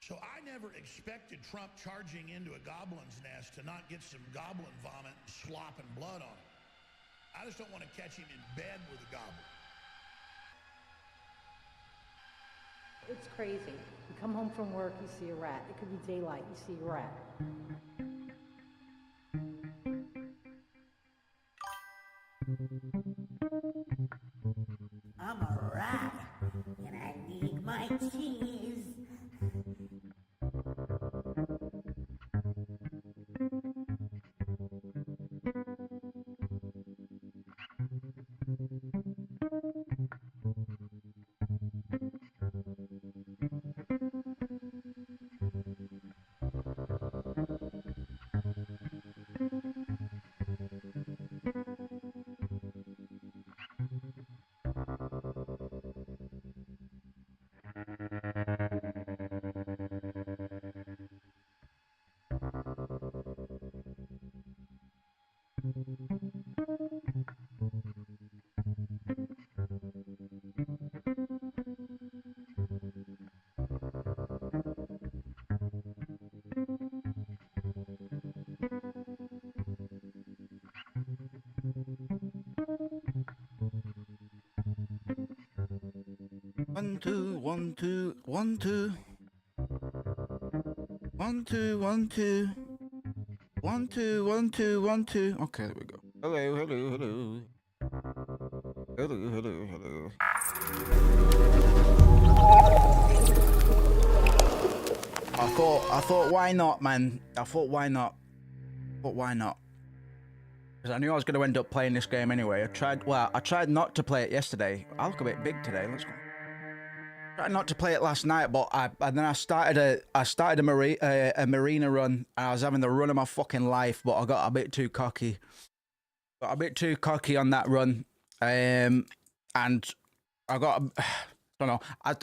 So I never expected Trump charging into a goblin's nest to not get some goblin vomit and slop and blood on him. I just don't want to catch him in bed with a goblin. It's crazy. You come home from work, you see a rat. It could be daylight, you see a rat. I'm a rat, and I need my cheese. One, two, one, two, one, two. One, two, one, two. One, two, one, two, one, two. Okay, there we go. Hello, hello, hello. Hello, hello, hello. I thought, why not, man? I thought, why not? But why not? Because I knew I was going to end up playing this game anyway. I tried not to play it yesterday. I look a bit big today. Let's go. Tried not to play it last night, but then I started a marina run, and I was having the run of my fucking life, but I got a bit too cocky. Got a bit too cocky on that run, and I got. I don't know. I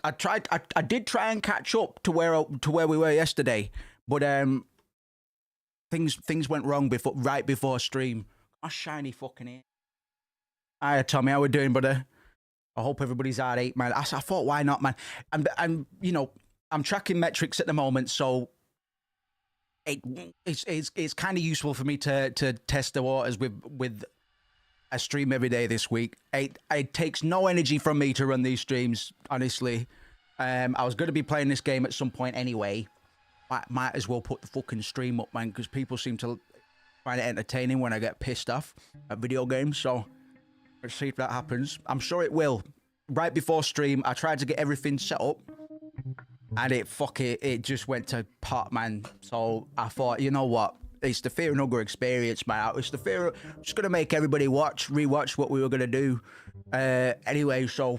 did try and catch up to where we were yesterday, but things went wrong right before stream. My shiny fucking ear. Hi Tommy, how we doing, brother? I hope everybody's alright, man. I thought, why not, man? And you know, I'm tracking metrics at the moment, so it's kind of useful for me to test the waters with a stream every day this week. It takes no energy from me to run these streams, honestly. I was going to be playing this game at some point anyway. Might as well put the fucking stream up, man, because people seem to find it entertaining when I get pissed off at video games, so let's see if that happens. I'm sure it will. Right before stream, I tried to get everything set up, and it just went to pot, man. So I thought, you know what? It's the Fear and Hunger experience, man. It's the fear. Just gonna make everybody rewatch what we were gonna do. Anyway, so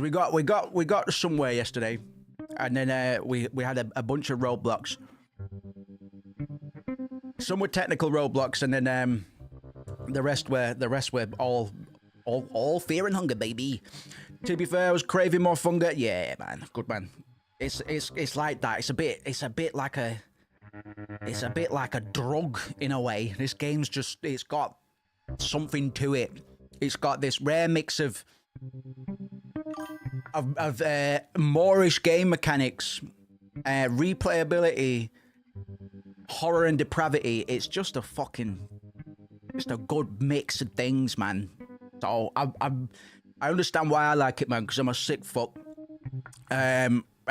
we got somewhere yesterday, and then we had a bunch of roadblocks. Some were technical roadblocks, and then the rest were all fear and hunger, baby. To be fair, I was craving more hunger. Yeah, man, good man. It's like that. It's a bit like a drug in a way. This game's it's got something to it. It's got this rare mix of Moorish game mechanics, replayability, horror and depravity. It's just a good mix of things, man. So I understand why I like it, man, because I'm a sick fuck.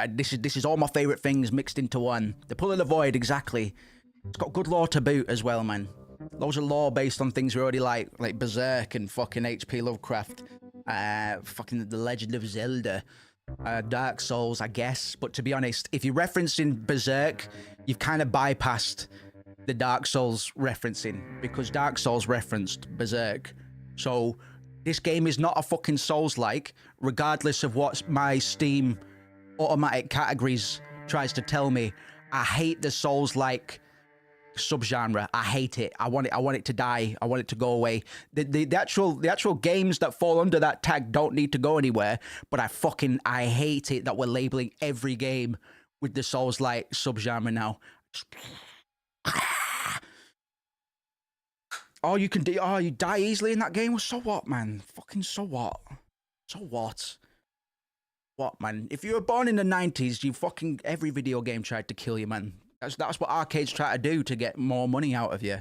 This is all my favorite things mixed into one. The Pull of the Void, exactly. It's got good lore to boot as well, man. Loads of lore based on things we already like Berserk and fucking H.P. Lovecraft, fucking The Legend of Zelda, Dark Souls, I guess. But to be honest, if you're referencing Berserk, you've kind of bypassed the Dark Souls referencing, because Dark Souls referenced Berserk. So this game is not a fucking Souls-like, regardless of what my Steam automatic categories tries to tell me. I hate the Souls-like subgenre. I hate it. I want it to die. I want it to go away. The actual games that fall under that tag don't need to go anywhere, but I hate it that we're labeling every game with the Souls-like subgenre now. Oh, you can you die easily in that game? Well, so what, man? Fucking so what? So what? what, man? If you were born in the 90s, you fucking every video game tried to kill you, man. That's what arcades try to do to get more money out of you.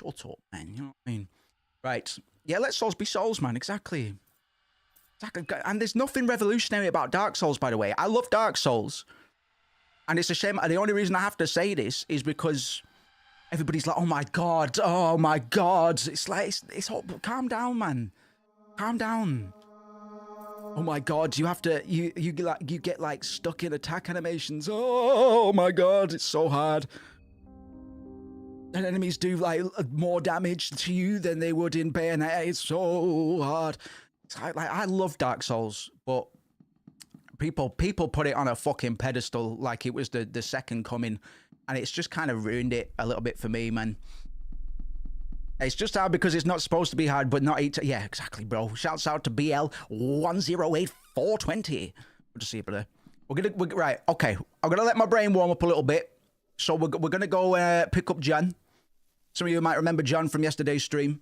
Shut up, man. You know what I mean? Right. Yeah, let Souls be Souls, man. Exactly. And there's nothing revolutionary about Dark Souls, by the way. I love Dark Souls. And it's a shame. The only reason I have to say this is because everybody's like, oh my God. Oh my God. It's like, it's all, calm down, man. Calm down. Oh my God. You have to, you get like stuck in attack animations. Oh my God. It's so hard. And enemies do like more damage to you than they would in Bayonetta. It's so hard. It's like I love Dark Souls, but people put it on a fucking pedestal like it was the second coming, and it's just kind of ruined it a little bit for me, man. It's just hard because it's not supposed to be hard, but not yeah, exactly, bro. Shouts out to BL108420. Good to see you, brother. Right, okay. I'm gonna let my brain warm up a little bit. So we're gonna go pick up John. Some of you might remember John from yesterday's stream.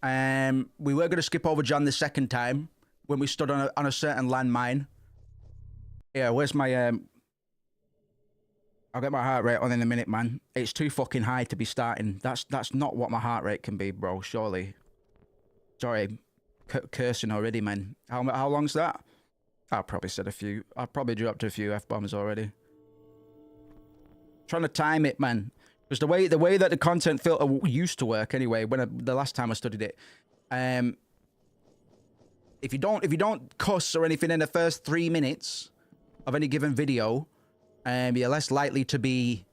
We were gonna skip over John the second time when we stood on a certain landmine. Yeah, where's my I'll get my heart rate on in a minute, man. It's too fucking high to be starting. That's not what my heart rate can be, bro. Surely. Sorry, cursing already, man. How long's that? I probably said a few. I probably dropped a few F-bombs already. Trying to time it, man, because the way that the content filter used to work anyway, the last time I studied it, if you don't cuss or anything in the first 3 minutes of any given video, you're less likely to be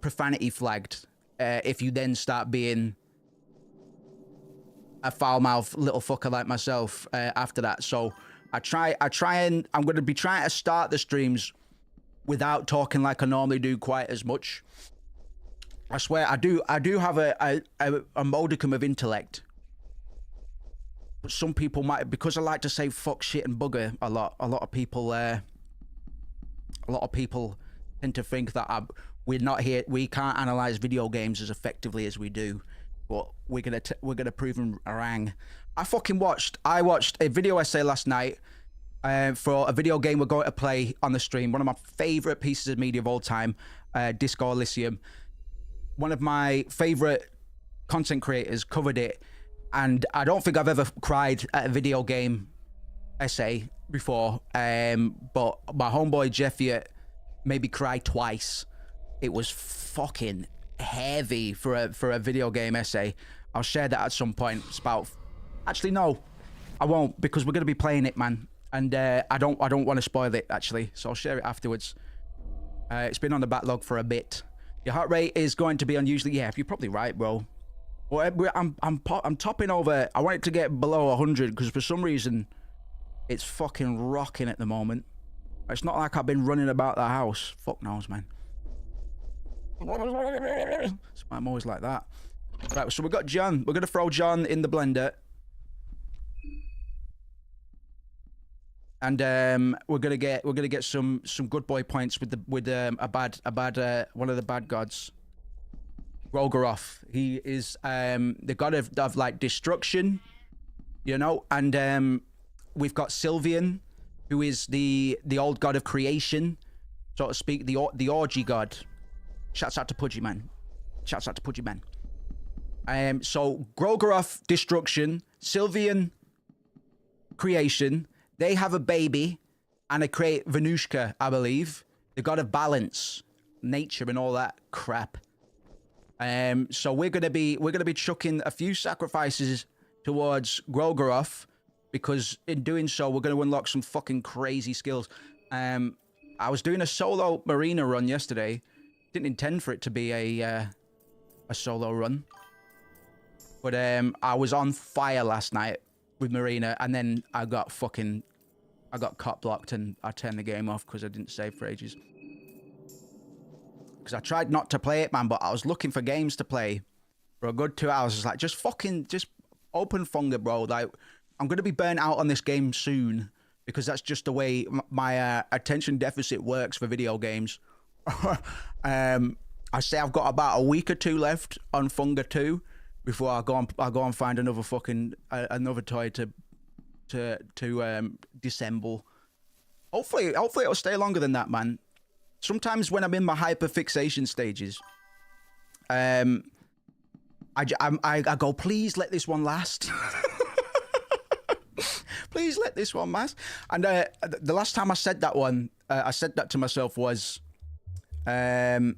profanity flagged. If you then start being a foul-mouthed little fucker like myself after that, so I try and I'm going to be trying to start the streams without talking like I normally do quite as much. I swear, I do have a modicum of intellect. But some people might, because I like to say fuck, shit, and bugger a lot of people tend to think that we're not here, we can't analyze video games as effectively as we do. But we're gonna prove them wrong. I watched a video essay last night for a video game we're going to play on the stream. One of my favorite pieces of media of all time, Disco Elysium. One of my favorite content creators covered it, and I don't think I've ever cried at a video game essay before. But my homeboy Jeff Yett made me cry twice. It was fucking heavy for a video game essay. I'll share that at some point. It's about, actually no, I won't, because we're gonna be playing it, man. And I don't want to spoil it, actually, so I'll share it afterwards. It's been on the backlog for a bit. Your heart rate is going to be unusually... Yeah, you're probably right, bro. Well, I'm topping over... I want it to get below 100, because for some reason, it's fucking rocking at the moment. It's not like I've been running about the house. Fuck knows, man. I'm always like that. Right, so we've got John. We're going to throw John in the blender. And we're gonna get some good boy points with a bad one of the bad gods, Rogoroth. He is the god of like destruction, you know. And we've got Sylvian, who is the old god of creation, so to speak, the orgy god. Shouts out to Pudgy Man. Shouts out to Pudgy Man. So Rogoroth, destruction. Sylvian, creation. They have a baby, and they create Venushka, I believe, the god of balance, nature, and all that crap. So we're gonna be chucking a few sacrifices towards Rogoroth, because in doing so, we're gonna unlock some fucking crazy skills. I was doing a solo Marina run yesterday. Didn't intend for it to be a solo run, but I was on fire last night with Marina, and then I got cop blocked, and I turned the game off because I didn't save for ages. Because I tried not to play it, man, but I was looking for games to play for a good 2 hours. It's like, just open Funga, bro. Like, I'm going to be burnt out on this game soon, because that's just the way my attention deficit works for video games. I say I've got about a week or two left on Funga 2 before I go and find another fucking another toy to to dissemble. Hopefully it'll stay longer than that, man. Sometimes when I'm in my hyperfixation stages, I go, please let this one last. Please let this one last. And the last time I said that one, I said that to myself was when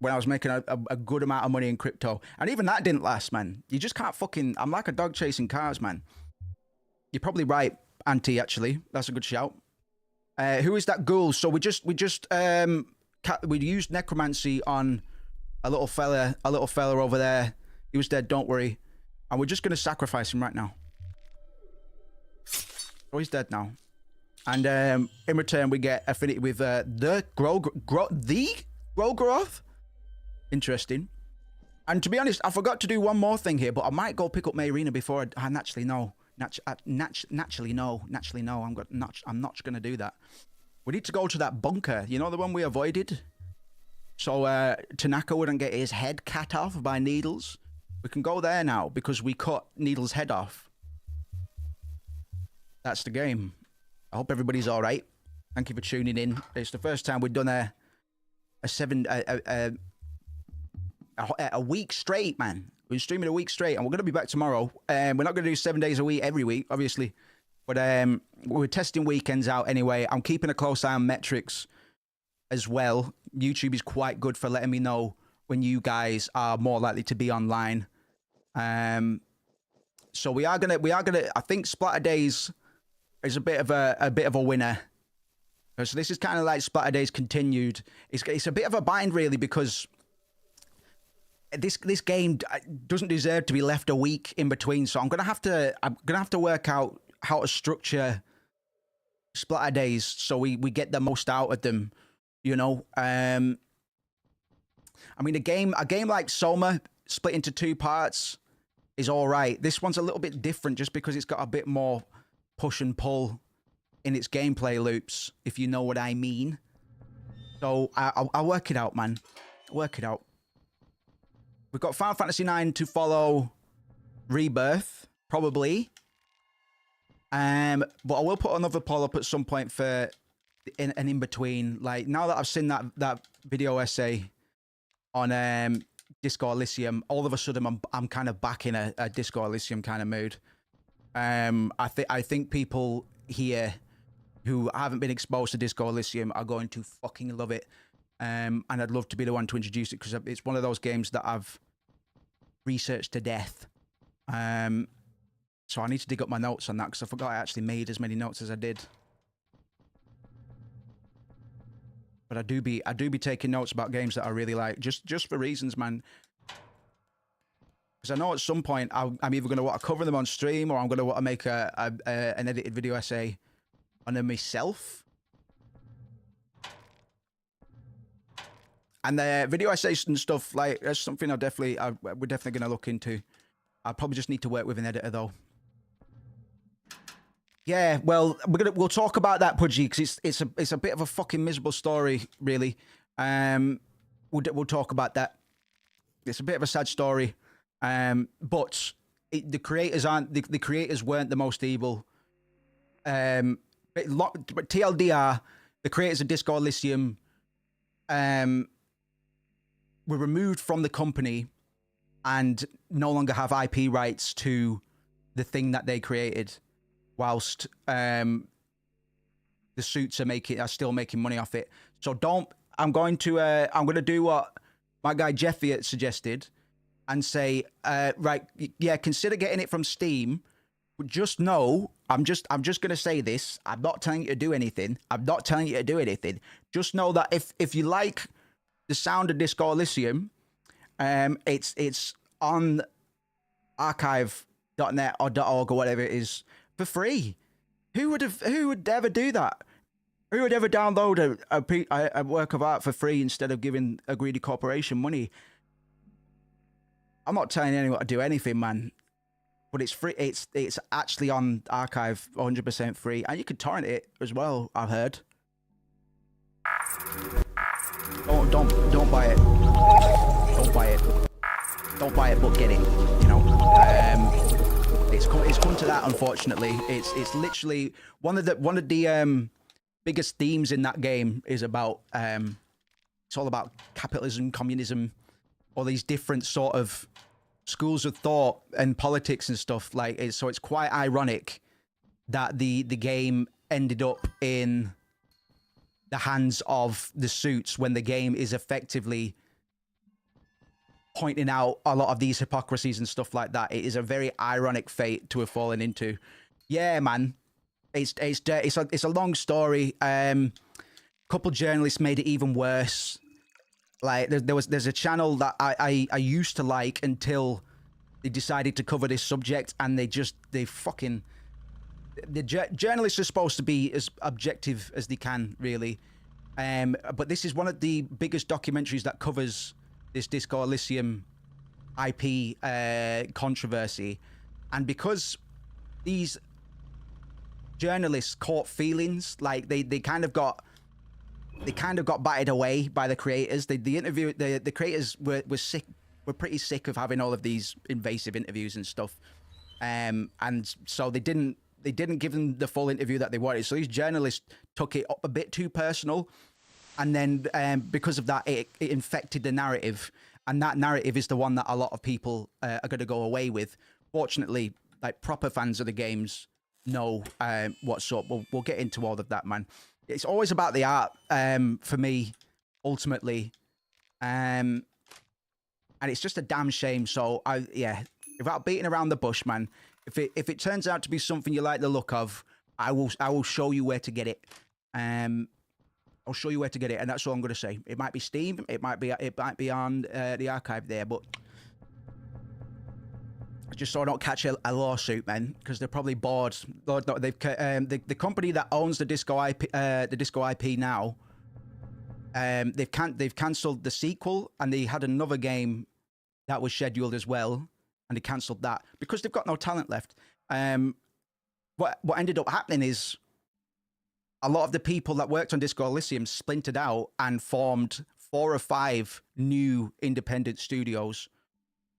I was making a good amount of money in crypto. And even that didn't last, man. You just can't fucking... I'm like a dog chasing cars, man. You're probably right, Auntie, actually. That's a good shout. Who is that ghoul? So we used necromancy on a little fella over there. He was dead, don't worry. And we're just going to sacrifice him right now. Oh, he's dead now. And in return, we get affinity with the Growgroth. Interesting. And to be honest, I forgot to do one more thing here, but I might go pick up Mayrina before I naturally know. Naturally no. I'm not going to do that. We need to go to that bunker. You know, the one we avoided? So Tanaka wouldn't get his head cut off by Needles. We can go there now because we cut Needles' head off. That's the game. I hope everybody's all right. Thank you for tuning in. It's the first time we've done a week straight, man. We've been streaming a week straight, and we're going to be back tomorrow. We're not going to do 7 days a week every week, obviously. But we're testing weekends out anyway. I'm keeping a close eye on metrics as well. YouTube is quite good for letting me know when you guys are more likely to be online. So we are gonna. I think Splatterdays is a bit of a winner. So this is kind of like Splatterdays continued. It's a bit of a bind really because this game doesn't deserve to be left a week in between. So I'm gonna have to work out how to structure Splatterdays so we get the most out of them. You know, I mean, a game like Soma split into 2 parts is all right. This one's a little bit different just because it's got a bit more push and pull in its gameplay loops, if you know what I mean. So I'll work it out, man. Work it out. We've got Final Fantasy IX to follow Rebirth, probably. But I will put another poll up at some point for an in-between. Like, now that I've seen that video essay on Disco Elysium, all of a sudden I'm kind of back in a Disco Elysium kind of mood. I think people here who haven't been exposed to Disco Elysium are going to fucking love it. And I'd love to be the one to introduce it because it's one of those games that I've researched to death. So I need to dig up my notes on that because I forgot I actually made as many notes as I did. But I do be taking notes about games that I really like, just for reasons, man. Because I know at some point I'm either going to want to cover them on stream or I'm going to want to make an edited video essay on them myself. And the video essays and stuff, like, that's something we're definitely going to look into. I probably just need to work with an editor though. Yeah, well, we'll talk about that, Pudgy, because it's a bit of a fucking miserable story, really. We'll talk about that. It's a bit of a sad story, but the creators aren't the creators weren't the most evil. But TLDR, the creators of Disco Elysium, were removed from the company and no longer have IP rights to the thing that they created. Whilst the suits are still making money off it. So I'm going to do what my guy Jeffy had suggested and say, right, yeah, consider getting it from Steam, but just know, I'm just going to say this. I'm not telling you to do anything. Just know that if you like the sound of Disco Elysium, it's on archive.net or .org or whatever it is, for free. Who would ever do that? Who would ever download a work of art for free instead of giving a greedy corporation money? I'm not telling anyone to do anything, man. But it's free. It's actually on archive, 100% free, and you can torrent it as well. I've heard. Don't buy it. Don't buy it. Don't buy it, but get it. You know. it's come to that, unfortunately. It's literally one of the biggest themes in that game is about it's all about capitalism, communism, all these different sort of schools of thought and politics and stuff. Like, so it's quite ironic that the game ended up in the hands of the suits when the game is effectively pointing out a lot of these hypocrisies and stuff like that. It is a very ironic fate to have fallen into. Yeah, man. It's a long story. Couple journalists made it even worse. Like there's a channel that I used to like until they decided to cover this subject, and the journalists are supposed to be as objective as they can, really. But this is one of the biggest documentaries that covers this Disco Elysium IP controversy, and because these journalists caught feelings, like they kind of got batted away by the creators. The creators were pretty sick of having all of these invasive interviews and stuff, and so they didn't give them the full interview that they wanted. So these journalists took it up a bit too personal, and then because of that, it infected the narrative, and that narrative is the one that a lot of people are going to go away with. Fortunately, like proper fans of the games know what's up. We'll get into all of that, man. It's always about the art for me, ultimately, and it's just a damn shame. So without beating around the bush, man, if it turns out to be something you like the look of, I will show you where to get it. I'll show you where to get it, and that's all I'm going to say. It might be Steam, it might be on the archive there, but just so I don't catch a lawsuit, man, because they're probably bored. They've the company that owns the Disco IP now, they've cancelled the sequel, and they had another game that was scheduled as well, and they cancelled that because they've got no talent left. What ended up happening is a lot of the people that worked on Disco Elysium splintered out and formed 4 or 5 new independent studios,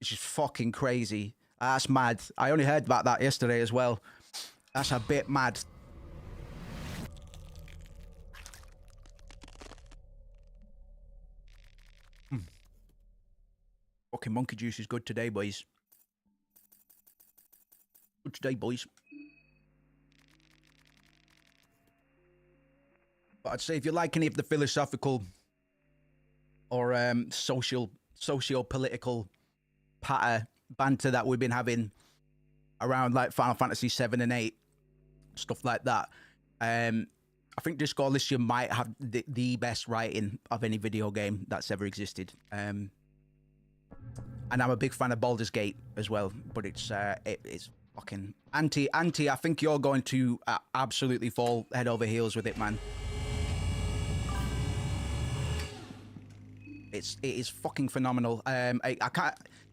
which is fucking crazy. That's mad. I only heard about that yesterday as well. That's a bit mad. Fucking monkey juice is good today, boys. Good today, boys. But I'd say if you like any of the philosophical or socio-political banter that we've been having around like Final Fantasy 7 and 8, stuff like that, I think Disco Elysium might have the best writing of any video game that's ever existed. And I'm a big fan of Baldur's Gate as well, but it's fucking anti. I think you're going to absolutely fall head over heels with it, man. It is fucking phenomenal. I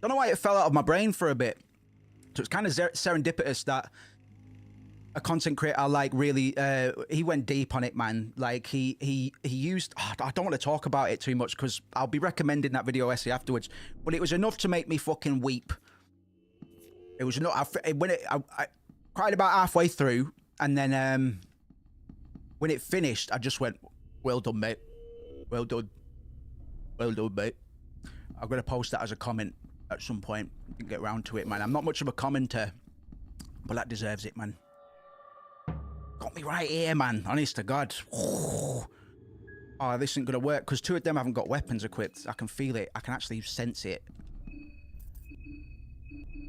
don't know why it fell out of my brain for a bit. So it's kind of serendipitous that a content creator like really he went deep on it, man. Like he used I don't want to talk about it too much because I'll be recommending that video essay afterwards, but it was enough to make me fucking weep. It was enough. I cried about halfway through, and then when it finished, I just went, well done, mate. Well done. Well done, mate. I'm going to post that as a comment at some point. Didn't get around to it, man. I'm not much of a commenter, but that deserves it, man. Got me right here, man. Honest to God. Oh, this isn't going to work because 2 of them haven't got weapons equipped. I can feel it. I can actually sense it.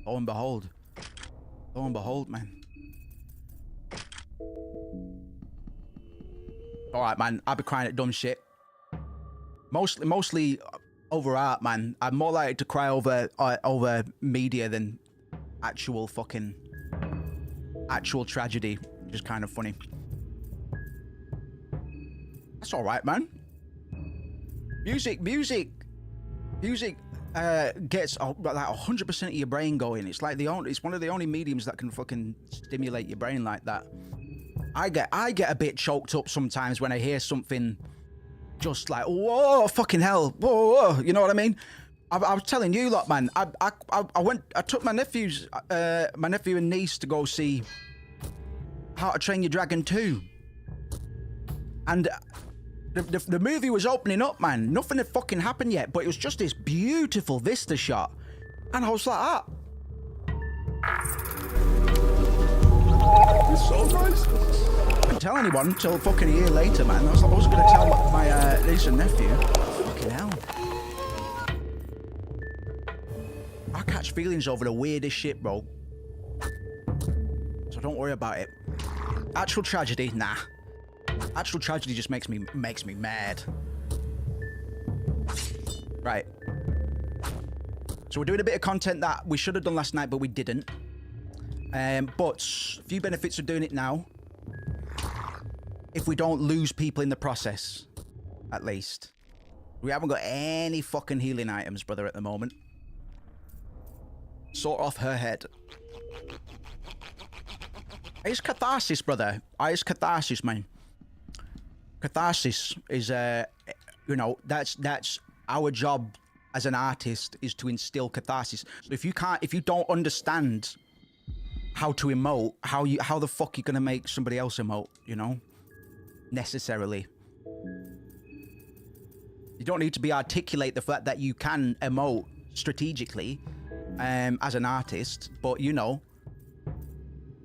Lo and behold. Lo and behold, man. All right, man. I'll be crying at dumb shit. Mostly over art, man. I'm more likely to cry over media than actual tragedy, which is kind of funny. That's all right, man. Music gets like 100% of your brain going. It's like it's one of the only mediums that can fucking stimulate your brain like that. I get a bit choked up sometimes when I hear something just like, whoa, fucking hell, whoa, you know what I mean? I was telling you, lot, man. I took my nephew and niece to go see How to Train Your Dragon 2, and the movie was opening up, man. Nothing had fucking happened yet, but it was just this beautiful vista shot, and I was like, ah. It's so nice. I didn't tell anyone until fucking a year later, man. I was going to tell my niece and nephew. Fucking hell. I catch feelings over the weirdest shit, bro. So don't worry about it. Actual tragedy, nah. Actual tragedy just makes me mad. Right. So we're doing a bit of content that we should have done last night, but we didn't. But a few benefits of doing it now. If we don't lose people in the process, at least. We haven't got any fucking healing items, brother, at the moment. Sort off her head. It's catharsis, brother. It's catharsis, man. Catharsis is, you know, that's our job as an artist, is to instill catharsis. So if you don't understand how to emote, how the fuck you gonna make somebody else emote, you know? Necessarily. You don't need to articulate the fact that you can emote strategically as an artist, but you know,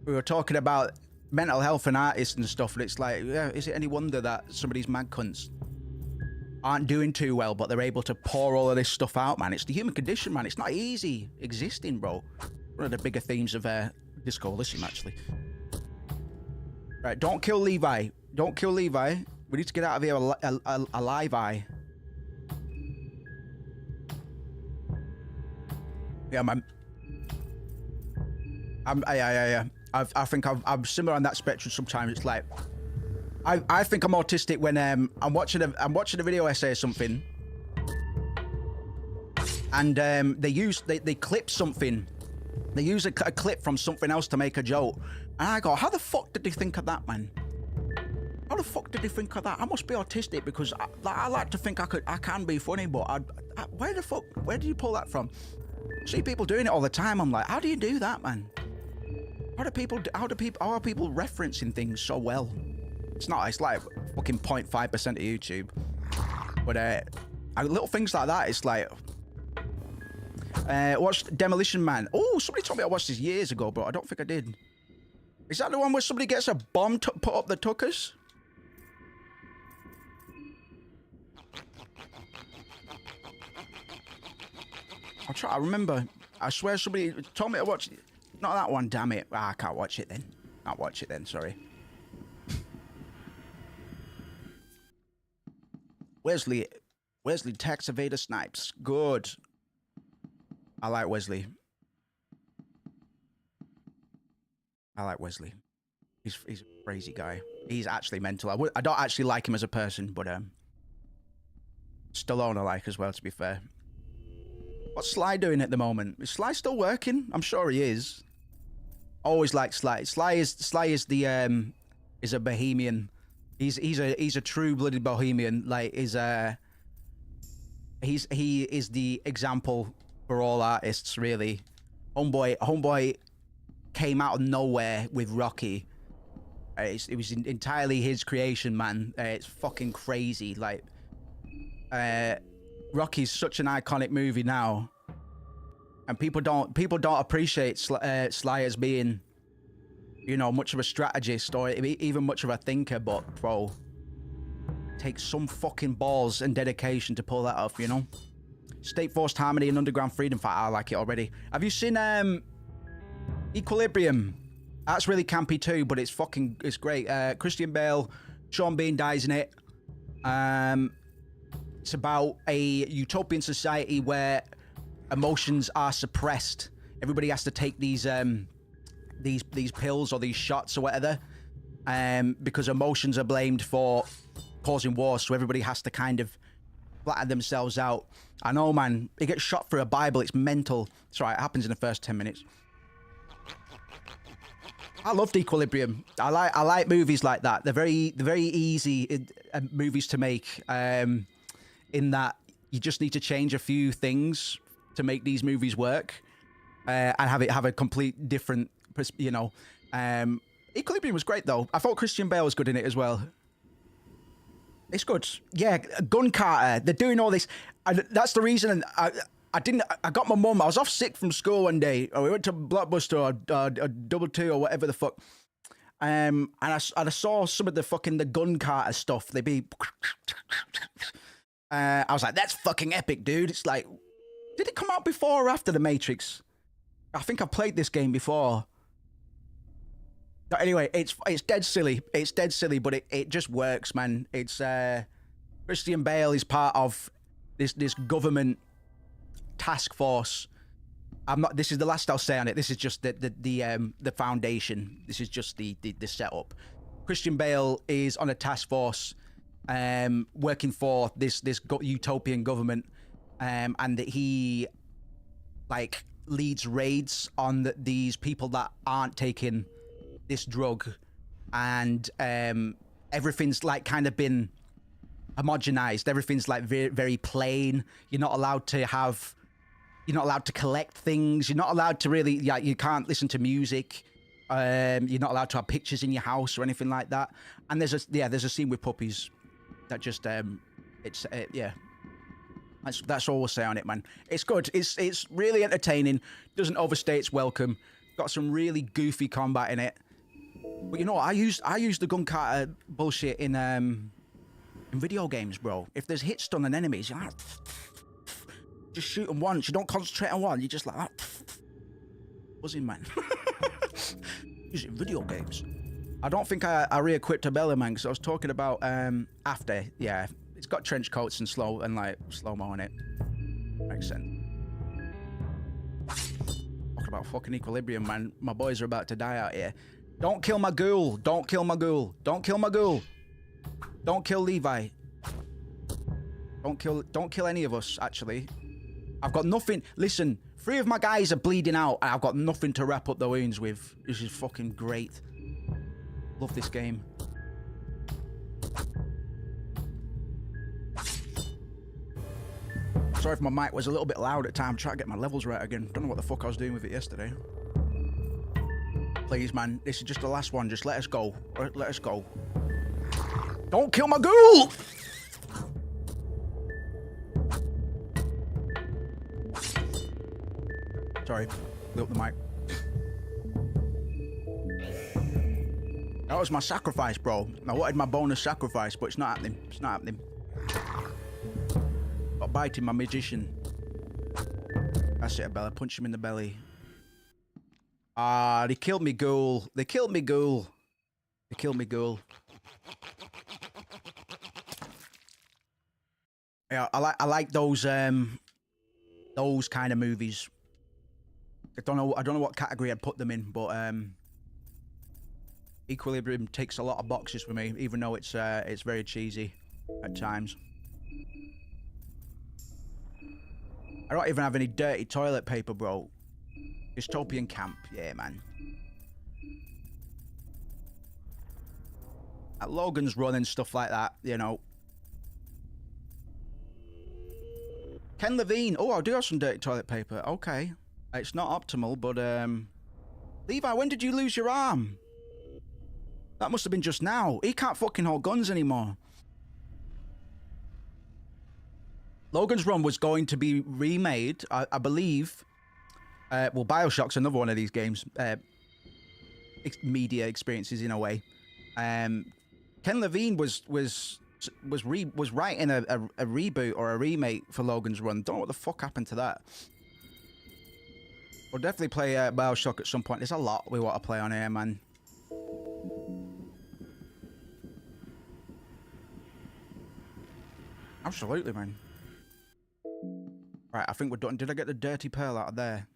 we were talking about mental health and artists and stuff, and it's like, yeah, is it any wonder that some of these mad cunts aren't doing too well, but they're able to pour all of this stuff out, man? It's the human condition, man. It's not easy existing, bro. One of the bigger themes of Discoalition, actually. Right, don't kill Levi. Don't kill Levi. We need to get out of here alive. Yeah, man. I think I'm similar on that spectrum sometimes. It's like I think I'm autistic when I'm watching a video essay or something, and they clip something. They use a clip from something else to make a joke, and I go, how the fuck did they think of that, man? How the fuck did they think of that? I must be autistic, because I like to think I can be funny, but where did you pull that from? I see people doing it all the time. I'm like, how do you do that, man? How are people referencing things so well? It's like fucking 0.5% of YouTube. But little things like that, it's like, watched Demolition Man. Oh, somebody told me I watched this years ago, but I don't think I did. Is that the one where somebody gets a bomb put up the tuckers? I'll try. I remember. I swear somebody told me to watch. Not that one. Damn it! I can't watch it then. Can't watch it then. Sorry. Wesley Tax Evader Snipes. Good. I like Wesley. He's a crazy guy. He's actually mental. I don't actually like him as a person, but Stallone I like as well, to be fair. What's Sly doing at the moment? Is Sly still working? I'm sure he is. Always like Sly. Sly is a bohemian. He's a true-blooded bohemian. Like he is the example for all artists, really. Homeboy came out of nowhere with Rocky. It was entirely his creation, man. It's fucking crazy. Like, Rocky's such an iconic movie now, and people don't appreciate Sly as being, you know, much of a strategist or even much of a thinker. But bro, takes some fucking balls and dedication to pull that off, you know. State Forced Harmony and Underground Freedom Fight. I like it already. Have you seen Equilibrium? That's really campy too, but it's great. Christian Bale, Sean Bean dies in it. It's about a utopian society where emotions are suppressed. Everybody has to take these pills or these shots or whatever, because emotions are blamed for causing war. So everybody has to kind of flatten themselves out. I know, man. He gets shot for a Bible. It's mental. It's right. It happens in the first 10 minutes. I loved Equilibrium. I like movies like that. They're very easy movies to make. In that you just need to change a few things to make these movies work, and have a complete different, you know. Equilibrium was great though. I thought Christian Bale was good in it as well. It's good. Yeah, Gun Carter. They're doing all this. And that's the reason I got my mum. I was off sick from school one day. We went to Blockbuster or Double Two or whatever the fuck. And I saw some of the Gun Carter stuff. They'd be. I was like, that's fucking epic, dude. It's like, did it come out before or after The Matrix? I think I played this game before. But anyway, it's dead silly. It's dead silly, but it just works, man. It's Christian Bale is part of this government task force. This is the last I'll say on it. This is just the foundation. This is just the setup. Christian Bale is on a task force, working for this utopian government, and that he like leads raids on these people that aren't taking this drug, and everything's like kind of been homogenized. Everything's like very, very plain. You're not allowed to collect things. You're not allowed to really, you can't listen to music. You're not allowed to have pictures in your house or anything like that. And there's a scene with puppies that just that's all we'll say on it, man. It's good. It's really entertaining. Doesn't overstay its welcome. Got some really goofy combat in it. But you know what? I use the Gun Carter bullshit in video games, bro. If there's hit stun on enemies, you're like, just shoot them once. You don't concentrate on one. You just like, buzzing, man. Use it in video games. I don't think I re-equipped a belly, man, because I was talking about after. Yeah, it's got trench coats and slow-mo on it. Makes sense. Talking about fucking Equilibrium, man. My boys are about to die out here. Don't kill my ghoul. Don't kill my ghoul. Don't kill my ghoul. Don't kill Levi. Don't kill any of us, actually. I've got nothing. Listen, 3 of my guys are bleeding out, and I've got nothing to wrap up the wounds with. This is fucking great. Love this game. Sorry if my mic was a little bit loud at times. Trying to get my levels right again. Don't know what the fuck I was doing with it yesterday. Please, man. This is just the last one. Just let us go. Let us go. Don't kill my ghoul! Sorry. Blew up the mic. That was my sacrifice, bro. I wanted my bonus sacrifice, but it's not happening. It's not happening. Got biting my magician. That's it, Bella. Punch him in the belly. Ah, they killed me ghoul. They killed me ghoul. They killed me ghoul. Yeah, I like those kind of movies. I don't know what category I'd put them in, but Equilibrium takes a lot of boxes for me, even though it's very cheesy at times. I don't even have any dirty toilet paper, bro. Dystopian camp, yeah, man. At Logan's Run and stuff like that, you know. Ken Levine. Oh, I do have some dirty toilet paper. Okay. It's not optimal, but Levi, when did you lose your arm? That must have been just now. He can't fucking hold guns anymore. Logan's Run was going to be remade, I believe. Well, BioShock's another one of these games. Media experiences in a way. Ken Levine was writing a reboot or a remake for Logan's Run. Don't know what the fuck happened to that. We'll definitely play BioShock at some point. There's a lot we want to play on here, man. Absolutely, man. Right, I think we're done. Did I get the dirty pearl out of there?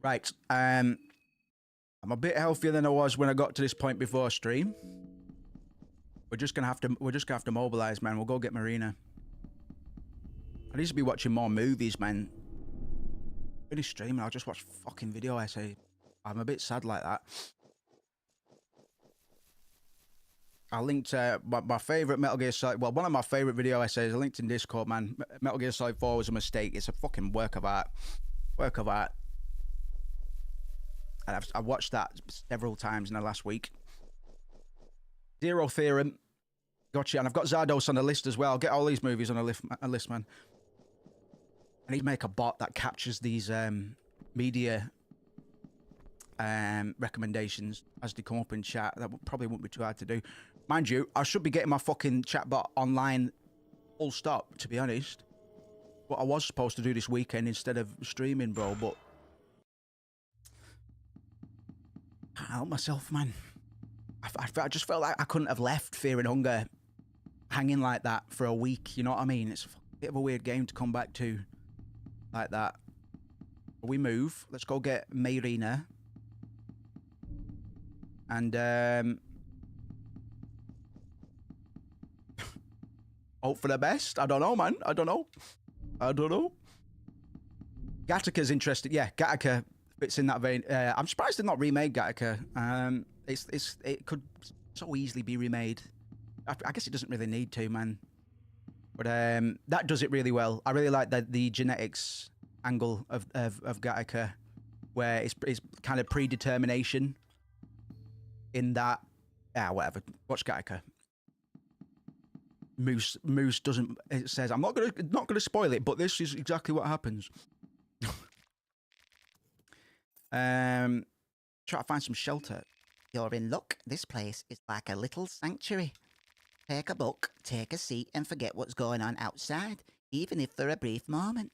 Right, I'm a bit healthier than I was when I got to this point before stream. We're just gonna have to mobilize, man. We'll go get Marina. I need to be watching more movies, man. Finish streaming, I'll just watch fucking video essay. I'm a bit sad like that. I linked my favorite Metal Gear Solid. Well, one of my favorite video essays. I linked in Discord, man. Metal Gear Solid 4 was a mistake. It's a fucking work of art. Work of art. And I've watched that several times in the last week. Zero Theorem. Gotcha. And I've got Zardos on the list as well. I'll get all these movies on a list, man. I need to make a bot that captures these media recommendations as they come up in chat. That probably won't be too hard to do. Mind you, I should be getting my fucking chatbot online full stop, to be honest. What I was supposed to do this weekend instead of streaming, bro, but I can't help myself, man. I just felt like I couldn't have left Fear and Hunger hanging like that for a week, you know what I mean? It's a bit of a weird game to come back to like that. We move. Let's go get Mayrina. And hope for the best. I don't know, man. I don't know. Gattaca's interested. Yeah, Gattaca fits in that vein. I'm surprised they've not remade Gattaca. It could so easily be remade. I guess it doesn't really need to, man. But that does it really well. I really like the genetics angle of Gattaca, where it's kind of predetermination in that. Whatever. Watch Gattaca. Moose doesn't. It says, I'm not gonna spoil it, but this is exactly what happens. Try to find some shelter. You're in luck. This place is like a little sanctuary. Take a book, take a seat, and forget what's going on outside, even if for a brief moment.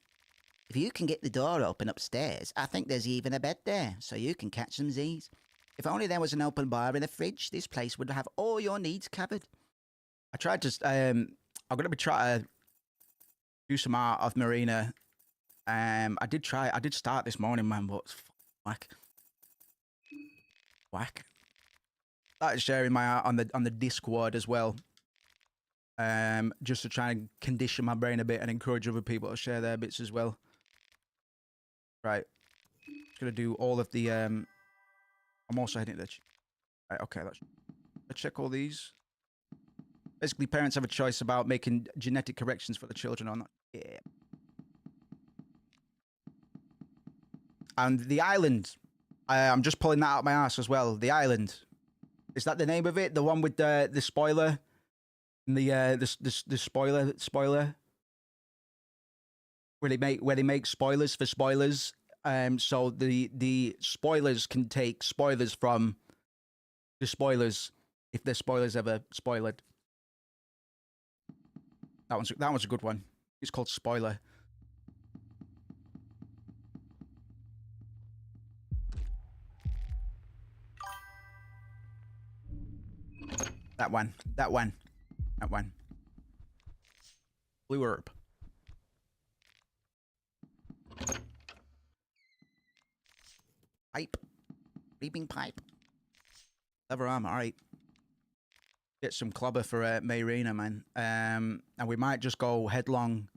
If you can get the door open upstairs, I think there's even a bed there, so you can catch some Z's. If only there was an open bar in the fridge, this place would have all your needs covered. I tried to. I'm gonna be trying to do some art of Marina. I did start this morning, man, but it's whack. Started sharing my art on the Discord as well. Just to try and condition my brain a bit and encourage other people to share their bits as well. Right. Just gonna do all of the. I'm also heading to the. Right. Okay. Let's check all these. Basically, parents have a choice about making genetic corrections for the children or not. Yeah. And the island. I'm just pulling that out my ass as well. The island. Is that the name of it? The one with the spoiler? And the spoiler? Where they make spoilers for spoilers. So the spoilers can take spoilers from the spoilers if their spoilers ever spoiled. That one's a good one. It's called Spoiler. That one. Blue herb. Pipe. Reaping pipe. Leather armor, alright. Get some clobber for Mayrina, man. And we might just go headlong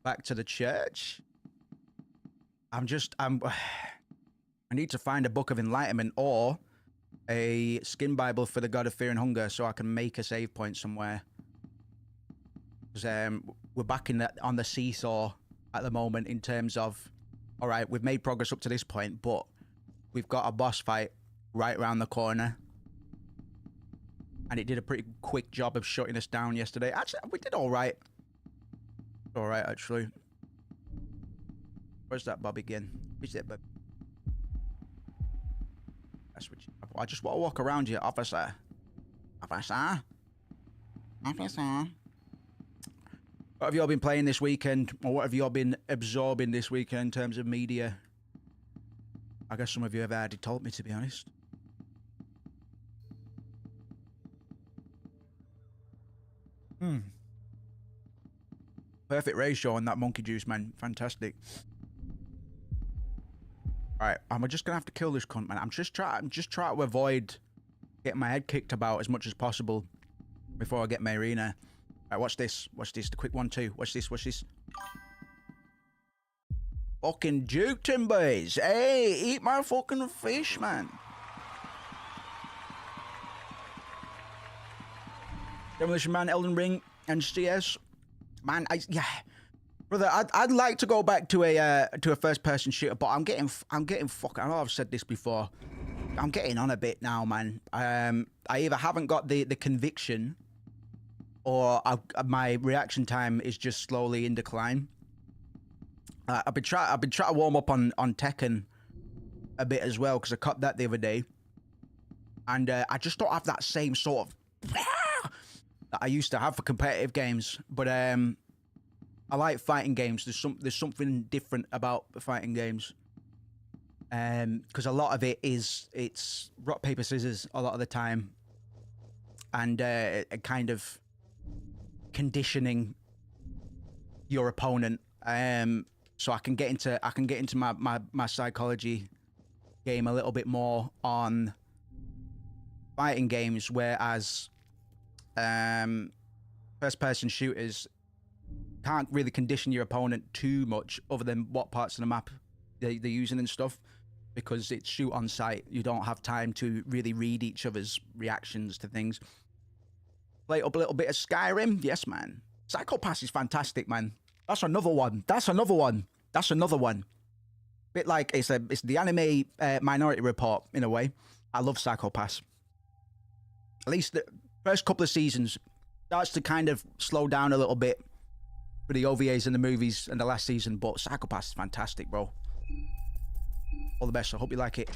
back to the church. I need to find a book of enlightenment or a skin Bible for the God of Fear and Hunger so I can make a save point somewhere. Because we're back on the seesaw at the moment in terms of, all right, we've made progress up to this point, but we've got a boss fight right around the corner. And it did a pretty quick job of shutting us down yesterday. Actually, we did all right. All right, actually. Where's that Bob again? Is it Bob? I just want to walk around here, officer. Officer? Officer? What have you all been playing this weekend? Or what have you all been absorbing this weekend in terms of media? I guess some of you have already told me, to be honest. Perfect ratio on that monkey juice, man. Fantastic. Alright, I'm just gonna have to kill this cunt, man. I'm just trying to avoid getting my head kicked about as much as possible before I get Mayrina. Alright, watch this. Watch this. The quick one too. Watch this. Watch this. Fucking juked him, boys. Hey, eat my fucking fish, man. Demolition Man, Elden Ring, and CS. Man, yeah, brother, I'd like to go back to a first-person shooter, but I'm getting fucking. I know I've said this before. I'm getting on a bit now, man. I either haven't got the conviction, or my reaction time is just slowly in decline. I've been trying to warm up on Tekken a bit as well, because I cut that the other day, and I just don't have that same sort of that I used to have for competitive games. But I like fighting games. There's something different about fighting games, because a lot of it's rock paper scissors a lot of the time, and kind of conditioning your opponent. So I can get into my psychology game a little bit more on fighting games, whereas first-person shooters can't really condition your opponent too much, other than what parts of the map they're using and stuff, because it's shoot on sight. You don't have time to really read each other's reactions to things. Play up a little bit of Skyrim, yes, man. Psycho Pass is fantastic, man. That's another one. Bit like it's the anime Minority Report in a way. I love Psycho Pass. At least the first couple of seasons starts to kind of slow down a little bit for the OVAs and the movies and the last season, but Psycho Pass is fantastic, bro. All the best. I hope you like it.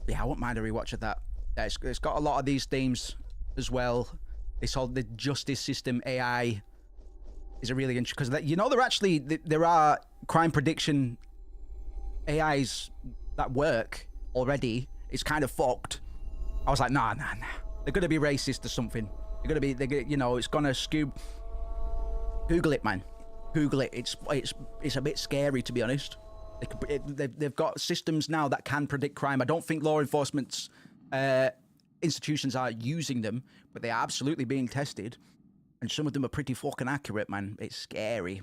Yeah, I wouldn't mind a rewatch of that. It's got a lot of these themes as well. This whole the justice system AI is a really interesting, because you know there are crime prediction AIs that work already. It's kind of fucked. I was like, nah. They're gonna be racist or something. They're gonna, you know, it's gonna skew. Google it, man. Google it. It's a bit scary, to be honest. They've got systems now that can predict crime. I don't think law enforcement's institutions are using them, but they are absolutely being tested, and some of them are pretty fucking accurate, man. It's scary.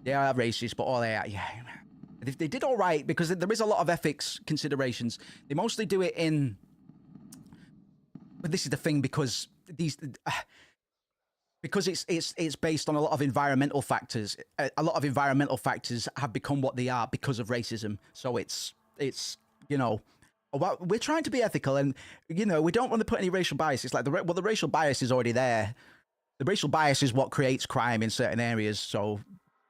They are racist, but all they are, yeah. They did all right, because there is a lot of ethics considerations. They mostly do it in, but this is the thing, because it's based on a lot of environmental factors. A lot of environmental factors have become what they are because of racism. So it's you know, well, we're trying to be ethical, and you know, we don't want to put any racial bias. It's like the racial bias is already there. The racial bias is what creates crime in certain areas. So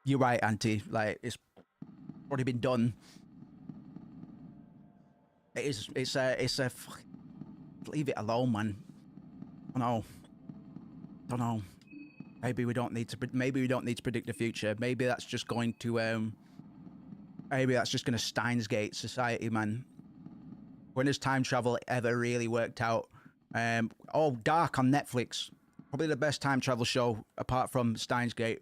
you're right, Auntie. Like, it's already been done. It's a leave it alone, man. I don't know. Maybe we don't need to predict the future. Maybe that's just going to Steins Gate society, man. When has time travel ever really worked out? Dark on Netflix. Probably the best time travel show apart from Steins Gate.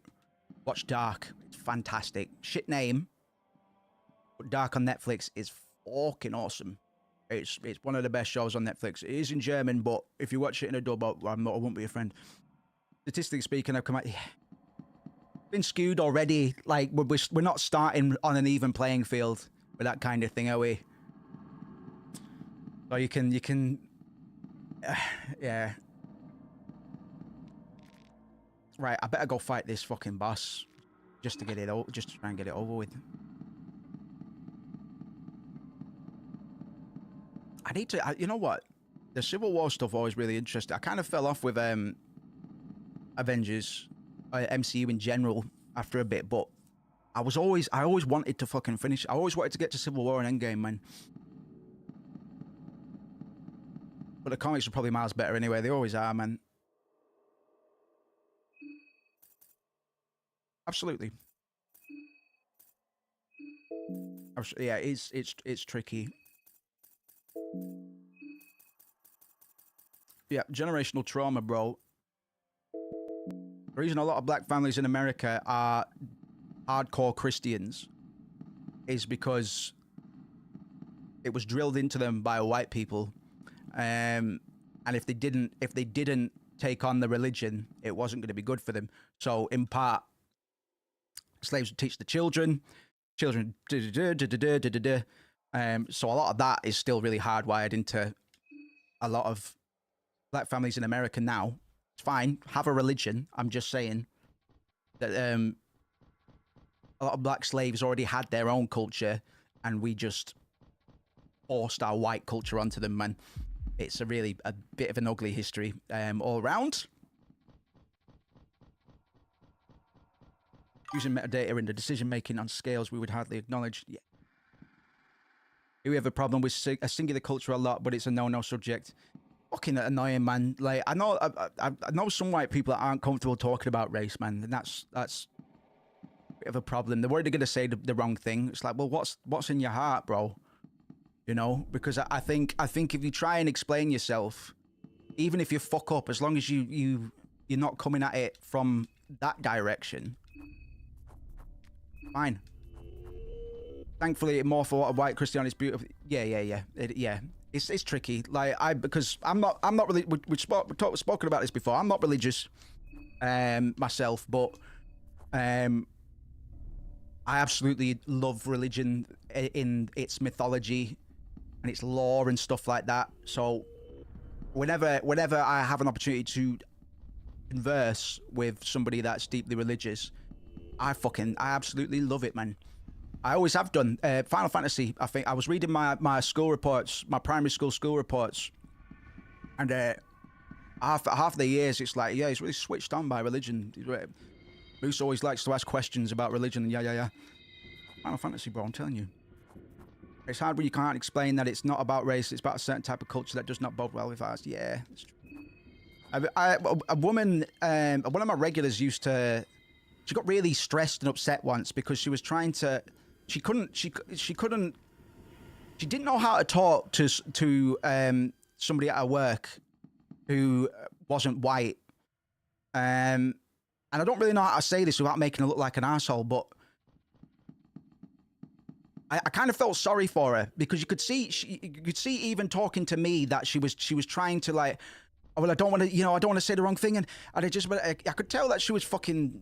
Watch Dark. It's fantastic. Shit name, but Dark on Netflix is fucking awesome. It's one of the best shows on Netflix. It is in German, but if you watch it in a dub, I won't be your friend. Statistically speaking, I've come out. Been skewed already. Like, we're not starting on an even playing field with that kind of thing, are we? So you can, yeah. Right, I better go fight this fucking boss, just to get it over, just to try and get it over with. I need to. You know what? The Civil War stuff always really interesting. I kind of fell off with Avengers, MCU in general after a bit, but I always wanted to fucking finish. I always wanted to get to Civil War and Endgame, man. But the comics are probably miles better anyway. They always are, man. Absolutely. Yeah, it's tricky. Yeah, generational trauma, bro. The reason a lot of black families in America are hardcore Christians is because it was drilled into them by white people, and if they didn't take on the religion, it wasn't going to be good for them. So in part, slaves would teach the children. So a lot of that is still really hardwired into a lot of black families in America now. It's fine. Have a religion. I'm just saying that a lot of black slaves already had their own culture, and we just forced our white culture onto them, man. It's a bit of an ugly history all around. Using metadata in the decision-making on scales we would hardly acknowledge. Yeah. We have a problem with a singular culture a lot, but it's a no-no subject. Fucking annoying, man. Like, I know some white people that aren't comfortable talking about race, man, and that's a bit of a problem. They're worried they're going to say the wrong thing. It's like, well, what's in your heart, bro? You know, because I think if you try and explain yourself, even if you fuck up, as long as you're not coming at it from that direction, fine. Thankfully, more for what a white Christianity is beautiful. Yeah. It's tricky. Like because I'm not really. We've spoken about this before. I'm not religious, myself, but I absolutely love religion in its mythology and its lore and stuff like that. So whenever I have an opportunity to converse with somebody that's deeply religious, I absolutely love it, man. I always have done. Final Fantasy, I think I was reading my school reports, my primary school reports, and half the years it's like, yeah, he's really switched on by religion. Bruce always likes to ask questions about religion, and yeah. Final Fantasy, bro, I'm telling you. It's hard when you can't explain that it's not about race, it's about a certain type of culture that does not bode well with ours. Yeah, it's true. A woman, one of my regulars she got really stressed and upset once because she was trying to, she didn't know how to talk to somebody at her work who wasn't white. And I don't really know how to say this without making her look like an asshole, but I kind of felt sorry for her because you could see even talking to me that she was trying to like, oh, well, I don't want to say the wrong thing, and I could tell that she was fucking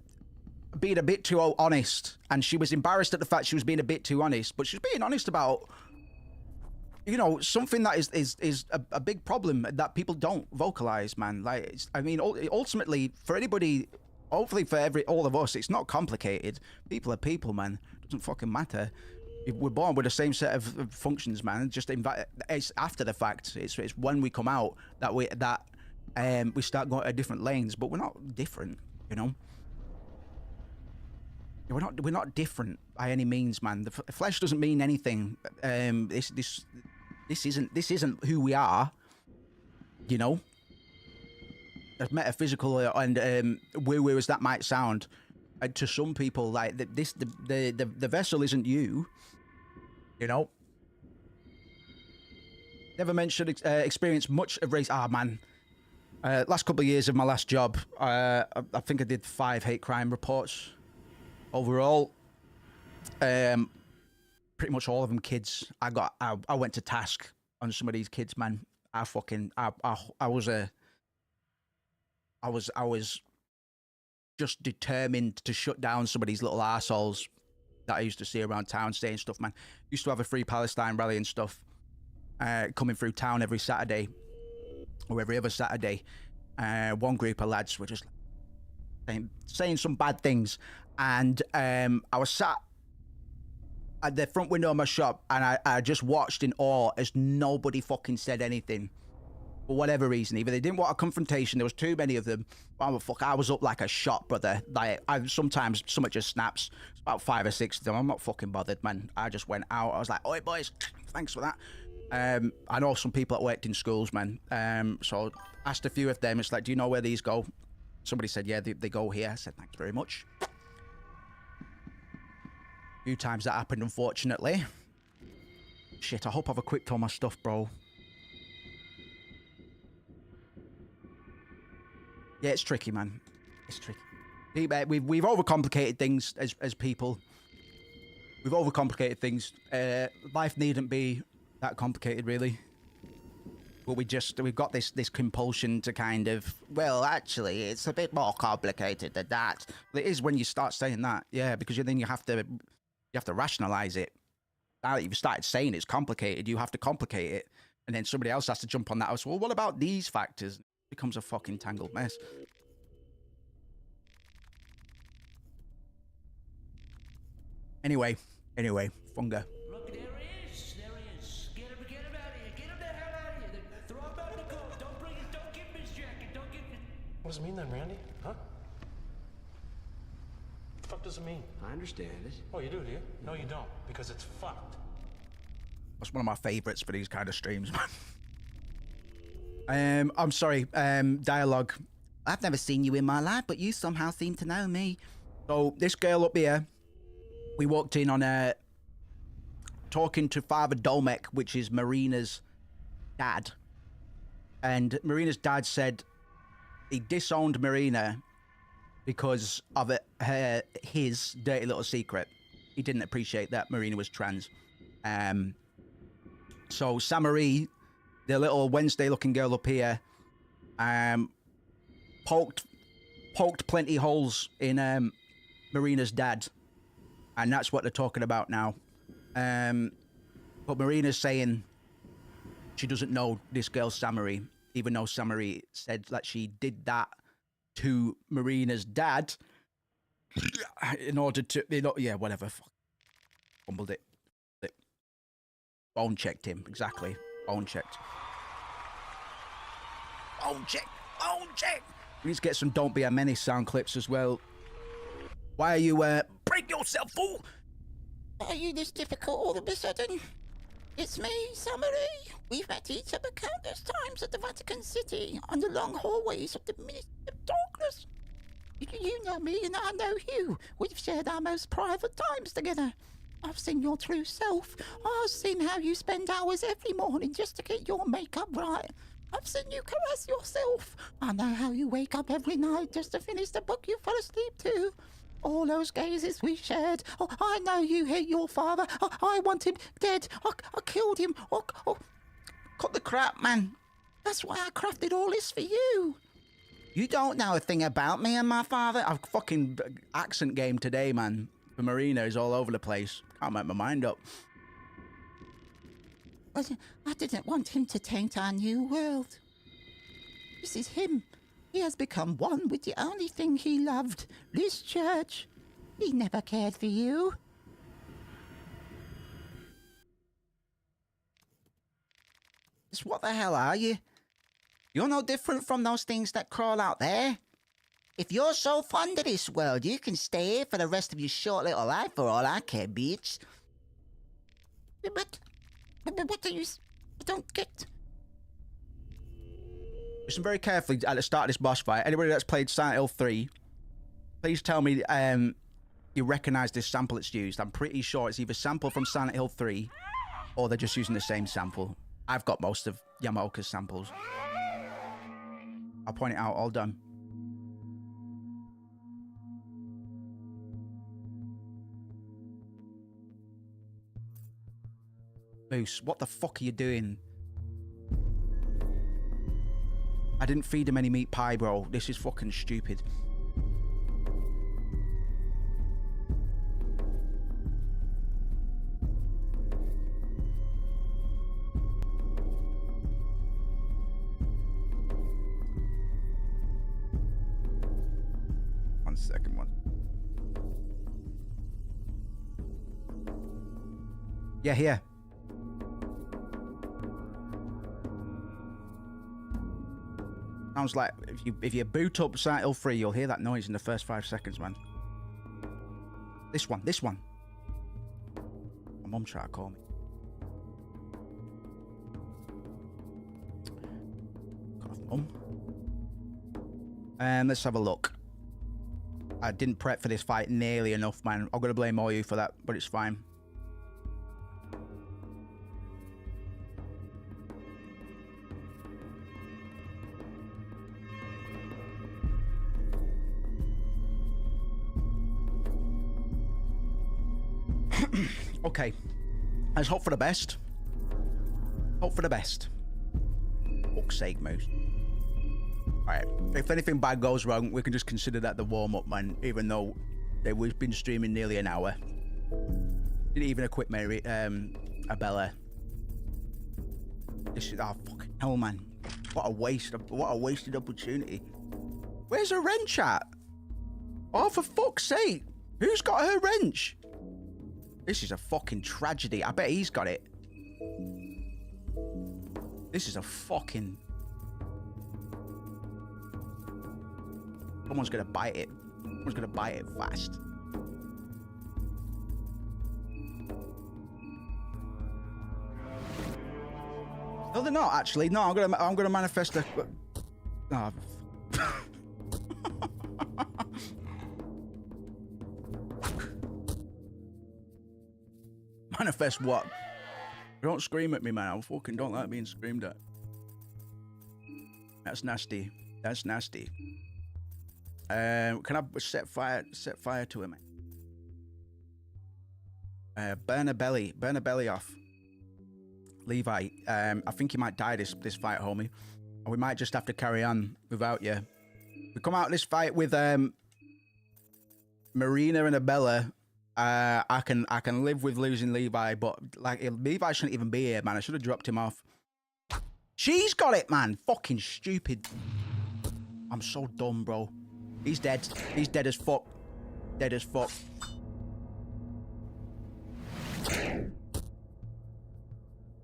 being a bit too honest, and she was embarrassed at the fact she was being a bit too honest, but she was being honest about, you know, something that is a big problem that people don't vocalize, man. Like, I mean, ultimately for anybody, hopefully for all of us, it's not complicated. People are people, man. It doesn't fucking matter. We're born with the same set of functions, man. Just it's after the fact. It's when we come out that we start going to different lanes, but we're not different, you know. We're not different by any means, man. The flesh doesn't mean anything. This isn't who we are, you know. As metaphysical and woo as that might sound to some people, like the vessel isn't you. You know, never mentioned experience much of race. Man, last couple of years of my last job, I think I did 5 hate crime reports overall. Pretty much all of them kids. I went to task on some of these kids, man. I was just determined to shut down some of these little assholes that I used to see around town saying stuff, man. Used to have a Free Palestine rally and stuff coming through town every Saturday or every other Saturday. One group of lads were just saying some bad things, and I was sat at the front window of my shop, and I just watched in awe as nobody fucking said anything. For whatever reason, either they didn't want a confrontation, there was too many of them. Oh, fuck, I was up like a shot, brother. Like, sometimes something just snaps. It's about 5 or 6 of them. I'm not fucking bothered, man. I just went out. I was like, oi, boys, thanks for that. I know some people that worked in schools, man. So asked a few of them. It's like, do you know where these go? Somebody said, yeah, they go here. I said, thanks very much. A few times that happened, unfortunately. Shit, I hope I've equipped all my stuff, bro. Yeah, it's tricky, man. It's tricky. We've overcomplicated things as people. We've overcomplicated things. Life needn't be that complicated, really. But we've got this compulsion to kind of, well, actually, it's a bit more complicated than that. But it is when you start saying that, yeah, because then you have to rationalize it. Now that you've started saying it's complicated, you have to complicate it, and then somebody else has to jump on that. Well, what about these factors? Becomes a fucking tangled mess. Anyway, Funga. Look, there he is. Get him out of here. Get him the hell out of here. Throw him out in the cold. Don't give him his jacket. Don't give him. What does it mean then, Randy? Huh? What the fuck does it mean? I understand it. Oh, you do you? No, you don't, because it's fucked. That's one of my favorites for these kind of streams, man. I'm sorry, dialogue. I've never seen you in my life, but you somehow seem to know me. So this girl up here, we walked in on talking to Father Dolmek, which is Marina's dad. And Marina's dad said he disowned Marina because of his dirty little secret. He didn't appreciate that Marina was trans. So Samarie, the little Wednesday-looking girl up here, poked plenty holes in Marina's dad, and that's what they're talking about now. But Marina's saying she doesn't know this girl Samarie, even though Samarie said that she did that to Marina's dad in order to, yeah, whatever. Fumbled it. Phone checked him, exactly. Phone checked. Phone check. We need to get some Don't Be a Menace sound clips as well. Why are you, break yourself, fool! Are you this difficult all of a sudden? It's me, Samarie. We've met each other countless times at the Vatican City, on the long hallways of the Ministry of Darkness. You know me and I know you. We've shared our most private times together. I've seen your true self. I've seen how you spend hours every morning just to get your makeup right. I've seen you caress yourself. I know how you wake up every night just to finish the book you fell asleep to. All those gazes we shared. Oh, I know you hate your father. I want him dead. I killed him. Cut the crap, man. That's why I crafted all this for you. You don't know a thing about me and my father. I've fucking accent game today, man. The Marina is all over the place. Can't make my mind up. But I didn't want him to taint our new world. This is him. He has become one with the only thing he loved, this church. He never cared for you. Just what the hell are you? You're no different from those things that crawl out there. If you're so fond of this world, you can stay here for the rest of your short little life for all I care, bitch. But what do you... I don't get... Listen very carefully at the start of this boss fight. Anybody that's played Silent Hill 3, please tell me you recognise this sample it's used. I'm pretty sure it's either sample from Silent Hill 3 or they're just using the same sample. I've got most of Yamaoka's samples. I'll point it out, all done. Moose, what the fuck are you doing? I didn't feed him any meat pie, bro. This is fucking stupid. One second. Yeah, here. Sounds like if you boot up Silent Hill 3, you'll hear that noise in the first 5 seconds, man. This one. My mum tried to call me. Got off mum. Let's have a look. I didn't prep for this fight nearly enough, man. I'm gonna blame all you for that, but it's fine. Okay, let's hope for the best. Hope for the best. Fuck's sake, Moose. Alright, if anything bad goes wrong, we can just consider that the warm-up, man, even though we've been streaming nearly an hour. Didn't even equip Mary, Abella. This is, oh, fucking hell, man. What a wasted opportunity. Where's her wrench at? Oh, for fuck's sake. Who's got her wrench? This is a fucking tragedy. I bet he's got it. This is a fucking... Someone's gonna bite it. Someone's gonna bite it fast. No, they're not actually. No, I'm gonna manifest a... Oh. Manifest what? Don't scream at me, man. I fucking don't like being screamed at. That's nasty. That's nasty. Can I set fire to him? Burn a belly off. Levi, I think you might die this fight, homie. Or we might just have to carry on without you. We come out of this fight with Marina and Abella. I can live with losing Levi, but like Levi shouldn't even be here, man. I should have dropped him off. She's got it, man. Fucking stupid. I'm so dumb, bro. He's dead. He's dead as fuck. Dead as fuck.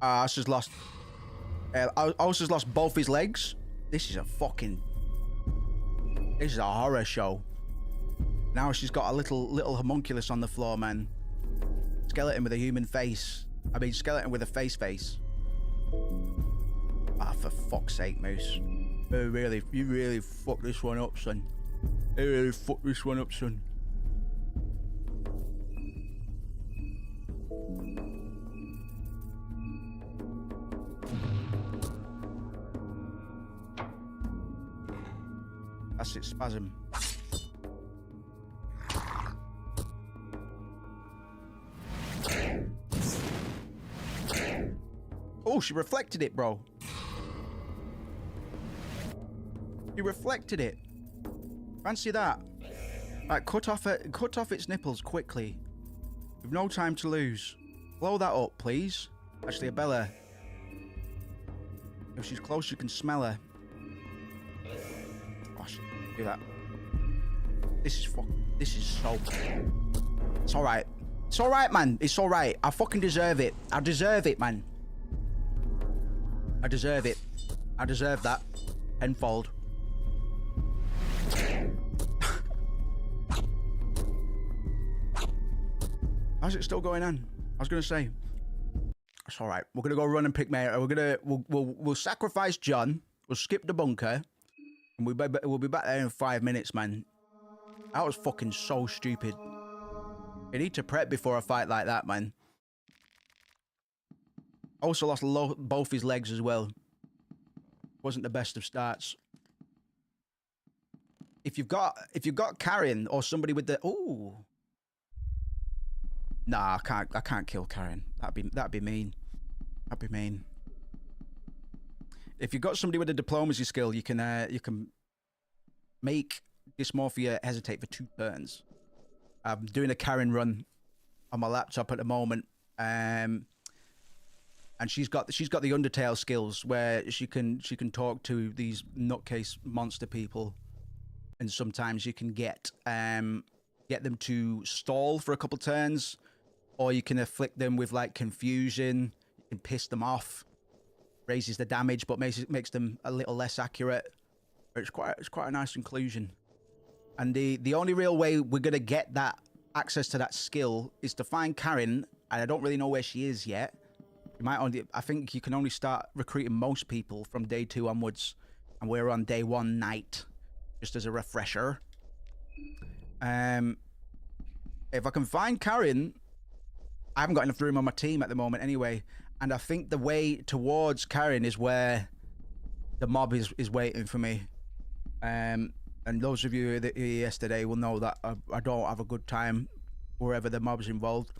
I just lost. I also just lost both his legs. This is a fucking. This is a horror show. Now she's got a little homunculus on the floor, man. Skeleton with a human face. I mean, skeleton with a face. Ah, for fuck's sake, Moose. You really fucked this one up, son. You really fucked this one up, son. That's it, spasm. Oh, she reflected it, bro. She reflected it. Fancy that. Right, cut off its nipples quickly. We've no time to lose. Blow that up, please. Actually, Abella. If she's close, you can smell her. Oh, shit. Do that. This is so... It's alright. It's alright, man. It's alright. I fucking deserve it. I deserve it, man. I deserve it. I deserve that. Tenfold. How's it still going on? I was gonna say. It's alright. We're gonna go run and pick Mary. We'll sacrifice John. We'll skip the bunker. And we'll be back there in 5 minutes, man. That was fucking so stupid. You need to prep before a fight like that, man. Also lost both his legs as well. Wasn't the best of starts. If you've got Karen or somebody with the Nah, I can't kill Karen. That'd be mean. That'd be mean. If you've got somebody with a diplomacy skill, you can make Dysmorphia hesitate for 2 turns. I'm doing a Karen run on my laptop at the moment, and she's got the Undertale skills where she can talk to these nutcase monster people, and sometimes you can get them to stall for a couple turns, or you can afflict them with like confusion. You can piss them off, raises the damage, but makes them a little less accurate. It's quite a nice inclusion. And the only real way we're gonna get that access to that skill is to find Karen, and I don't really know where she is yet. I think you can only start recruiting most people from day 2 onwards, and we're on day 1 night, just as a refresher. If I can find Karen, I haven't got enough room on my team at the moment anyway, and I think the way towards Karen is where the mob is waiting for me. And those of you that were here yesterday will know that I don't have a good time wherever the mob's involved.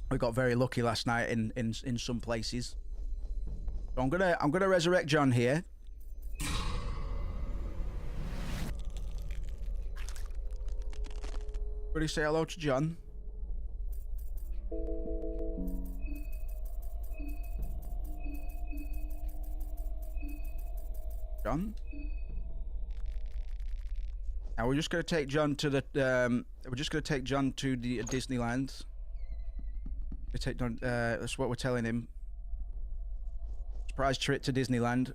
We got very lucky last night in some places. So I'm gonna resurrect John here. Everybody say hello to John. John? Now we're just gonna take John to the we're just gonna take John to the Disneyland. We take John, that's what we're telling him. Surprise trip to Disneyland.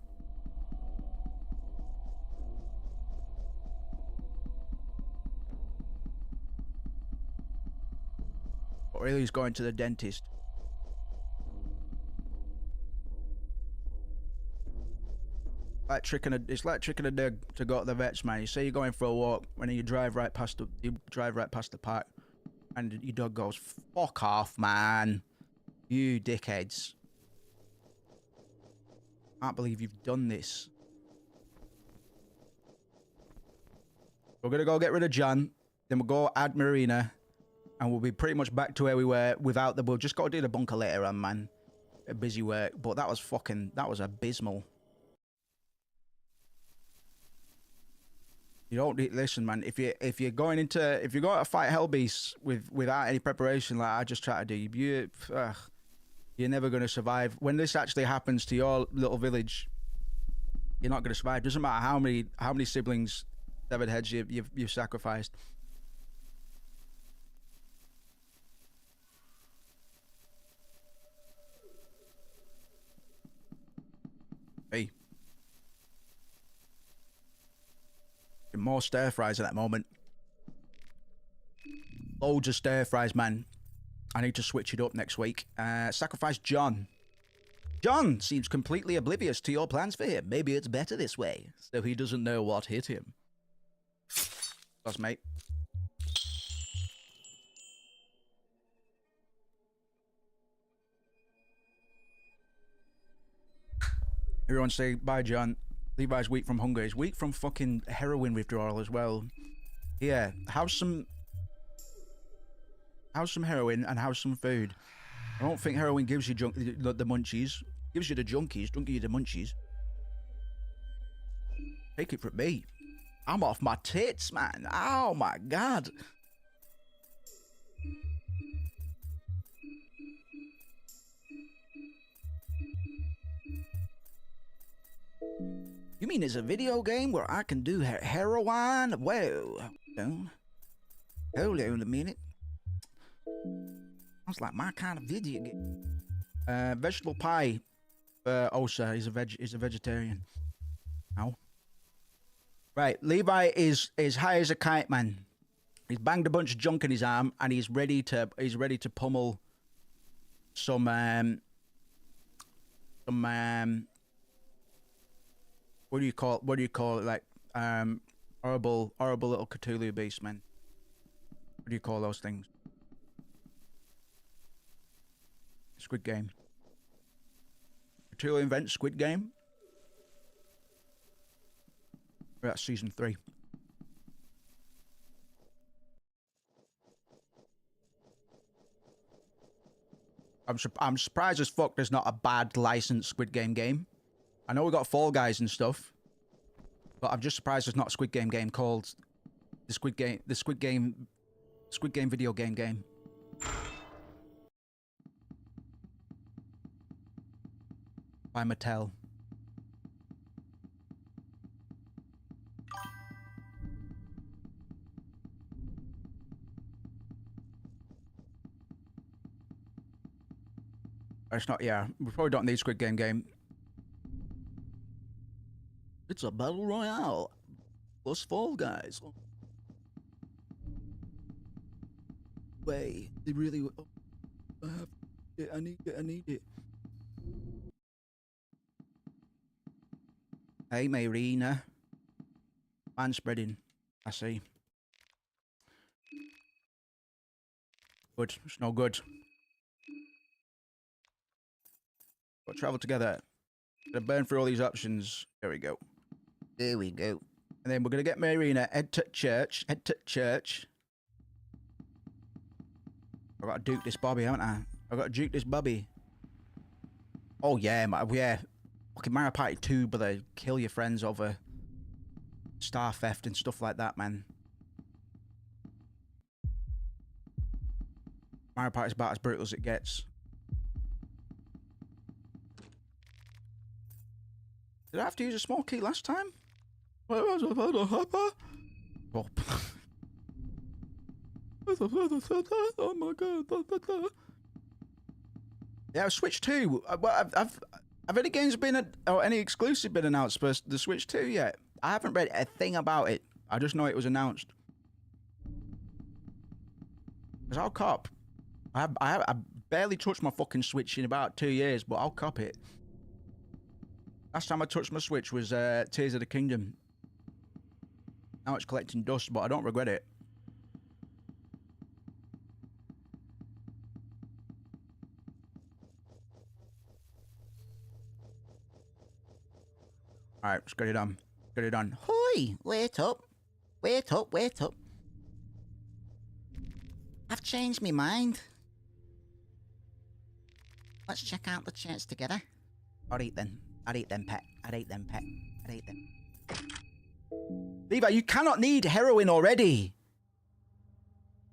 But really he's going to the dentist. It's like tricking a dog to go to the vets, man. You say you're going for a walk, and then you drive right past the park, and your dog goes, "Fuck off, man! You dickheads! Can't believe you've done this." We're gonna go get rid of John, then we'll go add Marina, and we'll be pretty much back to where we were without the. We'll just got to do the bunker later on, man. A busy work, but that was abysmal. You don't listen, man. If you're going to fight Hellbeasts without any preparation, like I just try to do, you're never gonna survive. When this actually happens to your little village, you're not gonna survive. Doesn't matter how many siblings, severed heads you've sacrificed. Hey. More stir fries at that moment. Loads of stir fries, man. I need to switch it up next week. Sacrifice John. John seems completely oblivious to your plans for him. Maybe it's better this way, so he doesn't know what hit him. That's mate. Everyone say bye, John. Levi's weak from hunger. He's weak from fucking heroin withdrawal as well. Yeah, have some heroin and have some food. I don't think heroin gives you the munchies. Gives you the junkies, don't give you the munchies. Take it from me. I'm off my tits, man. Oh my god. You mean there's a video game where I can do heroin? Whoa. Hold on a minute. Sounds like my kind of video game. Vegetable pie for Osa. He's a vegetarian. Ow. Right, Levi is high as a kite, man. He's banged a bunch of junk in his arm, and he's ready to pummel some what do you call it? Like horrible little Cthulhu beast, man. What do you call those things? Squid Game. Cthulhu invents Squid Game. That's season 3. I'm surprised as fuck there's not a bad licensed Squid Game. I know we got Fall Guys and stuff, but I'm just surprised there's not a Squid Game called the Squid Game video game. By Mattel. It's not, yeah. We probably don't need Squid Game. It's a battle royale plus Fall Guys. Wait, it really. I need it. Hey, Marina. Man spreading. I see. Good. It's no good. We'll travel together. Gonna burn through all these options. There we go. There we go. And then we're gonna get Marina. Head to church. I've got to duke this Bobby, haven't I? I've got to duke this Bobby. Oh yeah, yeah. Fucking Mario Party 2, but they kill your friends over star theft and stuff like that, man. Mario Party's about as brutal as it gets. Did I have to use a small key last time? Oh. Oh my god. Yeah, Switch 2. Have any games been, or any exclusive been announced for the Switch 2 yet? I haven't read a thing about it. I just know it was announced. Because I'll cop. I barely touched my fucking Switch in about 2 years, but I'll cop it. Last time I touched my Switch was Tears of the Kingdom. Now it's collecting dust, but I don't regret it. Alright, let's get it on. Get it on. Hoi! Wait up. Wait up, wait up. I've changed my mind. Let's check out the charts together. I'll eat them. I'll eat them, pet. I'll eat them, pet. I'll eat them. Levi, you cannot need heroin already.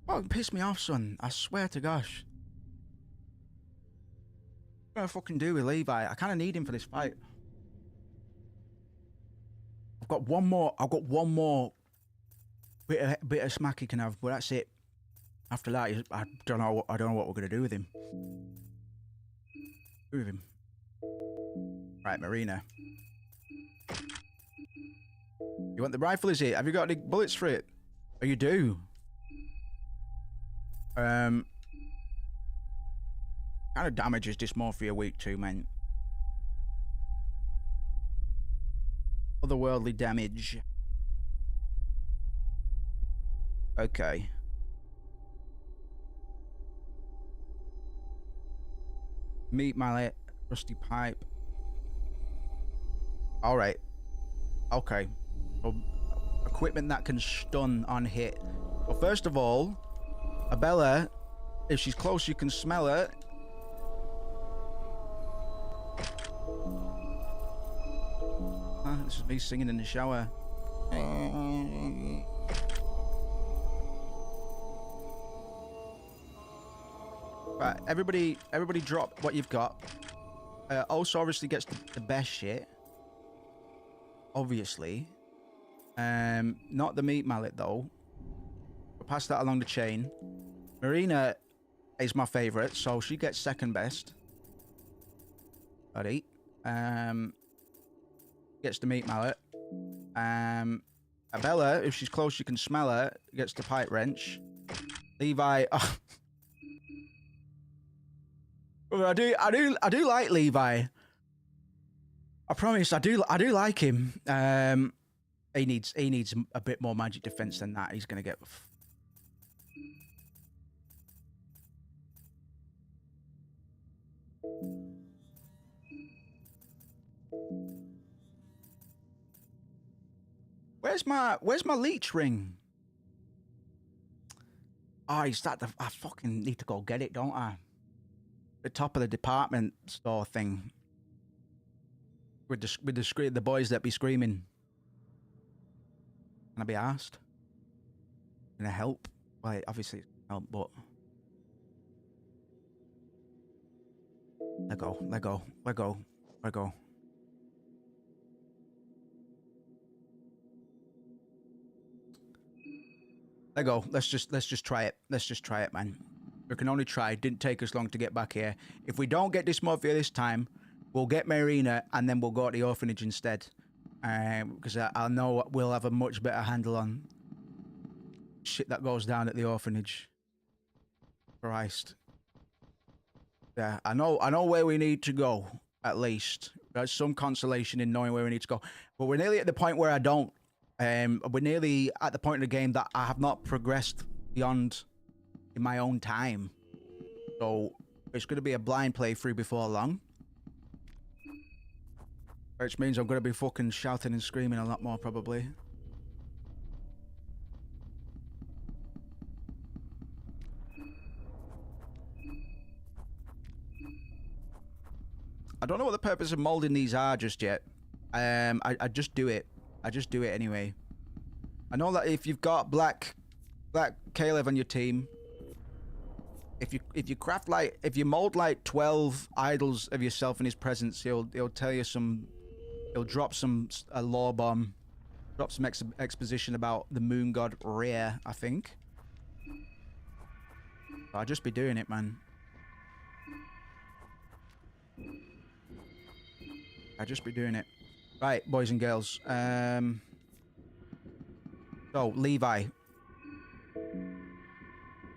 Oh, it pissed me off, son. I swear to gosh. What do I fucking do with Levi? I kind of need him for this fight. I've got one more bit of smack he can have, but that's it. After that, I don't know what we're gonna do with him. Right, Marina. You want the rifle, is it? Have you got any bullets for it? Oh, you do. Kind of damages dysmorphia weak too, man. Otherworldly damage. Okay. Meat mallet, rusty pipe. All right. Okay. So, equipment that can stun on hit. Well, first of all, Abella, if she's close, you can smell her. This is me singing in the shower. Right, everybody drop what you've got. Also, obviously gets the best shit. Obviously. Not the meat mallet though. We'll pass that along the chain. Marina is my favourite, so she gets second best. Buddy. Gets the meat mallet. Abella, if she's close, you can smell her. Gets the pipe wrench. Levi. Oh. I do like Levi. I promise, I do like him. He needs a bit more magic defense than that. He's gonna get. Where's my leech ring? Oh, is that the? I fucking need to go get it, don't I? The top of the department store thing. With the boys that be screaming. Can I be asked? Can I help? Well, obviously help, but let go. Let's just try it. Let's just try it, man. We can only try. It didn't take us long to get back here. If we don't get dysmorphia this time, we'll get Marina and then we'll go to the orphanage instead. Because I know we'll have a much better handle on shit that goes down at the orphanage. Christ. Yeah, I know where we need to go, at least. There's some consolation in knowing where we need to go. But we're nearly at the point where I don't. We're nearly at the point in the game that I have not progressed beyond in my own time. So it's going to be a blind playthrough before long. Which means I'm going to be fucking shouting and screaming a lot more, probably. I don't know what the purpose of molding these are just yet. I just do it. I just do it anyway. I know that if you've got black Caleb on your team, if you mold like 12 idols of yourself in his presence, he'll tell you some He'll drop a lore bomb, drop some exposition about the moon god Rhea, I think. I'll just be doing it, man. I'll just be doing it. Right, boys and girls. So, Levi.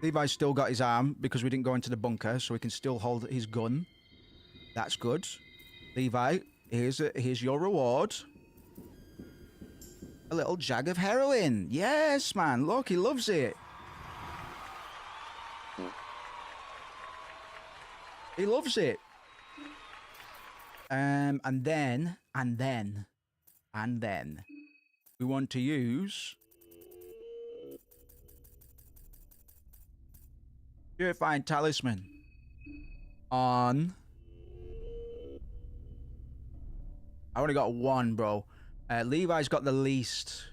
Levi's still got his arm because we didn't go into the bunker, so he can still hold his gun. That's good. Levi, here's your reward. A little jag of heroin. Yes, man. Look, he loves it. He loves it. And then we want to use Purifying Talisman on... I only got one, bro. Levi's got the least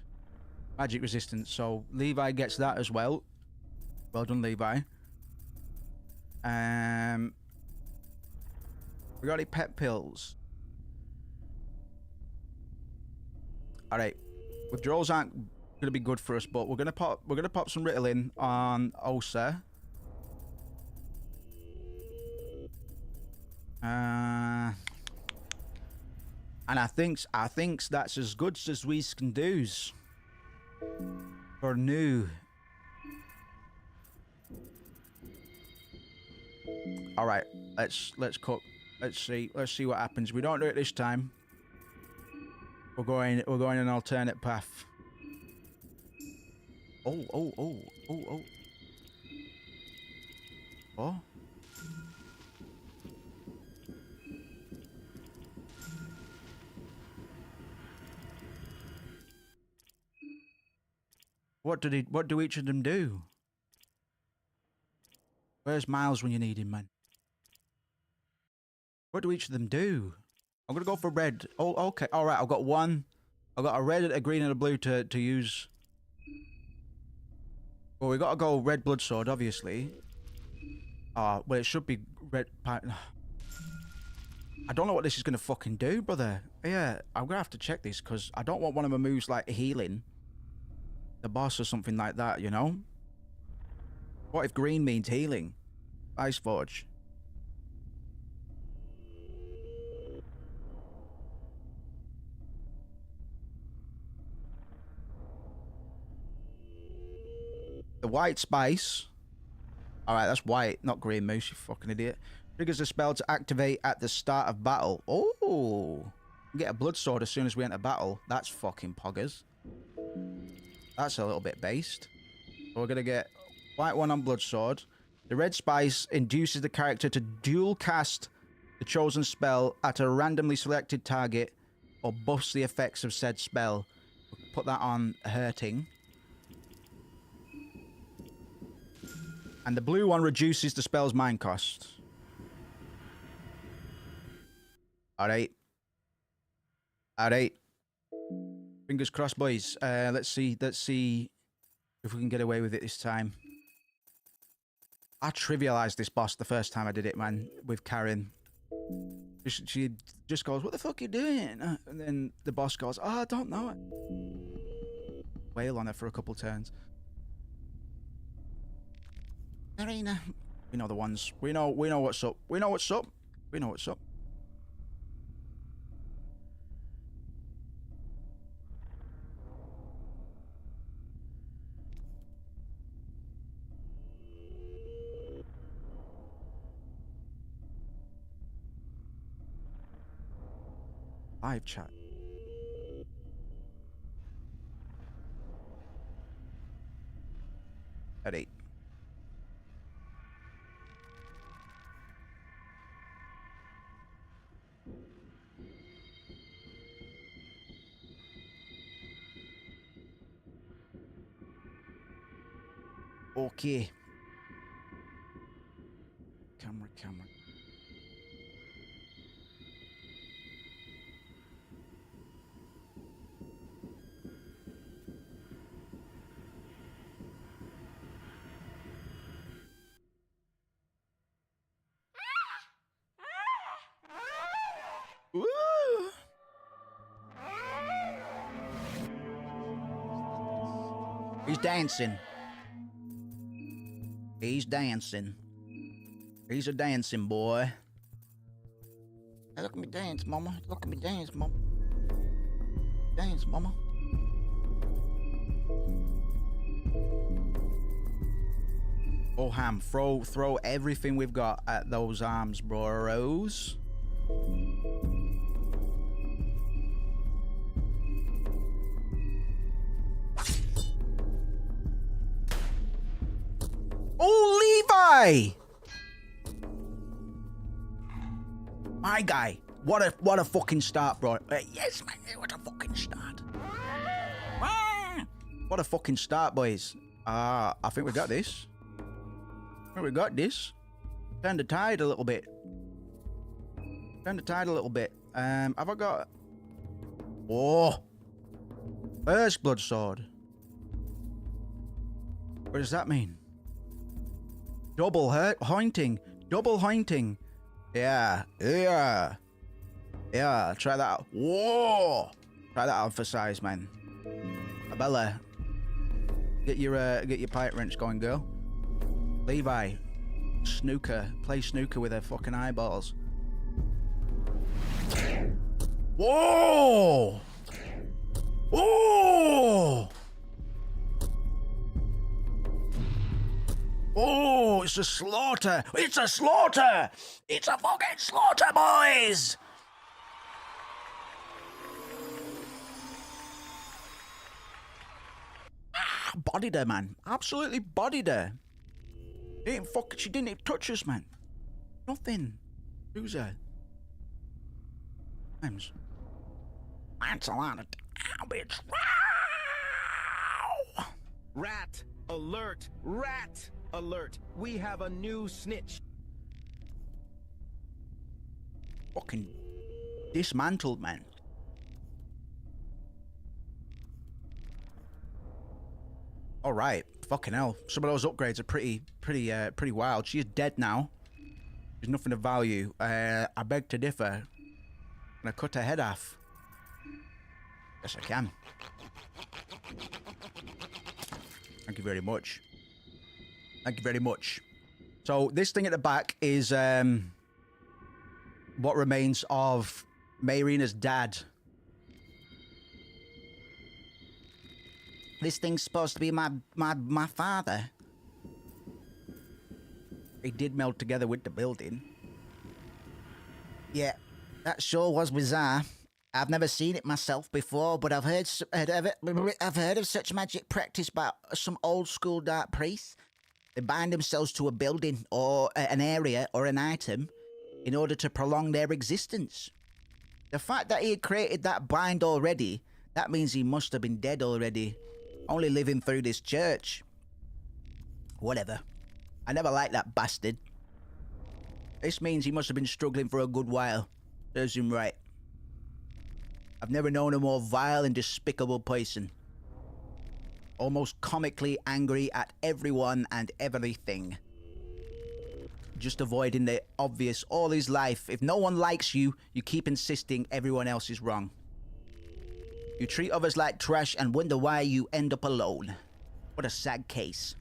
magic resistance, so Levi gets that as well. Well done, Levi. We got any pet pills? All right, withdrawals aren't gonna be good for us, but we're gonna pop some Ritalin on Osa. And I think that's as good as we can do for new. All right, let's cook. Let's see what happens. We don't do it this time. We're going an alternate path. Oh. What do each of them do? Where's Miles when you need him, man? What do each of them do? I'm gonna go for red. Oh, okay. All right. I've got one. I've got a red, a green, and a blue to use. Well, we gotta go red blood sword, obviously. Well, it should be red. I don't know what this is gonna fucking do, brother. Yeah, I'm gonna have to check this because I don't want one of my moves like healing the boss or something like that, you know? What if green means healing? Ice Forge. The white spice. Alright, that's white, not green moose, you fucking idiot. Triggers a spell to activate at the start of battle. Oh! Get a blood sword as soon as we enter battle. That's fucking poggers. That's a little bit based. So we're gonna get white one on blood sword. The red spice induces the character to dual cast the chosen spell at a randomly selected target or buffs the effects of said spell. Put that on hurting. And the blue one reduces the spell's mind cost. Alright. Alright. Fingers crossed, boys. Let's see if we can get away with it this time. I trivialized this boss the first time I did it, man, with Karen. She just goes, "What the fuck are you doing?" And then the boss goes, "Oh, I don't know it." Wail on her for a couple turns. Termina. We know the ones. We know what's up. We know what's up. We know what's up. Live chat. At 8. Okay. Camera. Woo! He's dancing. He's dancing. He's a dancing boy. Hey, look at me dance, mama. Look at me dance, mama. Dance, mama. Oh, Ham, throw everything we've got at those arms, bros. Oh, Levi! My guy. What a fucking start, bro. Yes, man. What a fucking start. What a fucking start, boys. I think we got this. We got this. Turn the tide a little bit. Turn the tide a little bit. Have I got... Oh! First blood sword. What does that mean? Double haunting. Double haunting. Yeah. Yeah. Yeah. Try that out. Whoa! Try that out for size, man. Abella. Get your pipe wrench going, girl. Levi, snooker. Play snooker with her fucking eyeballs. Whoa! Oh! Oh, it's a slaughter! It's a slaughter! It's a fucking slaughter, boys! Bodied her, man. Absolutely bodied her. She didn't even touch us, man. Nothing. Who's that? Times. That's a lot of damage. Wow! Rat alert! Rat alert! We have a new snitch. Fucking dismantled, man. All right, fucking hell. Some of those upgrades are pretty wild. She's dead now. There's nothing of value. I beg to differ. I'm gonna cut her head off. Yes, I can. Thank you very much. Thank you very much. So this thing at the back is what remains of Mayrina's dad. This thing's supposed to be my father. They did meld together with the building. Yeah, that sure was bizarre. I've never seen it myself before, but I've heard of such magic practiced by some old school dark priests. They bind themselves to a building or an area or an item in order to prolong their existence. The fact that he had created that bind already, that means he must have been dead already, only living through this church. Whatever. I never liked that bastard. This means he must have been struggling for a good while. Serves him right. I've never known a more vile and despicable person. Almost comically angry at everyone and everything. Just avoiding the obvious all his life. If no one likes you, you keep insisting everyone else is wrong. You treat others like trash and wonder why you end up alone. What a sad case.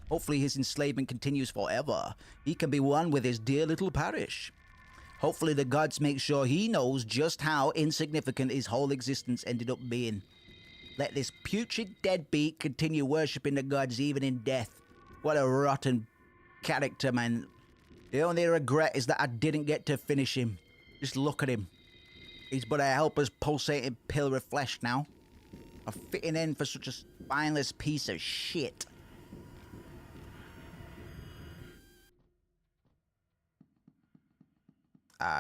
Hopefully his enslavement continues forever. He can be one with his dear little parish. Hopefully the gods make sure he knows just how insignificant his whole existence ended up being. Let this putrid deadbeat continue worshipping the gods even in death. What a rotten character, man. The only regret is that I didn't get to finish him. Just look at him. He's but a helpless pulsating pillar of flesh now. A fitting end for such a spineless piece of shit.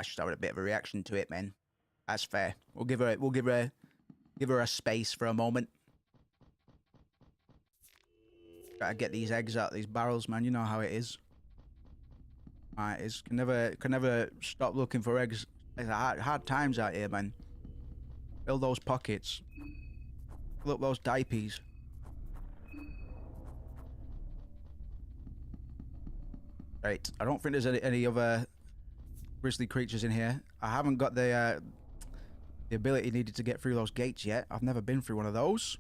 She's having a bit of a reaction to it, man. That's fair. We'll give her a space for a moment. Gotta get these eggs out of these barrels, man. You know how it is. It is. Can never stop looking for eggs. It's hard times out here, man. Fill those pockets. Fill up those diapers. Right. I don't think there's any other grisly creatures in here. I haven't got the ability needed to get through those gates yet. I've never been through one of those.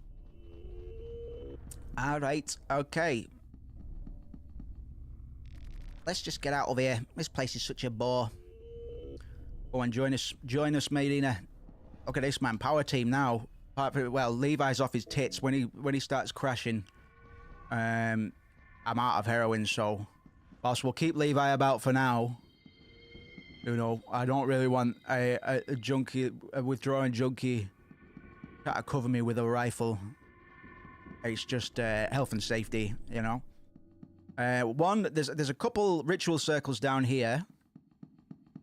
All right. Okay. Let's just get out of here. This place is such a bore. Go on, join us, Medina. Look at this, man. Power team now. Well, Levi's off his tits when he starts crashing. I'm out of heroin, so whilst we'll keep Levi about for now, you know, I don't really want a junkie, a withdrawing junkie, try to cover me with a rifle. It's just health and safety, you know. There's a couple ritual circles down here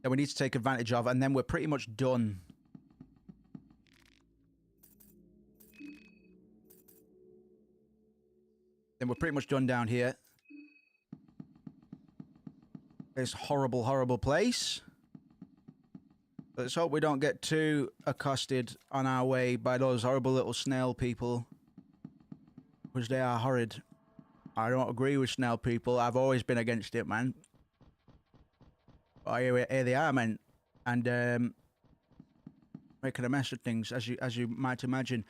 that we need to take advantage of, and then we're pretty much done. Then we're pretty much done down here. This horrible, horrible place. Let's hope we don't get too accosted on our way by those horrible little snail people. Because they are horrid. I don't agree with snail people. I've always been against it, man. But here they are, man. And making a mess of things, as you might imagine.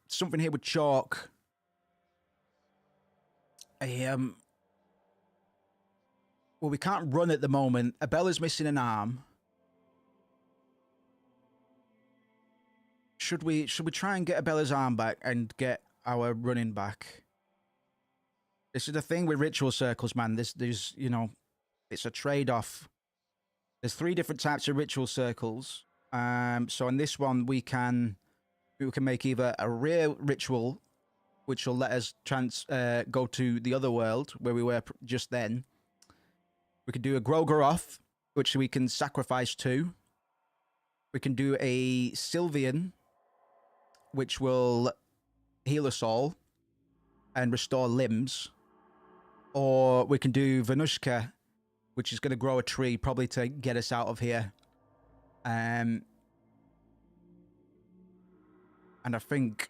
Something here with chalk. Well, we can't run at the moment. Abella's missing an arm. Should we try and get Abella's arm back and get our running back? This is the thing with ritual circles, man. There's you know, it's a trade-off. There's 3 different types of ritual circles. So on this one we can make either a rare ritual, which will let us go to the other world where we were just then. We can do a Grogoroth, which we can sacrifice to. We can do a Sylvian, which will heal us all and restore limbs. Or we can do Venushka, which is going to grow a tree, probably to get us out of here. And I think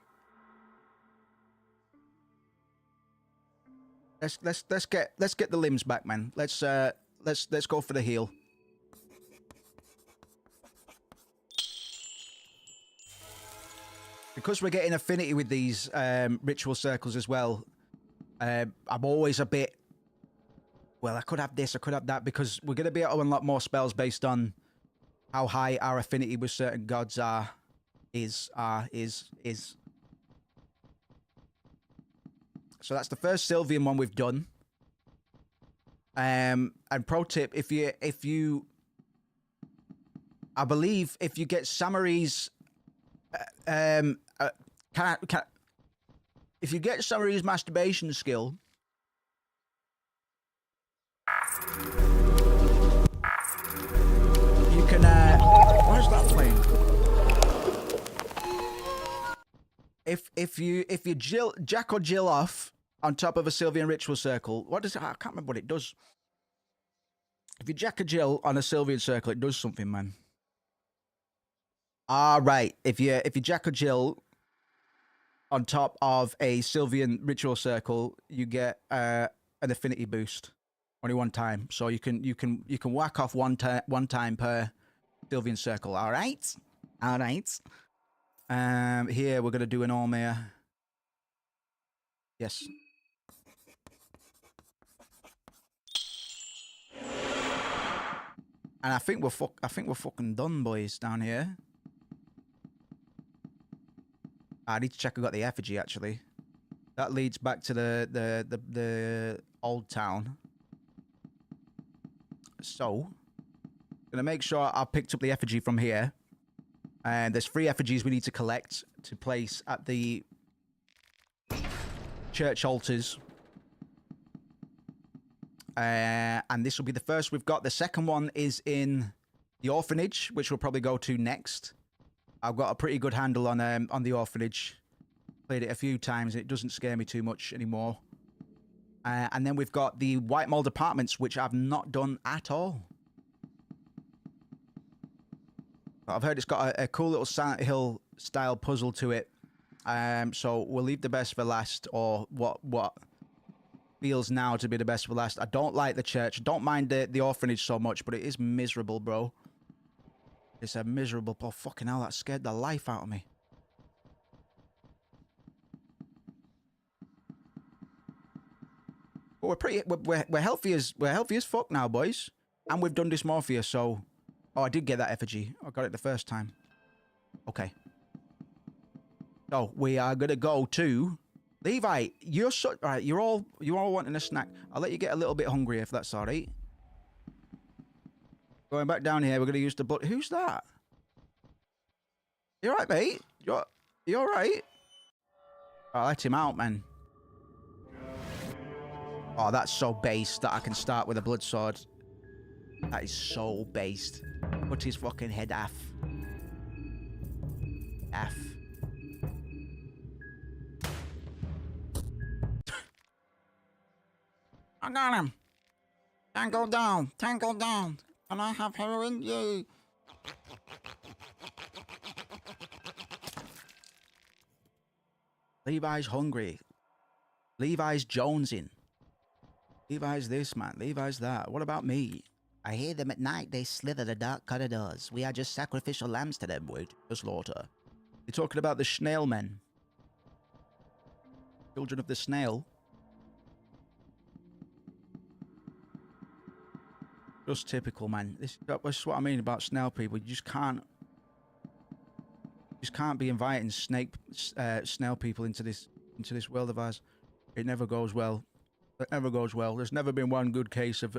let's get the limbs back, man. Let's go for the heal. Because we're getting affinity with these ritual circles as well, I'm always a bit, well, I could have this, I could have that, because we're going to be able to unlock more spells based on how high our affinity with certain gods is. So that's the first Sylvian one we've done. And pro tip, if you I believe if you get Samari's if you get Samari's masturbation skill, you can where's that playing? If you Jack or Jill off on top of a Sylvian ritual circle, what does it? I can't remember what it does. If you Jack or Jill on a Sylvian circle, it does something, man. Right. If you Jack or Jill on top of a Sylvian ritual circle, you get an affinity boost only one time. So you can whack off one time per Sylvian circle. All right. Here we're gonna do an Ormere. Yes. And I think we're fucking done, boys, down here. I need to check I got the effigy, actually. That leads back to the old town. So, gonna make sure I picked up the effigy from here. And there's 3 effigies we need to collect to place at the church altars. And this will be the first we've got. The second one is in the orphanage, which we'll probably go to next. I've got a pretty good handle on the orphanage. Played it a few times, and it doesn't scare me too much anymore. And then we've got the White Mold Apartments, which I've not done at all. But I've heard it's got a cool little Silent Hill style puzzle to it. So we'll leave the best for last, or what feels now to be the best for last. I don't like the church. Don't mind the orphanage so much, but it is miserable, bro. It's a miserable... Oh, fucking hell, that scared the life out of me. we're healthy as fuck now, boys. And we've done dysmorphia, so... Oh, I did get that effigy. I got it the first time. Okay. So, we are gonna go to... Levi, you're so... Alright, you're all wanting a snack. I'll let you get a little bit hungry if that's alright. Going back down here, we're gonna use the blood... Who's that? You alright, mate? You alright? Oh, let him out, man. Oh, that's so based that I can start with a blood sword. That is so based. Put his fucking head off. F. I got him. Tango down. Tango down. Can I have heroin? Yay. Levi's hungry. Levi's jonesing. Levi's this, man. Levi's that. What about me? I hear them at night. They slither the dark corridors. We are just sacrificial lambs to them, wait The slaughter. You're talking about the snail men. Children of the snail. Just typical, man. This is what I mean about snail people. You just can't be inviting snail people into this world of ours. It never goes well. It never goes well. There's never been one good case of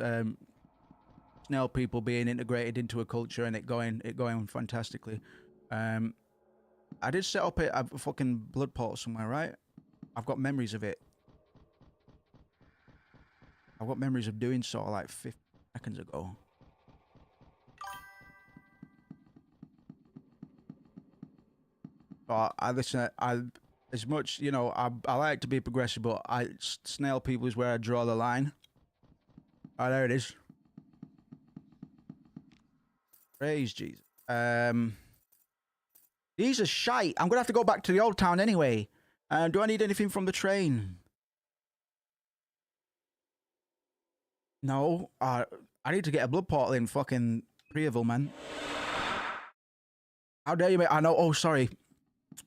snail people being integrated into a culture and it going fantastically. I did set up a fucking blood portal somewhere, right? I've got memories of it. I've got memories of doing so like 50 seconds ago. But as much, you know, I like to be progressive, but snail people is where I draw the line. Oh, there it is. Praise Jesus. These are shite. I'm going to have to go back to the old town anyway. Do I need anything from the train? No. I need to get a blood portal in fucking Priaville, man. How dare you, mate? I know. Oh, sorry.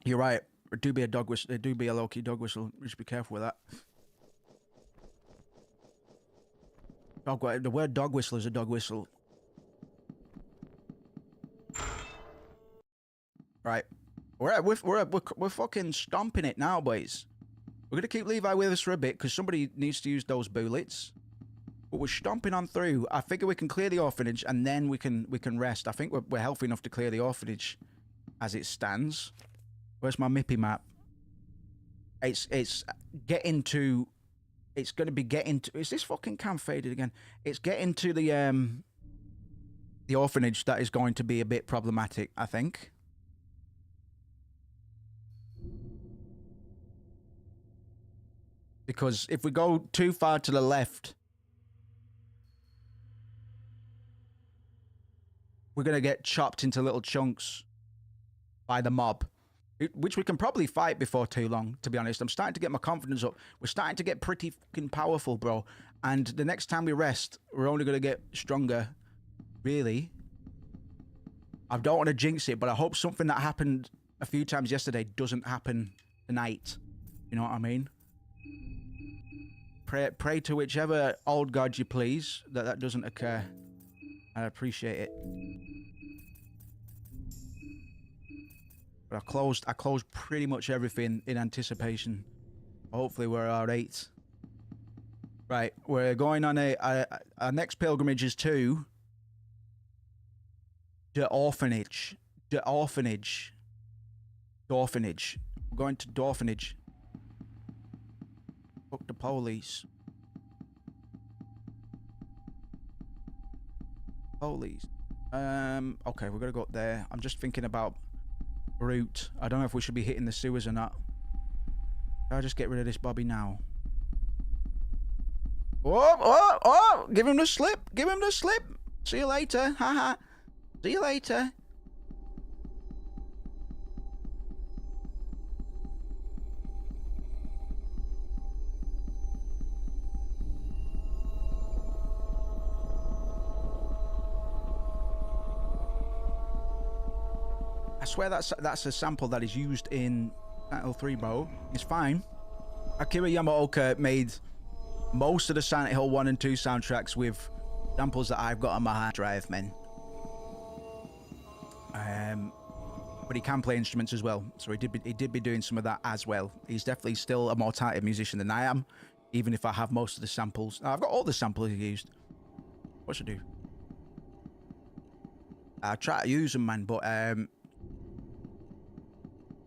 You're right. There do be a dog whistle. There do be a low-key dog whistle. Just be careful with that. The word dog whistle is a dog whistle. Right. We're fucking stomping it now, boys. We're gonna keep Levi with us for a bit because somebody needs to use those bullets. But we're stomping on through. I figure we can clear the orphanage and then we can rest. I think we're healthy enough to clear the orphanage as it stands. Where's my Mippy map? It's getting to. It's gonna be getting to. Is this fucking cam faded again? It's getting to the orphanage that is going to be a bit problematic, I think. Because if we go too far to the left, we're going to get chopped into little chunks by the mob, which we can probably fight before too long, to be honest. I'm starting to get my confidence up. We're starting to get pretty fucking powerful, bro. And the next time we rest, we're only going to get stronger, really. I don't want to jinx it, but I hope something that happened a few times yesterday doesn't happen tonight. You know what I mean? Pray to whichever old god you please that doesn't occur. I appreciate it. But I closed pretty much everything in anticipation. Hopefully we're alright. Right, we're going on our next pilgrimage is to the orphanage. The orphanage. Orphanage. We're going to the orphanage. Fuck the police. Police. Okay, we're gonna go up there. I'm just thinking about route. I don't know if we should be hitting the sewers or not. I'll just get rid of this Bobby now. Oh! Give him the slip! Give him the slip! See you later! Haha! See you later! I swear that's a sample that is used in Battle 3, bro. It's fine. Akira Yamaoka made most of the Silent Hill 1 and 2 soundtracks with samples that I've got on my hard drive, man. But he can play instruments as well, so he did be doing some of that as well. He's definitely still a more talented musician than I am, even if I have most of the samples. I've got all the samples he used. What should I do? I try to use them, man, but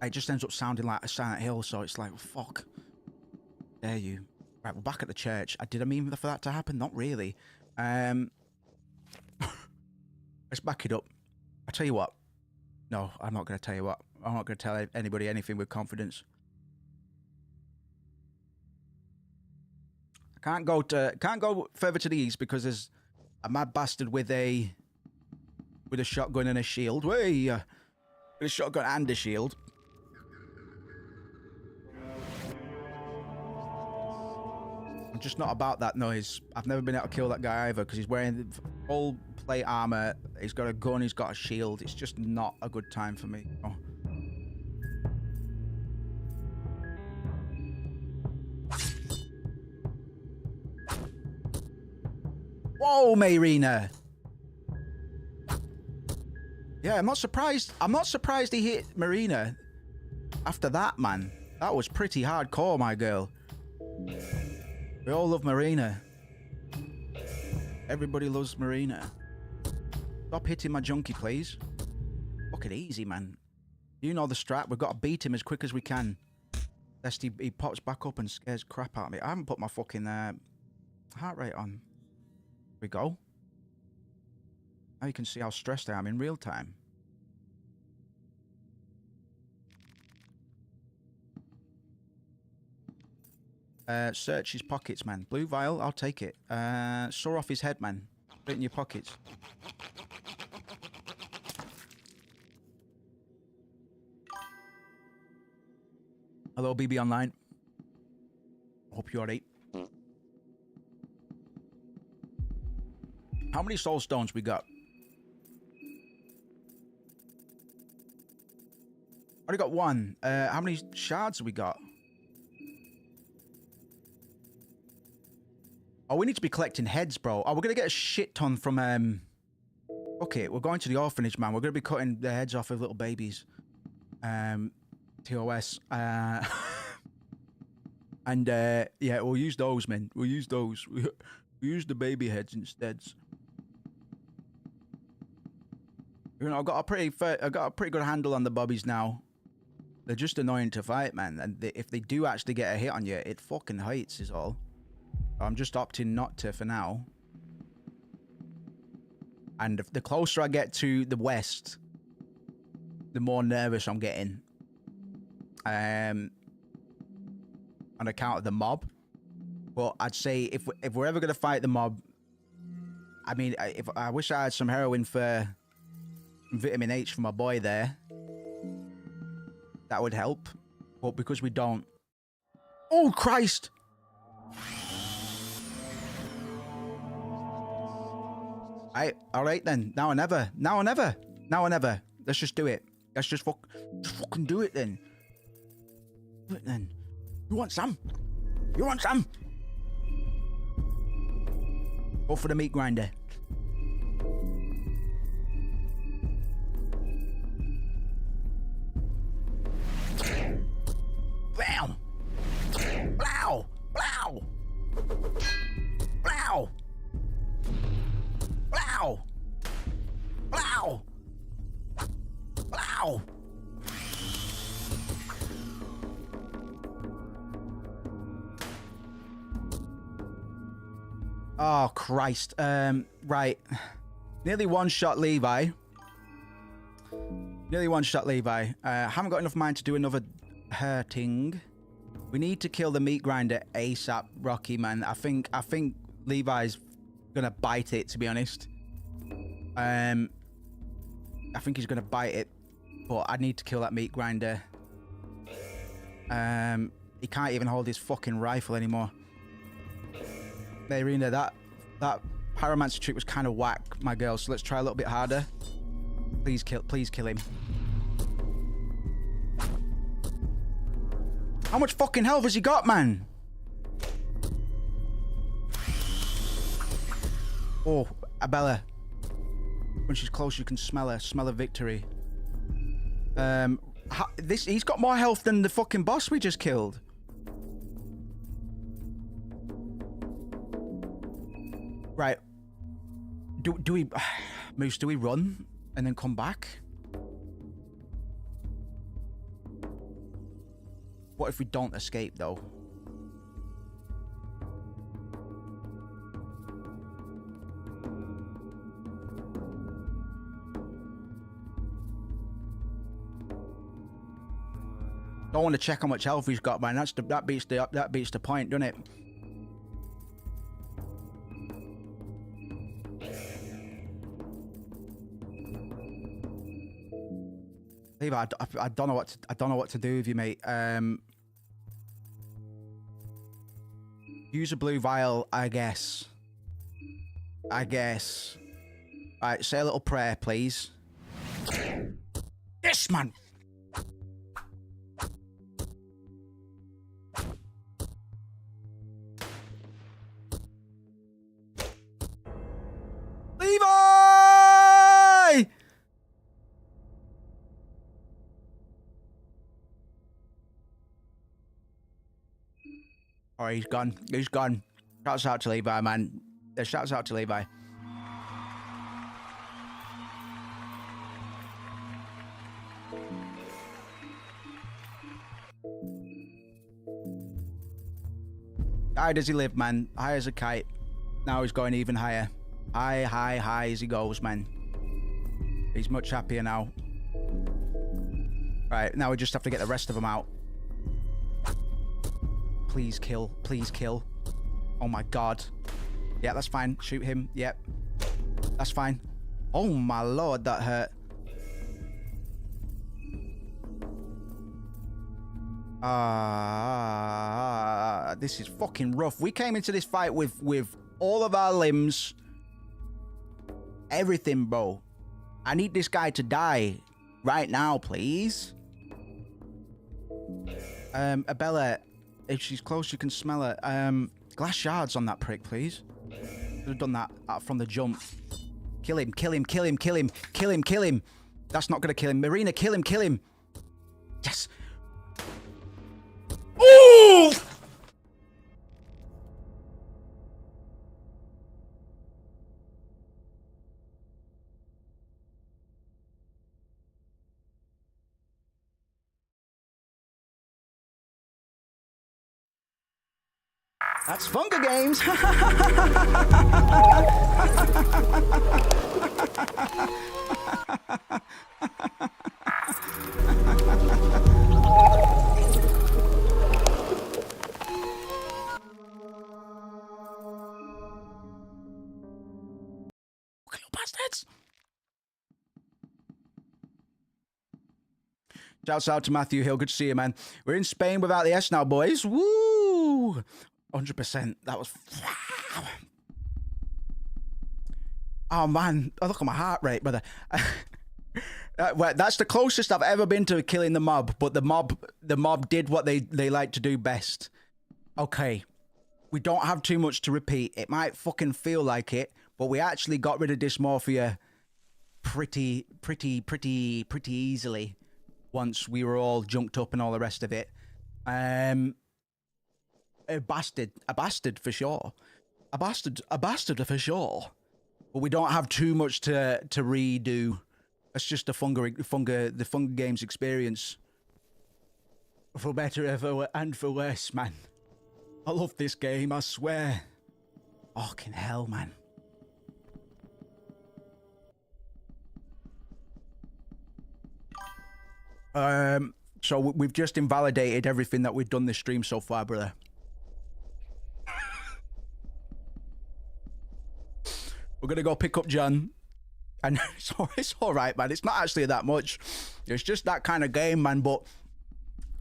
it just ends up sounding like a Silent Hill, so it's like, well, fuck. Dare you. Right, we're back at the church. Did I mean for that to happen? Not really. Let's back it up. I tell you what. No, I'm not going to tell you what. I'm not going to tell anybody anything with confidence. I can't go further to the east because there's a mad bastard with a shotgun and a shield. With a shotgun and a shield. I'm just not about that noise. I've never been able to kill that guy either because he's wearing full plate armor. He's got a gun. He's got a shield. It's just not a good time for me. Oh. Whoa, Mayrina. Yeah, I'm not surprised. I'm not surprised he hit Marina after that, man. That was pretty hardcore, my girl. We all love Marina. Everybody loves Marina. Stop hitting my junkie, please. Fuck it easy, man. You know the strat. We've got to beat him as quick as we can. Lest he pops back up and scares crap out of me. I haven't put my fucking heart rate on. Here we go. Now you can see how stressed I am in real time. Search his pockets, man. Blue vial, I'll take it. Saw off his head, man. Put it in your pockets. Hello, BB Online. Hope you're alright. How many soul stones we got? Already got one. How many shards have we got? Oh, we need to be collecting heads, bro. Oh, we're going to get a shit ton from, okay, we're going to the orphanage, man. We're going to be cutting the heads off of little babies. TOS. And, yeah, we'll use those, man. We'll use those. We'll use the baby heads instead. You know, I've got a pretty good handle on the bobbies now. They're just annoying to fight, man. And if they do actually get a hit on you, it fucking hurts is all. I'm just opting not to for now. And the closer I get to the west, the more nervous I'm getting. On account of the mob. But I'd say if we're ever going to fight the mob, I mean, I wish I had some heroin for vitamin H for my boy there. That would help. But because we don't... Oh, Christ! Alright then. Now or never. Now or never. Now or never. Let's just do it. Let's just fucking do it then. Do it then. You want some? You want some? Go for the meat grinder. Blam! Blow! Blow! Blow! Blow! Blow! Blow! Oh, Christ. Right. Nearly one-shot Levi. Nearly one-shot Levi. Haven't got enough mind to do another hurting. We need to kill the meat grinder ASAP, Rocky, man. I think Levi's gonna bite it, to be honest. I think he's gonna bite it, but I need to kill that meat grinder. He can't even hold his fucking rifle anymore. Mayrina, that pyromancer trick was kind of whack, my girl. So let's try a little bit harder. Please kill him. How much fucking health has he got, man? Oh, Abella. When she's close, you can smell her. Smell of victory. He's got more health than the fucking boss we just killed. Right. Do we... Moose, do we run and then come back? What if we don't escape, though? Don't want to check how much health he's got, man. That beats the point, doesn't it? Levi, I don't know what to do with you, mate. Use a blue vial, I guess. Alright, say a little prayer, please. Yes, man! Levi! Oh, he's gone. He's gone. Shouts out to Levi, man. Shouts out to Levi. High does he live, man? High as a kite. Now he's going even higher. High as he goes, man. He's much happier now. Right, now we just have to get the rest of them out. Please kill. Please kill. Oh my god. Yeah, that's fine. Shoot him. Yep. That's fine. Oh my lord, that hurt. This is fucking rough. We came into this fight with all of our limbs. Everything, bro. I need this guy to die right now, please. Abella, if she's close, you can smell her. Glass shards on that prick, please. Should have done that from the jump. Kill him, kill him, kill him, kill him, kill him, kill him. That's not gonna kill him. Marina, kill him, kill him. Yes. Ooh! That's Funga Games. Little bastards. Shouts out to Matthew Hill. Good to see you, man. We're in Spain without the S now, boys. Woo! 100%. That was... Oh, man. Oh, look at my heart rate, brother. Well, that's the closest I've ever been to killing the mob, but the mob did what they like to do best. Okay. We don't have too much to repeat. It might fucking feel like it, but we actually got rid of dysmorphia pretty easily once we were all junked up and all the rest of it. A bastard for sure. A bastard for sure. But we don't have too much to redo. That's just the Funga Games experience. For better and for worse, man. I love this game, I swear. Fucking hell, man. So we've just invalidated everything that we've done this stream so far, brother. We're gonna go pick up John, and it's all right, man. It's not actually that much. It's just that kind of game, man. But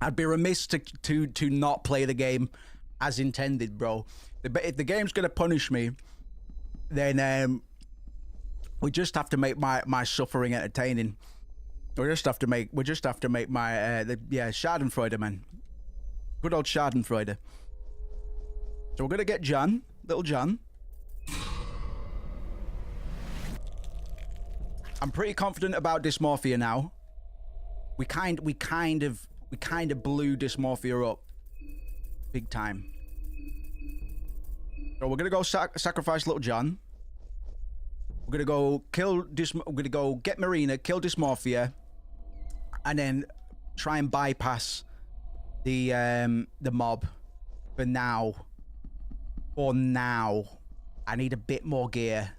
I'd be remiss to not play the game as intended, bro. If the game's gonna punish me, then we just have to make my suffering entertaining. We just have to make my Schadenfreude, man. Good old Schadenfreude. So we're gonna get John, little John. I'm pretty confident about Dysmorphia now. We kind of blew Dysmorphia up big time. So we're gonna go sacrifice Little John. We're gonna go we're gonna go get Marina, kill Dysmorphia, and then try and bypass the mob for now. For now, I need a bit more gear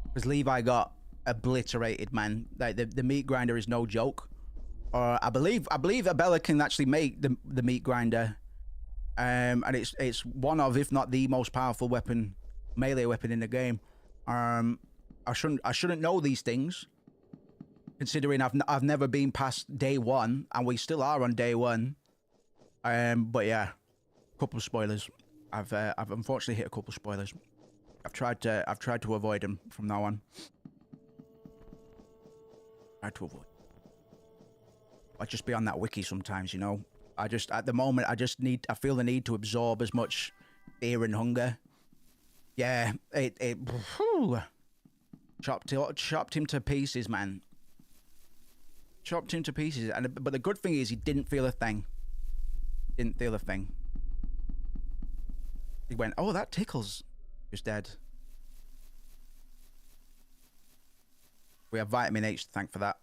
because Levi got obliterated, man. Like the meat grinder is no joke. I believe Abella can actually make the meat grinder, and it's one of, if not the most powerful weapon, melee weapon in the game. I shouldn't know these things, considering I've never been past day 1, and we still are on day 1. But yeah, couple of spoilers. I've unfortunately hit a couple of spoilers. I've tried to avoid them from now on. Tried to avoid. I just be on that wiki sometimes, you know. At the moment, I feel the need to absorb as much fear and hunger. Yeah, whew, chopped him to pieces, man. Chopped him to pieces, but the good thing is he didn't feel a thing. Didn't feel a thing. He went, oh, that tickles. He's dead. We have vitamin H to thank for that.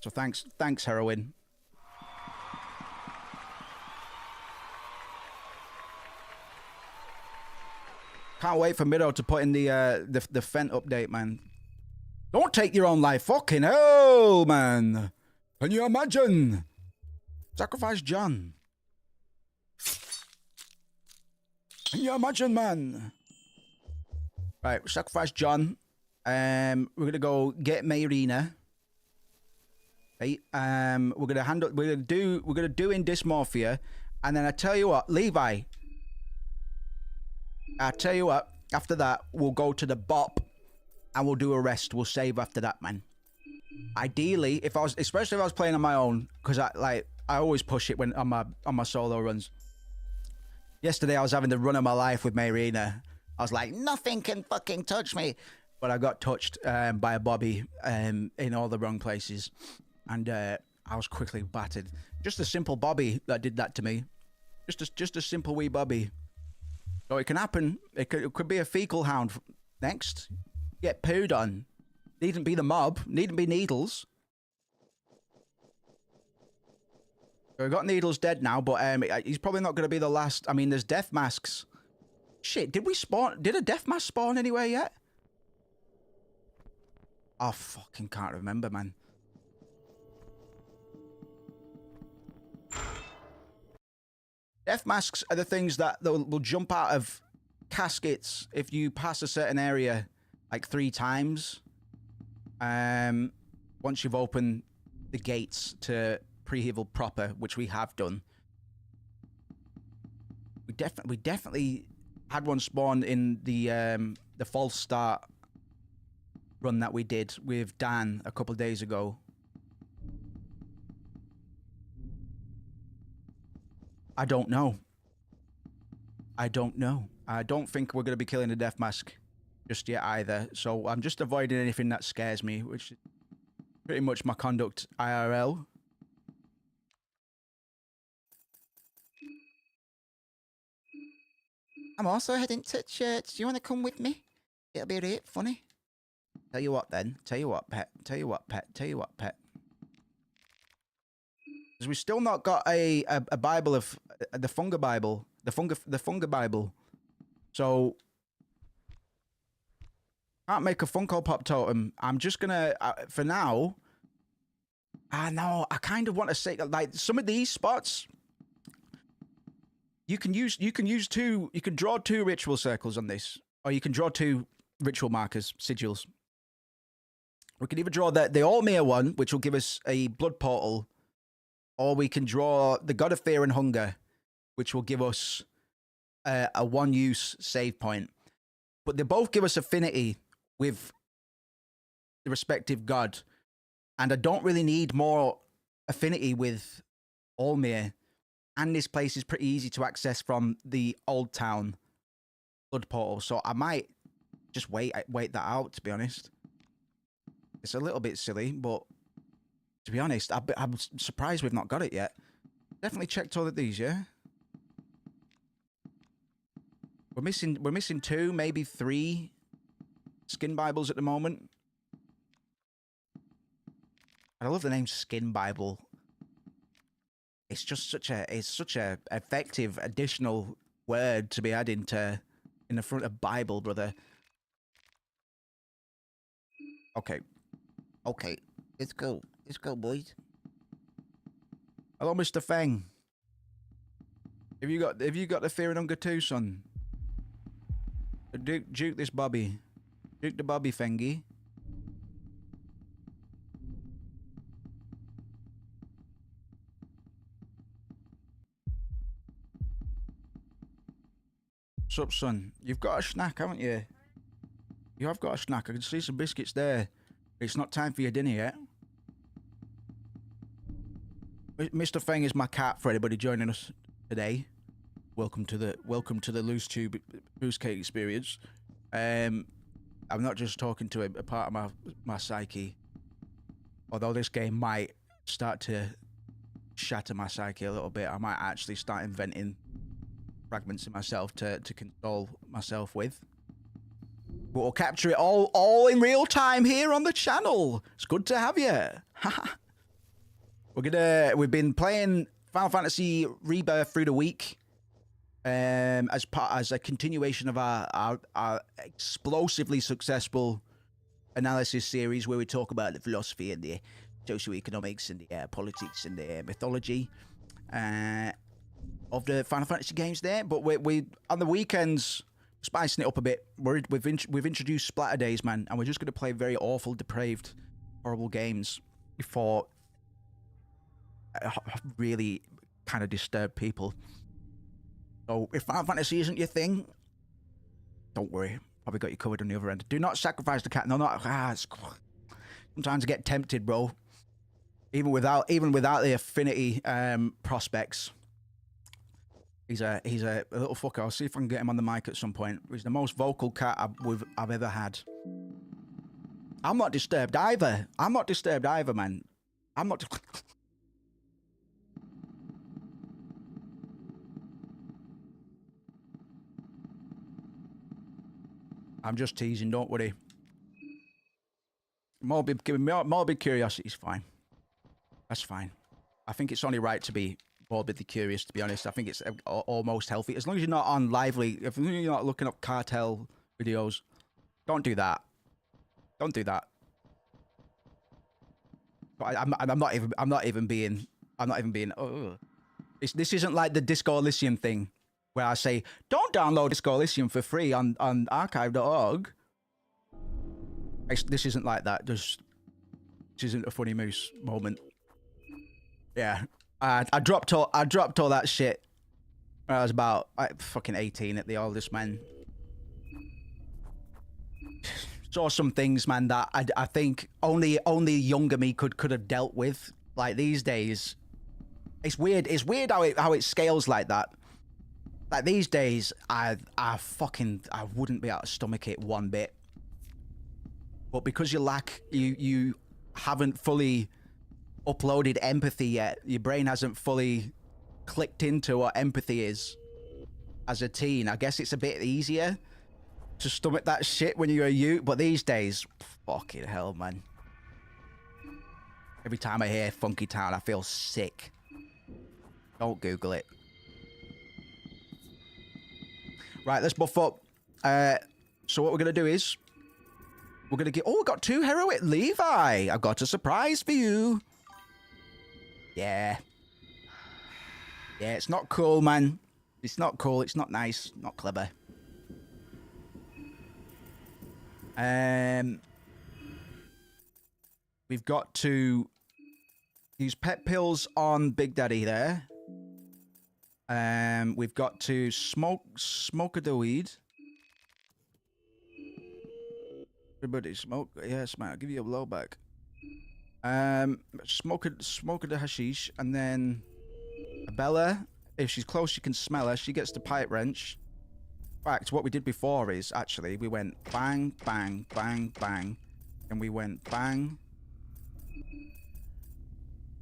So thanks, heroin. Can't wait for Mido to put in the Fent update, man. Don't take your own life, fucking hell, man. Can you imagine? Sacrifice John. Can you imagine, man? Right, sacrifice John. We're gonna go get Marina. Right, we're gonna do in Dysmorphia, and then I tell you what, Levi. I tell you what, after that we'll go to the bop, and we'll do a rest. We'll save after that, man. Ideally, especially if I was playing on my own, because I always push it when on my solo runs. Yesterday I was having the run of my life with Marina. I was like, nothing can fucking touch me. But I got touched by a Bobby in all the wrong places. And I was quickly battered. Just a simple Bobby that did that to me. Just a simple wee Bobby. So it can happen. It could be a fecal hound next. Get pooed on. Needn't be the mob. Needn't be Needles. So we got Needles dead now, but he's probably not going to be the last. I mean, there's death masks. Shit, did a death mask spawn anywhere yet? I fucking can't remember, man. Death masks are the things that will jump out of caskets if you pass a certain area like 3 times. Once you've opened the gates to Pre-Evil proper, which we have done. We definitely had one spawn in the false start run that we did with Dan a couple of days ago. I don't know. I don't think we're going to be killing the death mask just yet either. So I'm just avoiding anything that scares me, which is pretty much my conduct IRL. I'm also heading to church. Do you want to come with me? It'll be right funny. Tell you what then. Tell you what, pet. Tell you what, pet. Tell you what, pet. Because we've still not got a Bible of the Funga Bible. The Funga Bible. So can't make a Funko Pop totem. I'm just gonna for now. No, I kind of want to say like some of these spots. You can draw 2 ritual circles on this, or you can draw 2 ritual markers, sigils. We can either draw the Allmere one, which will give us a blood portal, or we can draw the God of Fear and Hunger, which will give us a 1-use save point. But they both give us affinity with the respective god, and I don't really need more affinity with Allmere. And this place is pretty easy to access from the Old Town blood portal, so I might just wait that out, to be honest. It's a little bit silly, but to be honest, I'm surprised we've not got it yet. Definitely checked all of these, yeah? We're missing 2, maybe 3 skin Bibles at the moment. And I love the name Skin Bible. It's just such a effective additional word to be added in the front of Bible, brother. Okay. Okay, let's go. Let's go, boys. Hello, Mr. Feng. Have you got the fear and hunger too, son? Duke this Bobby. Duke the Bobby, Fengy. What's up, son? You've got a snack, haven't you? You have got a snack. I can see some biscuits there. It's not time for your dinner yet. Mr. Feng is my cat for anybody joining us today. Welcome to the Loose Tube Boost Cake experience. I'm not just talking to a part of my psyche. Although this game might start to shatter my psyche a little bit, I might actually start inventing fragments of myself to console myself with. But we'll capture it all in real time here on the channel. It's good to have you. We've been playing Final Fantasy Rebirth through the week, as a continuation of our explosively successful analysis series where we talk about the philosophy and the socioeconomics and the politics and the mythology of the Final Fantasy games there. But we on the weekends, spicing it up a bit. We've introduced Splatterdays, man, and we're just going to play very awful, depraved, horrible games for really kind of disturb people. So if Final Fantasy isn't your thing, don't worry. Probably got you covered on the other end. Do not sacrifice the cat. No, not. Sometimes I get tempted, bro. Even without the affinity prospects. He's a little fucker. I'll see if I can get him on the mic at some point. He's the most vocal cat I've ever had. I'm not disturbed either. Man. I'm not. I'm just teasing, don't worry. Morbid curiosity is fine. That's fine. I think it's only right to be morbidly curious, to be honest. I think it's almost healthy. As long as you're not on Lively, if you're not looking up cartel videos, don't do that. Don't do that. But I'm not even being. This isn't like the Disco Elysium thing, where I say, don't download Disco Elysium for free on archive.org. This isn't like that. This isn't a funny moose moment. Yeah. I dropped all that shit when I was about fucking 18 at the oldest, man. Saw some things, man, that I think only younger me could have dealt with. Like these days, it's weird how it scales like that. Like these days, I wouldn't be able to stomach it one bit. But because you haven't fully uploaded empathy yet, your brain hasn't fully clicked into what empathy is as a teen. I guess it's a bit easier to stomach that shit when you're a youth. But these days, fucking hell, man. Every time I hear Funky Town, I feel sick. Don't Google it. Right, let's buff up. So what we're going to do is, we're going to get... Oh, we got 2 heroic Levi. I've got a surprise for you. Yeah. Yeah, it's not cool, man. It's not cool. It's not nice. Not clever. We've got to use pet pills on Big Daddy there. We've got to smoke the weed. Everybody smoke. Yes, man. I'll give you a blowback. Smoke the hashish, and then Bella, if she's close, she can smell her. She gets the pipe wrench. In fact, what we did before is actually we went bang, bang, bang, bang, And we went bang.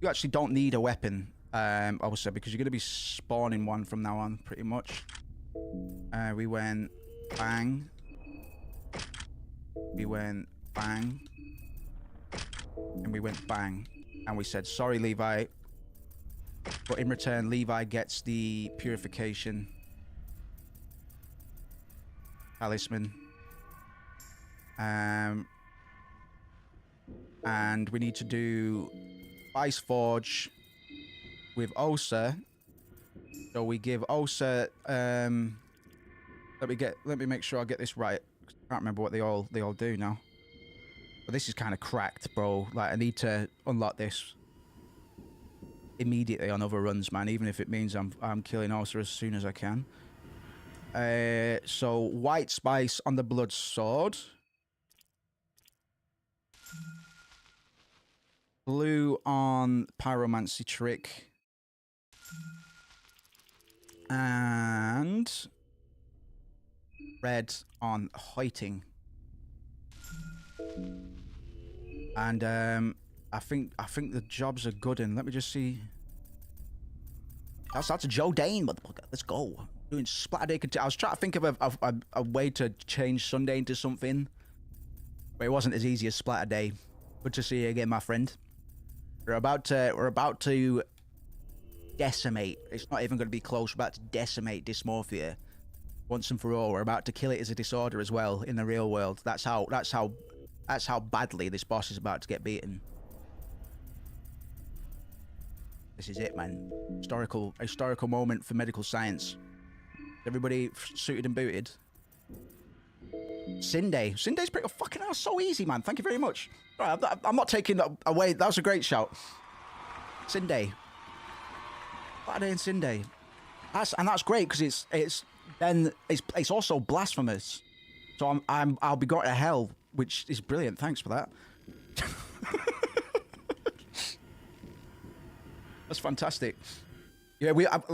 You actually don't need a weapon, I would say, because you're going to be spawning one from now on, pretty much. We went bang. We went bang. And we went bang. And we said, sorry, Levi. But in return, Levi gets the purification talisman. And we need to do Vice Forge with Osa. So we give Osa, let me make sure I get this right. I can't remember what they all do now. But this is kind of cracked, bro. Like, I need to unlock this immediately on other runs, man, even if it means I'm killing Osa as soon as I can. So white spice on the blood sword. Blue on pyromancy trick. And red on hoiting. And I think the jobs are good. And let me just see. That's a Joe Dane, motherfucker. Let's go. Doing Splatterday. I was trying to think of a way to change Sunday into something, but it wasn't as easy as Splatterday. Good to see you again, my friend. We're about to decimate. It's not even going to be close. We're about to decimate dysmorphia once and for all. We're about to kill it as a disorder as well in the real world. That's how badly this boss is about to get beaten. This is it, man. Historical moment for medical science. Everybody suited and booted. Sinday. Sinday's pretty fucking hell, so easy, man. Thank you very much. All right, I'm not taking that away. That was a great shout. Sinday. Splatterday and Sinday. That's great because it's also blasphemous. So I'll be going to hell, which is brilliant. Thanks for that. That's fantastic. Yeah,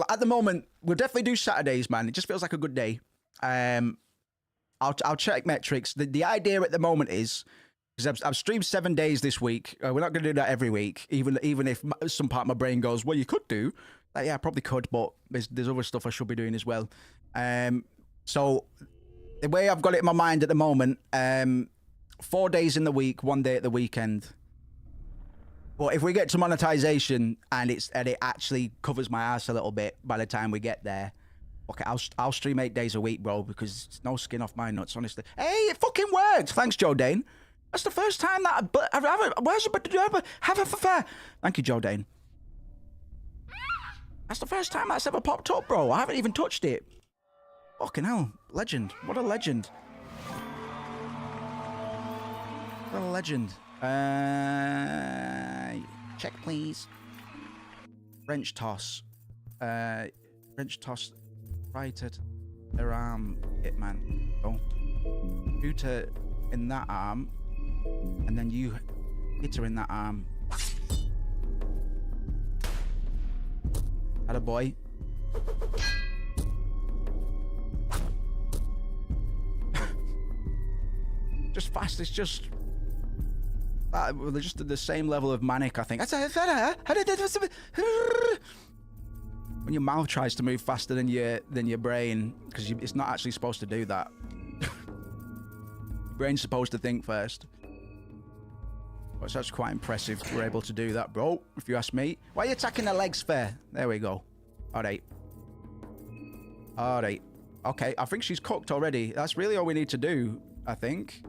at the moment we'll definitely do Saturdays, man. It just feels like a good day. I'll check metrics. The idea at the moment is, because I've streamed 7 days this week. We're not going to do that every week, even if some part of my brain goes, well, you could do. Yeah, I probably could, but there's other stuff I should be doing as well. So the way I've got it in my mind at the moment, 4 days in the week, 1 day at the weekend. But if we get to monetization and it actually covers my ass a little bit by the time we get there, okay, I'll stream 8 days a week, bro, because it's no skin off my nuts, honestly. Hey, it fucking worked! Thanks, Joe Dane. That's the first time that Thank you, Joe Dane. That's the first time that's ever popped up, bro. I haven't even touched it. Fucking hell, legend. What a legend. What a legend. Check, please. Wrench toss. Wrench toss right at her arm, hitman. Go. Shoot her in that arm, and then you hit her in that arm. Atta boy. Just fast. It's just. They're just at the same level of manic, I think. When your mouth tries to move faster than your brain, because it's not actually supposed to do that. Your brain's supposed to think first. But that's quite impressive. We're able to do that, bro, if you ask me. Why are you attacking the legs fair? There we go. Alright. Alright. Okay, I think she's cooked already. That's really all we need to do, I think.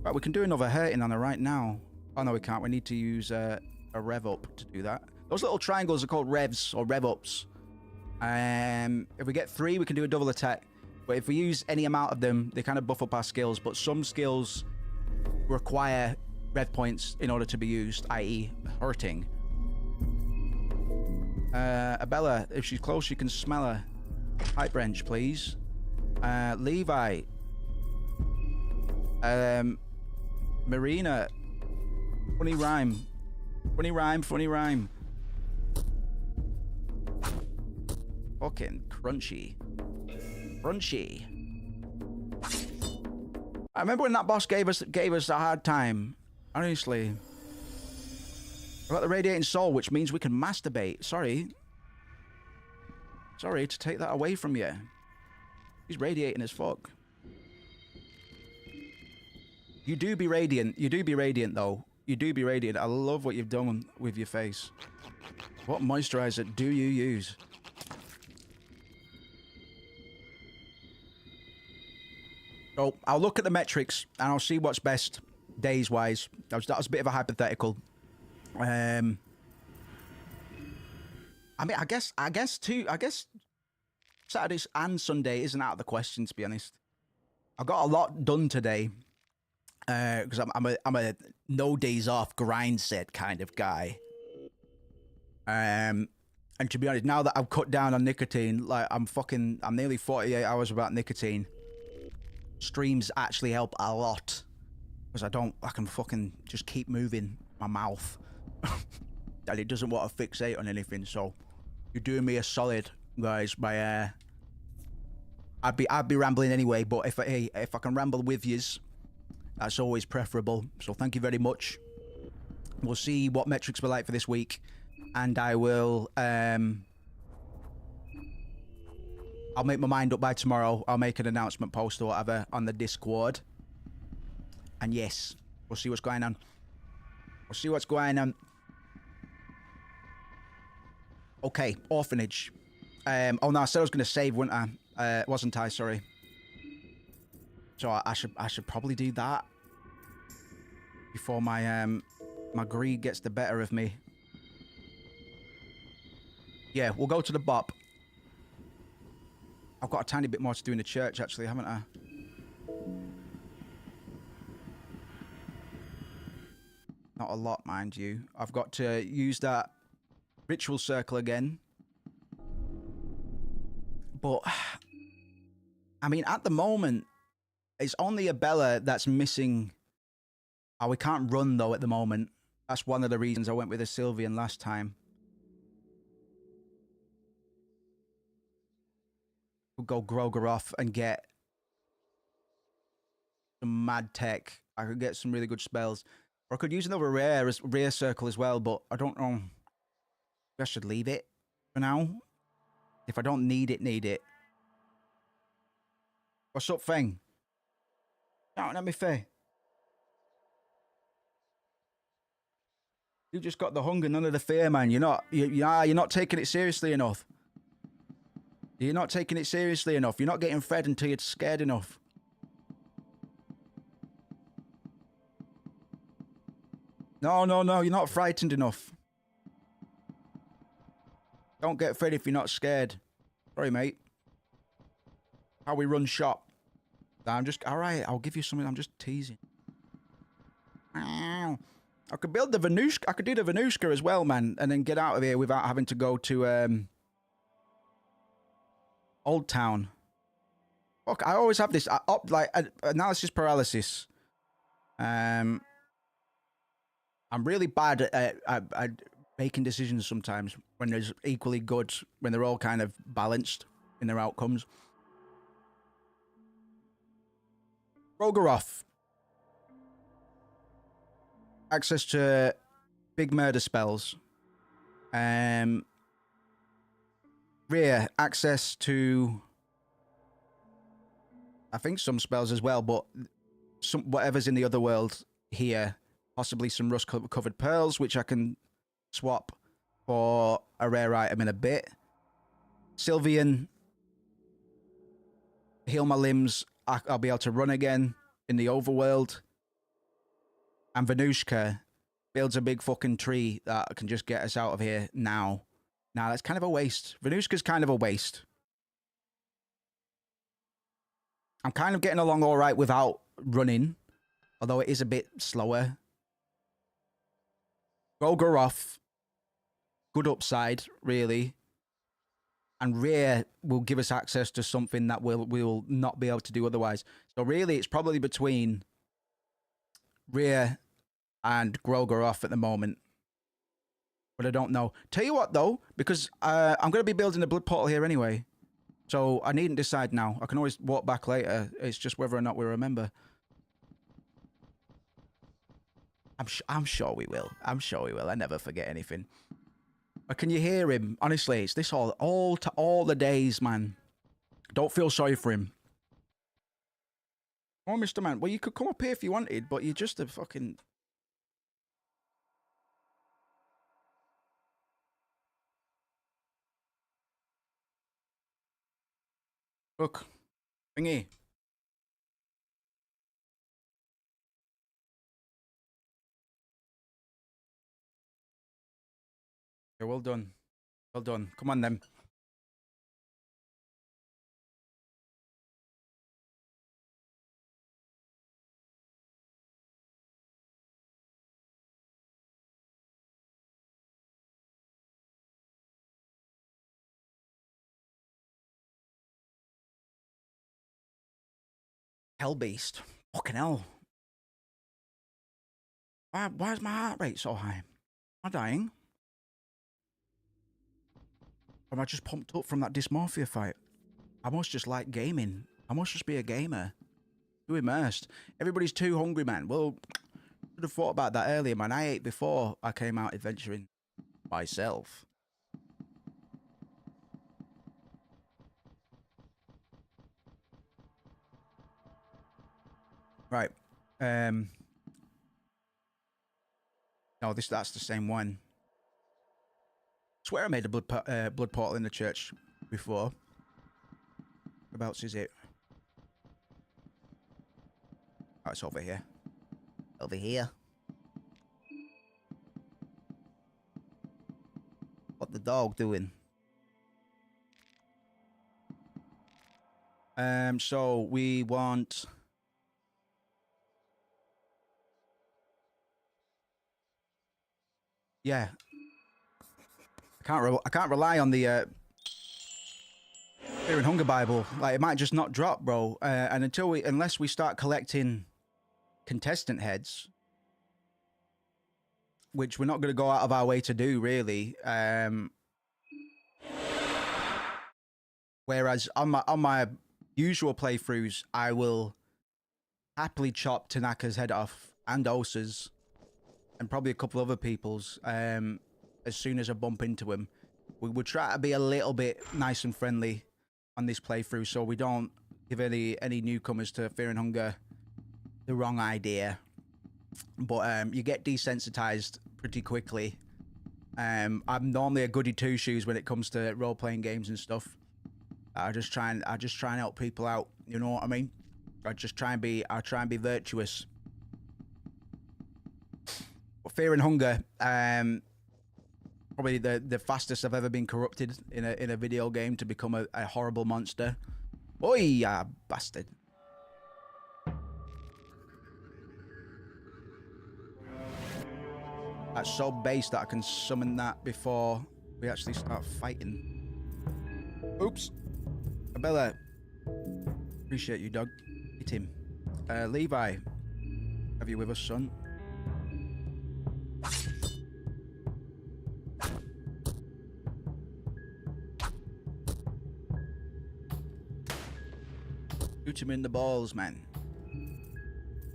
Right, we can do another hurting on her right now. Oh, no, we can't. We need to use a rev up to do that. Those little triangles are called revs or rev ups. If we get 3, we can do a double attack. But if we use any amount of them, they kind of buff up our skills. But some skills require rev points in order to be used, i.e. hurting. Abella, if she's close, you can smell her. Pipe wrench, please. Levi. Marina. Funny rhyme. Funny rhyme, funny rhyme. Fucking crunchy. Crunchy. I remember when that boss gave us a hard time. Honestly. I got the radiating soul, which means we can masturbate. Sorry. Sorry to take that away from you. He's radiating as fuck. You do be radiant. You do be radiant, though. You do be radiant. I love what you've done with your face. What moisturizer do you use? So I'll look at the metrics and I'll see what's best days-wise. That was a bit of a hypothetical. I mean, I guess Saturdays and Sunday isn't out of the question, to be honest. I got a lot done today because I'm a no days off grind set kind of guy. And to be honest, now that I've cut down on nicotine, like I'm nearly 48 hours without nicotine. Streams actually help a lot because I can fucking just keep moving my mouth. And it doesn't want to fixate on anything, so you're doing me a solid, guys. By I'd be rambling anyway, but if I can ramble with yous, that's always preferable. So thank you very much. We'll see what metrics we're like for this week, and I will I'll make my mind up by tomorrow. I'll make an announcement post or whatever on the Discord. And yes, we'll see what's going on. We'll see what's going on. Okay, orphanage. Oh no, I said I was going to save, wasn't I? Wasn't I? Sorry. So I should probably do that before my my greed gets the better of me. Yeah, we'll go to the bop. I've got a tiny bit more to do in the church, actually, haven't I? Not a lot, mind you. I've got to use that ritual circle again. But, I mean, at the moment, it's only a Bella that's missing. Oh, we can't run, though, at the moment. That's one of the reasons I went with a Sylvian last time. We'll go Grogeroth and get some mad tech. I could get some really good spells. Or I could use another rare circle as well, but I don't know. I should leave it for now. If I don't need it. What's up, Feng? Shouting at me, Faye. You just got the hunger, none of the fear, man. You're not taking it seriously enough. You're not taking it seriously enough. You're not getting fed until you're scared enough. No, you're not frightened enough. Don't get fed if you're not scared. Sorry, mate. How we run shop. Alright, I'll give you something. I'm just teasing. I could build the Venushka. I could do the Venushka as well, man, and then get out of here without having to go to, Old Town. Fuck, I always have this analysis paralysis. I'm really bad at making decisions sometimes when there's equally good, when they're all kind of balanced in their outcomes. Grogeroth. Access to big murder spells. Rear, access to, I think, some spells as well, but whatever's in the other world here. Possibly some rust-covered pearls, which I can swap for a rare item in a bit. Sylvian, heal my limbs. I'll be able to run again in the overworld. And Venushka builds a big fucking tree that can just get us out of here now. Now, that's kind of a waste. Venushka's kind of a waste. I'm kind of getting along all right without running, although it is a bit slower. Grogeroth, good upside, really. And Rare will give us access to something that we'll not be able to do otherwise. So really, it's probably between Rare and Grogeroth at the moment. But I don't know. Tell you what, though, because I'm going to be building a blood portal here anyway. So I needn't decide now. I can always walk back later. It's just whether or not we remember. I'm sure we will. I'm sure we will. I never forget anything. But can you hear him? Honestly, it's this all the days, man. Don't feel sorry for him. Oh, Mr. Man. Well, you could come up here if you wanted, but you're just a fucking... Look. Thingy. Yeah, well done. Well done. Come on, then. Hell beast. Fucking hell. Why is my heart rate so high? Am I dying? Or am I just pumped up from that dysmorphia fight? I must just like gaming. I must just be a gamer. Too immersed. Everybody's too hungry, man. Well, should have thought about that earlier, man. I ate before I came out adventuring myself. Right. No, that's the same one. I swear I made a blood portal in the church before. Whereabouts is it? Oh, it's over here. Over here. What the dog doing? So we want... Yeah. I can't rely on the Fear and Hunger Bible. Like, it might just not drop, bro. And unless we start collecting contestant heads, which we're not going to go out of our way to do, really. Whereas on my usual playthroughs, I will happily chop Tanaka's head off and Osa's and probably a couple other people's as soon as I bump into him. We would try to be a little bit nice and friendly on this playthrough so we don't give any newcomers to Fear and Hunger the wrong idea. But you get desensitized pretty quickly. I'm normally a goody two-shoes when it comes to role-playing games and stuff. I just try and help people out. You know what I mean? I try and be virtuous. But Fear and Hunger, probably the fastest I've ever been corrupted in a video game to become a horrible monster. Oi, ya bastard! That's so base that I can summon that before we actually start fighting. Oops. Abella. Appreciate you, dog. Hit him. Levi. Have you with us, son? Shoot him in the balls, man.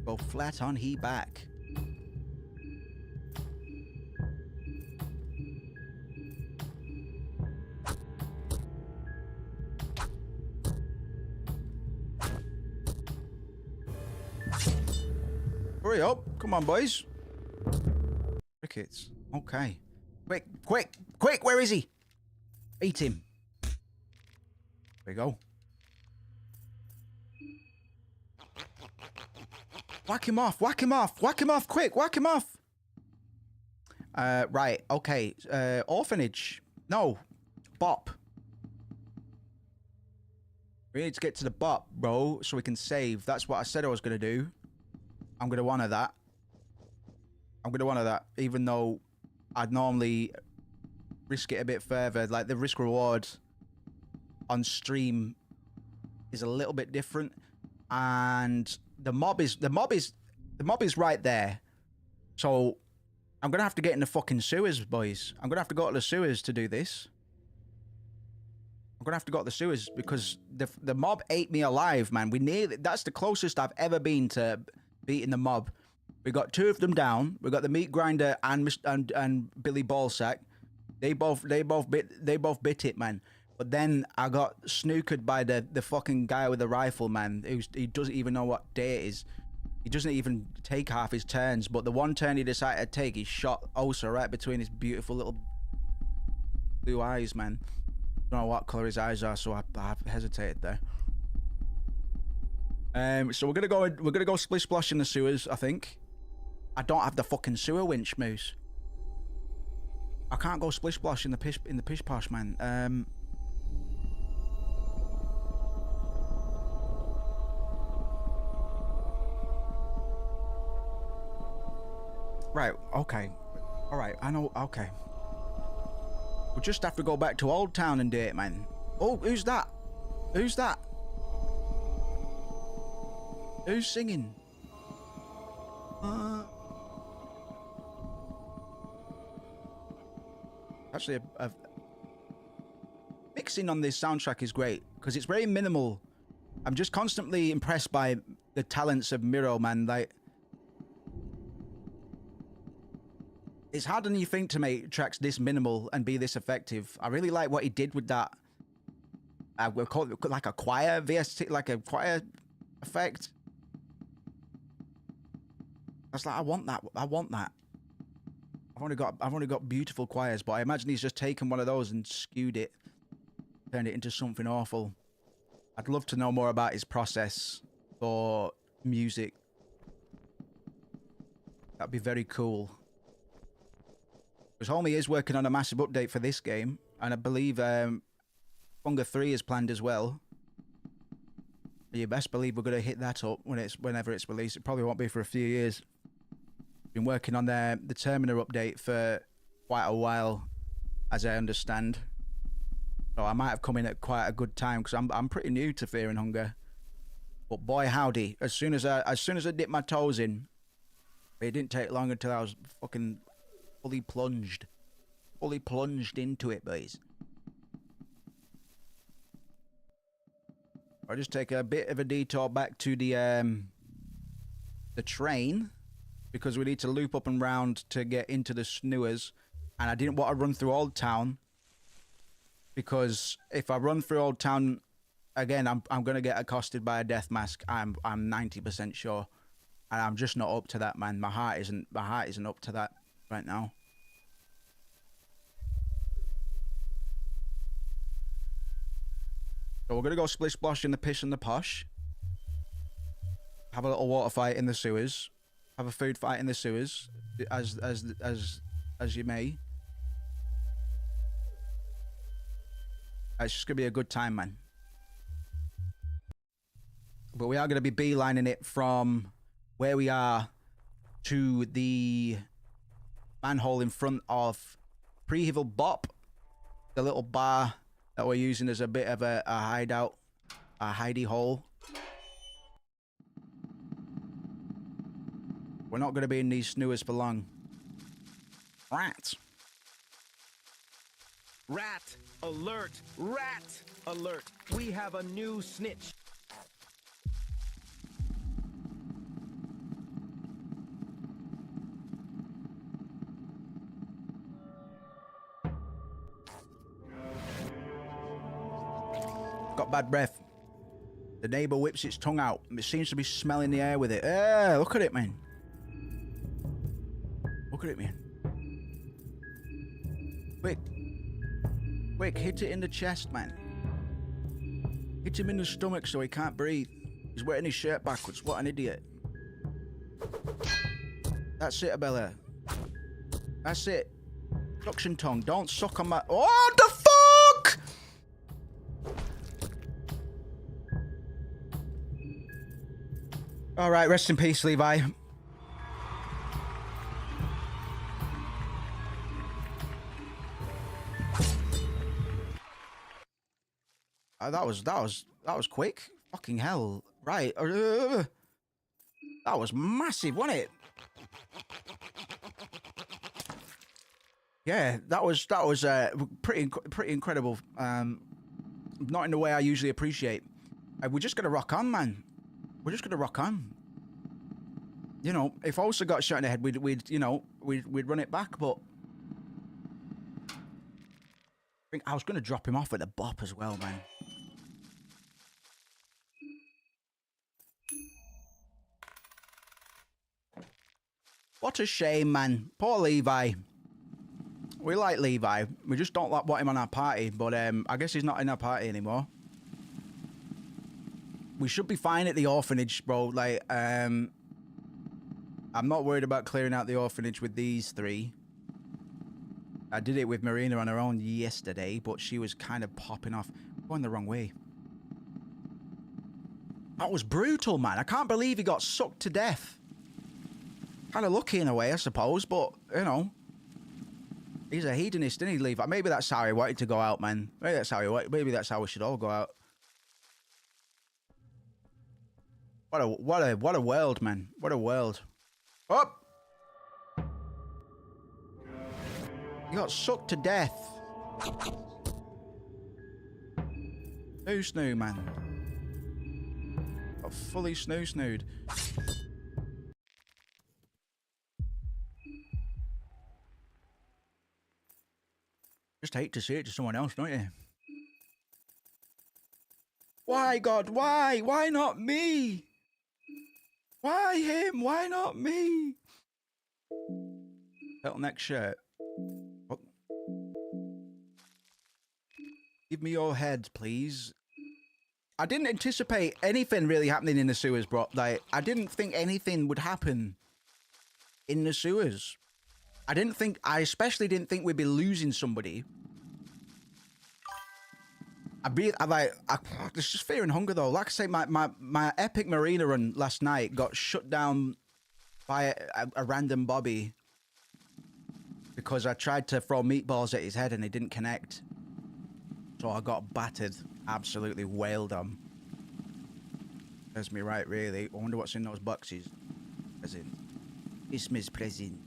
Go flat on he back. Hurry up. Come on, boys. Crickets. Okay. Quick, quick, quick. Where is he? Eat him. There we go. Whack him off. Whack him off. Whack him off. Quick. Whack him off. Right. Okay. Orphanage. No. Bop. We need to get to the bop, bro, so we can save. That's what I said I was going to do. I'm going to honor that. I'm going to honor that, even though I'd normally risk it a bit further. Like, the risk reward on stream is a little bit different. And the mob is right there. So I'm going to have to get in the fucking sewers, boys. I'm going to have to go to the sewers to do this. I'm going to have to go to the sewers because the mob ate me alive, man. That's the closest I've ever been to beating the mob We got 2 of them down. We got the meat grinder and Billy Ballsack. They both bit it, man. But then I got snookered by the fucking guy with the rifle, man. He doesn't even know what day it is. He doesn't even take half his turns. But the one turn he decided to take, he shot Osa right between his beautiful little blue eyes, man. Don't know what color his eyes are, so I hesitated there. So we're gonna go splish splash in the sewers, I think. I don't have the fucking sewer winch, Moose. I can't go splish splash in the pish posh, man. Right, okay. Alright, I know, okay. We'll just have to go back to Old Town and do it, man. Oh, who's that? Who's that? Who's singing? Actually, mixing on this soundtrack is great because it's very minimal. I'm just constantly impressed by the talents of Miro, man. Like, it's harder than you think to make tracks this minimal and be this effective. I really like what he did with that. We'll call it like a choir VST, like a choir effect. I was like, I want that. I want that. I've only got beautiful choirs, but I imagine he's just taken one of those and skewed it, turned it into something awful. I'd love to know more about his process for music. That'd be very cool. Because homie is working on a massive update for this game, and I believe Hunger 3 is planned as well. You best believe we're going to hit that up whenever it's released. It probably won't be for a few years. Been working on the Termina update for quite a while, as I understand. So I might have come in at quite a good time because I'm pretty new to Fear and Hunger. But boy howdy, as soon as I dipped my toes in, it didn't take long until I was fucking fully plunged into it, boys. I'll just take a bit of a detour back to the train, because we need to loop up and round to get into the snewers, and I didn't want to run through Old Town, because if I run through Old Town again, I'm gonna get accosted by a death mask. I'm 90% sure, and I'm just not up to that, man. My heart isn't up to that right now. So we're gonna go splish splosh in the pish and the posh. Have a little water fight in the sewers. Have a food fight in the sewers, as you may. It's just gonna be a good time, man. But we are gonna be beelining it from where we are to the manhole in front of Prehevil Bop, the little bar that we're using as a bit of a hideout, a hidey hole. We're not going to be in these snewers for long. Rats. Rat alert! Rat alert! We have a new snitch. Got bad breath. The neighbour whips its tongue out. It seems to be smelling the air with it. Look at it, man. Look at it, man. Quick. Quick, hit it in the chest, man. Hit him in the stomach so he can't breathe. He's wearing his shirt backwards. What an idiot. That's it, Abella. That's it. Suction tongue. Don't suck on my... Oh, the fuck! All right, rest in peace, Levi. That was quick. Fucking hell. Right. That was massive, wasn't it? Yeah, that was pretty incredible. Not in the way I usually appreciate. We're just gonna rock on, man. We're just gonna rock on. you know, if Osa got shot in the head, we'd run it back, but I think I was going to drop him off at the bop as well, man. What a shame, man. Poor Levi. We like Levi. We just don't want him on our party, but I guess he's not in our party anymore. We should be fine at the orphanage, bro. Like, I'm not worried about clearing out the orphanage with these three. I did it with Marina on her own yesterday, but she was kind of popping off, going the wrong way. That was brutal, man. I can't believe he got sucked to death. Kind of lucky in a way, I suppose, but, you know. He's a hedonist, didn't he, Levi? Maybe that's how he wanted to go out, man. Maybe that's how we should all go out. What a world, man. What a world. Oh! He got sucked to death. Snoo, man. Got fully snooed. Just hate to see it to someone else, don't you? Why, God? Why? Why not me? Why him? Why not me? Turtleneck shirt. Oh. Give me your head, please. I didn't anticipate anything really happening in the sewers, bro. Like, I didn't think anything would happen in the sewers. I especially didn't think we'd be losing somebody. There's just fear and hunger though. Like I say, my epic Marina run last night got shut down by a random Bobby because I tried to throw meatballs at his head and he didn't connect. So I got battered, absolutely wailed on. That's me right, really. I wonder what's in those boxes. Present. Christmas present.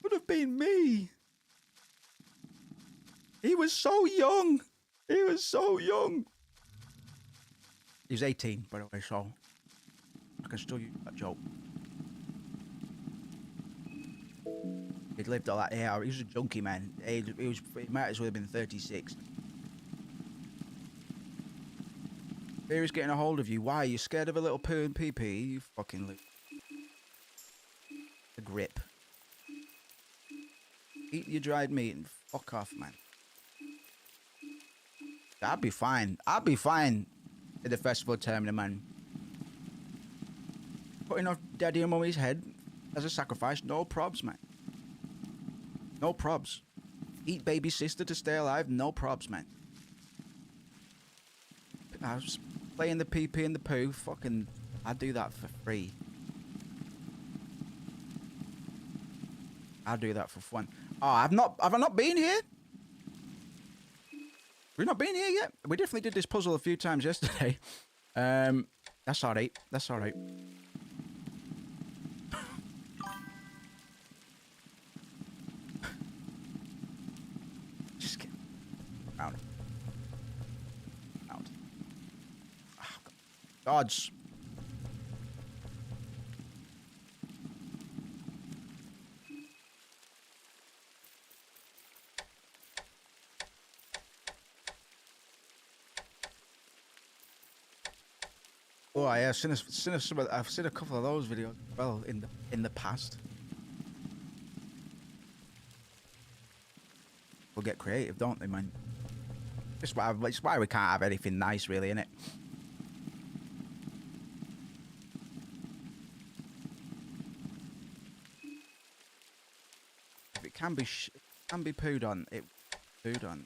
Would have been me. He was so young. He was so young. He was 18, by the way, so I can still use that joke. He'd lived all that. Yeah, he was a junkie, man. He might as well have been 36. Fear is getting a hold of you. Why? You scared of a little poo and pee-pee? You fucking look. The grip. Eat your dried meat and fuck off, man. I'd be fine. I'd be fine at the festival of Termina, man. Putting off daddy and mummy's head as a sacrifice, no probs, man. No probs. Eat baby sister to stay alive, no probs, man. I was playing the pee-pee and the poo, fucking, I'd do that for free. I'd do that for fun. Oh, have I not been here? We've not been here yet. We definitely did this puzzle a few times yesterday. That's alright. That's alright. Just get out. Out. Oh, Gods. Oh, yeah, I've seen a couple of those videos well in the past. We'll get creative, don't they, man? It's why we can't have anything nice, really, innit? If it can be pooed on, it pooed on.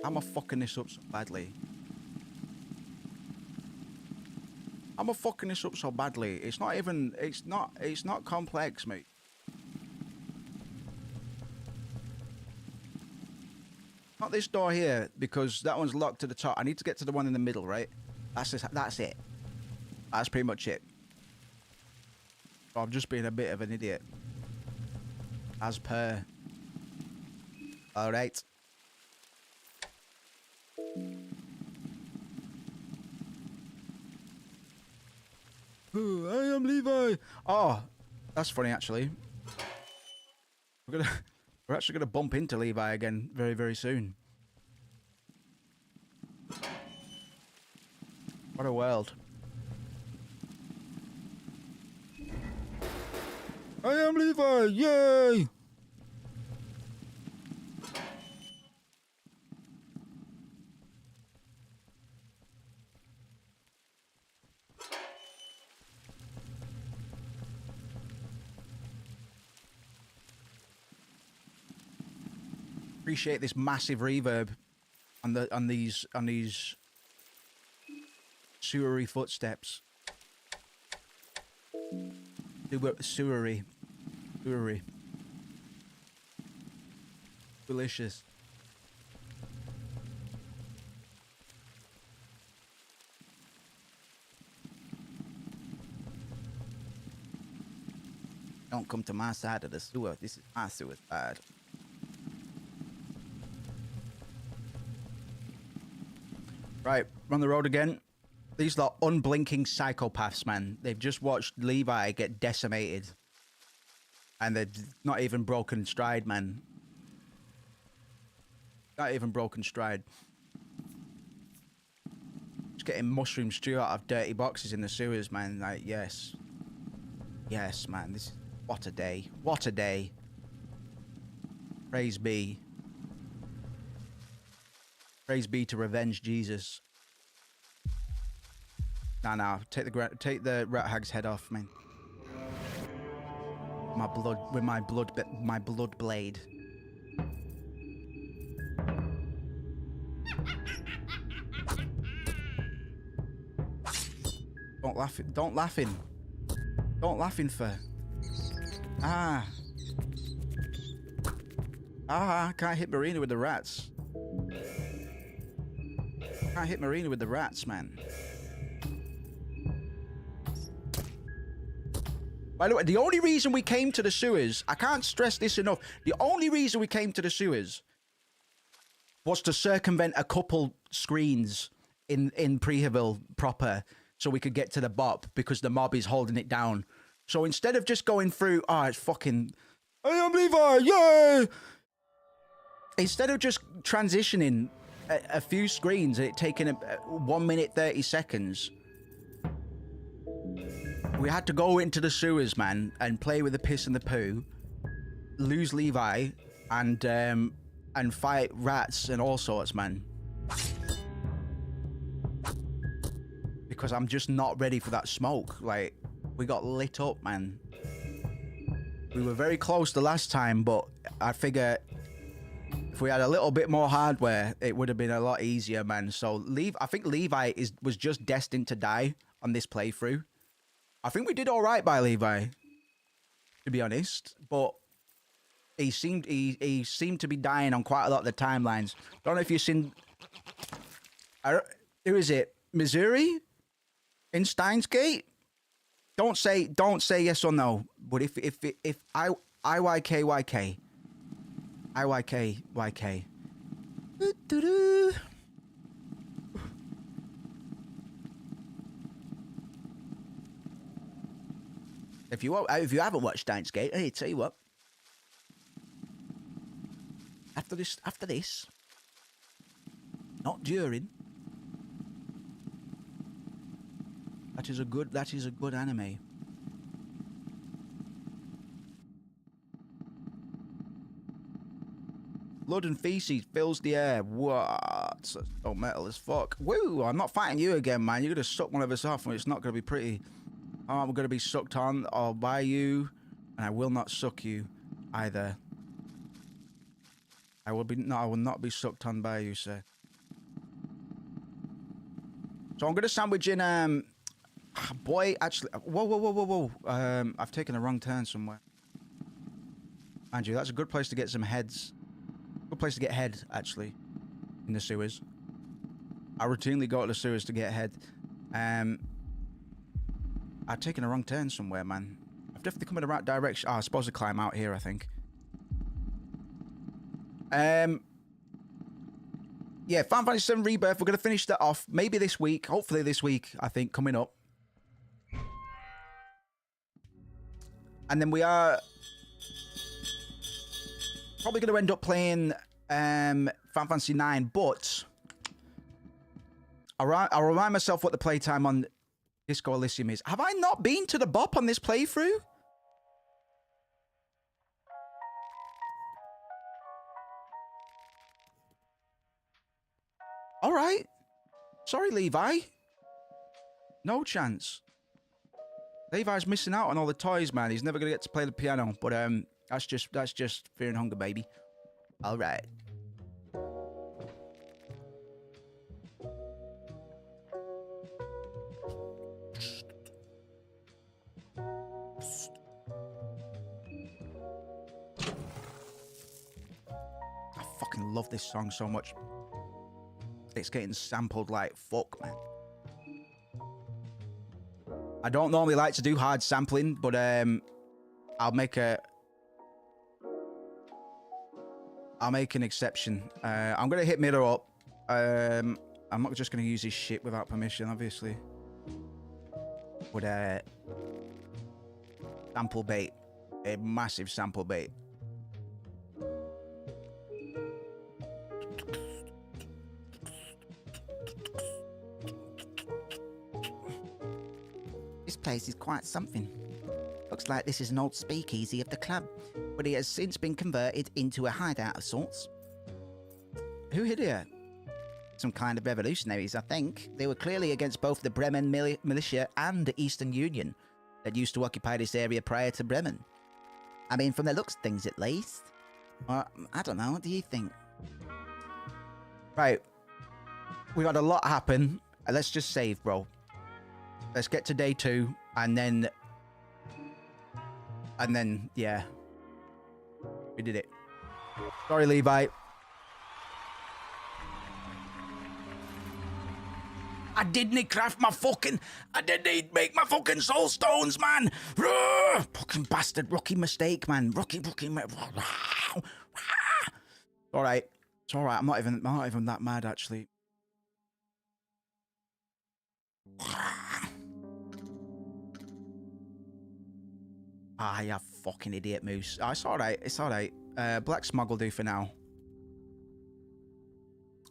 How am I fucking this up so badly? I'm fucking this up so badly. It's not complex, mate. Not this door here, because that one's locked to the top. I need to get to the one in the middle, right? That's it. That's pretty much it. So I'm just being a bit of an idiot. As per. Alright. I am Levi. Oh, that's funny actually. We're actually gonna bump into Levi again very, very soon. What a world. I am Levi, yay! Appreciate this massive reverb on these sewery footsteps. Sewery. Delicious. Don't come to my side of the sewer. This is my sewer side. Right, we're on the road again. These are unblinking psychopaths, man. They've just watched Levi get decimated. And they've not even broken stride, man. Not even broken stride. Just getting mushroom stew out of dirty boxes in the sewers, man. Like, yes. Yes, man. This is... What a day. What a day. Praise be. Praise be to revenge Jesus. Nah. Take the rat hag's head off, man. My blood blade. Don't laughing for. Can't hit Marina with the rats. Can't hit Marina with the rats, man. By the way, the only reason we came to the sewers, I can't stress this enough, the only reason we came to the sewers was to circumvent a couple screens in Preheville proper so we could get to the bop because the mob is holding it down. So instead of just going through, it's fucking, I am Levi, yay! Instead of just transitioning a few screens and it taking 1 minute 30 seconds, we had to go into the sewers, man, and play with the piss and the poo, lose Levi, and fight rats and all sorts, man. Because I'm just not ready for that smoke. Like, we got lit up, man. We were very close the last time, but I figure if we had a little bit more hardware, it would have been a lot easier, man. So I think Levi was just destined to die on this playthrough. I think we did all right by Levi, to be honest, but he seemed to be dying on quite a lot of the timelines. Don't know if you've seen. Who is it? Missouri in Steins Gate? Don't say yes or no. But if IYK. Doo-doo-doo. If you haven't watched Steins Gate, hey, tell you what. After this, not during. That is a good anime. Blood and feces fills the air. What? That's so metal as fuck. Woo! I'm not fighting you again, man. You're gonna suck one of us off, and it's not gonna be pretty. I'm gonna be sucked on or by you, and I will not suck you either. I will not be sucked on by you, sir. So I'm gonna sandwich in boy, actually, whoa. I've taken a wrong turn somewhere. Andrew, that's a good place to get some heads. Good place to get head, actually, in the sewers. I routinely go to the sewers to get head. I've taken a wrong turn somewhere, man. I've definitely come in the right direction. I'm supposed to climb out here, I think. Yeah, Final Fantasy VII Rebirth. We're going to finish that off maybe this week. Hopefully this week, I think, coming up. And then we are probably going to end up playing Final Fantasy 9, but I'll remind myself what the playtime on Disco Elysium is. Have I not been to the bop on this playthrough? All right. Sorry, Levi. No chance. Levi's missing out on all the toys, man. He's never gonna get to play the piano. But that's just fear and hunger, baby. All right. I fucking love this song so much. It's getting sampled like fuck, man. I don't normally like to do hard sampling, but I'll make an exception. I'm gonna hit Miller up. I'm not just gonna use his shit without permission, obviously. But sample bait, a massive sample bait. This place is quite something. Looks like this is an old speakeasy of the club, but it has since been converted into a hideout of sorts. Who hid here? Some kind of revolutionaries, I think. They were clearly against both the Bremen militia and the Eastern Union that used to occupy this area prior to Bremen. I mean, from the looks of things at least. Or, I don't know, what do you think? Right. We've had a lot happen. Let's just save, bro. Let's get to day 2, and then, yeah. We did it. Sorry, Levi. I didn't craft my fucking... I didn't make my fucking soul stones, man. Fucking bastard. Rookie mistake, man. Rookie... All right. It's all right. I'm not even that mad, actually. Ah, you fucking idiot, Moose. Oh, it's all right. It's all right. Black Smog will do for now.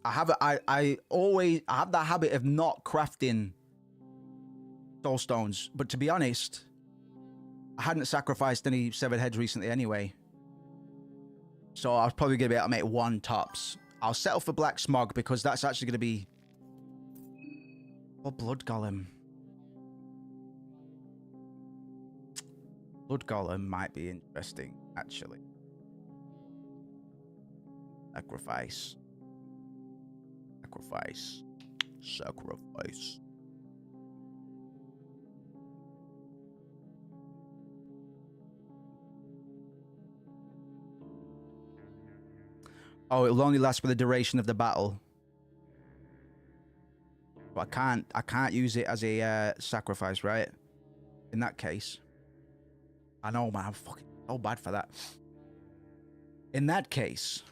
I have that habit of not crafting soul stones, but to be honest, I hadn't sacrificed any severed heads recently anyway, so I was probably gonna be able to make 1 tops. I'll settle for Black Smog because that's actually gonna be Blood Golem. Blood Golem might be interesting, actually. Sacrifice. Oh, it'll only last for the duration of the battle. But I can't use it as a sacrifice, right? In that case. I know, man, I'm fucking so bad for that. In that case,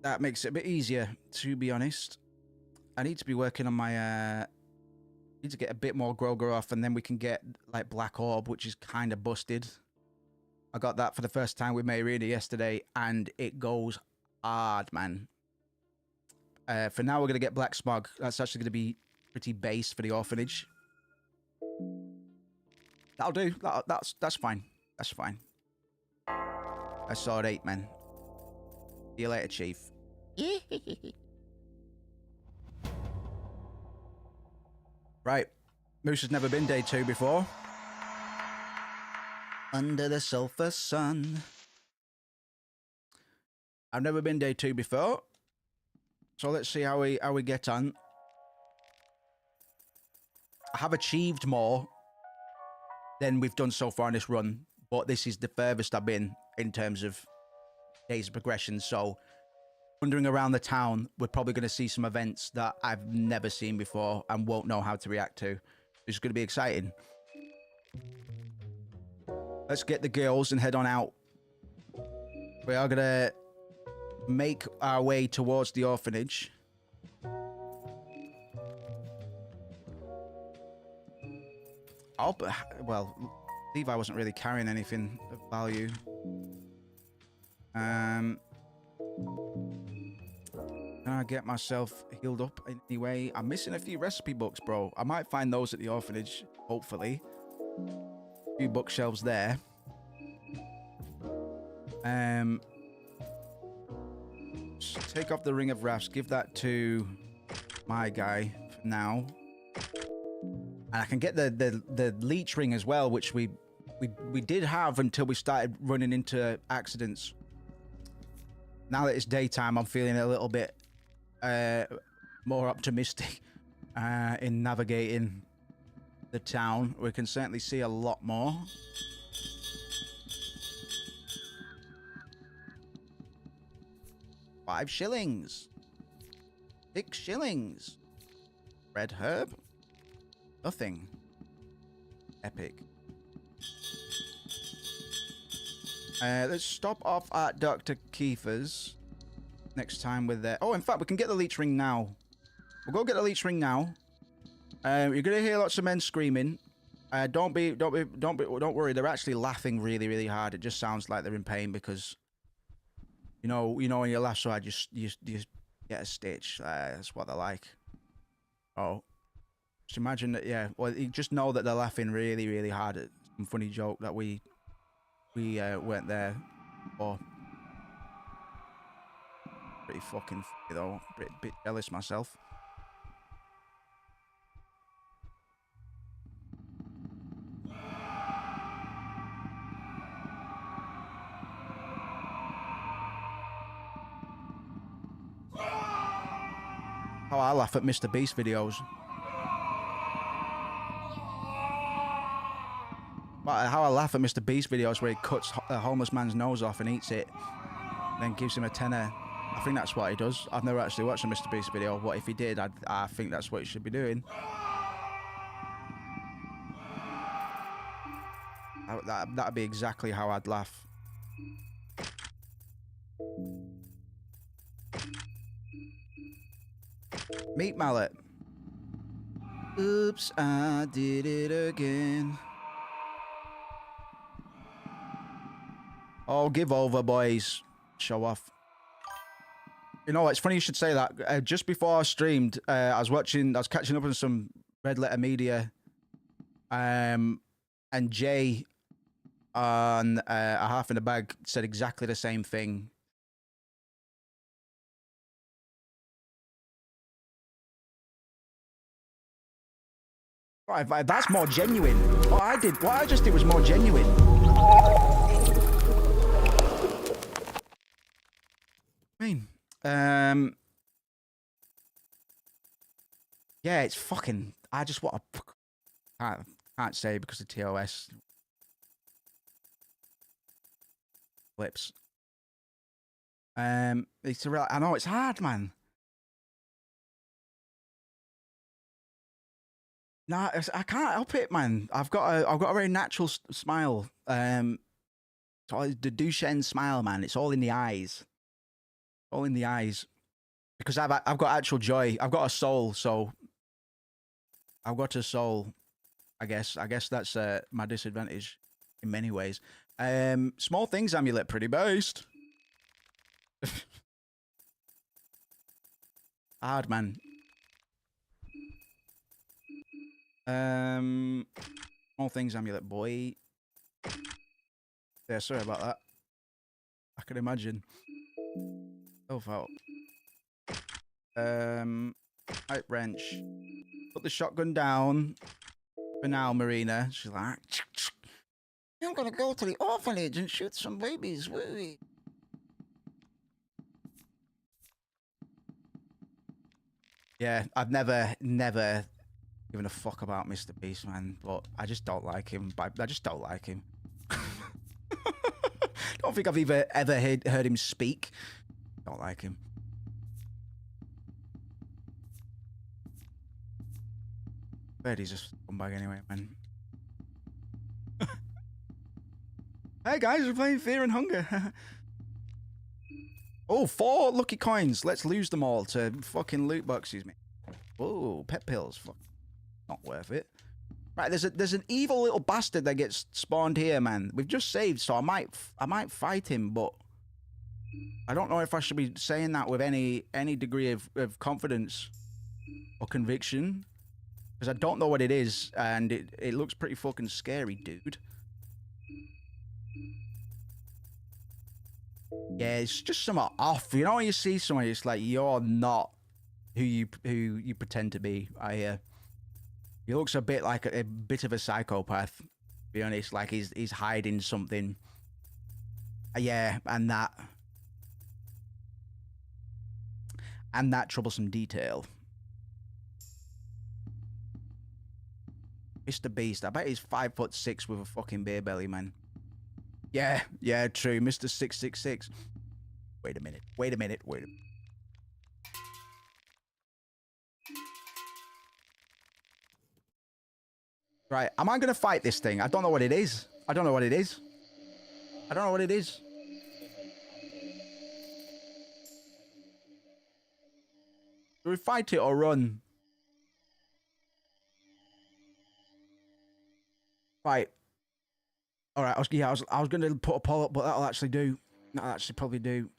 that makes it a bit easier, to be honest. I need to be working on my need to get a bit more Groger off, and then we can get like Black Orb, which is kind of busted. I got that for the first time with Mayrina yesterday, and it goes hard, man. For now, we're gonna get Black Smog. That's actually gonna be pretty base for the orphanage. That'll do. That's fine. That's fine. That's all right, man. See you later, Chief. Right. Moose has never been day 2 before. Under the sulfur sun. I've never been day 2 before. So let's see how we get on. I have achieved more than we've done so far in this run, but this is the furthest I've been in terms of days of progression. So wandering around the town, we're probably going to see some events that I've never seen before and won't know how to react to. It's going to be exciting. Let's get the girls and head on out. We are going to make our way towards the orphanage. Well, Levi wasn't really carrying anything of value. Can I get myself healed up in any way? I'm missing a few recipe books, bro. I might find those at the orphanage, hopefully. A few bookshelves there. Take off the Ring of Wraths. Give that to my guy for now. And I can get the leech ring as well, which we did have until we started running into accidents. Now that it's daytime, I'm feeling a little bit more optimistic in navigating the town. We can certainly see a lot more. $5. 6 shillings. Red herb? Nothing. Epic. Let's stop off at Dr. Kiefer's next time we're there. Oh, in fact, we can get the leech ring now. We'll go get the leech ring now. You're gonna hear lots of men screaming. Don't worry. They're actually laughing really, really hard. It just sounds like they're in pain because, you know, when you laugh so hard, you get a stitch. That's what they're like. Oh, just imagine that. Yeah. Well, you just know that they're laughing really, really hard at some funny joke that we weren't there for. Pretty fucking funny though. Bit jealous myself. How I laugh at Mr. Beast videos. How I laugh at Mr. Beast videos where he cuts a homeless man's nose off and eats it, then gives him a tenner. I think that's what he does. I've never actually watched a Mr. Beast video. What if he did? I think that's what he should be doing. That'd be exactly how I'd laugh. Meat mallet. Oops, I did it again. Oh, give over, boys. Show off. You know, it's funny you should say that. Just before I streamed, I was catching up on some Red Letter Media. And Jay on A Half in the Bag said exactly the same thing. Right, that's more genuine. What I just did was more genuine. Yeah, it's fucking. I just want to. Can't say because of TOS flips. It's a real. I know it's hard, man. Nah, I can't help it, man. I've got a very natural smile. The Duchenne smile, man. It's all in the eyes. All in the eyes. Because I've got actual joy. I've got a soul, so I've got a soul. I guess that's my disadvantage in many ways. Small Things Amulet, pretty based. Hard, man. Small Things Amulet, boy. Yeah, sorry about that. I can imagine. Oh, fuck. Pipe wrench. Put the shotgun down for now, Marina. She's like, I'm gonna go to the orphanage and shoot some babies. Woo. Yeah, I've never given a fuck about Mr. Beast, man. But I just don't like him. I just don't like him. Don't think I've ever heard him speak. Don't like him. But he's just a scumbag anyway, man. Hey guys, we're playing Fear and Hunger. Oh, 4 lucky coins. Let's lose them all to fucking loot boxes, mate. Oh, pet pills. Fuck. Not worth it. Right, there's an evil little bastard that gets spawned here, man. We've just saved, so I might fight him, but I don't know if I should be saying that with any degree of confidence or conviction, because I don't know what it is, and it looks pretty fucking scary, dude. Yeah, it's just somewhat off. You know when you see someone, it's like you're not who you pretend to be. He looks a bit like a bit of a psychopath, to be honest. Like he's hiding something. Yeah, and that troublesome detail. Mr. Beast, I bet he's 5'6" with a fucking beer belly, man. Yeah, true. Mr. 666. Wait a minute. Right, am I gonna fight this thing? I don't know what it is. Do we fight it or run? Right. All right. I was going to put a poll up, but that'll actually do. That'll probably do.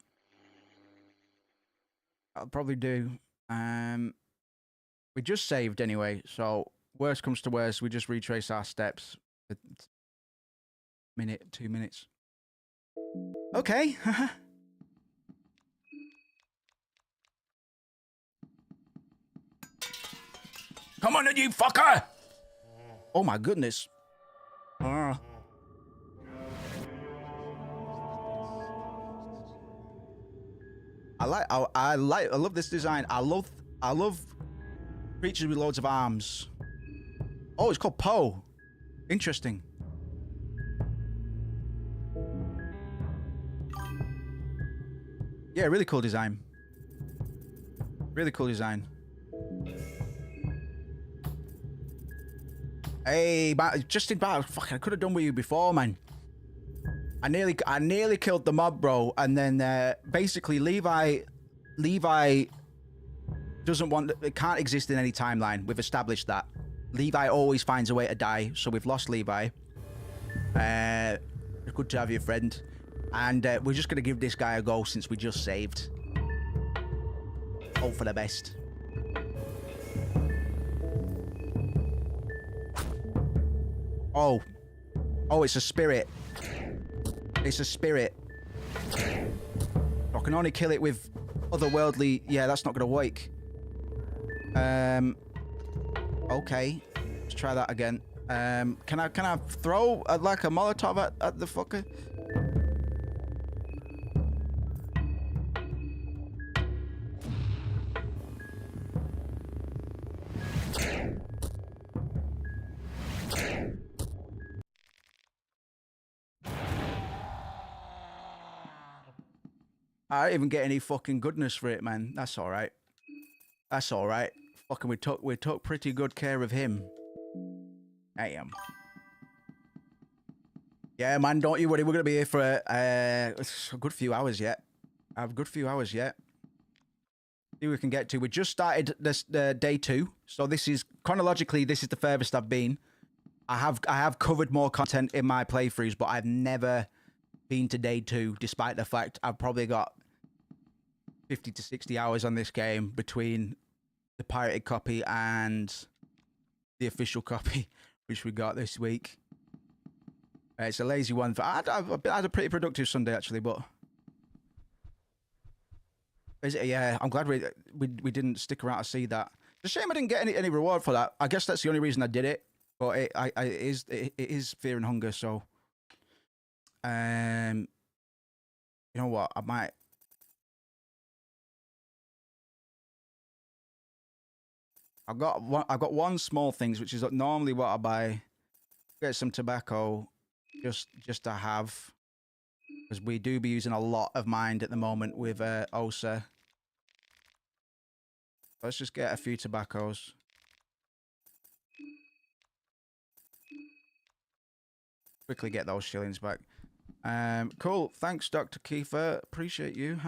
We just saved anyway, so worst comes to worst, we just retrace our steps. Minute, 2 minutes. Okay. Come on, then, you fucker! Oh my goodness. I love this design. I love creatures with loads of arms. Oh, it's called Poe. Interesting. Yeah, really cool design. Hey, Justin, fuck, I could have done with you before, man. I nearly killed the mob, bro, and then basically Levi doesn't want. It can't exist in any timeline. We've established that. Levi always finds a way to die, so we've lost Levi. Good to have you, friend. And we're just gonna give this guy a go since we just saved. Hope for the best. Oh, it's a spirit. It's a spirit. I can only kill it with otherworldly. Yeah, that's not gonna wake. Okay, let's try that again. Can I throw like a Molotov at the fucker? I didn't even get any fucking goodness for it, man. That's all right. Fucking, we took pretty good care of him. Damn. Yeah, man. Don't you worry. We're gonna be here for a good few hours yet. I have a good few hours yet. See what we can get to. We just started this day 2, so this is chronologically this is the furthest I've been. I have covered more content in my playthroughs, but I've never been to day 2, despite the fact I've probably got 50 to 60 hours on this game between the pirated copy and the official copy, which we got this week. It's a lazy one. I had a pretty productive Sunday, actually, but... Yeah, I'm glad we didn't stick around to see that. It's a shame I didn't get any reward for that. I guess that's the only reason I did it. But it is fear and hunger, so... You know what? I've got one small things, which is normally what I buy. Get some tobacco, just to have, because we do be using a lot of mind at the moment with OSA. Let's just get a few tobaccos. Quickly get those shillings back. Cool. Thanks, Dr. Kiefer. Appreciate you.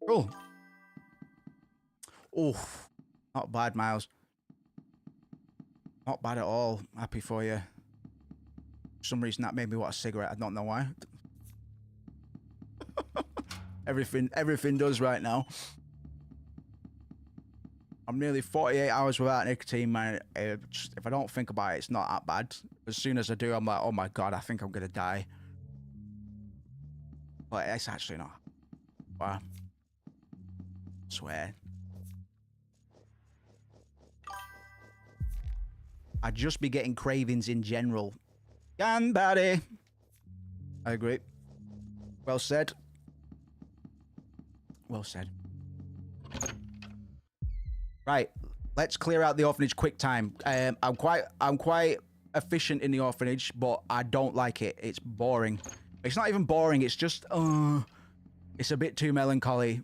Cool. Oof. Not bad, Miles. Not bad at all. Happy for you. For some reason that made me want a cigarette. I don't know why. everything does right now. I'm nearly 48 hours without nicotine, man. If I don't think about it, it's not that bad. As soon as I do, I'm like, oh my God, I think I'm gonna die. But it's actually not. Wow. Swear. I'd just be getting cravings in general. Gun buddy. I agree. Well said. Well said. Right, let's clear out the orphanage quick time. I'm quite efficient in the orphanage, but I don't like it. It's boring. It's not even boring. It's just it's a bit too melancholy,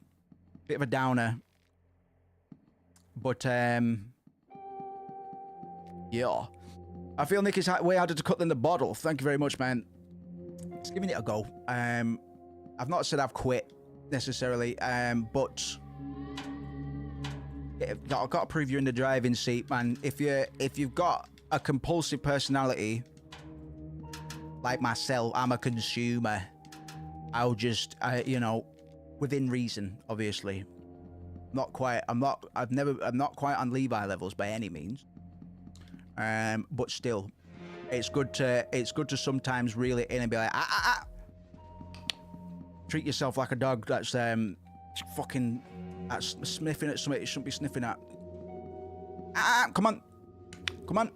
bit of a downer. But yeah, I feel Nick is way harder to cut than the bottle. Thank you very much, man. Just giving it a go. I've not said I've quit necessarily, but. I've got to prove you're in the driving seat, man. If you've got a compulsive personality like myself, I'm a consumer. I'll just, you know, within reason, obviously. I'm not quite on Levi levels by any means. But still, it's good to sometimes reel it in and be like, treat yourself like a dog that's fucking. That's sniffing at something it shouldn't be sniffing at. Come on. Come on.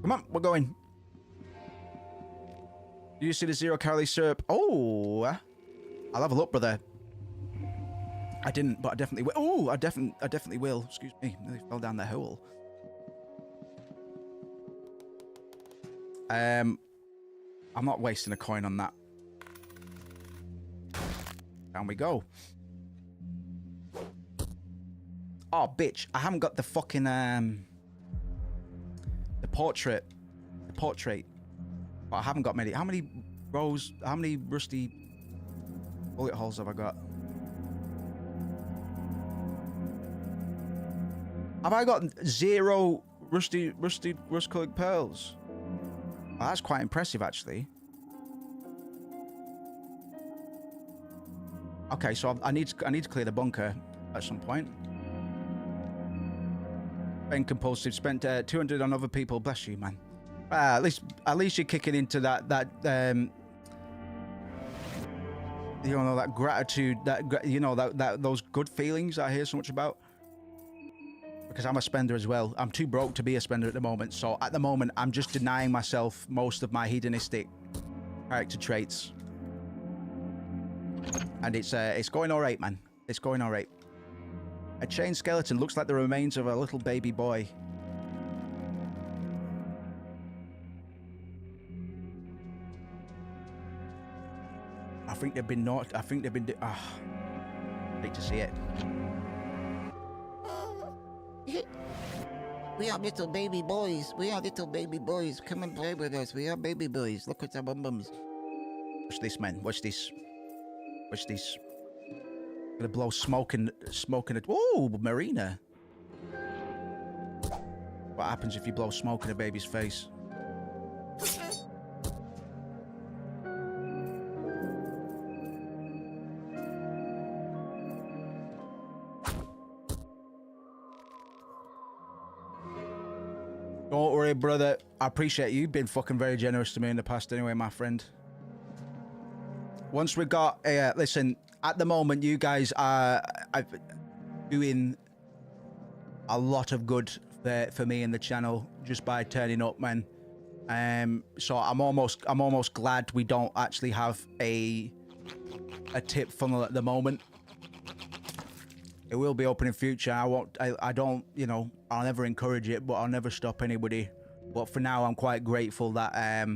Come on, we're going. Do you see the zero calorie syrup? Oh, I'll have a look, brother. I didn't, but I definitely will. Oh, I definitely will. Excuse me, nearly fell down the hole. I'm not wasting a coin on that. Down we go. Oh, bitch, I haven't got the fucking, the portrait. The portrait. But I haven't got many. How many rusty bullet holes have I got? Have I got 0 rust-colored pearls? Oh, that's quite impressive, actually. Okay, so I need to clear the bunker at some point. Being compulsive, spent 200 on other people. Bless you, man. At least you're kicking into that you know, that gratitude, those good feelings I hear so much about. Because I'm a spender as well. I'm too broke to be a spender at the moment. So at the moment, I'm just denying myself most of my hedonistic character traits. And it's going all right, man. It's going all right. A chain skeleton looks like the remains of a little baby boy. I think they've been not. I think they've been. I hate to see it. We are little baby boys. We are little baby boys. Come and play with us. We are baby boys. Look at our bum bums. Watch this, man. Watch this. Watch this. Gonna blow smoke in it. Ooh, Marina. What happens if you blow smoke in a baby's face? Don't worry, brother. I appreciate you. You've been fucking very generous to me in the past anyway, my friend. Once we got... listen, at the moment, you guys are doing a lot of good for me in the channel just by turning up, man. So I'm almost glad we don't actually have a tip funnel at the moment. It will be open in future. I don't, you know, I'll never encourage it, but I'll never stop anybody. But for now, I'm quite grateful that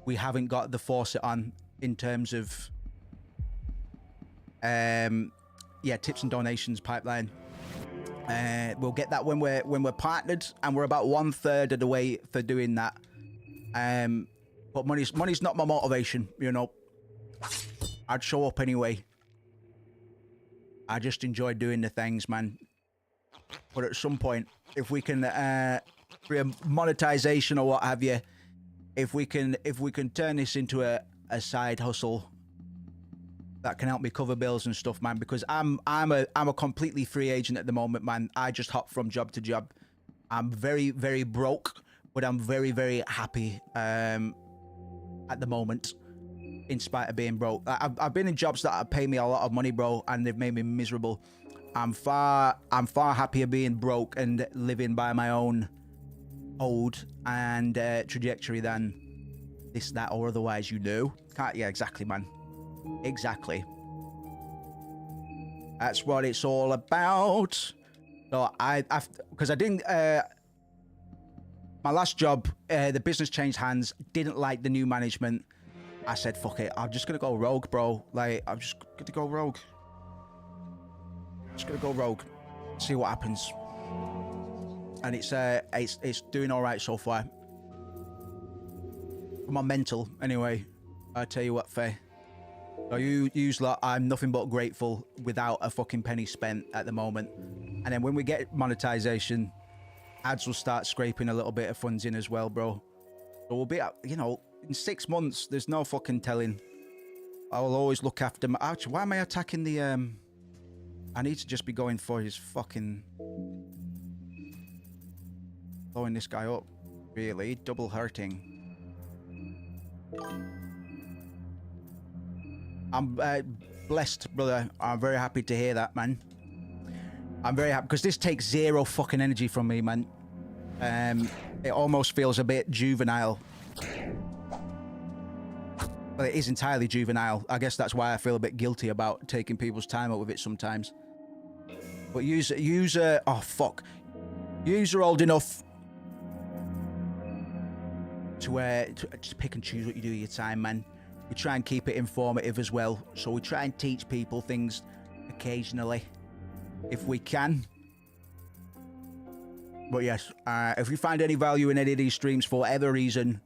we haven't got the faucet on in terms of tips and donations pipeline. We'll get that when we're partnered, and we're about 1/3 of the way for doing that. But money's not my motivation, you know. I'd show up anyway. I just enjoy doing the things, man. But at some point, if we can, through monetization or what have you, if we can turn this into a side hustle that can help me cover bills and stuff, man, because I'm a completely free agent at the moment, man. I just hop from job to job. I'm very, very broke, but I'm very, very happy at the moment, in spite of being broke. I've been in jobs that pay me a lot of money, bro, and they've made me miserable. I'm far happier being broke and living by my own code and trajectory than this, that, or otherwise, you know. Yeah, exactly, man. Exactly. That's what it's all about. So because I didn't, my last job, the business changed hands, didn't like the new management. I said, fuck it, I'm just gonna go rogue, bro. Like, I'm just gonna go rogue. Just gonna go rogue, see what happens. And it's doing all right so far. For my mental, anyway. I tell you what, Faye. So you use lot, I'm nothing but grateful without a fucking penny spent at the moment. And then when we get monetization, ads will start scraping a little bit of funds in as well, bro. So we'll be, you know, in 6 months, there's no fucking telling. I will always look after my... Actually, why am I attacking the... I need to just be going for his fucking... Blowing this guy up. Really? Double hurting. I'm blessed, brother. I'm very happy to hear that, man. I'm very happy because this takes zero fucking energy from me, man. It almost feels a bit juvenile. Well, it is entirely juvenile. I guess that's why I feel a bit guilty about taking people's time up with it sometimes. But user, oh fuck, user old enough to just pick and choose what you do with your time, man. We try and keep it informative as well, so we try and teach people things occasionally, if we can. But yes, if you find any value in any of these streams for whatever reason,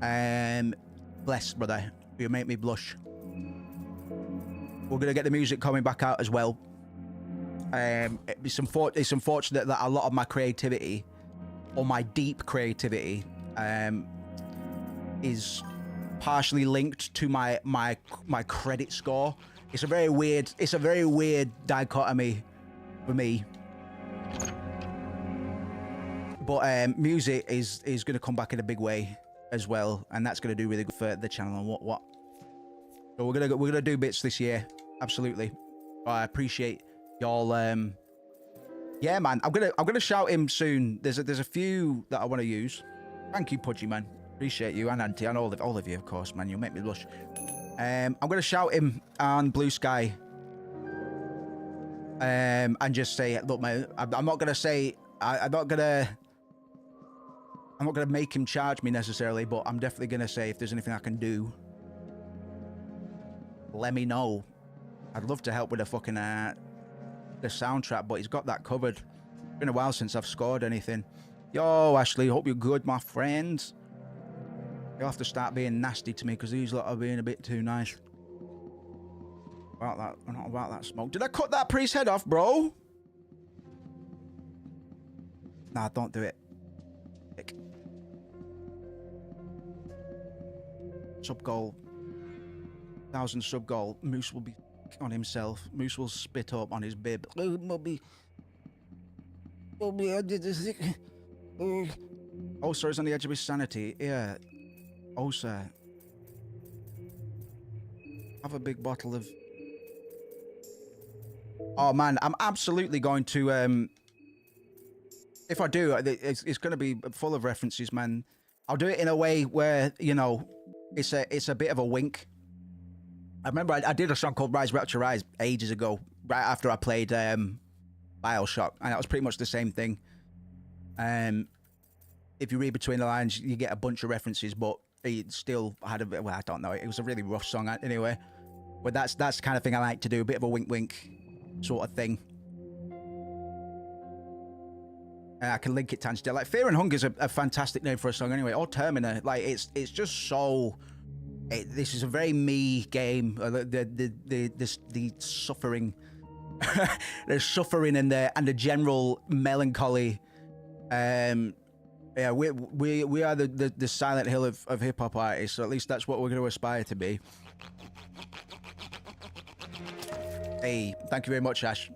bless, brother. You make me blush. We're gonna get the music coming back out as well. It's unfortunate that a lot of my creativity, or my deep creativity, is partially linked to my credit score. It's a very weird dichotomy for me. But music is going to come back in a big way as well, and that's going to do really good for the channel and what. So we're gonna do bits this year, absolutely. I appreciate y'all. Yeah, man, I'm gonna shout him soon. There's a few that I want to use. Thank you, Pudgy, man. Appreciate you, and Auntie, and all of you, of course, man. You'll make me blush. I'm gonna shout him on Blue Sky, and just say, look, man, I'm not gonna say, I'm not gonna make him charge me necessarily, but I'm definitely gonna say if there's anything I can do, let me know. I'd love to help with the fucking the soundtrack, but he's got that covered. It's been a while since I've scored anything. Yo, Ashley, hope you're good, my friends. You'll have to start being nasty to me because these lot are being a bit too nice. About that, not about that smoke. Did I cut that priest's head off, bro? Nah, don't do it. Dick. Sub goal. 1,000 sub goal. Moose will be on himself. Moose will spit up on his bib. Oh, Mubby. Mubby, I did this. Oh, sir, he's on the edge of his sanity. Yeah. Oh, sir. Have a big bottle of... Oh, man, I'm absolutely going to... If I do, it's going to be full of references, man. I'll do it in a way where, you know, it's a bit of a wink. I remember I did a song called Rise, Rapture, Rise ages ago, right after I played Bioshock, and that was pretty much the same thing. If you read between the lines, you get a bunch of references, but it still had a bit, well, I don't know, it was a really rough song anyway. But that's the kind of thing I like to do, a bit of a wink sort of thing. And I can link it to like Fear and Hunger is a fantastic name for a song anyway, or Termina. Like it's just so... this is a very me game. The suffering there's suffering in there and a general melancholy. Yeah, we are the Silent Hill of hip hop artists, so at least that's what we're going to aspire to be. Hey, thank you very much, Ash.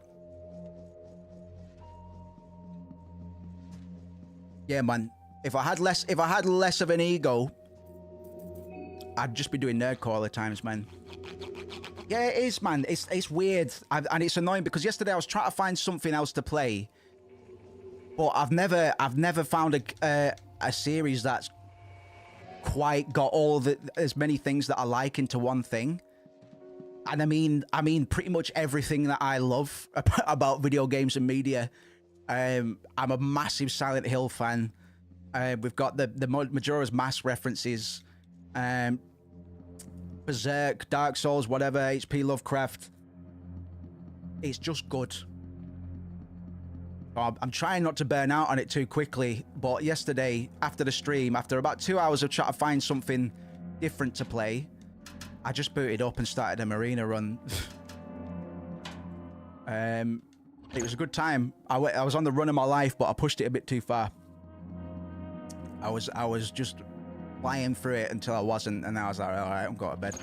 Yeah, man. If I had less of an ego, I'd just be doing nerdcore all the times, man. Yeah, it is, man. It's weird, and it's annoying because yesterday I was trying to find something else to play, but I've never found a series that's quite got as many things that I like into one thing. And I mean pretty much everything that I love about video games and media. I'm a massive Silent Hill fan. We've got the Majora's Mask references, Berserk, Dark Souls, whatever, HP Lovecraft. It's just good. I'm trying not to burn out on it too quickly, but yesterday, after the stream, after about 2 hours of trying to find something different to play, I just booted up and started a Marina run. It was a good time. I was on the run of my life, but I pushed it a bit too far. I was just flying through it until I wasn't, and I was like, all right, I'm going to bed.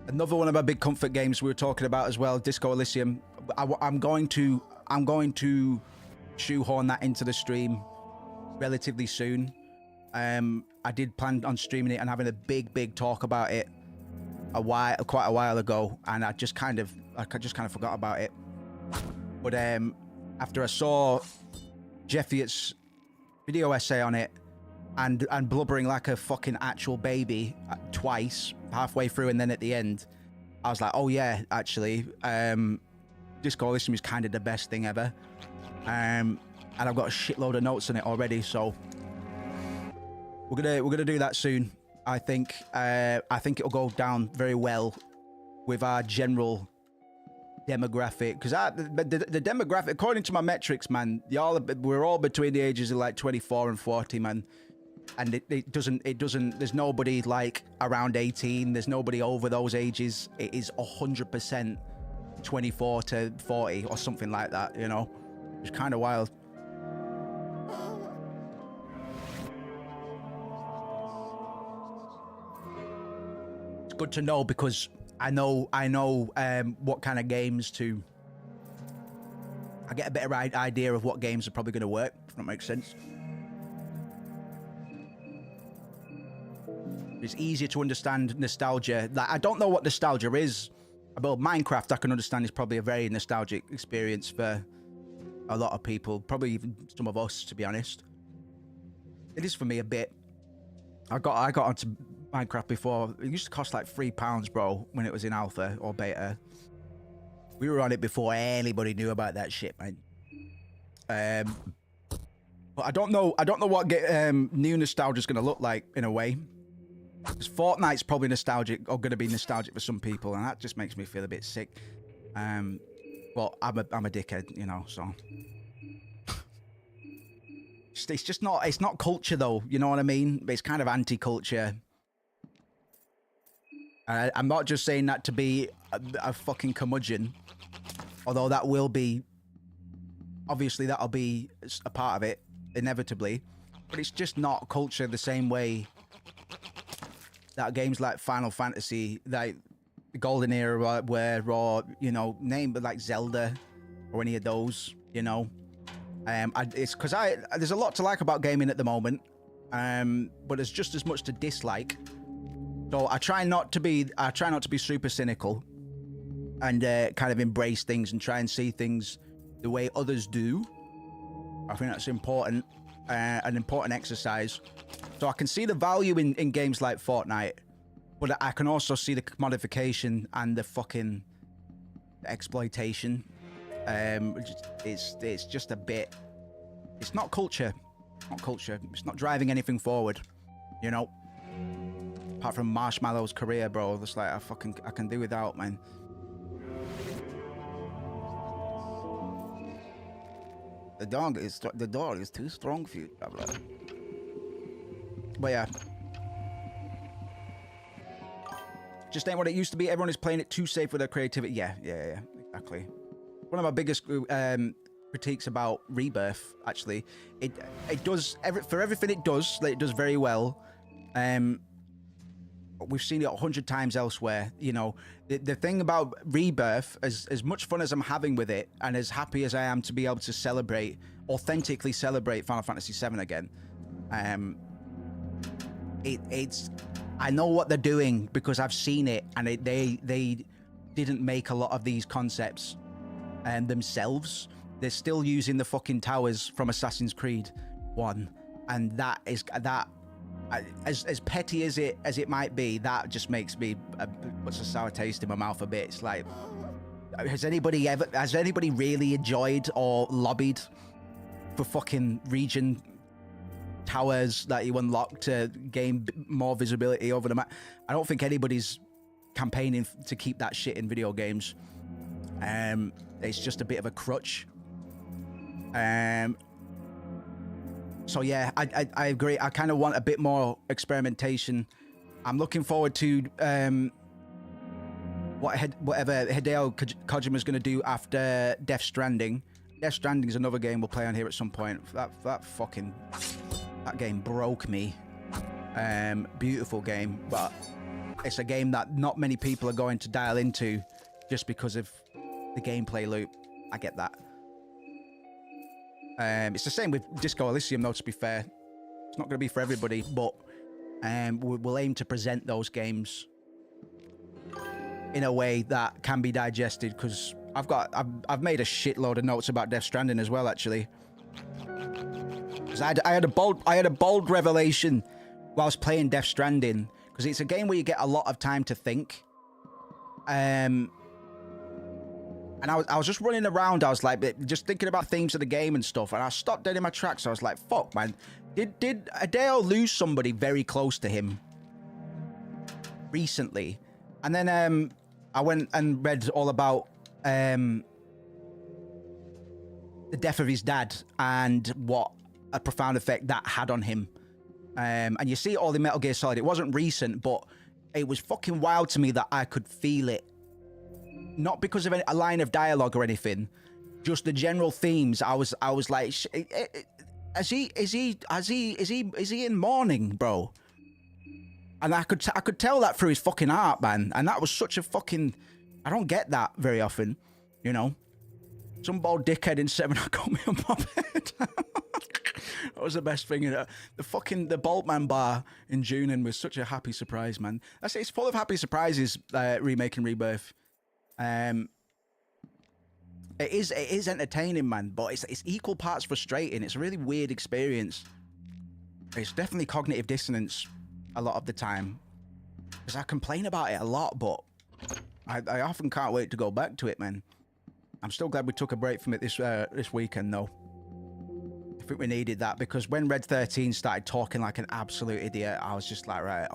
Another one of my big comfort games we were talking about as well, Disco Elysium. I'm going to shoehorn that into the stream relatively soon. I did plan on streaming it and having a big talk about it quite a while ago, and I just kind of forgot about it. But after I saw Jeffiett's video essay on it and blubbering like a fucking actual baby twice, halfway through and then at the end, I was like, oh yeah, actually, Disco Elysium is kind of the best thing ever. And I've got a shitload of notes on it already, so we're gonna do that soon. I think it'll go down very well with our general demographic, because the demographic, according to my metrics, man, we're all between the ages of like 24 and 40, man. And it doesn't, there's nobody like around 18, there's nobody over those ages. It is 100% 24 to 40 or something like that, you know? It's kind of wild. It's good to know because I know what kind of games to... I get a better idea of what games are probably going to work, if that makes sense. It's easier to understand nostalgia. Like, I don't know what nostalgia is. About Minecraft, I can understand is probably a very nostalgic experience for a lot of people. Probably even some of us, to be honest. It is for me a bit. I got onto Minecraft before. It used to cost like £3, bro, when it was in alpha or beta. We were on it before anybody knew about that shit, man. But I don't know what new nostalgia is going to look like in a way. Because Fortnite's probably nostalgic, or going to be nostalgic for some people, and that just makes me feel a bit sick. But I'm a dickhead, you know, so. It's just not, it's not culture though, you know what I mean? It's kind of anti-culture. I'm not just saying that to be a fucking curmudgeon, although that will be, obviously that'll be a part of it, inevitably. But it's just not culture the same way that games like Final Fantasy, like the Golden Era, or you know, name like Zelda or any of those, you know. It's because there's a lot to like about gaming at the moment, but there's just as much to dislike. So I try not to be super cynical, and kind of embrace things and try and see things the way others do. I think that's important, an important exercise. So I can see the value in games like Fortnite, but I can also see the commodification and the fucking exploitation. It's just a bit. It's not culture. Not culture. It's not driving anything forward. You know. Apart from Marshmallow's career, bro. It's like I can do without, man. The dog is too strong for you, traveler. But yeah. Just ain't what it used to be. Everyone is playing it too safe with their creativity. Yeah, exactly. One of my biggest critiques about Rebirth, actually, it does for everything it does, like, it does very well. We've seen it 100 times elsewhere. You know, the thing about Rebirth, as much fun as I'm having with it, and as happy as I am to be able to authentically celebrate Final Fantasy VII again, it's I know what they're doing because I've seen it, and they didn't make a lot of these concepts themselves. They're still using the fucking towers from Assassin's Creed 1, and that as petty as it might be, that just makes me puts a sour taste in my mouth a bit. It's like, has anybody really enjoyed or lobbied for fucking region towers that you unlock to gain more visibility over the map? I don't think anybody's campaigning to keep that shit in video games. It's just a bit of a crutch. So yeah, I agree. I kind of want a bit more experimentation. I'm looking forward to whatever Hideo Kojima's going to do after Death Stranding. Death Stranding is another game we'll play on here at some point. That game broke me. Beautiful game, but it's a game that not many people are going to dial into just because of the gameplay loop. I get that. It's the same with Disco Elysium, though, to be fair. It's not going to be for everybody, but we'll aim to present those games in a way that can be digested, because I've made a shitload of notes about Death Stranding as well, actually. Because I had a bold revelation whilst playing Death Stranding, because it's a game where you get a lot of time to think. And I was just running around. I was like, just thinking about themes of the game and stuff. And I stopped dead in my tracks. I was like, fuck, man. Did Hideo lose somebody very close to him recently? And then I went and read all about the death of his dad and what a profound effect that had on him. And you see it all in Metal Gear Solid. It wasn't recent, but it was fucking wild to me that I could feel it. Not because of a line of dialogue or anything, just the general themes. I was like, is he in mourning, bro? And I could tell that through his fucking art, man. And that was such a fucking, I don't get that very often, you know. Some bald dickhead in 7 got me on my bed. That was the best thing. The Boltman bar in Junin was such a happy surprise, man. It's full of happy surprises, remaking Rebirth. It is entertaining, man, but it's equal parts frustrating. It's a really weird experience. It's definitely cognitive dissonance a lot of the time, because I complain about it a lot, but I often can't wait to go back to it, man. I'm still glad we took a break from it this weekend, though. I think we needed that, because when Red 13 started talking like an absolute idiot, I was just like, right,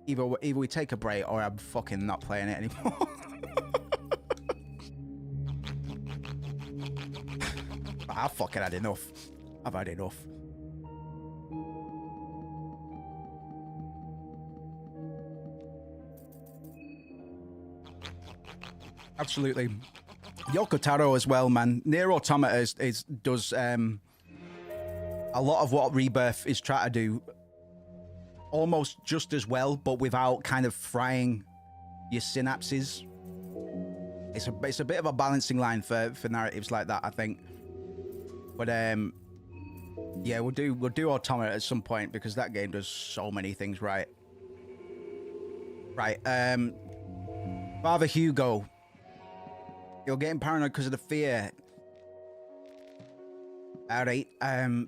either we take a break or I'm fucking not playing it anymore. I've fucking had enough. I've had enough. Absolutely. Yoko Taro as well, man. Nier Automata does a lot of what Rebirth is trying to do, almost just as well, but without kind of frying your synapses. It's a bit of a balancing line for narratives like that, I think. But yeah, we'll do Automata at some point, because that game does so many things right. Right. Father Hugo, you're getting paranoid because of the fear. All right.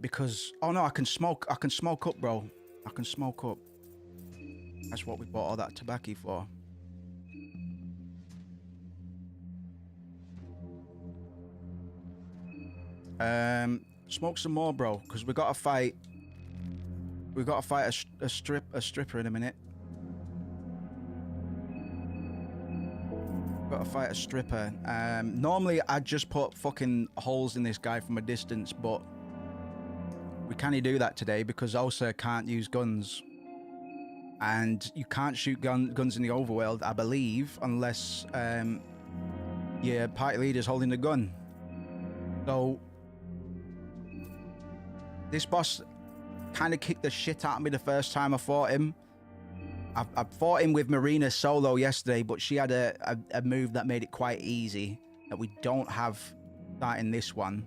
Because no, I can smoke up, bro. I can smoke up. That's what we bought all that tobacco for. Smoke some more, bro, because we gotta fight a stripper in a minute. Gotta fight a stripper. Normally I'd just put fucking holes in this guy from a distance, but we can't do that today because Osa can't use guns. And you can't shoot guns in the overworld, I believe, unless your party leader's holding the gun. So this boss kind of kicked the shit out of me the first time I fought him. I fought him with Marina solo yesterday, but she had a move that made it quite easy that we don't have starting this one.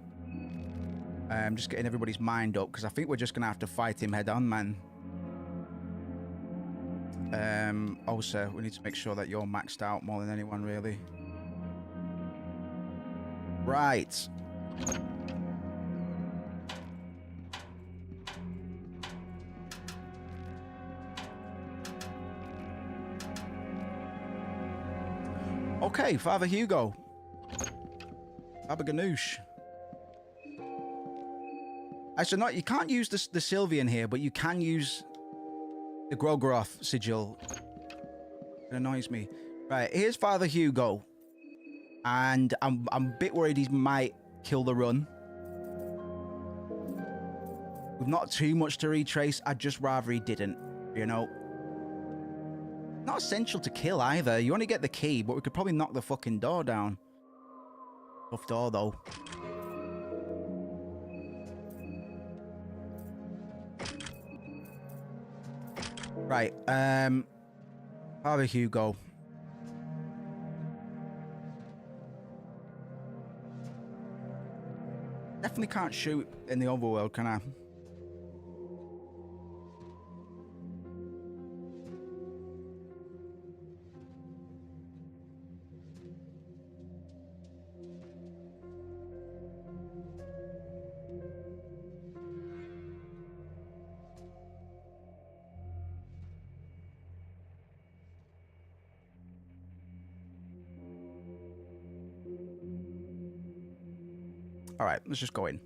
I'm just getting everybody's mind up because I think we're just going to have to fight him head on, man. Also, we need to make sure that you're maxed out more than anyone, really. Right. Okay, Father Hugo. Baba Ganoush. Actually, not. You can't use the Sylvian here, but you can use the Grogroth sigil. It annoys me. Right, here's Father Hugo. And I'm a bit worried he might kill the run. We've not too much to retrace. I'd just rather he didn't, you know. Not essential to kill either. You only get the key, but we could probably knock the fucking door down. Tough door, though. Right, Father Hugo. Definitely can't shoot in the overworld, can I? All right, let's just go in.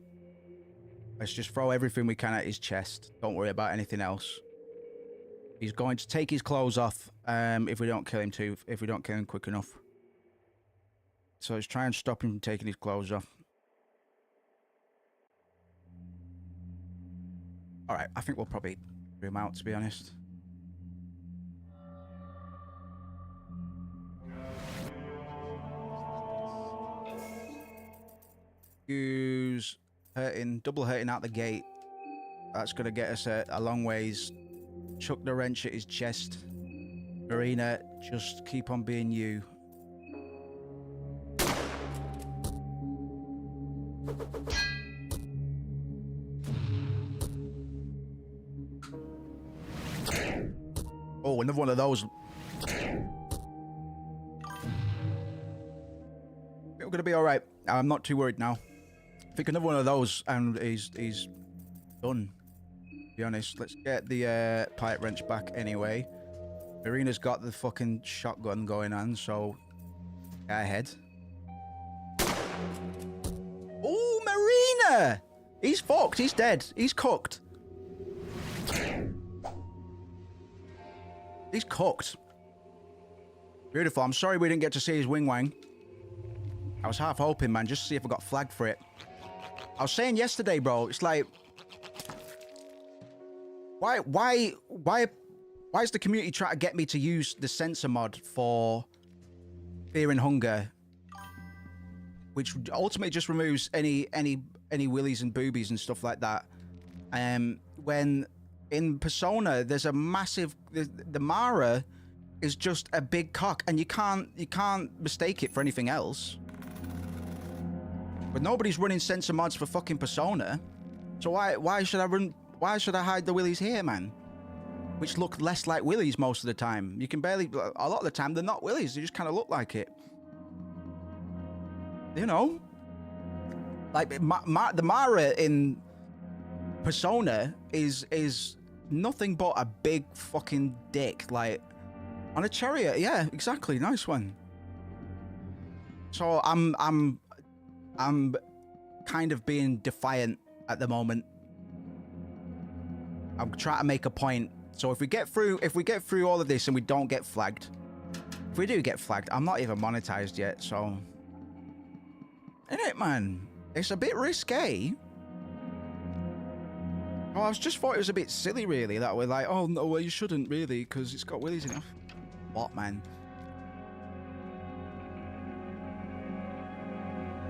Let's just throw everything we can at his chest. Don't worry about anything else. He's going to take his clothes off if we don't kill him quick enough. So let's try and stop him from taking his clothes off. All right, I think we'll probably throw him out, to be honest. Use hurting, double hurting out the gate. That's going to get us a long ways. Chuck the wrench at his chest. Marina, just keep on being you. Oh, another one of those. We're going to be all right. I'm not too worried now. I think another one of those and he's done, to be honest. Let's get the pipe wrench back anyway. Marina's got the fucking shotgun going on, so go ahead. Oh, Marina! He's fucked. He's dead. He's cooked. He's cooked. Beautiful. I'm sorry we didn't get to see his wing wang. I was half hoping, man, just to see if I got flagged for it. I was saying yesterday, bro, it's like, why is the community trying to get me to use the sensor mod for Fear and Hunger, which ultimately just removes any willies and boobies and stuff like that. When in Persona there's a massive the Mara is just a big cock, and you can't mistake it for anything else. But nobody's running sensor mods for fucking Persona. So why should I hide the willies here, man? Which look less like willies most of the time. You can barely, a lot of the time they're not willies, they just kind of look like it. You know? Like the Mara in Persona is nothing but a big fucking dick, like on a chariot. Yeah, exactly. Nice one. So I'm kind of being defiant at the moment. I'm trying to make a point. So if we get through all of this and we don't get flagged, if we do get flagged, I'm not even monetized yet, so innit, man? It's a bit risque. Oh, I just thought it was a bit silly, really, that we're like, oh, no, well, you shouldn't, really, because it's got willies in it. What, man?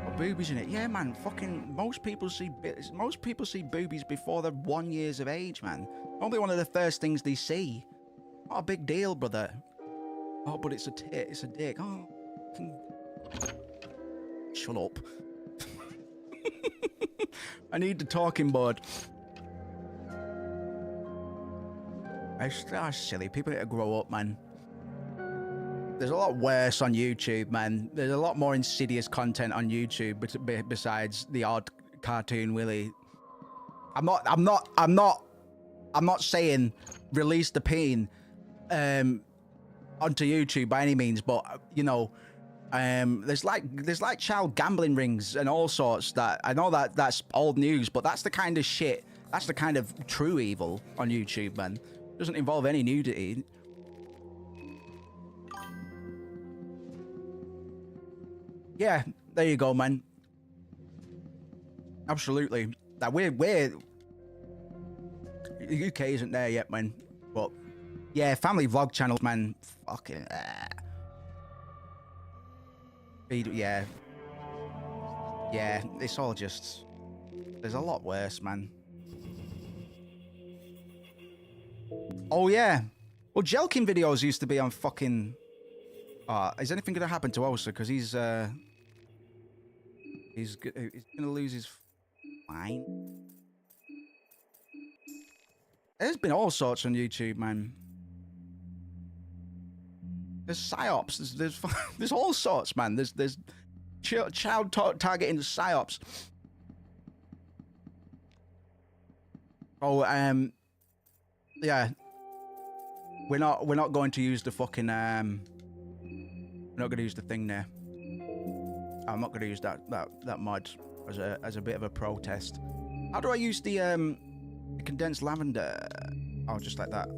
Got boobies in it. Yeah, man, fucking most people see boobies before they're 1 year of age, man. Probably one of the first things they see. Not a big deal, brother. Oh, but it's a tit, it's a dick. Oh, shut up. I need the talking board. That's silly. People need to grow up, man. There's a lot worse on YouTube, man. There's a lot more insidious content on YouTube besides the odd cartoon Willy. I'm not saying release the pain onto YouTube by any means, but you know, there's like child gambling rings and all sorts that I know that's old news, but that's the kind of shit. That's the kind of true evil on YouTube, man. Doesn't involve any nudity. Yeah, there you go, man. Absolutely. That we're the UK isn't there yet, man. But yeah, family vlog channels, man. Fucking yeah. Yeah, it's all just. There's a lot worse, man. Oh yeah. Well, Jelkin videos used to be on fucking. Is anything gonna happen to Osa? Because he's gonna lose his fine. There's been all sorts on YouTube, man. There's psyops. There's all sorts, man. There's child targeting psyops. Oh, yeah. We're not going to use the fucking we're not going to use the thing there. I'm not going to use that mod as a bit of a protest. How do I use the condensed lavender? Oh, just like that.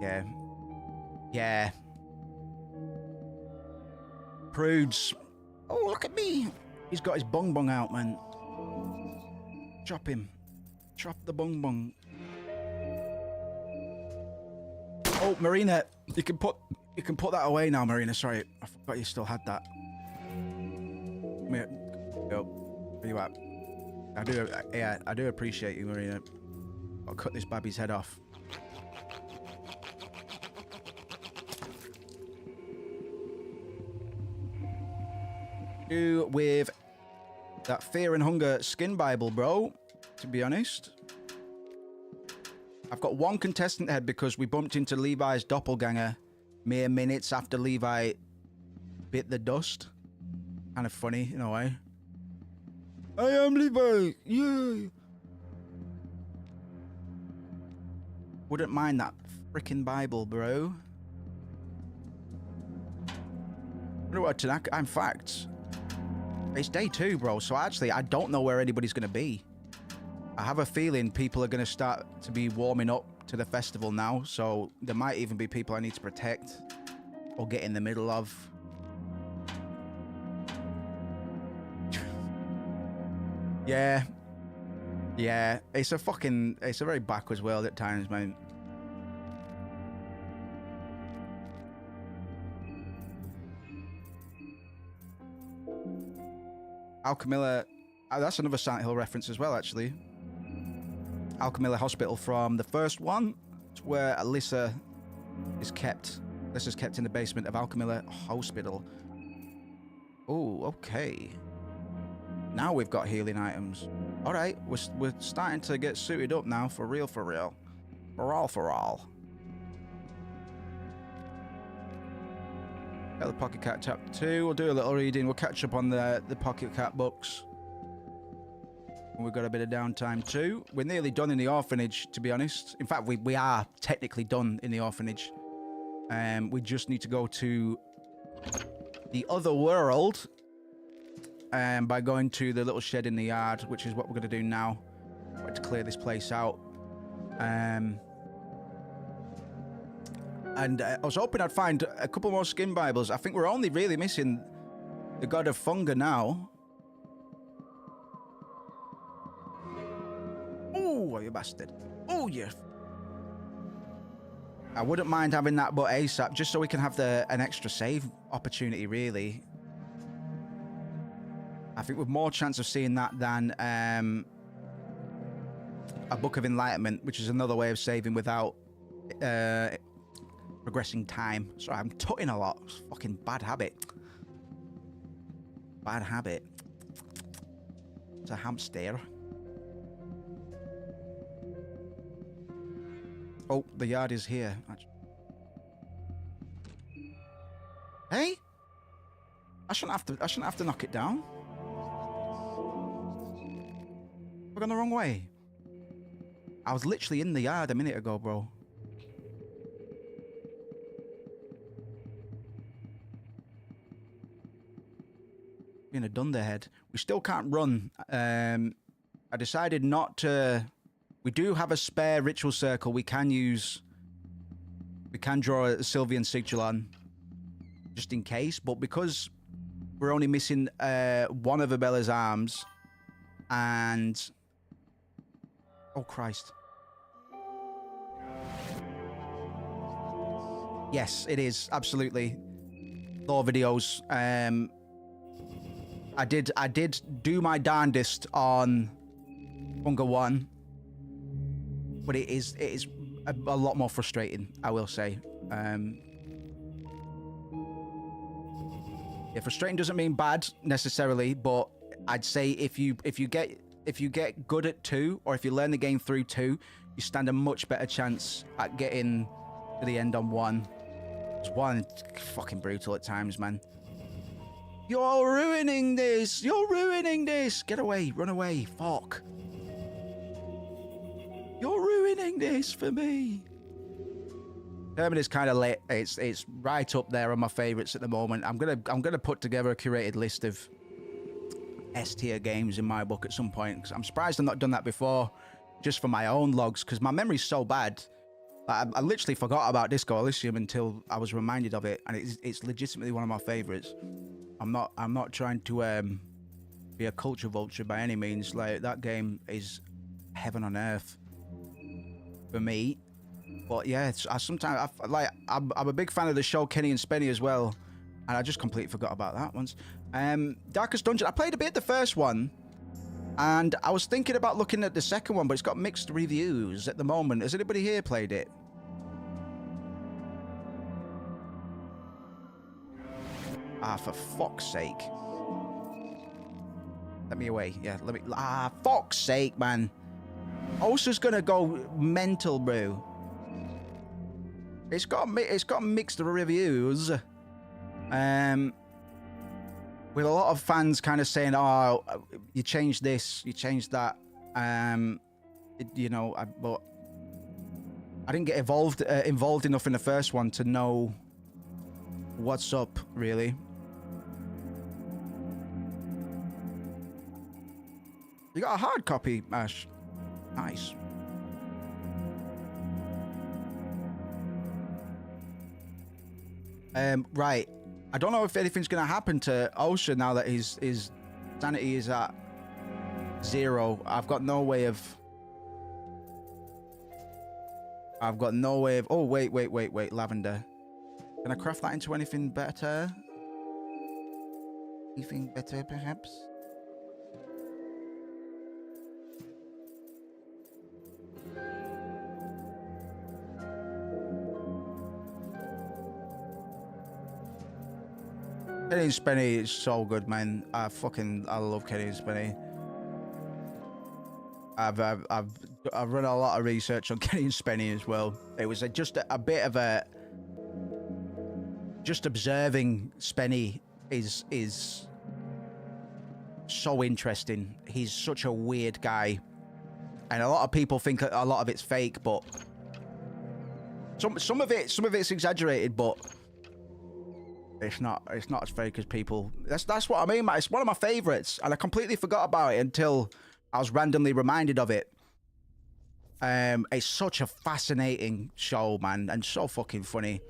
Yeah. Yeah. Prudes. Oh, look at me. He's got his bung bung out, man. Chop him. Chop the bung bung. Oh, Marina, you can put that away now, Marina. Sorry, I forgot you still had that. Come here. Go. Where you at? I do appreciate you, Marina. I'll cut this baby's head off. Do with that Fear and Hunger skin Bible, bro, to be honest. I've got one contestant ahead because we bumped into Levi's doppelganger mere minutes after Levi bit the dust. Kind of funny in a way. I am Levi, yeah. Wouldn't mind that freaking Bible, bro. I wonder what tonight. In fact, it's day 2, bro. So actually, I don't know where anybody's going to be. I have a feeling people are going to start to be warming up to the festival now. So there might even be people I need to protect or get in the middle of. Yeah. Yeah. It's a very backwards world at times, man. Alchemilla, that's another Silent Hill reference as well, actually. Alchemilla Hospital from the first one. It's where Alyssa is kept. Alyssa's kept in the basement of Alchemilla Hospital. Oh, okay. Now we've got healing items. All right, we're starting to get suited up now, for real, for real. For all. Got the Pocket Cat chapter 2. We'll do a little reading. We'll catch up on the Pocket Cat books. We've got a bit of downtime too. We're nearly done in the orphanage, to be honest. In fact, we are technically done in the orphanage. We just need to go to the other world by going to the little shed in the yard, which is what we're going to do now. We're going to clear this place out. And I was hoping I'd find a couple more skin Bibles. I think we're only really missing the God of Funga now. Oh, you bastard. Oh, you. I wouldn't mind having that, but ASAP, just so we can have an extra save opportunity, really. I think with more chance of seeing that than a Book of Enlightenment, which is another way of saving without progressing time. Sorry, I'm tutting a lot. It's a fucking bad habit. Bad habit. It's a hamster. Oh, the yard is here. Hey, I shouldn't have to knock it down. We're going the wrong way. I was literally in the yard a minute ago, bro. Being a dunderhead. We still can't run. I decided not to. We do have a spare ritual circle we can use. We can draw a Sylvian sigil on, just in case. But because we're only missing one of Abella's arms, and oh Christ. Yes, it is absolutely. Lore videos. I did do my darndest on Hunger 1, but it is a lot more frustrating, I will say. Yeah, frustrating doesn't mean bad necessarily, but I'd say if you get good at 2, or if you learn the game through 2, you stand a much better chance at getting to the end on 1. 1 fucking brutal at times, man. You're ruining this! You're ruining this! Get away, run away, fuck. You're ruining this for me. Termina's kind of late. It's right up there on my favorites at the moment. I'm gonna put together a curated list of S-tier games in my book at some point. 'Cause I'm surprised I've not done that before, just for my own logs, because my memory's so bad. I literally forgot about Disco Elysium until I was reminded of it, and it's legitimately one of my favorites. I'm not trying to be a culture vulture by any means. Like, that game is heaven on earth for me. But yeah, I'm a big fan of the show Kenny and Spenny as well, and I just completely forgot about that once. Darkest Dungeon. I played a bit the first one, and I was thinking about looking at the second one, but it's got mixed reviews at the moment. Has anybody here played it? Ah, for fuck's sake. Let me away. Yeah, let me. Ah, fuck's sake, man. Osa's gonna go mental, bro. It's got mixed reviews. With a lot of fans kind of saying, "Oh, you changed this, you changed that." You know, but I didn't get involved enough in the first one to know what's up, really. You got a hard copy, Ash. Nice. Right. I don't know if anything's going to happen to Ocean now that his sanity is at 0. I've got no way of... Oh, wait. Lavender. Can I craft that into anything better? Anything better, perhaps? Kenny and Spenny is so good, man. I love Kenny and Spenny. I've run a lot of research on Kenny and Spenny as well. It was just a bit of a... Just observing Spenny is so interesting. He's such a weird guy. And a lot of people think a lot of it's fake, but... Some of it's exaggerated, but... It's not as fake as people. That's what I mean, man. It's one of my favorites, and I completely forgot about it until I was randomly reminded of it. It's such a fascinating show, man, and so fucking funny.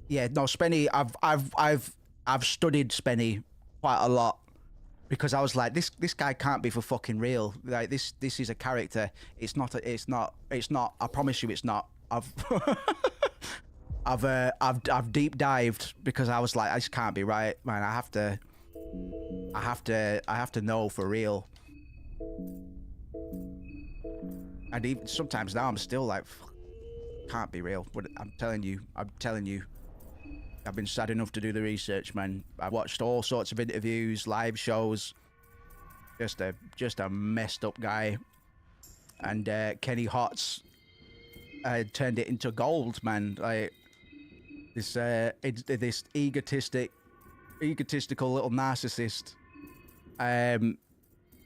Yeah, no, Spenny. I've studied Spenny quite a lot. because I was like, this guy can't be for fucking real. Like this is a character. It's not. I promise you, it's not. I've deep dived because I was like, this can't be right, man. I have to know for real. And even sometimes now I'm still like, can't be real. But I'm telling you, I've been sad enough to do the research, man. I've watched all sorts of interviews, live shows. Just a messed up guy. And Kenny Hotz turned it into gold, man. Like this egotistical little narcissist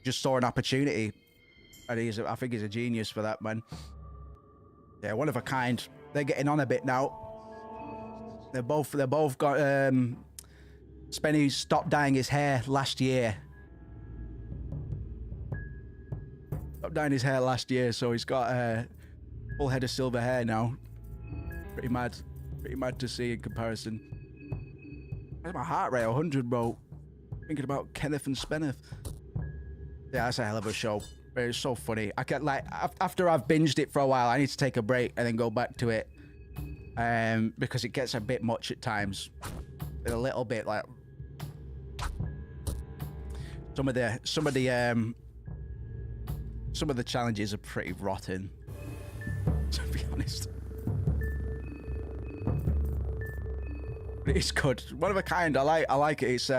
just saw an opportunity, and I think he's a genius for that, man. Yeah, one of a kind. They're getting on a bit now. They're both got Spenny stopped dyeing his hair last year. Stopped dyeing his hair last year, so he's got a full head of silver hair now. Pretty mad to see in comparison. Where's my heart rate? 100, bro. Thinking about Kenneth and Spenneth. Yeah, that's a hell of a show. It's so funny. I can't, like, after I've binged it for a while, I need to take a break and then go back to it. Because it gets a bit much at times. A little bit like some of the challenges are pretty rotten, to be honest. But it's good. One of a kind. I like it. It's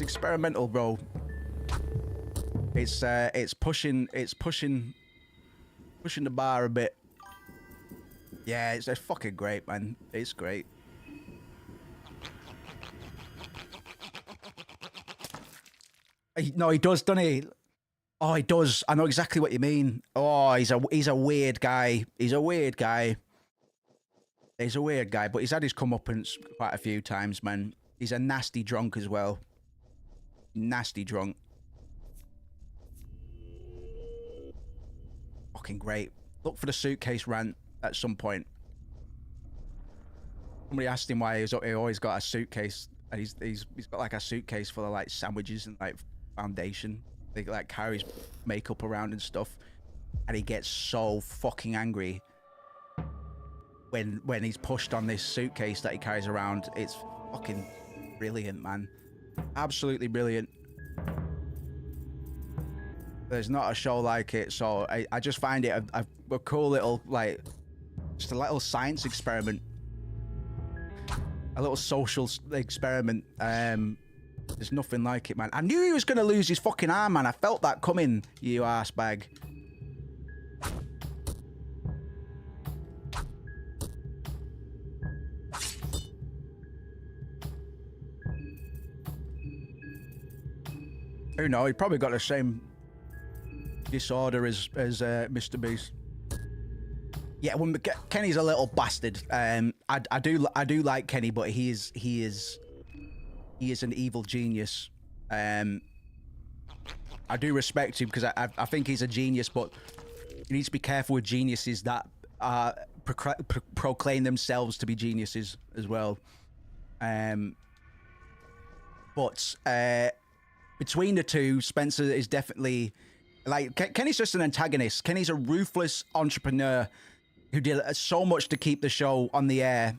experimental, bro. It's pushing the bar a bit. Yeah, it's fucking great, man. It's great. No, he does, doesn't he? Oh, he does. I know exactly what you mean. Oh, he's a weird guy. He's a weird guy. He's a weird guy, but he's had his comeuppance quite a few times, man. He's a nasty drunk as well. Nasty drunk. Fucking great. Look for the suitcase rant at some point. Somebody asked him why he always got a suitcase, and he's got like a suitcase full of like sandwiches and like foundation. They like carries makeup around and stuff, and he gets so fucking angry when he's pushed on this suitcase that he carries around. It's fucking brilliant, man. Absolutely brilliant. There's not a show like it, so I just find it a cool little, like, just a little science experiment. A little social experiment. There's nothing like it, man. I knew he was going to lose his fucking arm, man. I felt that coming, you arse bag. Who knows? He probably got the same disorder as Mr. Beast. Yeah, well, Kenny's a little bastard. I do like Kenny, but he is an evil genius. I do respect him because I think he's a genius, but you need to be careful with geniuses that proclaim themselves to be geniuses as well. But between the two, Spencer is definitely, like, Kenny's just an antagonist. Kenny's a ruthless entrepreneur who did so much to keep the show on the air,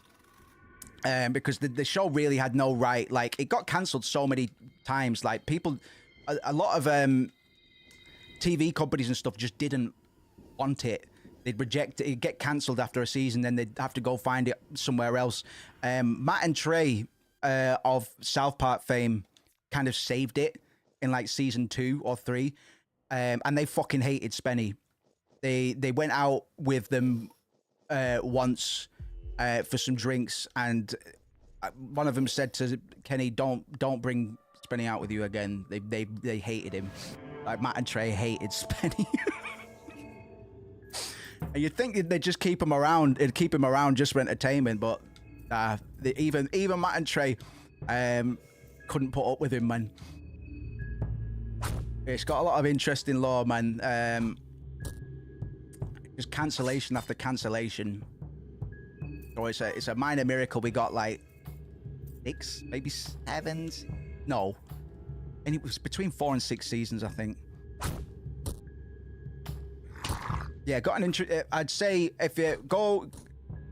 because the show really had no right. Like, it got cancelled so many times. Like, people, a lot of TV companies and stuff just didn't want it. They'd reject it. It'd get cancelled after a season, then they'd have to go find it somewhere else. Matt and Trey of South Park fame kind of saved it in like season 2 or 3, and they fucking hated Spenny. They went out with them once for some drinks, and one of them said to Kenny, "Don't bring Spenny out with you again." They hated him. Like, Matt and Trey hated Spenny. And you'd think they'd just keep him around. It'd keep him around just for entertainment, but even Matt and Trey couldn't put up with him, man. It's got a lot of interesting lore, man. Just cancellation after cancellation. So it's a minor miracle we got like 6, maybe 7. No, And it was between 4 and 6 seasons, I think. Yeah, got an I'd say if you go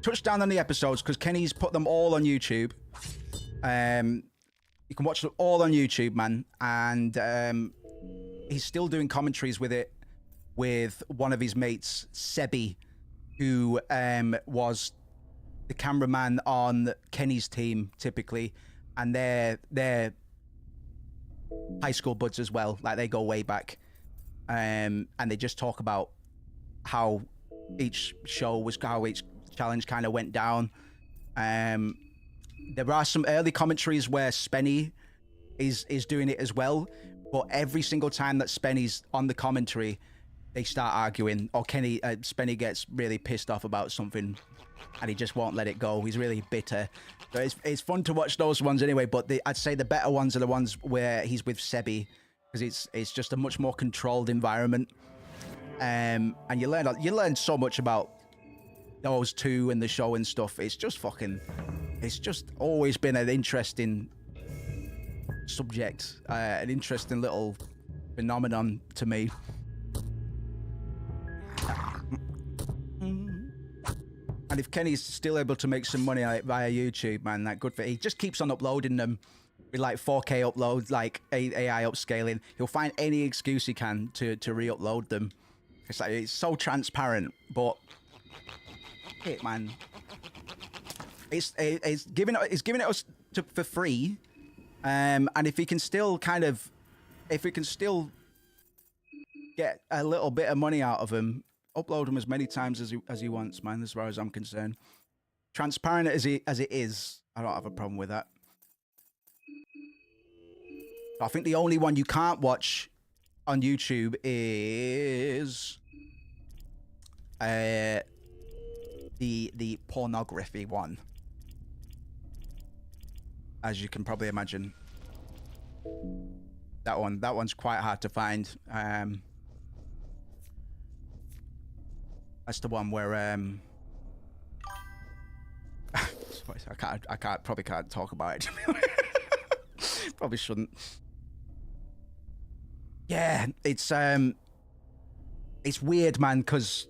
touch down on the episodes, because Kenny's put them all on YouTube. You can watch them all on YouTube, man. And he's still doing commentaries with it with one of his mates, Sebi, who was the cameraman on Kenny's team typically, and they're high school buds as well. Like, they go way back, and they just talk about how each challenge kind of went down. There are some early commentaries where Spenny is doing it as well, but every single time that Spenny's on the commentary, they start arguing, or Spenny gets really pissed off about something, and he just won't let it go. He's really bitter. So it's fun to watch those ones anyway, but I'd say the better ones are the ones where he's with Sebi, because it's just a much more controlled environment. And you learn so much about those two and the show and stuff. It's just always been an interesting subject, an interesting little phenomenon to me. And if Kenny's still able to make some money via YouTube, man, that good for he just keeps on uploading them with like 4K uploads, like AI upscaling. He'll find any excuse he can to re-upload them. It's like, it's so transparent, but it, man, it's giving it us for free. And if we can still get a little bit of money out of him, upload him as many times as he wants, man, as far as I'm concerned. Transparent as it is, I don't have a problem with that. I think the only one you can't watch on YouTube is the pornography one, as you can probably imagine. That one's quite hard to find. That's the one where I probably can't talk about it. Probably shouldn't. Yeah, it's weird, man, because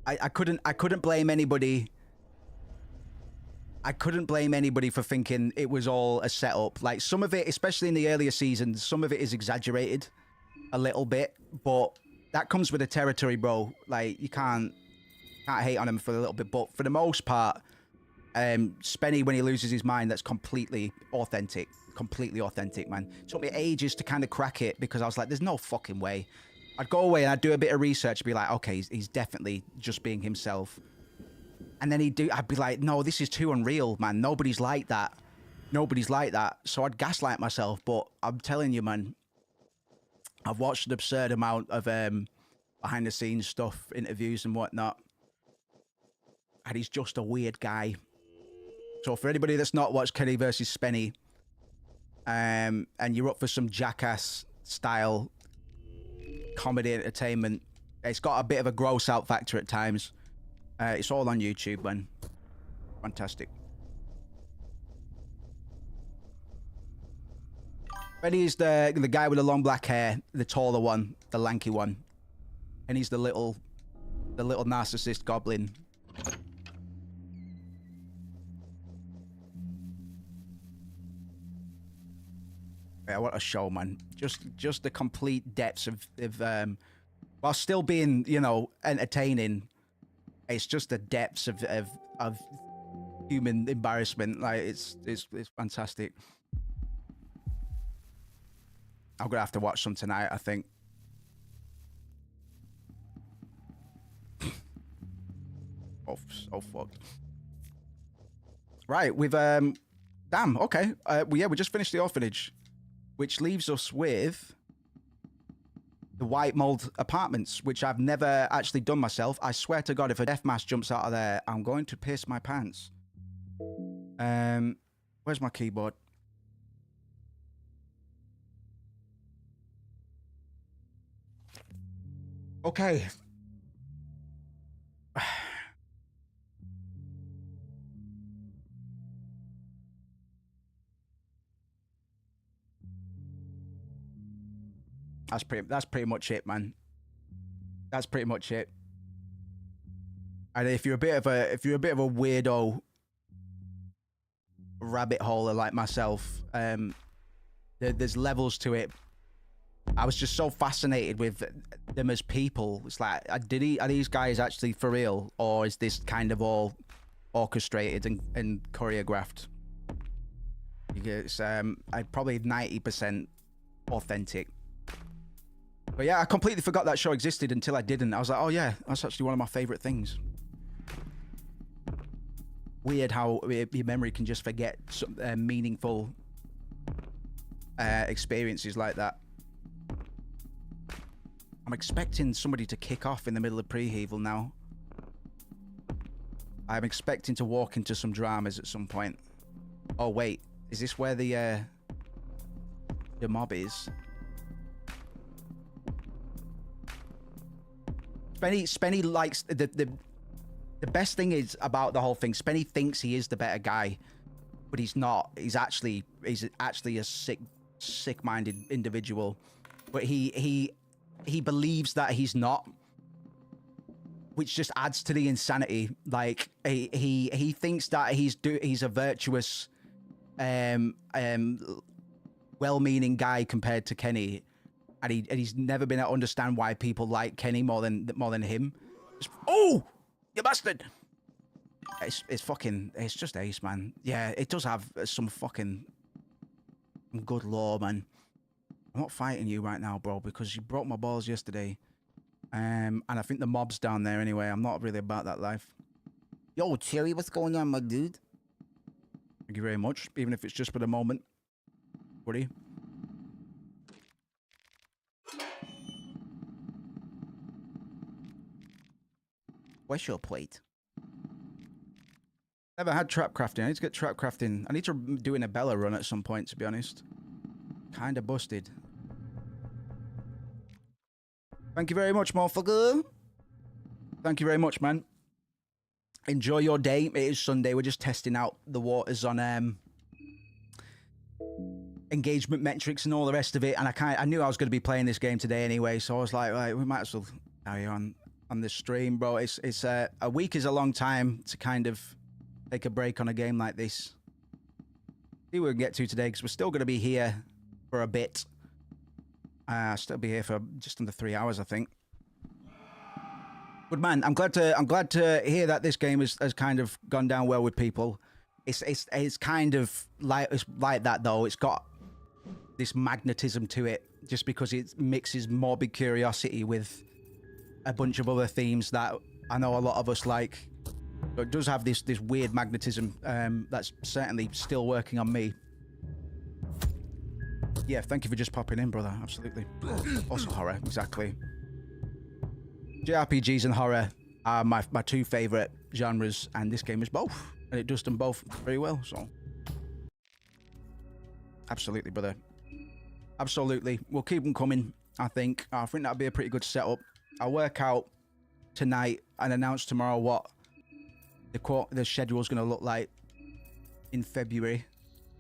I couldn't blame anybody. I couldn't blame anybody for thinking it was all a setup. Like, some of it, especially in the earlier seasons, some of it is exaggerated a little bit, but that comes with the territory, bro. Like, you can't hate on him for a little bit, but for the most part, Spenny, when he loses his mind, that's completely authentic, man. It took me ages to kind of crack it, because I was like, there's no fucking way. I'd go away and I'd do a bit of research, be like, okay, he's definitely just being himself. And then I'd be like, no, this is too unreal, man. Nobody's like that. So I'd gaslight myself, but I'm telling you, man, I've watched an absurd amount of behind the scenes stuff, interviews and whatnot. And he's just a weird guy. So for anybody that's not watched Kenny versus Spenny, and you're up for some Jackass style comedy entertainment, it's got a bit of a gross out factor at times. It's all on YouTube, man. Fantastic. Benny is the guy with the long black hair, the taller one, the lanky one, and he's the little narcissist goblin. Yeah, what a show, man! Just the complete depths of while still being, you know, entertaining. It's just the depths of human embarrassment. Like, it's fantastic. I'm gonna have to watch some tonight, I think. Oh, so fucked. Right, we've damn, okay. We just finished the orphanage, which leaves us with the White Mold Apartments, which I've never actually done myself. I swear to God, if a death mask jumps out of there, I'm going to piss my pants. Where's my keyboard? Okay. That's pretty much it, man. That's pretty much it. And if you're a bit of a weirdo rabbit holer like myself, there's levels to it. I was just so fascinated with them as people. It's like, are these guys actually for real, or is this kind of all orchestrated and choreographed? It's probably 90% authentic. But yeah, I completely forgot that show existed until I didn't. I was like, oh yeah, that's actually one of my favorite things. Weird how your memory can just forget some meaningful experiences like that. I'm expecting somebody to kick off in the middle of pre-heaval now. I'm expecting to walk into some dramas at some point. Oh wait, is this where the mob is? Spenny likes the best thing is about the whole thing. Spenny thinks he is the better guy, but he's not. He's actually a sick-minded individual. But he believes that he's not, which just adds to the insanity. Like he thinks that he's a virtuous, well-meaning guy compared to Kenny, and he's never been able to understand why people like Kenny more than him. Oh, you bastard! It's just ace, man. Yeah, it does have some fucking good lore, man. I'm not fighting you right now, bro, because you broke my balls yesterday. And I think the mob's down there anyway. I'm not really about that life. Yo, Cherry, what's going on, my dude? Thank you very much, even if it's just for the moment. Buddy. Where's your plate? Never had trap crafting. I need to get trap crafting. I need to do an Abella run at some point, to be honest. Kinda busted. Thank you very much, motherfucker. Thank you very much, man. Enjoy your day. It is Sunday. We're just testing out the waters on engagement metrics and all the rest of it. And I knew I was going to be playing this game today anyway, so I was like, right, we might as well carry on this stream, bro. It's a week is a long time to kind of take a break on a game like this. See what we can get to today, because we're still going to be here for a bit. Still be here for just under 3 hours, I think. Good man. I'm glad to hear that this game has kind of gone down well with people. It's kind of like that though. It's got this magnetism to it, just because it mixes morbid curiosity with a bunch of other themes that I know a lot of us like. So it does have this weird magnetism that's certainly still working on me. Yeah, thank you for just popping in, brother. Absolutely. Also horror, exactly. JRPGs and horror are my two favorite genres, and this game is both, and it does them both very well. So, absolutely, brother. Absolutely, we'll keep them coming. I think that'd be a pretty good setup. I'll work out tonight and announce tomorrow what the schedule is going to look like in February.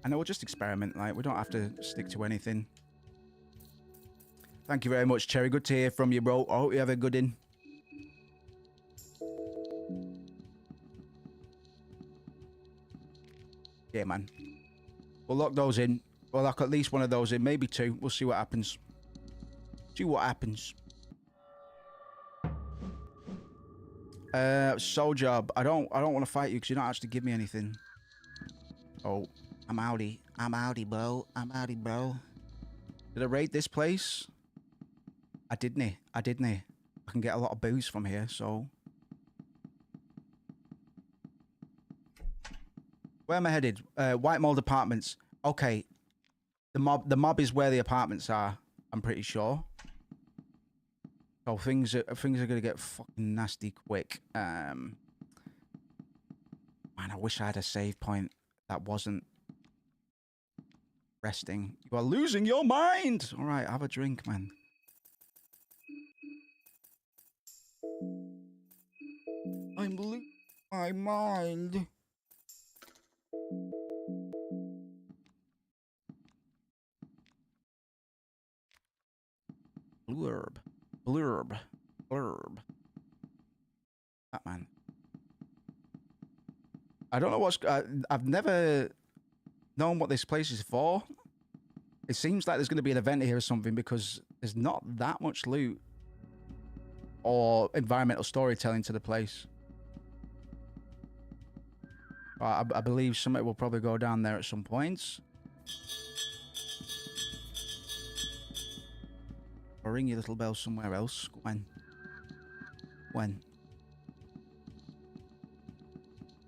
And we'll just experiment, like, we don't have to stick to anything. Thank you very much, Cherry. Good to hear from you, bro. I hope you have a good in. Yeah, man. We'll lock those in. We'll lock at least one of those in, maybe two. We'll see what happens. See what happens. Soul Job. I don't want to fight you because you don't actually give me anything. Oh. I'm outie. I'm outie, bro. I'm outie, bro. Did I raid this place? I didn't. I can get a lot of booze from here, so. Where am I headed? White Mold Apartments. Okay. The mob is where the apartments are, I'm pretty sure. So things are gonna get fucking nasty quick. Man, I wish I had a save point that wasn't resting. You are losing your mind. All right, have a drink, man. I'm losing my mind. Blurb. Blurb. Blurb. That man. I don't know what's... I've never known what this place is for. It seems like there's going to be an event here or something because there's not that much loot or environmental storytelling to the place. I believe somebody will probably go down there at some points. Or ring your little bell somewhere else. When? When?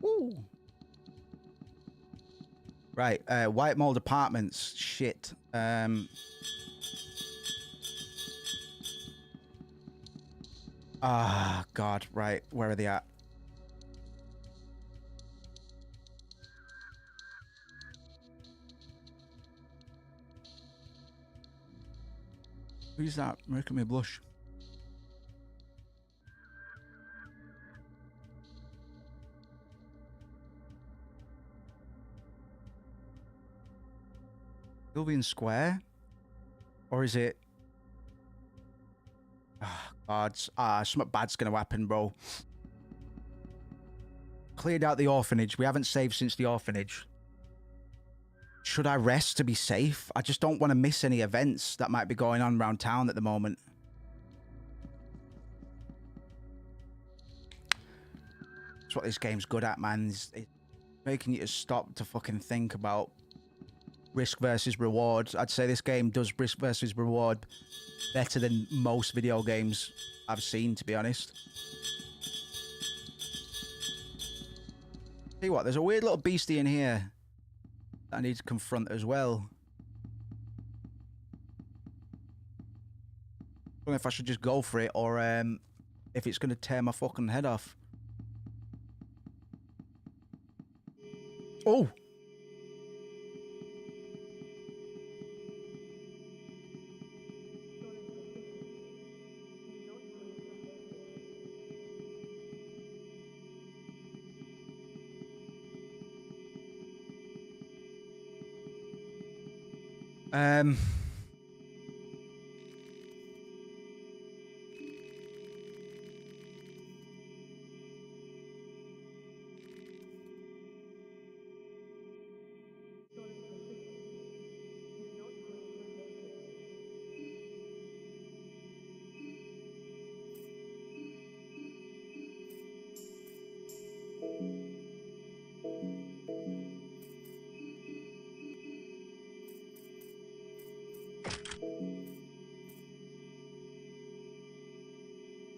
Woo! Right, White Mold Apartments. Shit. Ah, God. Right, where are they at? Who's that? Making me blush. Sylvian Square? Or is it... Ah, God. Something bad's gonna happen, bro. Cleared out the orphanage. We haven't saved since the orphanage. Should I rest to be safe? I just don't want to miss any events that might be going on around town at the moment. That's what this game's good at, man. It's making you stop to fucking think about risk versus reward. I'd say this game does risk versus reward better than most video games I've seen, to be honest. See what? There's a weird little beastie in here that I need to confront as well. I don't know if I should just go for it or if it's going to tear my fucking head off. Oh!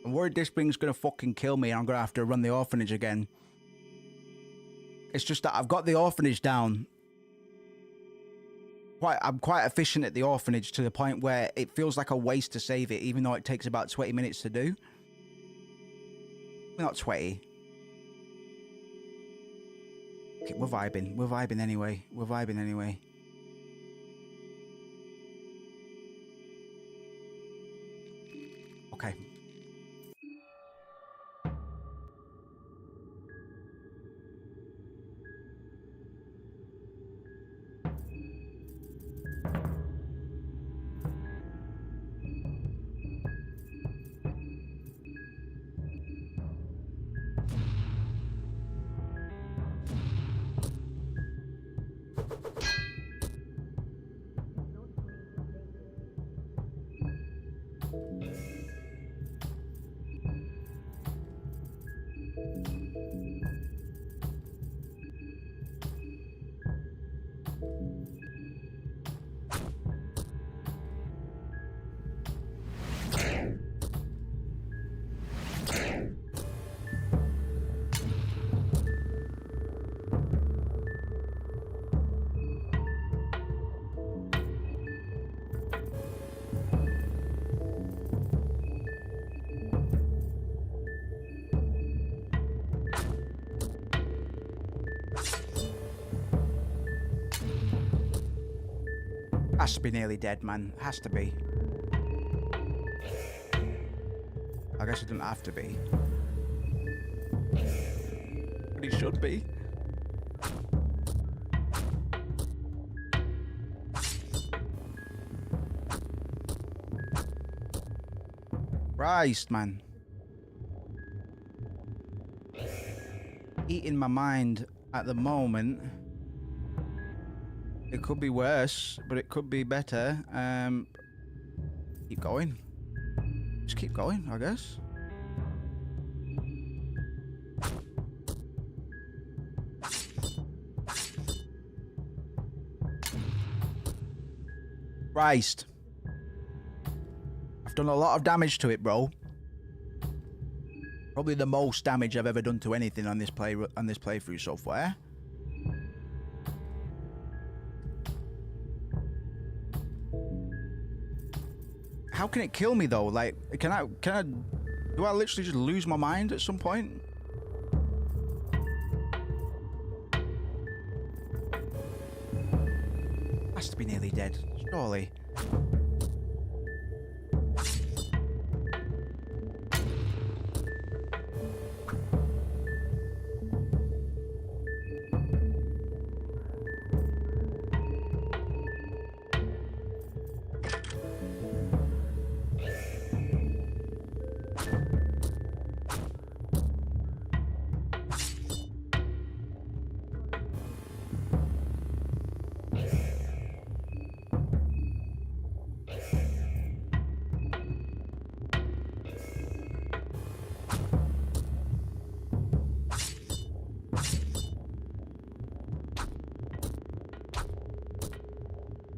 I'm worried this thing's gonna fucking kill me and I'm gonna have to run the orphanage again. It's just that I've got the orphanage down. I'm quite efficient at the orphanage to the point where it feels like a waste to save it, even though it takes about 20 minutes to do. Not 20. Okay, we're vibing. We're vibing anyway. We're vibing anyway. Okay. Has to be nearly dead, man. Has to be. I guess it doesn't have to be. But it should be. Christ, man. Eating my mind at the moment. It could be worse, but it could be better. Keep going. Just keep going, I guess. Christ. I've done a lot of damage to it, bro. Probably the most damage I've ever done to anything on this playthrough so far. How can it kill me though? Like, do I literally just lose my mind at some point? Has to be nearly dead, surely.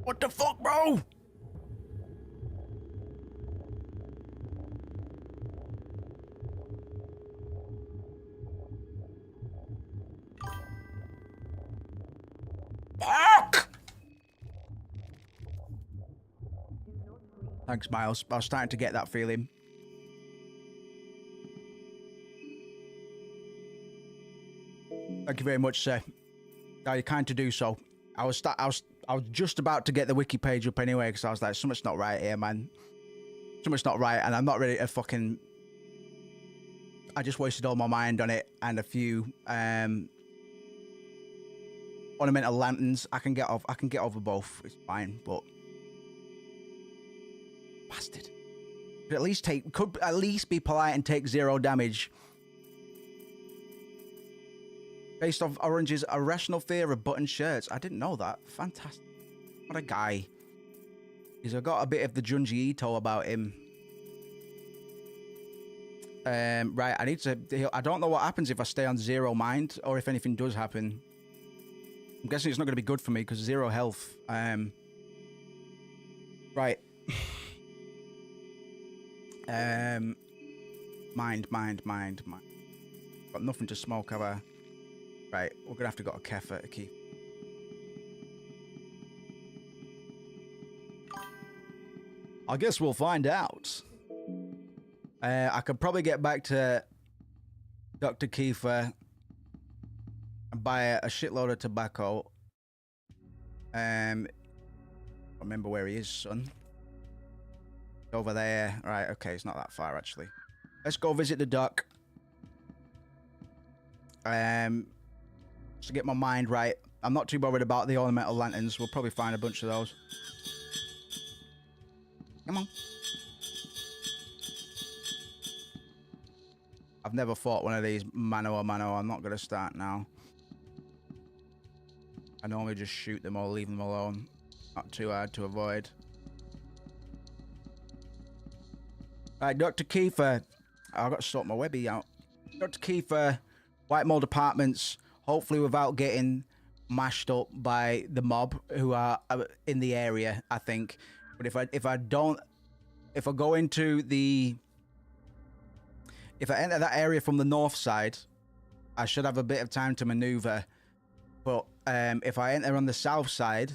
What the fuck, bro? Fuck! Thanks, Miles. I was starting to get that feeling. Thank you very much, sir. You're kind to do so. I was just about to get the wiki page up anyway, because I was like, something's not right here, man. Something's not right, and I'm not ready to fucking... I just wasted all my mind on it, and a few ornamental lanterns. I can get over both. It's fine, but bastard. Could at least be polite and take 0 damage. Based off Orange's irrational fear of button shirts. I didn't know that. Fantastic. What a guy. He's got a bit of the Junji Ito about him. Right, I need to... I don't know what happens if I stay on 0 mind, or if anything does happen. I'm guessing it's not going to be good for me, because 0 health. Right. Mind. Got nothing to smoke, have I? Right, we're gonna have to go to Kefa to keep. I guess we'll find out. I could probably get back to Dr. Kiefer and buy a shitload of tobacco. Remember where he is, son. Over there. Right, okay, it's not that far actually. Let's go visit the doc. To get my mind right. I'm not too bothered about the ornamental lanterns. We'll probably find a bunch of those. Come on. I've never fought one of these mano a mano. I'm not going to start now. I normally just shoot them or leave them alone. Not too hard to avoid. Right, Dr. Kiefer. I've got to sort my webby out. Dr. Kiefer, White Mold Apartments. Hopefully without getting mashed up by the mob who are in the area, I think. But if I enter that area from the north side, I should have a bit of time to maneuver. But if I enter on the south side,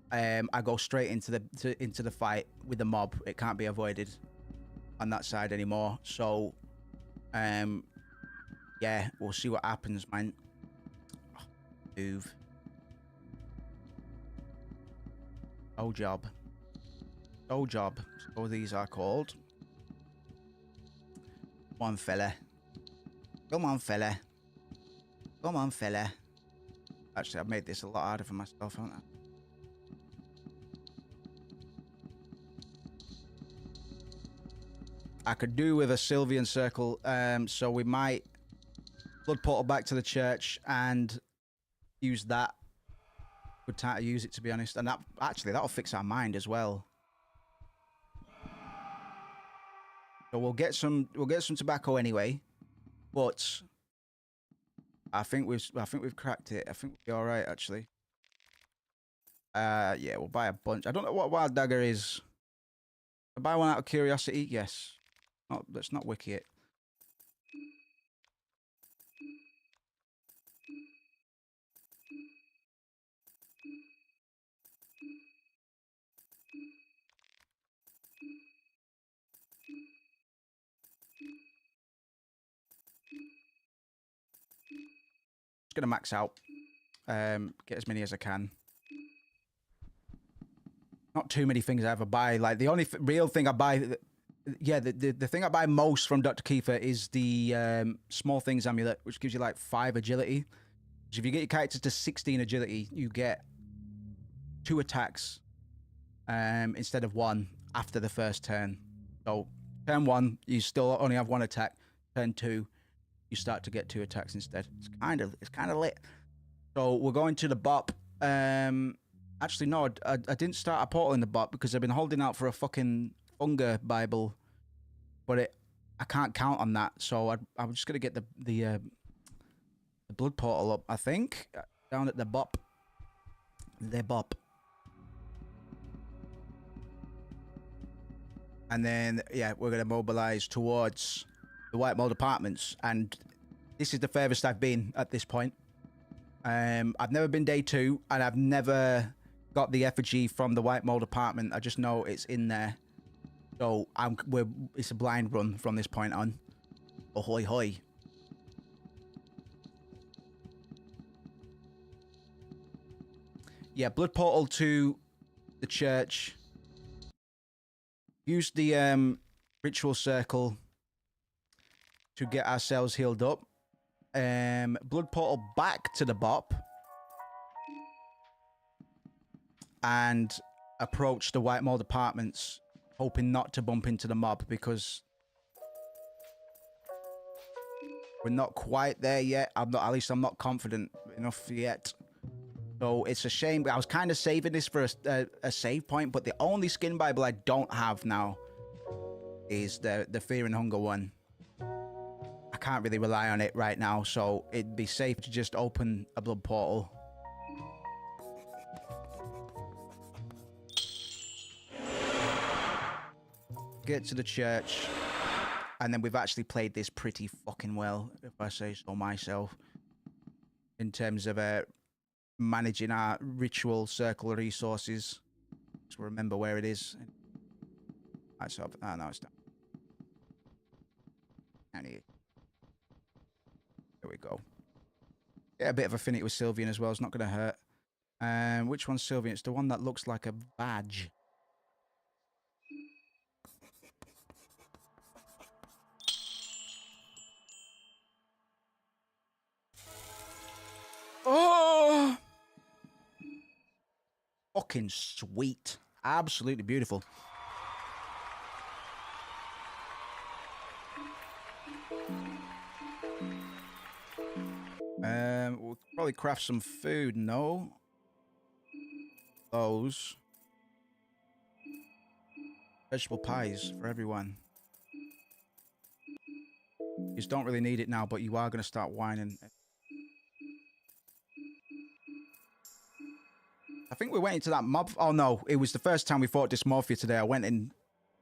I go straight into the fight with the mob. It can't be avoided on that side anymore. So, yeah, we'll see what happens, man. Move. Oh job. Oh job. So these are called. Come on, fella. Come on, fella. Come on, fella. Actually, I've made this a lot harder for myself, haven't I? I could do with a Sylvian circle, so we might blood portal back to the church and use that. Good time to use it, to be honest. And that actually, that'll fix our mind as well. So we'll get some tobacco anyway, but I think we've cracked it. I think we'll be all right actually. Yeah, we'll buy a bunch. I don't know what wild dagger is. I buy one out of curiosity. Yes. Let's not wiki it. Just gonna max out. Get as many as I can. Not too many things I ever buy. Like the only real thing I buy, yeah, the thing I buy most from Dr. Kiefer is the small things amulet, which gives you like 5 agility. So if you get your character to 16 agility, you get 2 attacks instead of 1 after the first turn. So turn 1, you still only have 1 attack. Turn 2, you start to get 2 attacks instead. It's kind of lit. So we're going to the bop. Actually, no, I didn't start a portal in the bot because I've been holding out for a fucking Hunger Bible, but I can't count on that. So I'm just gonna get the blood portal up. I think down at the bop. The bop. And then yeah, we're gonna mobilize towards the White Mold Apartments, and this is the furthest I've been at this point. I've never been day 2, and I've never got the effigy from the White Mold Apartment. I just know it's in there. So it's a blind run from this point on. Ahoy hoy. Yeah, blood portal to the church. Use the ritual circle to get ourselves healed up. Blood portal back to the bop. And approach the White Mold Apartments, hoping not to bump into the mob because we're not quite there yet. At least I'm not confident enough yet. So it's a shame. I was kind of saving this for a save point, but the only skin Bible I don't have now is the Fear and Hunger one. I can't really rely on it right now, so it'd be safe to just open a blood portal. Get to the church, and then we've actually played this pretty fucking well, if I say so myself, in terms of managing our ritual circle resources. So remember where it is. Right, so no, it's down. Down here. There we go. Get a bit of affinity with Sylvian as well. It's not going to hurt. Which one's Sylvian? It's the one that looks like a badge. Oh! Fucking sweet. Absolutely beautiful. We'll probably craft some food, no? Those. Vegetable pies for everyone. You just don't really need it now, but you are going to start whining. I think we went into that mob. Oh no, it was the first time we fought Dysmorphia today. I went in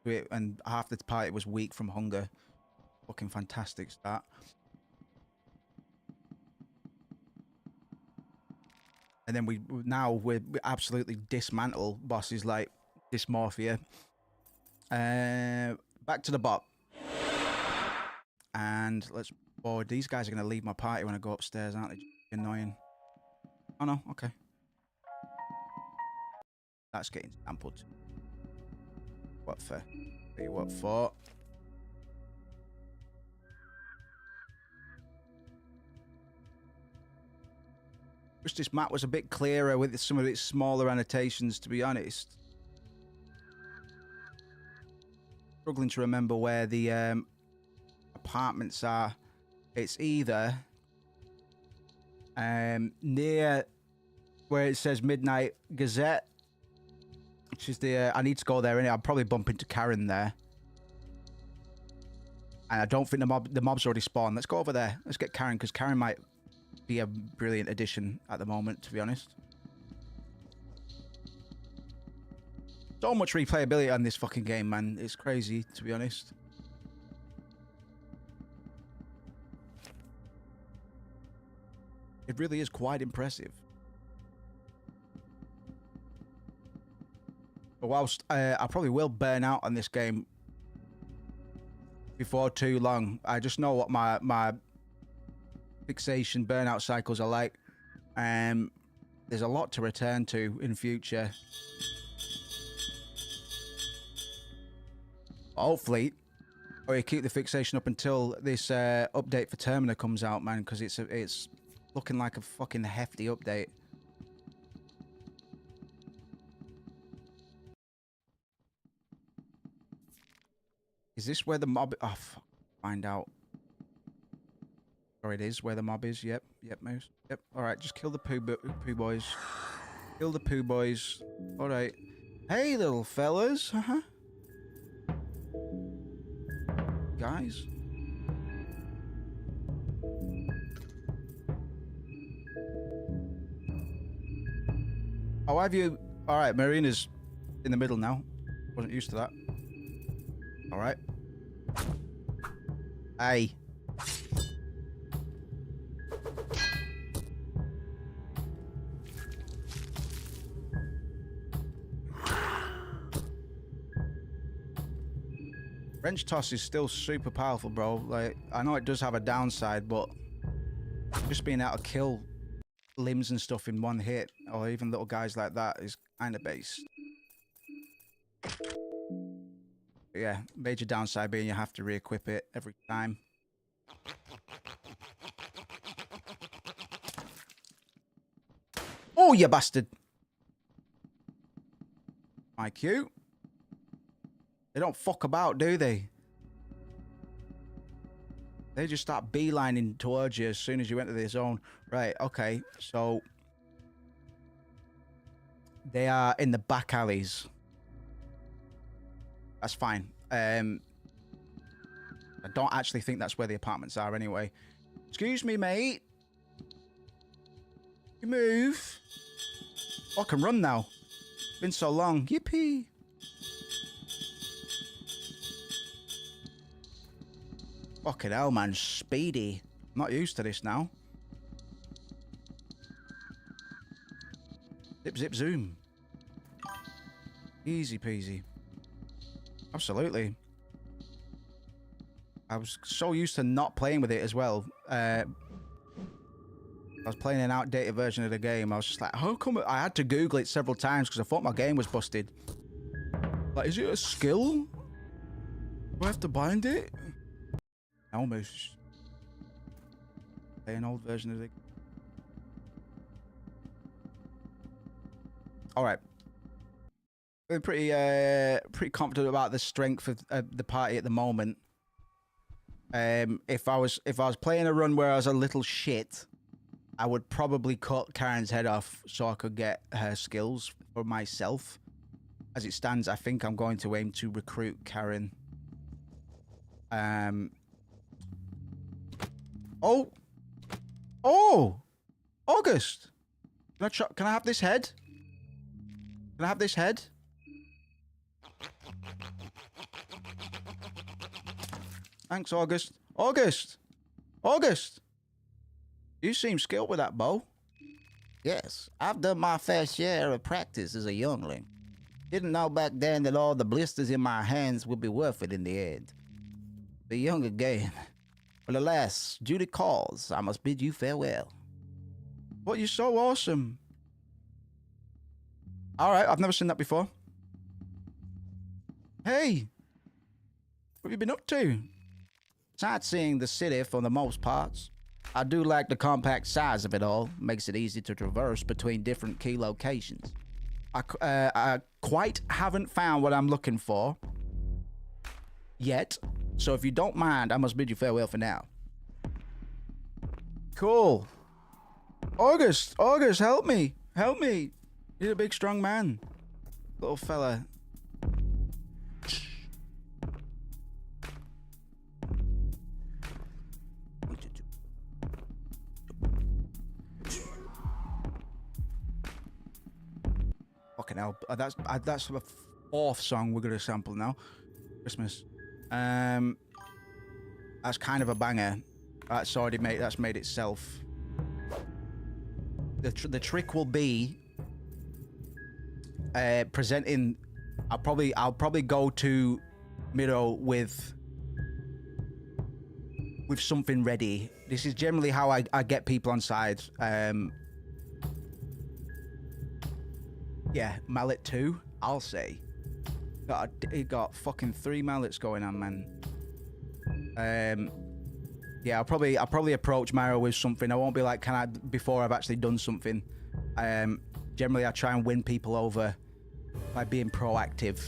to it and half the party was weak from hunger. Fucking fantastic start. And then we absolutely dismantle bosses like Dysmorphia. Back to the bot. And let's forward. These guys are going to leave my party when I go upstairs, aren't they? Annoying. Oh no, okay. That's getting sampled. What for? What for? Wish this map was a bit clearer with some of its smaller annotations, to be honest. struggling to remember where the apartments are. It's either near where it says Midnight Gazette, which is the I need to go there anyway. I'll probably bump into Karen there. And I don't think the mob's already spawned. Let's go over there. Let's get Karen, because Karen might be a brilliant addition at the moment, to be honest. So much replayability on this fucking game, man. It's crazy, to be honest. It really is quite impressive. But whilst I probably will burn out on this game before too long, I just know what my fixation burnout cycles are like. There's a lot to return to in future. Hopefully, or you keep the fixation up until this update for Termina comes out, man, because it's looking like a fucking hefty update. Is this where the mob... Oh, fuck. Find out. Or it is where the mob is. Yep. Yep, Moose. Yep. Alright, just kill the poo boys. Kill the poo boys. Alright. Hey, little fellas. Uh-huh. Guys. Oh, have you... Alright, Marina's in the middle now. Wasn't used to that. Alright. Hey. Wrench toss is still super powerful, bro. Like, I know it does have a downside, but just being able to kill limbs and stuff in one hit, or even little guys like that, is kind of based. Yeah, major downside being you have to re-equip it every time. Oh, you bastard! My cue. They don't fuck about, do they? They just start beelining towards you as soon as you enter the zone. Right, okay, so... They are in the back alleys. That's fine. I don't actually think that's where the apartments are anyway. Excuse me, mate. You move. Oh, I can run now. Been so long. Yippee. Fucking hell, man. Speedy. I'm not used to this now. Zip, zip, zoom. Easy peasy. Absolutely. I was so used to not playing with it as well. I was playing an outdated version of the game. I was just like, how come? I had to Google it several times because I thought my game was busted. Like, is it a skill? Do I have to bind it? Almost. Play an old version of the... Alright. I'm pretty confident about the strength of the party at the moment. If I was playing a run where I was a little shit, I would probably cut Karen's head off so I could get her skills for myself. As it stands, I think I'm going to aim to recruit Karen. Oh, August. Can I have this head? Can I have this head? Thanks, August. August! You seem skilled with that bow. Yes, I've done my fair share of practice as a youngling. Didn't know back then that all the blisters in my hands would be worth it in the end. Be young again. But alas, duty calls. I must bid you farewell. But you're so awesome. Alright, I've never seen that before. Hey! What have you been up to? Sightseeing the city for the most parts. I do like the compact size of it all. Makes it easy to traverse between different key locations. I quite haven't found what I'm looking for. yet. So if you don't mind, I must bid you farewell for now. Cool. August, help me. Help me. You're a big, strong man. Little fella. Fucking hell. That's the fourth song we're going to sample now. Christmas. That's kind of a banger. That's made itself. The trick will be presenting. I'll probably go to Miro with something ready. This is generally how I get people on side. Yeah, mallet 2, I'll say. It got fucking 3 mallets going on, man. Yeah, I'll probably approach Myro with something. I won't be like, before I've actually done something. Generally, I try and win people over by being proactive,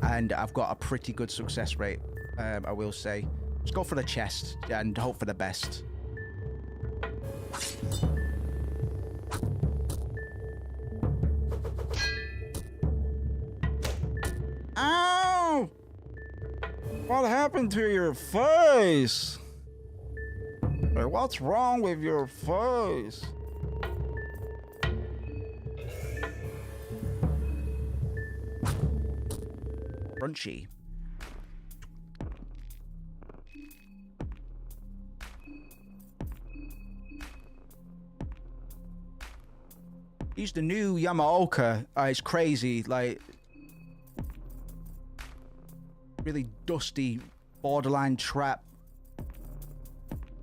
and I've got a pretty good success rate. I will say. Just go for the chest and hope for the best. Ow! What happened to your face? Hey, what's wrong with your face? Crunchy. He's the new Yamaoka. It's crazy, like really dusty, borderline trap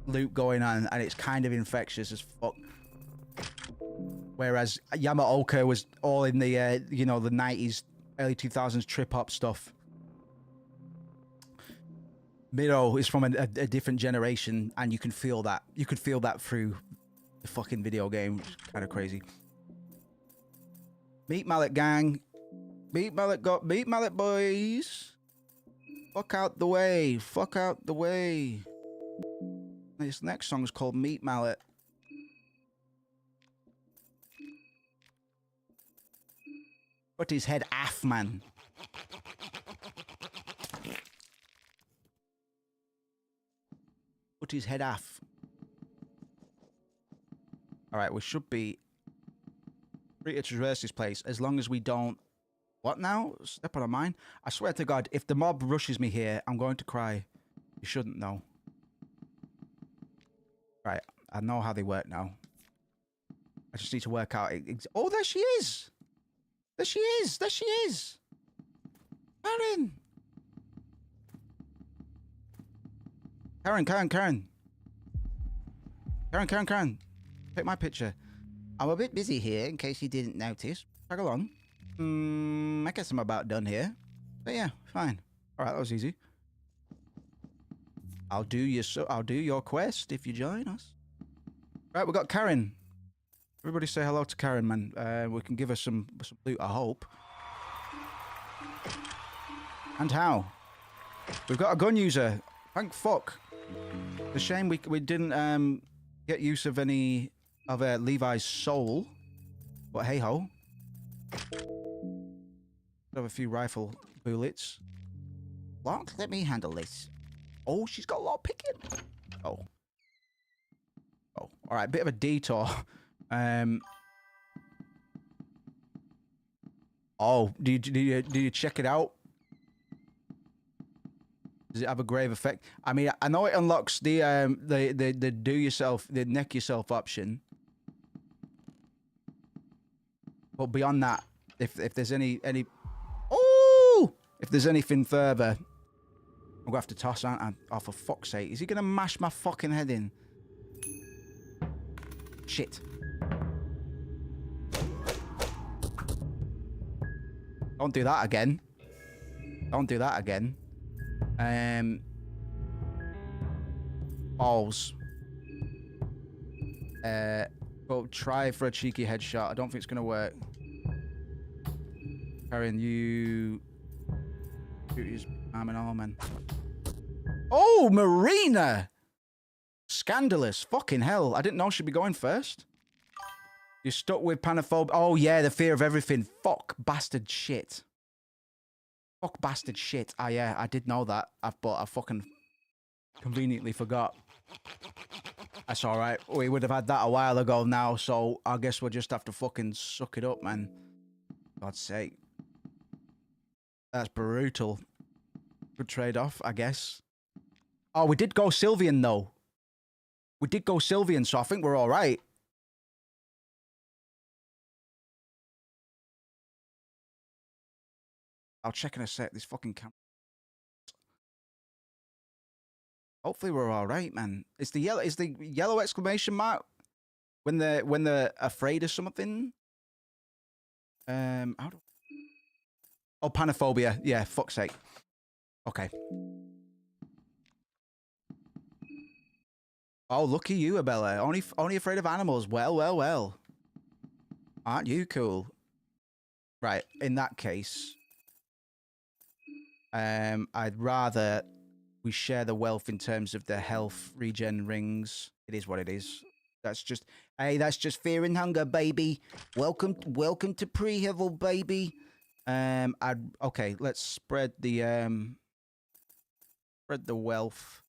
loop going on, and it's kind of infectious as fuck. Whereas Yamaoka was all in the you know, the 90s, early 2000s trip hop stuff. Miro is from a different generation, and you can feel that. You could feel that through the fucking video game. Which is kind of crazy. Meat mallet gang. Meat mallet boys. Fuck out the way. Fuck out the way. This next song is called Meat Mallet. Put his head off, man. Put his head off. Alright, we should be free to traverse this place as long as we don't... What now? Step on a mine? I swear to God, if the mob rushes me here, I'm going to cry. You shouldn't know. Right, I know how they work now. I just need to work out... Oh, there she is! There she is! There she is! Karen! Karen! Take my picture. I'm a bit busy here, in case you didn't notice. Tag along. I guess I'm about done here. But yeah, fine. Alright, that was easy. I'll do your quest if you join us. Right, we got Karen. Everybody say hello to Karen, man. We can give her some loot, I hope. And how? We've got a gun user. Thank fuck. It's a shame we didn't get use of any of Levi's soul. But hey ho. Have a few rifle bullets. Lock, let me handle this. Oh, she's got a lot of picking. Oh. All right, bit of a detour. Oh, do you check it out? Does it have a grave effect? I mean, I know it unlocks the do yourself, the neck yourself option. But beyond that, if there's any oh, if there's anything further, I'm gonna have to toss, aren't I? Oh, for fuck's sake. Is he gonna mash my fucking head in? Shit. Don't do that again. Don't do that again. Balls. Go try for a cheeky headshot. I don't think it's gonna work. Karen, you... Beauty's arm and all, man. Oh, Marina! Scandalous. Fucking hell. I didn't know she'd be going first. You're stuck with panophobia. Oh, yeah, the fear of everything. Fuck bastard shit. Fuck bastard shit. Ah, yeah, I did know that. But I fucking conveniently forgot. That's alright. We would have had that a while ago now, so I guess we'll just have to fucking suck it up, man. God's sake. That's brutal. Good trade-off, I guess. Oh, we did go Sylvian, though. We did go Sylvian, so I think we're alright. I'll check in a sec. This fucking camera. Hopefully we're alright, man. Is the yellow exclamation mark when they're afraid of something? How do... Oh, panophobia. Yeah, fuck's sake. Okay. Oh, lucky you, Abella. Only afraid of animals. Well, well, well. Aren't you cool? Right, in that case, I'd rather we share the wealth in terms of the health regen rings. It is what it is. That's just, hey, that's just fear and hunger, baby. Welcome to pre-hevel, baby. Okay, let's spread the wealth.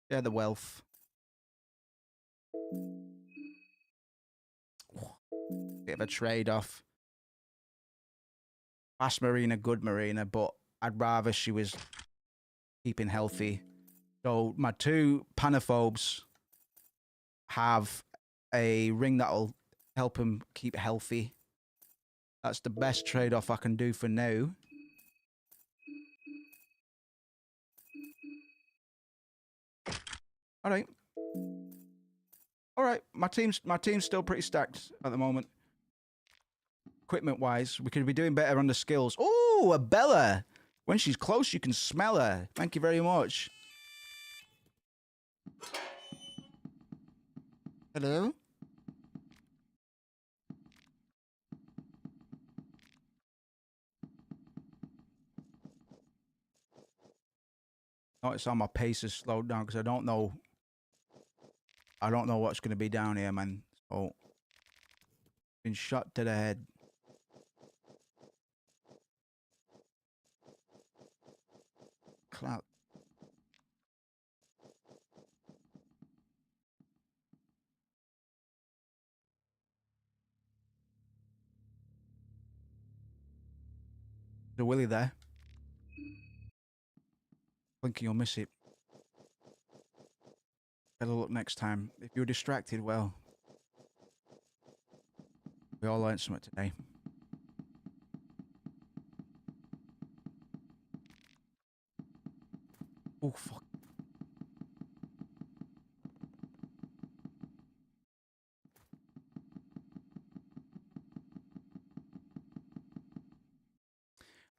Share the wealth. Bit of a trade-off. Fast Marina, good Marina, but I'd rather she was keeping healthy. So my two panophobes have a ring that'll help him keep healthy. That's the best trade-off I can do for now. All right. All right, my team's still pretty stacked at the moment. Equipment-wise, we could be doing better on the skills. Oh, a Bella! When she's close, you can smell her. Thank you very much. Hello? Notice how my pace has slowed down because I don't know what's going to be down here, man. So, been shot to the head. Clout. The Willy there. Blinking, you'll miss it. Better look next time. If you're distracted, well, we all learned something today. Oh, fuck.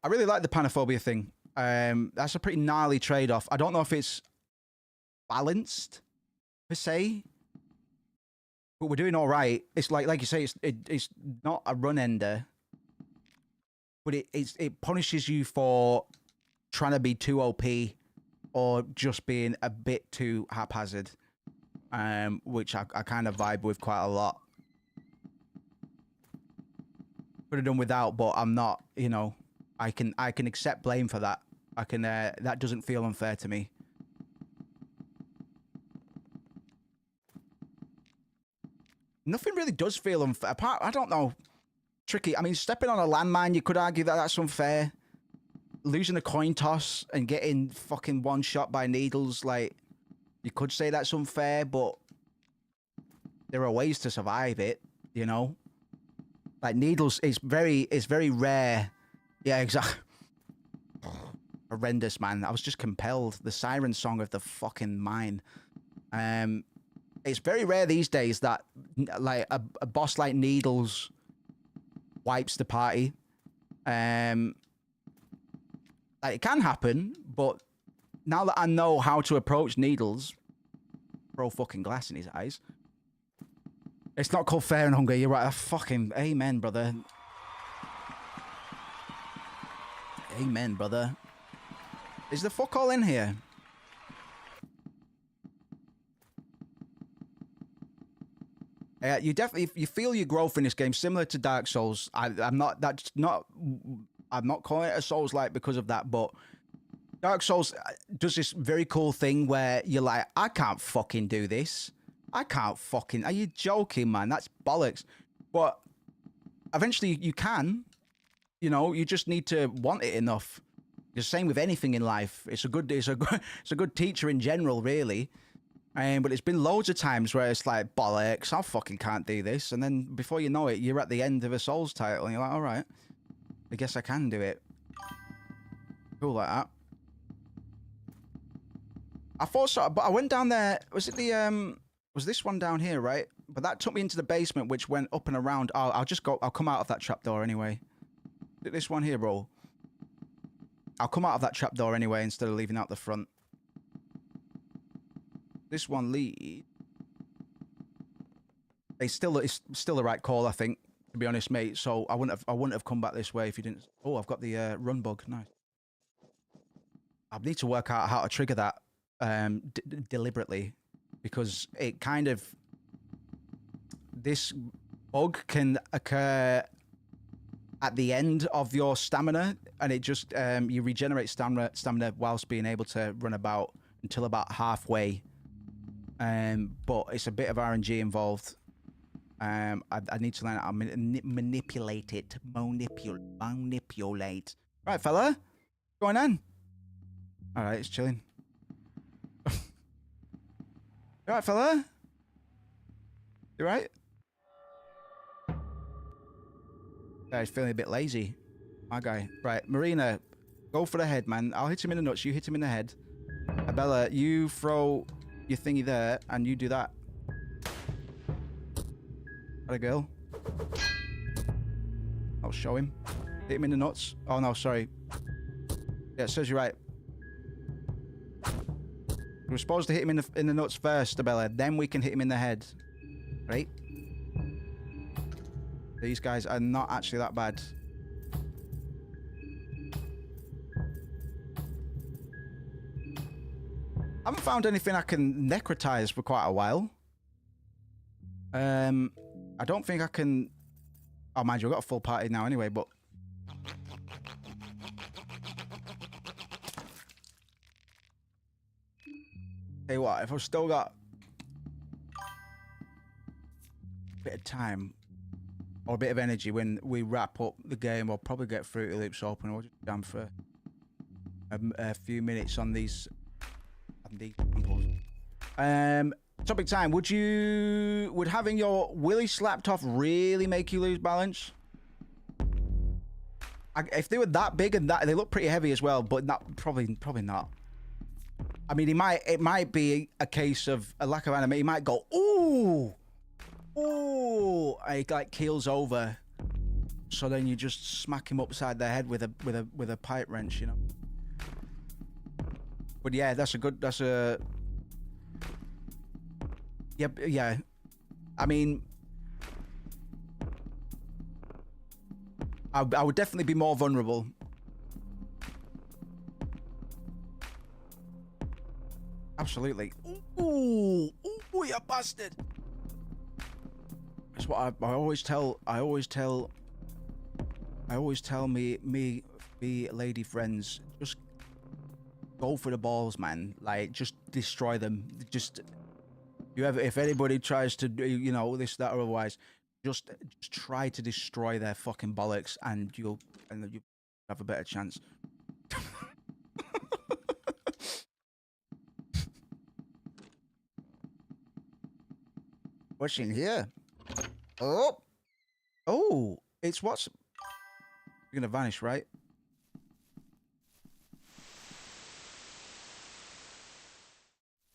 I really like the panophobia thing. That's a pretty gnarly trade-off. I don't know if it's balanced per se, but we're doing all right. It's like you say, it's not a run ender, but it punishes you for trying to be too OP or just being a bit too haphazard, which I kind of vibe with quite a lot. Could have done without, but I'm not. You know, I can accept blame for that. I can. That doesn't feel unfair to me. Nothing really does feel unfair. Apart, I don't know. Tricky. I mean, stepping on a landmine, you could argue that that's unfair. Losing a coin toss and getting fucking one shot by needles, like, you could say that's unfair, but there are ways to survive it, you know? Like, needles, it's very rare. Yeah, exactly. Horrendous, man. I was just compelled. The siren song of the fucking mine. It's very rare these days that, like, a boss like Needles wipes the party. Like, it can happen, but now that I know how to approach Needles, throw fucking glass in his eyes. It's not called fair and hunger. You're right. Fucking amen, brother. Amen, brother. Is the fuck all in here? You definitely you feel your growth in this game, similar to Dark Souls. I'm not. That's not. I'm not calling it a Souls-like because of that, but Dark Souls does this very cool thing where you're like, I can't fucking do this. I can't fucking. Are you joking, man? That's bollocks. But eventually you can. You know, you just need to want it enough. The same with anything in life. It's a good teacher in general, really. But it's been loads of times where it's like, bollocks, I fucking can't do this. And then before you know it, you're at the end of a Souls title and you're like, all right, I guess I can do it. Cool like that. I thought so, but I went down there. Was it the, was this one down here, right? But that took me into the basement, which went up and around. Oh, I'll come out of that trapdoor anyway. Is it this one here, bro? I'll come out of that trapdoor anyway instead of leaving out the front. This one lead. It's still the right call, I think, to be honest, mate. So I wouldn't have come back this way if you didn't. Oh, I've got the run bug. Nice. I need to work out how to trigger that deliberately, because it kind of, this bug can occur at the end of your stamina, and it just you regenerate stamina whilst being able to run about until about halfway. But it's a bit of RNG involved. I need to learn how to manipulate it. Manipulate. Right, fella. What's going on? All right, it's chilling. You all right, fella? You right? Yeah, he's feeling a bit lazy. My guy. Right, Marina, go for the head, man. I'll hit him in the nuts. You hit him in the head. Bella, you throw your thingy there, and you do that. Got a girl. I'll show him. Hit him in the nuts. Oh, no, sorry. Yeah, it says you're right. We're supposed to hit him in the nuts first, Bella. Then we can hit him in the head. Right? These guys are not actually that bad. I haven't found anything I can necrotize for quite a while. I don't think I can... Oh, mind you, I've got a full party now anyway, but... Hey, what? If I've still got a bit of time or a bit of energy when we wrap up the game, we'll probably get Fruity Loops open. We'll just jam for a few minutes on these samples. Topic time. Would having your willy slapped off really make you lose balance? If they were that big and that they look pretty heavy as well, but not probably not. I mean, it might be a case of a lack of anime. He might go, ooh, and he like keels over. So then you just smack him upside the head with a pipe wrench, you know. But yeah, yeah. I mean, I would definitely be more vulnerable. Absolutely. Ooh, you bastard. That's what I always tell me lady friends, just go for the balls, man. Like, just destroy them. Just if anybody tries to do, you know, this, that, or otherwise, just try to destroy their fucking bollocks, and you'll have a better chance. What's in here? Oh, it's what's gonna vanish, right?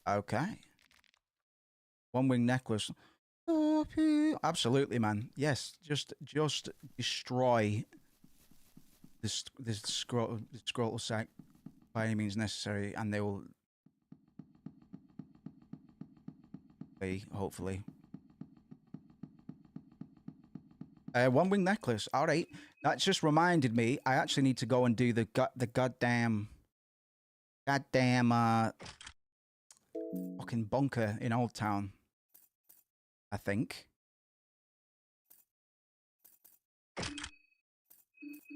Okay. One wing necklace. Absolutely, man. Yes, just destroy this scrotal sack by any means necessary, and they will be, hopefully. One wing necklace. All right. That just reminded me. I actually need to go and do the goddamn fucking bunker in Old Town. I think.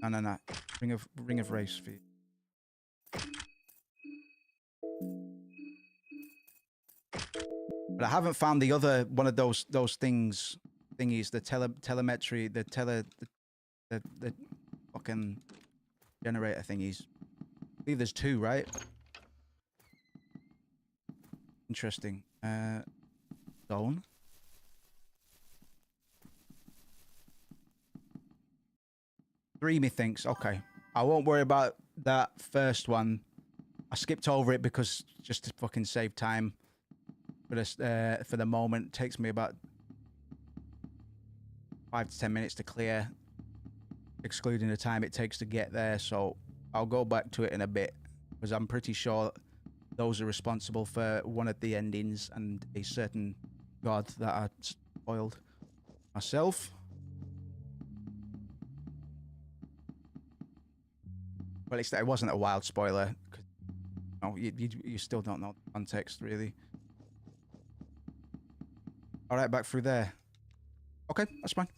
No. Ring of race feet. But I haven't found the other one of those thingies, the telemetry, the fucking generator thingies. I believe there's 2, right? Interesting. Zone. Three, methinks. Okay. I won't worry about that first one. I skipped over it because just to fucking save time. But for the moment, it takes me about 5 to 10 minutes to clear, excluding the time it takes to get there. So I'll go back to it in a bit because I'm pretty sure those are responsible for one of the endings and a certain god that I spoiled myself. Well, at least it wasn't a wild spoiler. No, you still don't know the context, really. All right, back through there. Okay, that's fine.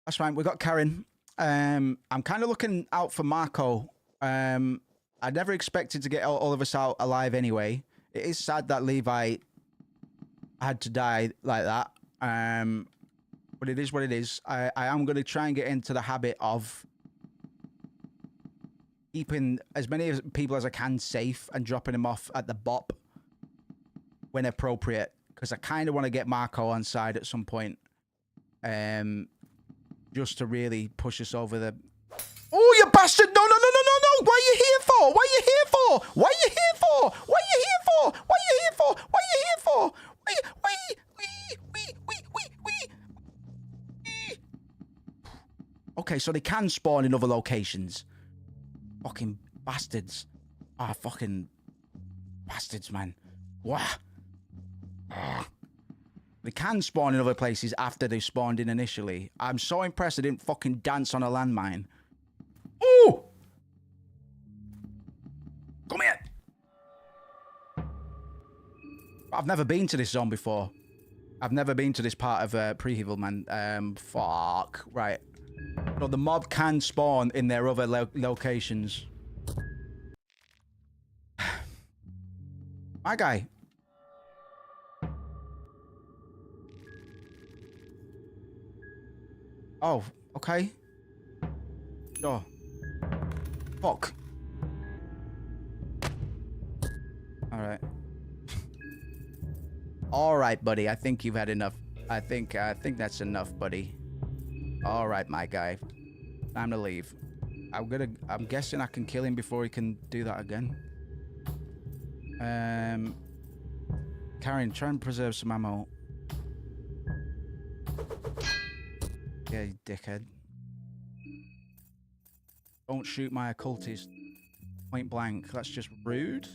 That's fine. We got Karen. I'm kind of looking out for Marco. I never expected to get all of us out alive anyway. It is sad that Levi had to die like that. But it is what it is. I am going to try and get into the habit of keeping as many people as I can safe and dropping them off at the bop when appropriate. Because I kind of want to get Marco on side at some point. Just to really push us over the... Oh, you bastard! No! What are you here for? What are you here for? What are you here for? What are you here for? What are you here for? What are you here for? Okay, so they can spawn in other locations. Fucking bastards. Ah, fucking bastards, man. Wow. They can spawn in other places after they spawned in initially. I'm so impressed I didn't fucking dance on a landmine. Ooh! Come here! I've never been to this zone before. I've never been to this part of Preheval, man. Fuck. Right. So the mob can spawn in their other locations. My guy. Oh, okay. Sure. Fuck. Alright. Alright, buddy. I think you've had enough. I think that's enough, buddy. Alright, my guy. Time to leave. I'm guessing I can kill him before he can do that again. Karen, try and preserve some ammo. Yeah, you dickhead. Don't shoot my occultist. Point blank. That's just rude.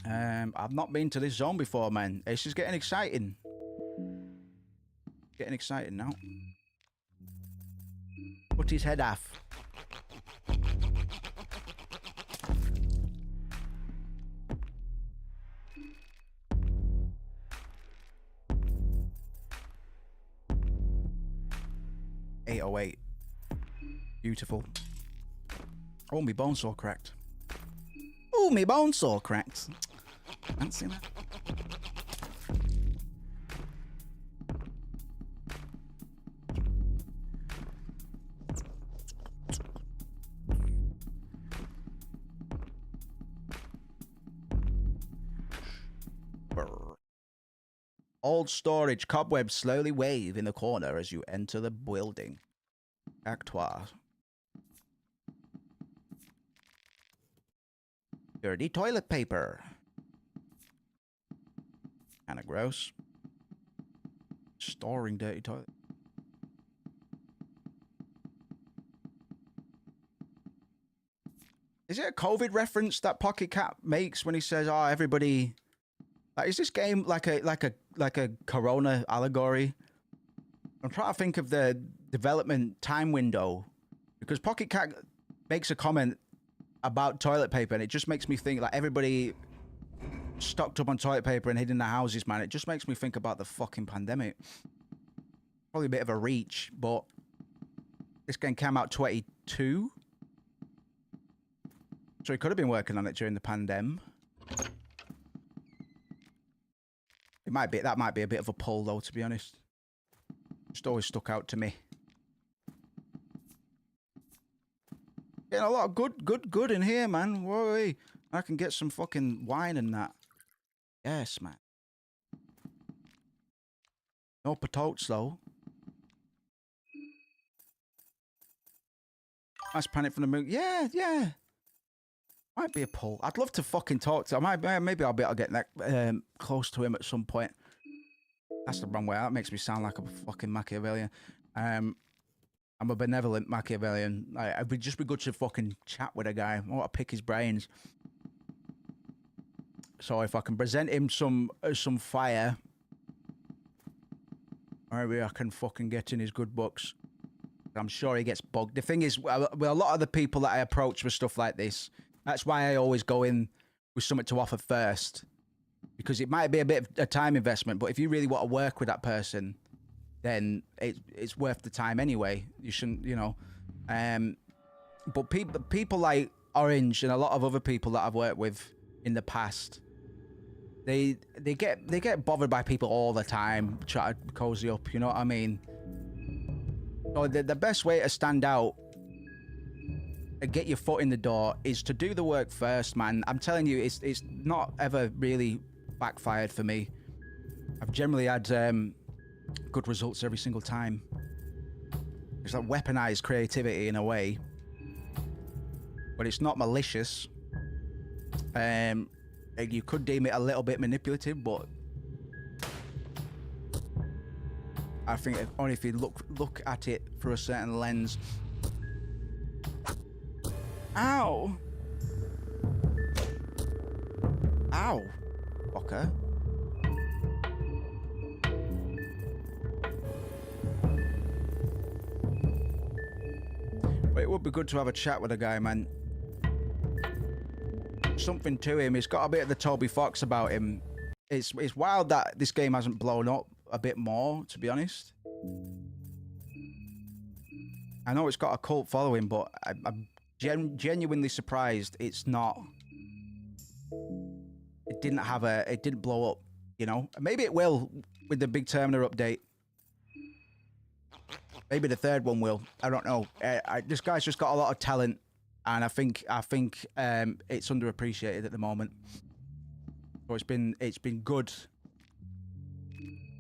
I've not been to this zone before, man. This is getting exciting. Getting exciting now. Put his head off. 808. Beautiful. Oh, me bone's all cracked. Oh, me bone's all cracked. Fancy that? Old storage cobwebs slowly wave in the corner as you enter the building. Actoire. Dirty toilet paper. Kinda gross. Storing dirty toilet. Is it a COVID reference that Pocket Cat makes when he says, "Oh, everybody"? Like, is this game like a Corona allegory? I'm trying to think of the development time window because Pocket Cat makes a comment about toilet paper and it just makes me think like everybody stocked up on toilet paper and hid in their houses, man. It just makes me think about the fucking pandemic. Probably a bit of a reach, but this game came out 22. So he could have been working on it during the pandemic. That might be a bit of a pull though, to be honest. Just always stuck out to me. Getting a lot of good in here, man. Whoa, I can get some fucking wine and that. Yes, man. No potatoes though. Nice Panic from the Moon. Yeah. Might be a pull. I'd love to fucking talk to him. Maybe I'll be able to get that close to him at some point. That's the wrong way. That makes me sound like a fucking Machiavellian. I'm a benevolent Machiavellian. It would just be good to fucking chat with a guy. I want to pick his brains. So if I can present him some fire, maybe I can fucking get in his good books. I'm sure he gets bugged. The thing is, with a lot of the people that I approach with stuff like this, that's why I always go in with something to offer first. Because it might be a bit of a time investment, but if you really want to work with that person, then it's worth the time anyway. You shouldn't, you know. But people like Orange and a lot of other people that I've worked with in the past, they get bothered by people all the time, try to cozy up, you know what I mean? So the best way to stand out and get your foot in the door is to do the work first, man. I'm telling you, it's not ever really backfired for me. I've generally had good results every single time. It's like weaponized creativity in a way, but it's not malicious. You could deem it a little bit manipulative, but I think only if you look at it through a certain lens. Ow! Ow! Okay. But it would be good to have a chat with a guy, man. Something to him. He's got a bit of the Toby Fox about him. It's wild that this game hasn't blown up a bit more, to be honest. I know it's got a cult following, but I'm genuinely surprised it's not. It didn't blow up, you know. Maybe it will with the big Termina update. Maybe the third one will. I don't know. This guy's just got a lot of talent, and I think it's underappreciated at the moment. So it's been good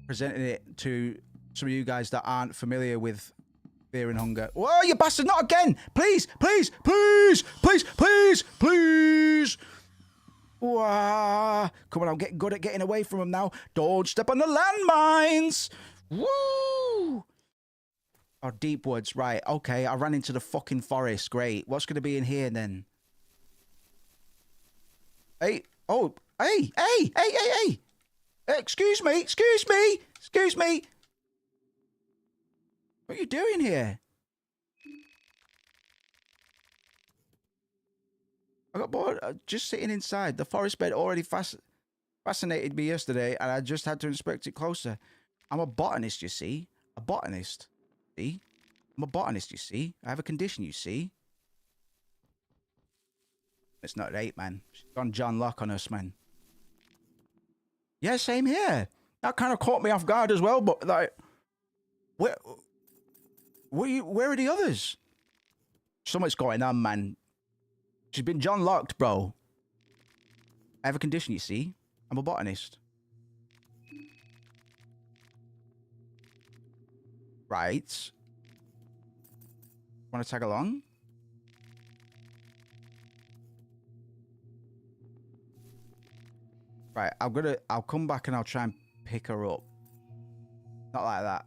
presenting it to some of you guys that aren't familiar with Fear and Hunger. Whoa, you bastard! Not again! Please, please, please, please, please, please! Wah. Come on, I'm getting good at getting away from them now. Don't step on the landmines! Woo! Oh, deep woods, right? Okay, I ran into the fucking forest. Great. What's going to be in here then? Hey, oh, hey! Excuse me! What are you doing here? I got bored just sitting inside. The forest bed already fascinated me yesterday, and I just had to inspect it closer. I'm a botanist, you see. A botanist. See? I'm a botanist, you see. I have a condition, you see. It's not right, man. She's gone John Locke on us, man. Yeah, same here. That kind of caught me off guard as well, but like... Where are the others? So much going on, man. She's been John Locked, bro. I have a condition, you see. I'm a botanist. Right. Want to tag along? Right, I'll come back and I'll try and pick her up. Not like that.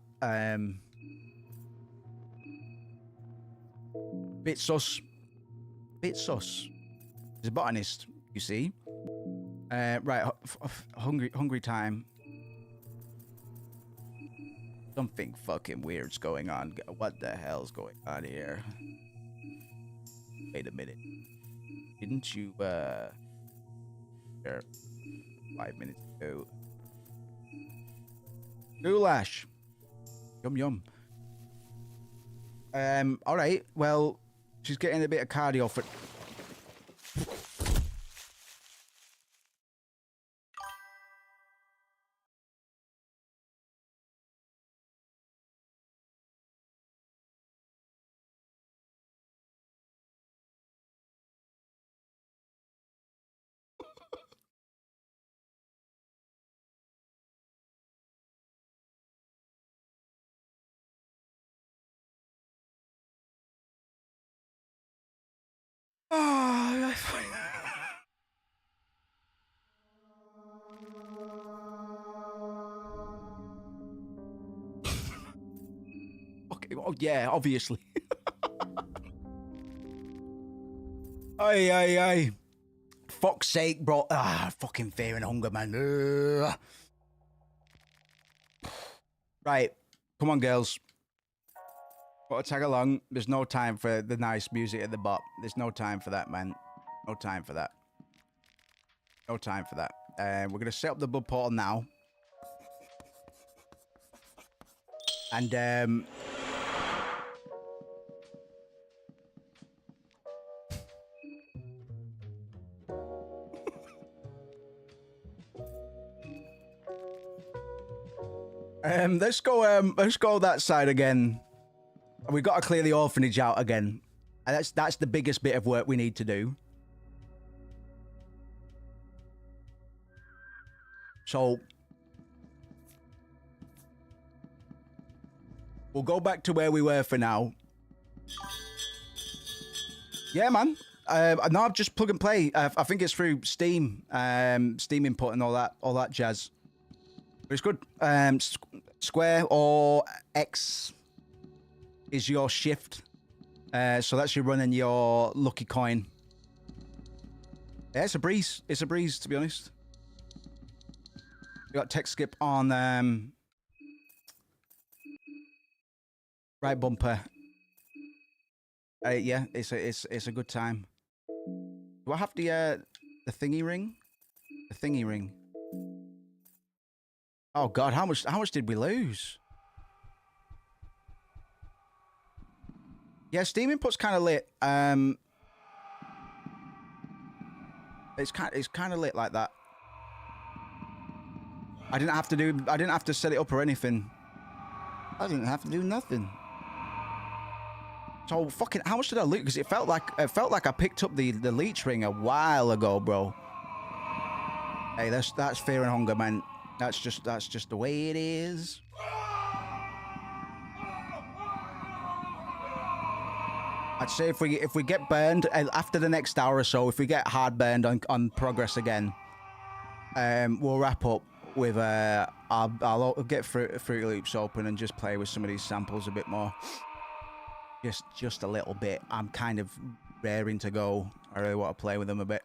Bit sus. He's a botanist, you see. Right, hungry time. Something fucking weird's going on. What the hell's going on here? Wait a minute. Didn't you, there, 5 minutes ago? Goulash. Yum, yum. Alright, well, she's getting a bit of cardio for... Oh, okay, oh yeah, obviously. Aye, aye, aye. Fuck's sake, bro. Ah, fucking fear and hunger, man. Ugh. Right, come on, girls. Got to tag along. There's no time for the nice music at the bot. There's no time for that, man. No time for that. No time for that. We're going to set up the blood portal now. And, let's go that side again. We got to clear the orphanage out again. And that's the biggest bit of work we need to do. So we'll go back to where we were for now. Yeah, man. No, I've just plug and play. I think it's through Steam, Steam input and all that jazz. But it's good. Square or X is your shift. So that's you running your lucky coin. Yeah, it's a breeze. It's a breeze, to be honest. We got tech skip on right bumper. Yeah, it's a good time. Do I have the thingy ring? The thingy ring. Oh God, how much did we lose? Yeah, Steam input's kind of lit. It's kind of lit like that. I didn't have to set it up or anything. I didn't have to do nothing. So fucking, how much did I loot? Because it felt like I picked up the leech ring a while ago, bro. Hey, that's fear and hunger, man. That's just the way it is. I'd say if we get burned after the next hour or so, if we get hard burned on progress again, we'll wrap up with I'll get Fruity Loops open and just play with some of these samples a bit more. Just a little bit. I'm kind of raring to go. I really want to play with them a bit.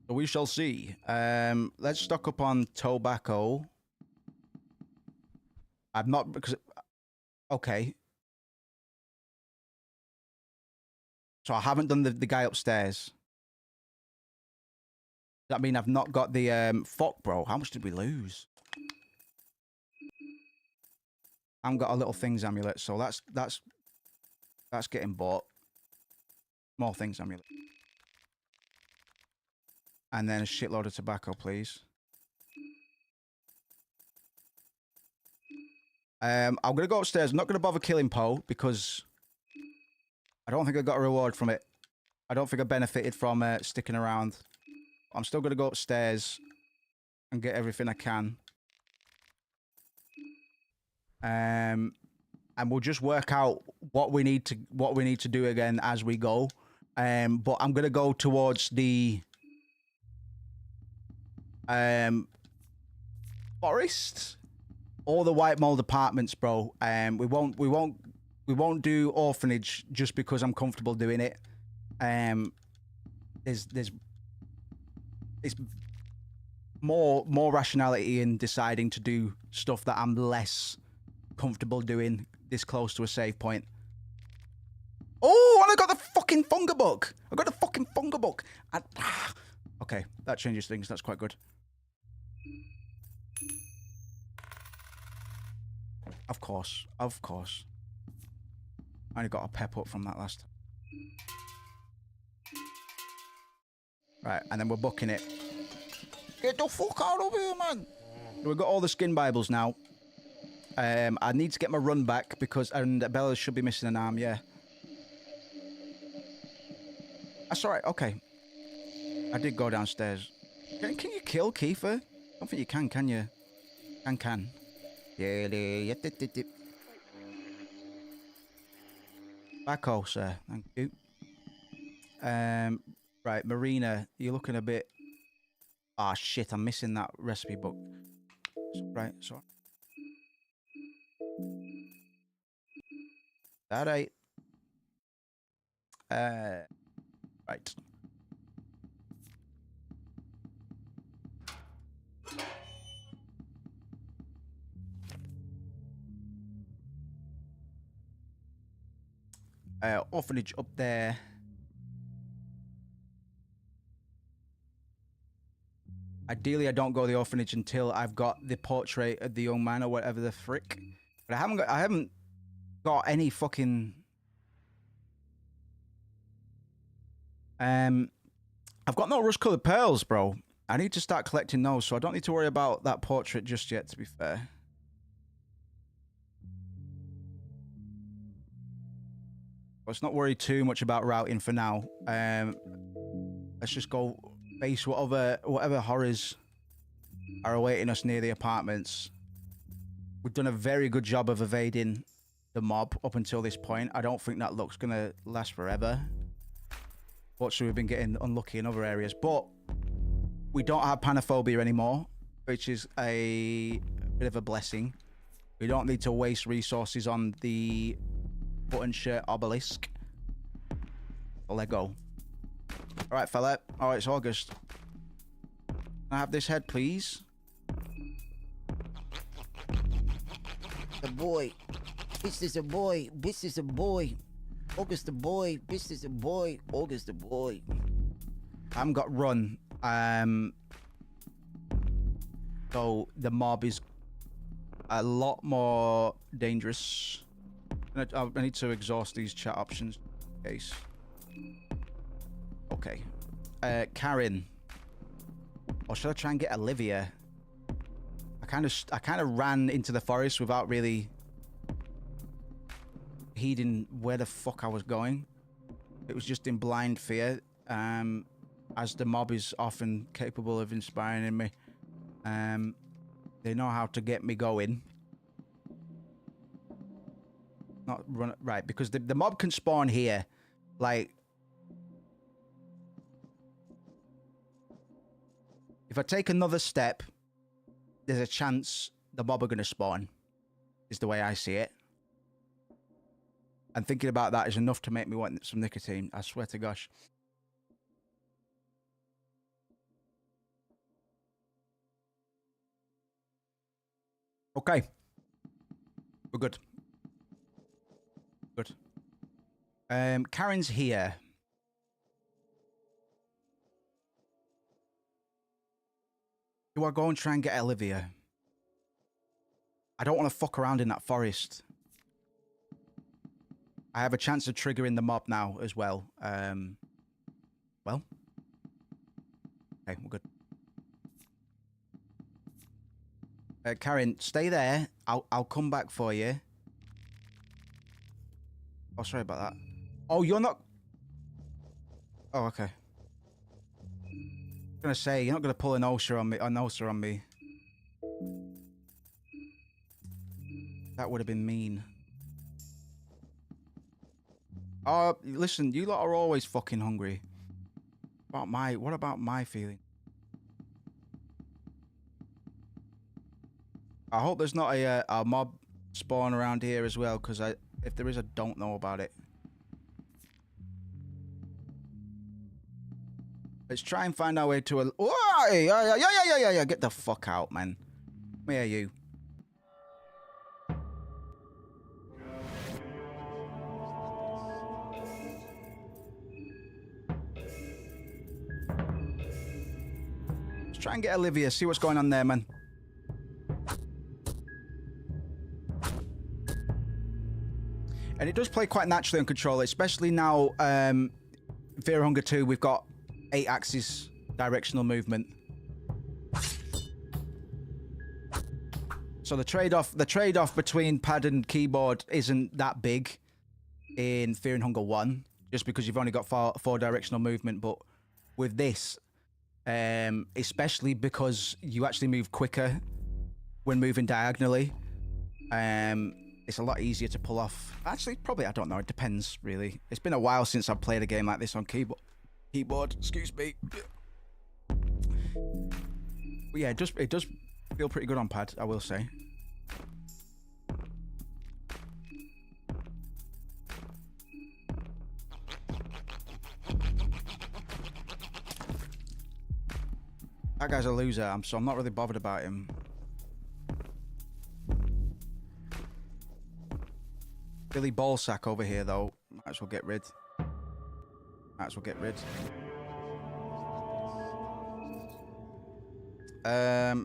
So we shall see. Let's stock up on tobacco. I'm not because okay. So I haven't done the guy upstairs. Does that mean I've not got the fuck, bro? How much did we lose? I haven't got a little things amulet, so that's getting bought. More things amulet. And then a shitload of tobacco, please. I'm gonna go upstairs. I'm not gonna bother killing Poe because I don't think I got a reward from it. I don't think I benefited from sticking around. I'm still gonna go upstairs and get everything I can. And we'll just work out what we need to do again as we go. But I'm gonna go towards the forest or the White Mold Apartments, bro. We won't do orphanage just because I'm comfortable doing it. more rationality in deciding to do stuff that I'm less comfortable doing this close to a save point. Oh, and I got the fucking funga book. I got the fucking funga book. Okay, that changes things. That's quite good. Of course, of course. I only got a pep up from that last time. Right, and then we're booking it. Get the fuck out of here, man! We've got all the skin Bibles now. I need to get my run back because... And Bella should be missing an arm, yeah. That's alright, okay. I did go downstairs. Can you kill Kiefer? I don't think you can you? Can. Yeah. Back sir. Thank you. Right, Marina, you're looking a bit... Ah, shit, I'm missing that recipe book. Right, so... That right. Right. Orphanage up there. Ideally, I don't go to the orphanage until I've got the portrait of the young man or whatever the frick. But I haven't got any fucking... I've got no rust-colored pearls, bro. I need to start collecting those, so I don't need to worry about that portrait just yet, to be fair. Let's not worry too much about routing for now. Let's just go face whatever horrors are awaiting us near the apartments. We've done a very good job of evading the mob up until this point. I don't think that luck's gonna last forever. Fortunately, we've been getting unlucky in other areas, but we don't have panophobia anymore, which is a bit of a blessing. We don't need to waste resources on the button shirt obelisk. Well, let go. All right, fella. Oh, it's August. Can I have this head, please? The boy. This is a boy. This is a boy. August the boy. This is a boy. August the boy. I haven't got run. So the mob is a lot more dangerous. I need to exhaust these chat options in case. Okay. Karen. Or should I try and get Olivia? I kind of ran into the forest without really heeding where the fuck I was going. It was just in blind fear. As the mob is often capable of inspiring me. They know how to get me going. Not run right, because the mob can spawn here. Like, if I take another step, there's a chance the mob are going to spawn, is the way I see it. And thinking about that is enough to make me want some nicotine. I swear to gosh. Okay. We're good. Good. Karen's here. Do I go and try and get Olivia? I don't want to fuck around in that forest. I have a chance of triggering the mob now as well. Well. Okay, we're good. Karen, stay there. I'll come back for you. Oh, sorry about that. Oh, you're not... Oh, okay. I'm gonna say, you're not gonna pull an ulcer on me. That would have been mean. Oh, listen, you lot are always fucking hungry. What about my feeling? I hope there's not a mob spawn around here as well, because if there is, I don't know about it. Let's try and find our way to a... Oh, yeah. Get the fuck out, man. Where are you? Let's try and get Olivia. See what's going on there, man. And it does play quite naturally on controller, especially now, Fear Hunger 2, we've got 8-axis directional movement. So the trade-off between pad and keyboard isn't that big in Fear and Hunger 1, just because you've only got four directional movement. But with this, especially because you actually move quicker when moving diagonally, it's a lot easier to pull off. Actually, probably, I don't know. It depends, really. It's been a while since I've played a game like this on keyboard. Excuse me. But yeah, it does feel pretty good on pad, I will say. That guy's a loser, so I'm not really bothered about him. Billy Ballsack over here, though. Might as well get rid.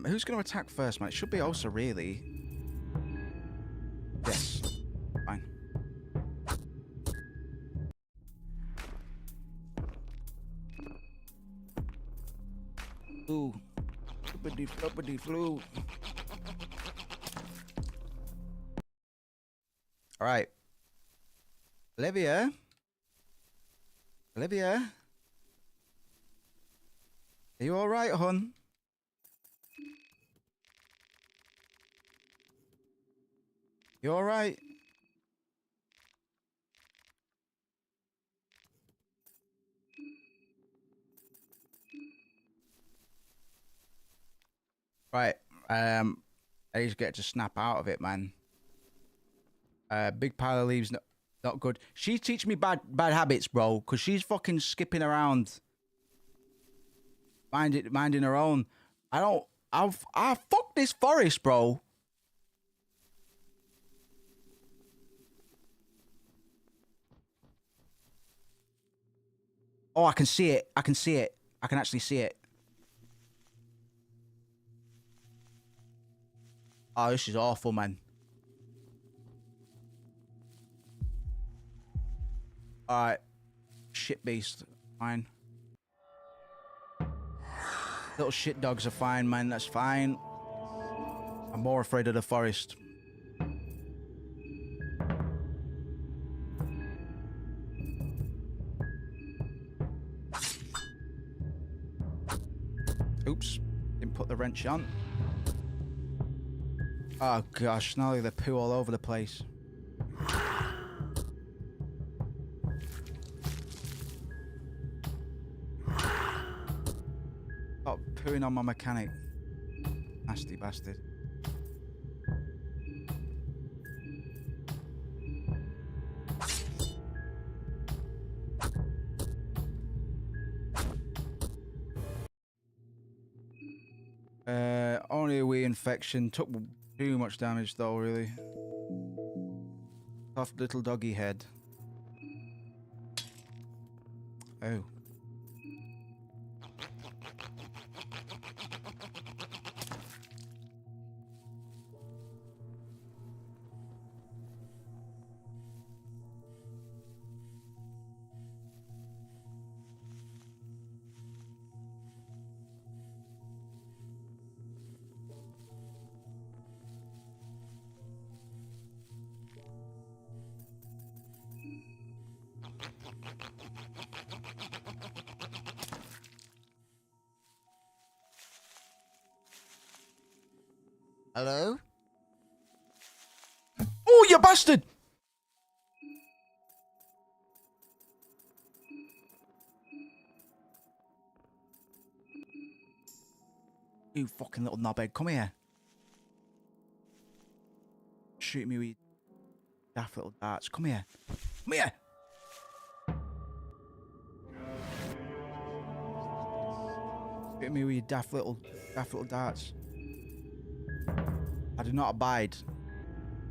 Who's going to attack first, man? It should be Osa, really. Yes. Fine. Ooh. Flippity flu. All right. Olivia? Are you all right, hon? You all right? Right. I need to get to snap out of it, man. Big pile of leaves, not good. She's teaching me bad habits, bro, because she's fucking skipping around, minding her own. I fuck this forest, bro. Oh, I can see it. I can actually see it. Oh, this is awful, man. Alright. Shit beast. Fine. Little shit dogs are fine, man. That's fine. I'm more afraid of the forest. Oops. Didn't put the wrench on. Oh gosh, now they poo all over the place. Stop pooing on my mechanic. Nasty bastard. Only a wee infection. Took too much damage though, really. Soft little doggy head. Oh. Hello? Oh, you bastard! You fucking little knobhead, come here. Shoot me with daft little darts. Come here. Come here! Hit me with your daft little darts. I do not abide.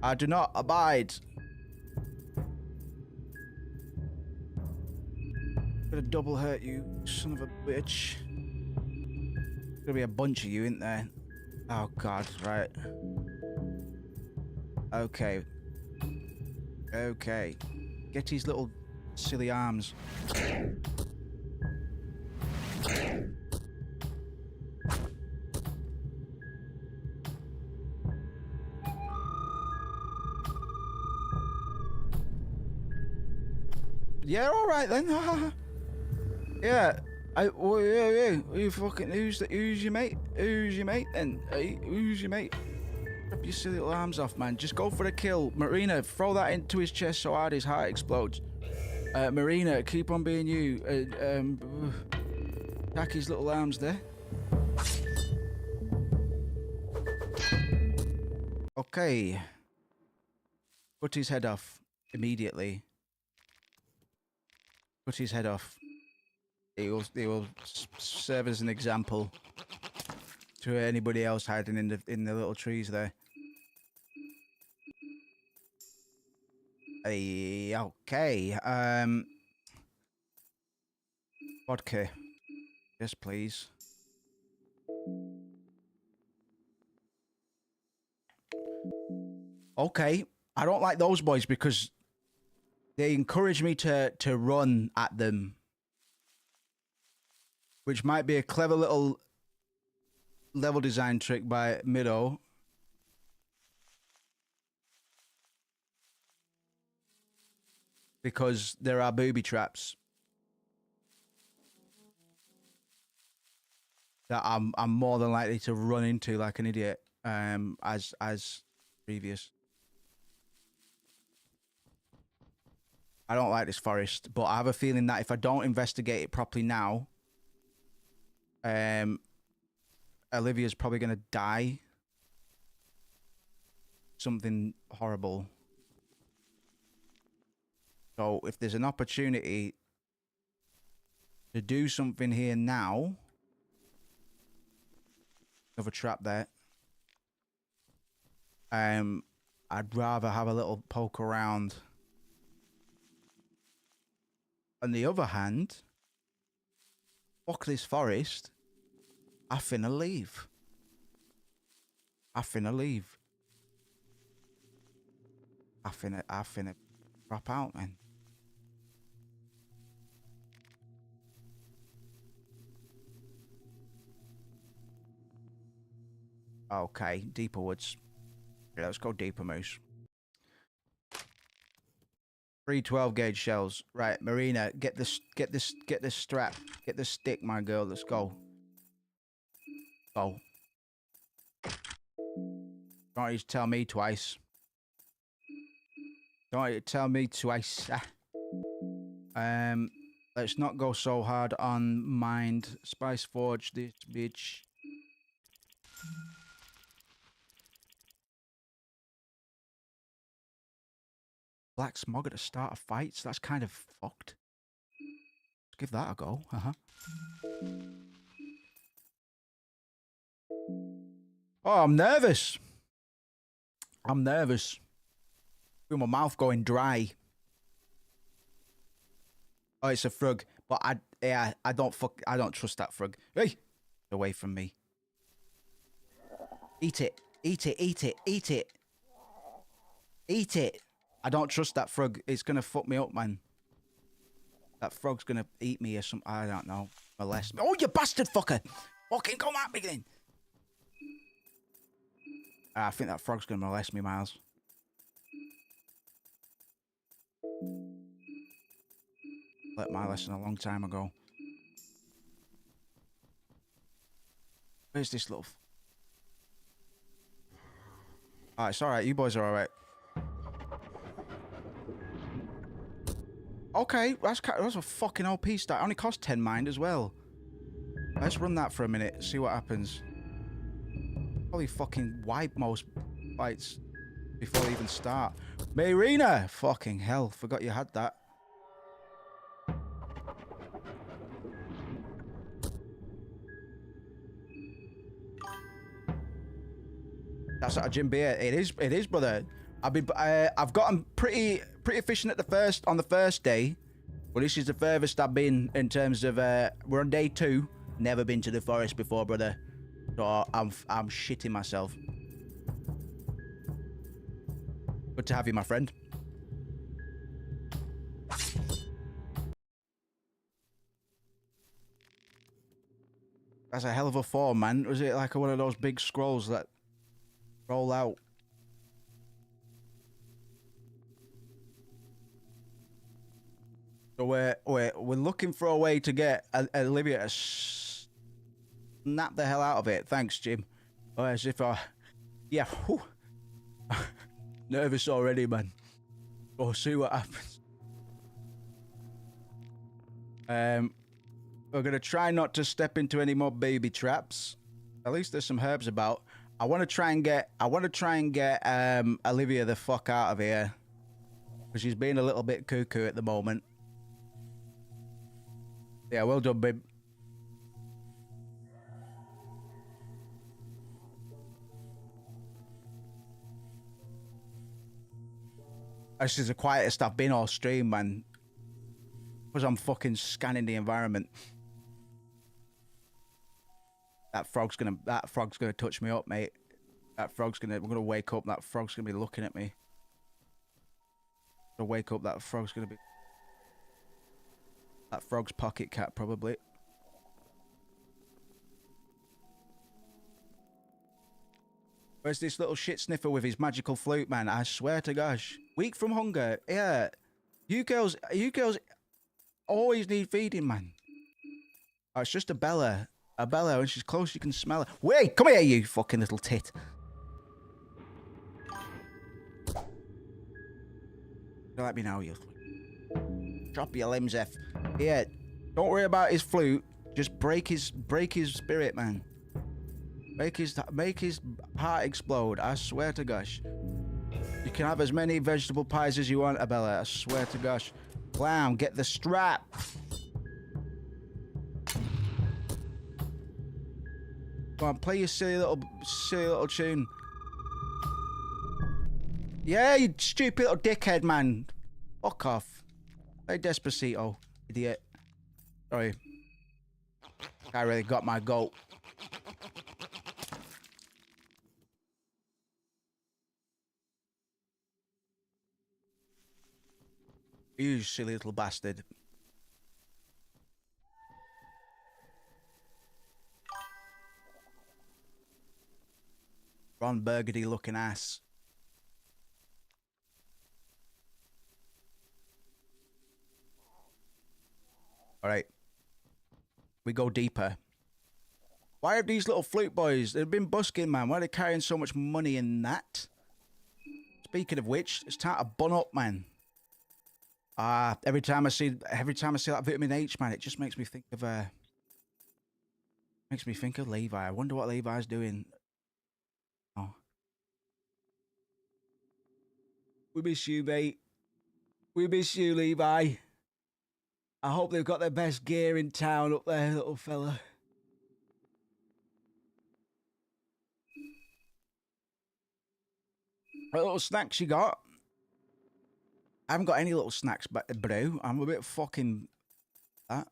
I do not abide. Gonna double hurt you, son of a bitch. Gonna be a bunch of you, isn't there? Oh god, right. Okay. Okay. Get his little silly arms. Yeah, all right then. Yeah. Who's your mate? Who's your mate then? Hey, who's your mate? Rip your silly little arms off, man. Just go for the kill. Marina, throw that into his chest so hard his heart explodes. Marina, keep on being you. Attack his little arms there. Okay. Cut his head off immediately. Cut his head off. He will serve as an example to anybody else hiding in the little trees there. Okay. Vodka. Yes, please. Okay. I don't like those boys because they encourage me to run at them, which might be a clever little level design trick by Mido. Because there are booby traps that I'm more than likely to run into like an idiot, as previous. I don't like this forest, but I have a feeling that if I don't investigate it properly now, Olivia's probably going to die. Something horrible. So if there's an opportunity to do something here now, another trap there. I'd rather have a little poke around. On the other hand, fuck this forest. I finna leave. I finna drop out, man. Okay, deeper woods. Yeah, let's go deeper, Moose. 3 12-gauge shells. Right, Marina, get this strap. Get the stick, my girl. Let's go. Go. Don't you tell me twice. Don't you tell me twice. Let's not go so hard on mind. Spice Forge this bitch. Black smog at the start of fights? That's kind of fucked. Let's give that a go. Oh, I'm nervous. I'm nervous. Feel my mouth going dry. Oh, it's a frog. But I don't trust that frog. Hey! Away from me. Eat it. Eat it. Eat it. Eat it. Eat it. I don't trust that frog. It's gonna fuck me up, man. That frog's gonna eat me or something. I don't know. Molest me. Oh, you bastard fucker! Fucking come at me then. I think that frog's gonna molest me, Miles. Learnt my lesson a long time ago. Where's this little... Oh, it's alright. You boys are alright. Okay, that's a fucking OP stat. Only cost 10 mind as well. Let's run that for a minute, see what happens. Probably fucking wipe most fights before they even start. Marina! Fucking hell, forgot you had that. That's not a Jim beer. It is, brother. I've gotten pretty efficient on the first day. Well, this is the furthest I've been in terms of, we're on day 2. Never been to the forest before, brother. So I'm shitting myself. Good to have you, my friend. That's a hell of a form, man. Was it like one of those big scrolls that roll out? So we're looking for a way to get Olivia to snap the hell out of it. Thanks, Jim. Oh, as if yeah. Whew. Nervous already, man. We'll see what happens. We're gonna try not to step into any more baby traps. At least there's some herbs about. I want to try and get Olivia the fuck out of here, because she's being a little bit cuckoo at the moment. Yeah, well done, babe. This is the quietest I've been all stream, man. Because I'm fucking scanning the environment. That frog's gonna touch me up, mate. We're gonna wake up. That frog's gonna be looking at me. Wake up. That frog's pocket cat, probably. Where's this little shit sniffer with his magical flute, man? I swear to gosh. Weak from hunger. Yeah. You girls always need feeding, man. Oh, it's just a Bella. A Bella, when she's close, you can smell her. Wait, come here, you fucking little tit. Let me know, you. Drop your limbs, F. Yeah, don't worry about his flute. Just break his spirit, man. Make his heart explode. I swear to gosh. You can have as many vegetable pies as you want, Abella. I swear to gosh. Clown, get the strap. Come on, play your silly little tune. Yeah, you stupid little dickhead, man. Fuck off. Play Despacito, idiot. Sorry. I really got my goat. You silly little bastard. Ron Burgundy looking ass. Alright. We go deeper. Why have these little flute boys, they've been busking, man. Why are they carrying so much money in that? Speaking of which, it's time to bun up, man. Every time I see that vitamin H, man, it just makes me think of Levi. I wonder what Levi's doing. Oh. We miss you, mate. We miss you, Levi. I hope they've got their best gear in town up there, little fella. What little snacks you got? I haven't got any little snacks, bro. I'm a bit fucking... that.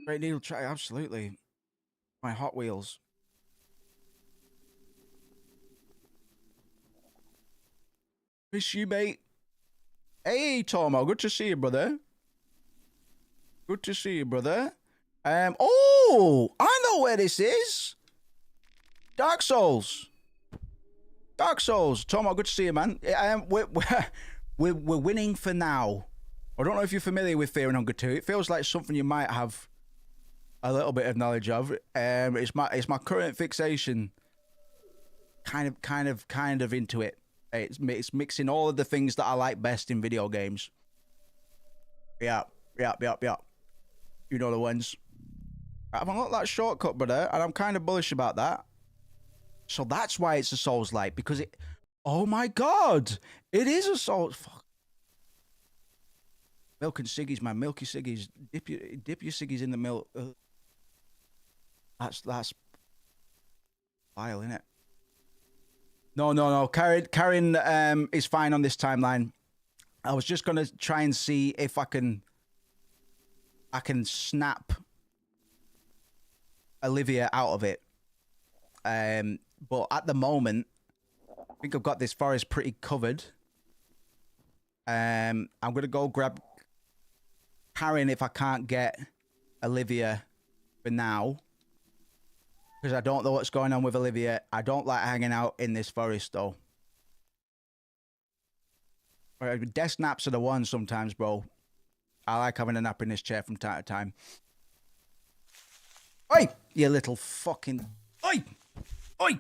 Great needle try, absolutely. My Hot Wheels. Miss you, mate. Hey, Tomo, good to see you, brother. Good to see you, brother. Oh, I know where this is. Dark Souls. Dark Souls. Tomo, good to see you, man. We're winning for now. I don't know if you're familiar with Fear and Hunger 2. It feels like something you might have a little bit of knowledge of. It's my current fixation. Kind of into it. It's mixing all of the things that I like best in video games. Yeah. You know the ones. I've unlocked that shortcut, brother, and I'm kind of bullish about that. So that's why it's a Souls-like, because it... Oh my god! It is a Souls... Fuck. Milk and ciggies, man. Milky ciggies. Dip your ciggies in the milk. That's vile, isn't it? No. Karen is fine on this timeline. I was just gonna try and see if I can snap Olivia out of it. But at the moment, I think I've got this forest pretty covered. I'm gonna go grab Karen if I can't get Olivia for now. Because I don't know what's going on with Olivia. I don't like hanging out in this forest, though. Desk naps are the ones sometimes, bro. I like having a nap in this chair from time to time. Oi! You little fucking... Oi! Oi!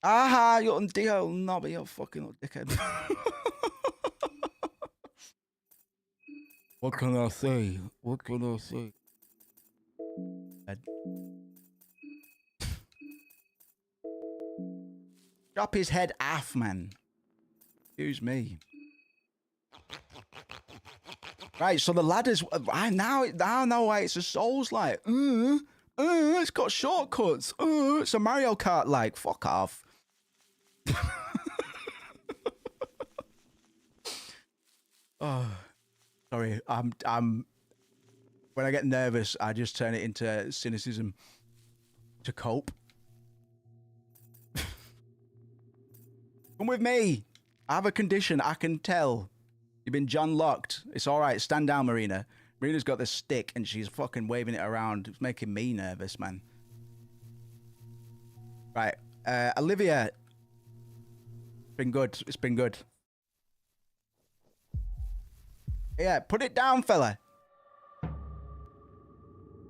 Aha! You're on deal. No, but you're fucking little dickhead. What can I say? What can I say? Drop his head off, man. Excuse me. Right, so the ladders. I now know why it's a Souls like. It's got shortcuts. It's a Mario Kart like. Fuck off. Oh. Sorry, I'm. When I get nervous, I just turn it into cynicism to cope. Come with me. I have a condition. I can tell. You've been John locked. It's all right. Stand down, Marina. Marina's got the stick and she's fucking waving it around. It's making me nervous, man. Right, Olivia. It's been good. It's been good. Yeah, put it down, fella.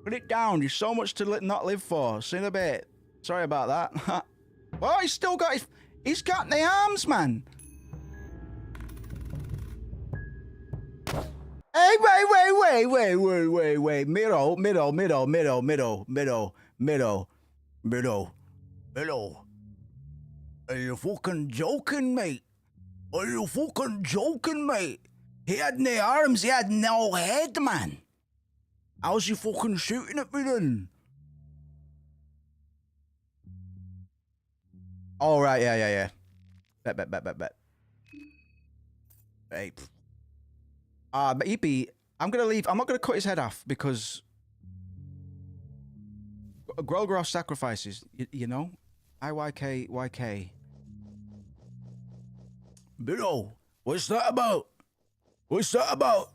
Put it down. There's so much to not live for. See you in a bit. Sorry about that. Well, he's still got his... He's got the arms, man. Hey, wait. Middle. Are you fucking joking, mate? Are you fucking joking, mate? He had no arms, he had no head, man. How's he fucking shooting at me then? Oh, right, yeah. Bet. Hey. But I'm gonna leave. I'm not gonna cut his head off because Grolgroth sacrifices, you know? IYK. Biddle, what's that about? What's that about?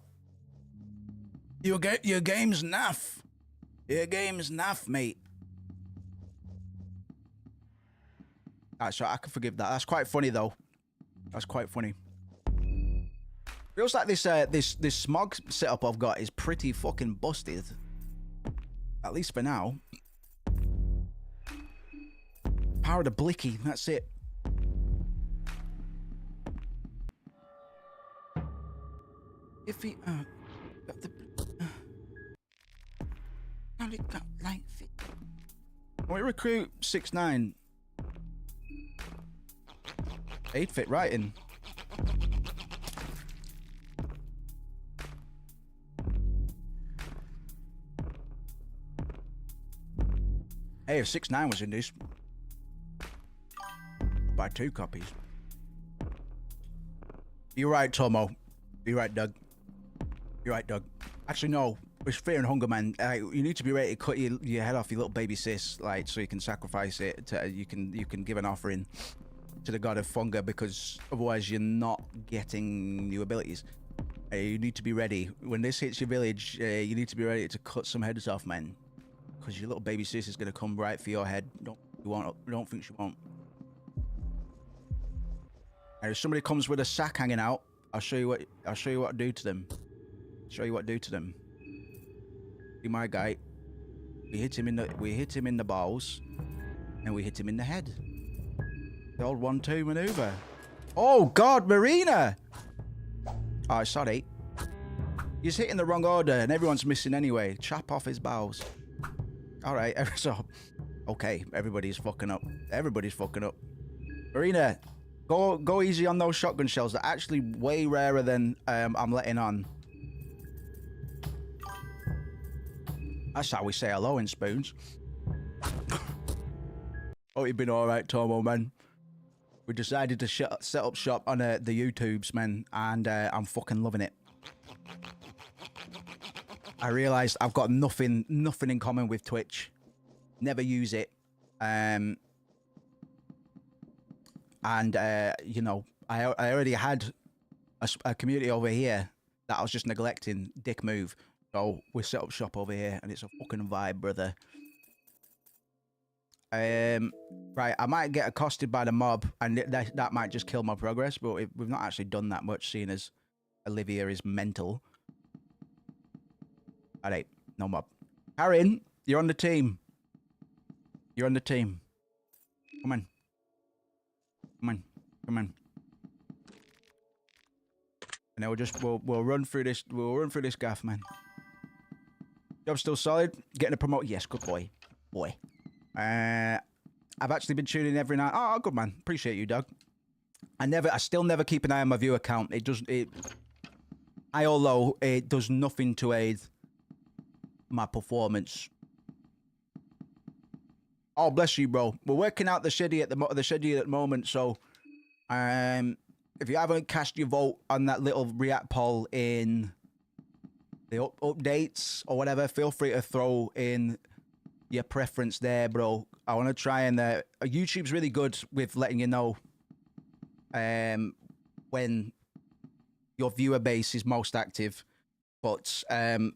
Your game's naff. Your game's naff, mate. That's right, I can forgive that. That's quite funny, though. That's quite funny. Feels like this smog setup I've got is pretty fucking busted. At least for now. Power of the blicky, that's it. If he got the only got light fit. We recruit 6'9". 8 fit right in. Hey, if 6'9" was in this, buy 2 copies. You're right, Tomo. You're right, Doug. Actually, no. It's fear and hunger, man. You need to be ready to cut your head off your little baby sis, like, so you can sacrifice it. You can give an offering to the god of hunger, because otherwise you're not getting new abilities. You need to be ready. When this hits your village, you need to be ready to cut some heads off, man. Because your little baby sis is gonna come right for your head. Don't think she won't. And if somebody comes with a sack hanging out, I'll show you what to do to them. See my guy. We hit him in the balls, and we hit him in the head. The old 1-2 maneuver. Oh God, Marina! Oh, sorry. He's hitting the wrong order, and everyone's missing anyway. Chop off his bowels. All right, so okay, everybody's fucking up. Marina, go easy on those shotgun shells. They're actually way rarer than I'm letting on. That's how we say hello in Spoons. Oh, you've been all right, Tomo, man. We decided to set up shop on the YouTubes, man, and I'm fucking loving it. I realised I've got nothing in common with Twitch. Never use it. You know, I already had a community over here that I was just neglecting. Dick move. So we set up shop over here, and it's a fucking vibe, brother. Right, I might get accosted by the mob, and that might just kill my progress, but we've not actually done that much, seeing as Olivia is mental. Alright, no mob. Karen, you're on the team. You're on the team. Come on. Come on. Come on. And then we'll run through this. We'll run through this gaff, man. Job still solid. Getting a promote. Yes, good boy. Boy. I've actually been tuning in every night. Oh, good man. Appreciate you, Doug. I still never keep an eye on my view account. Although it does nothing to aid my performance. Oh, bless you, bro. We're working out the schedule at the moment. So, if you haven't cast your vote on that little react poll in the updates or whatever, feel free to throw in your preference there, bro. I want to try and YouTube's really good with letting you know when your viewer base is most active, but some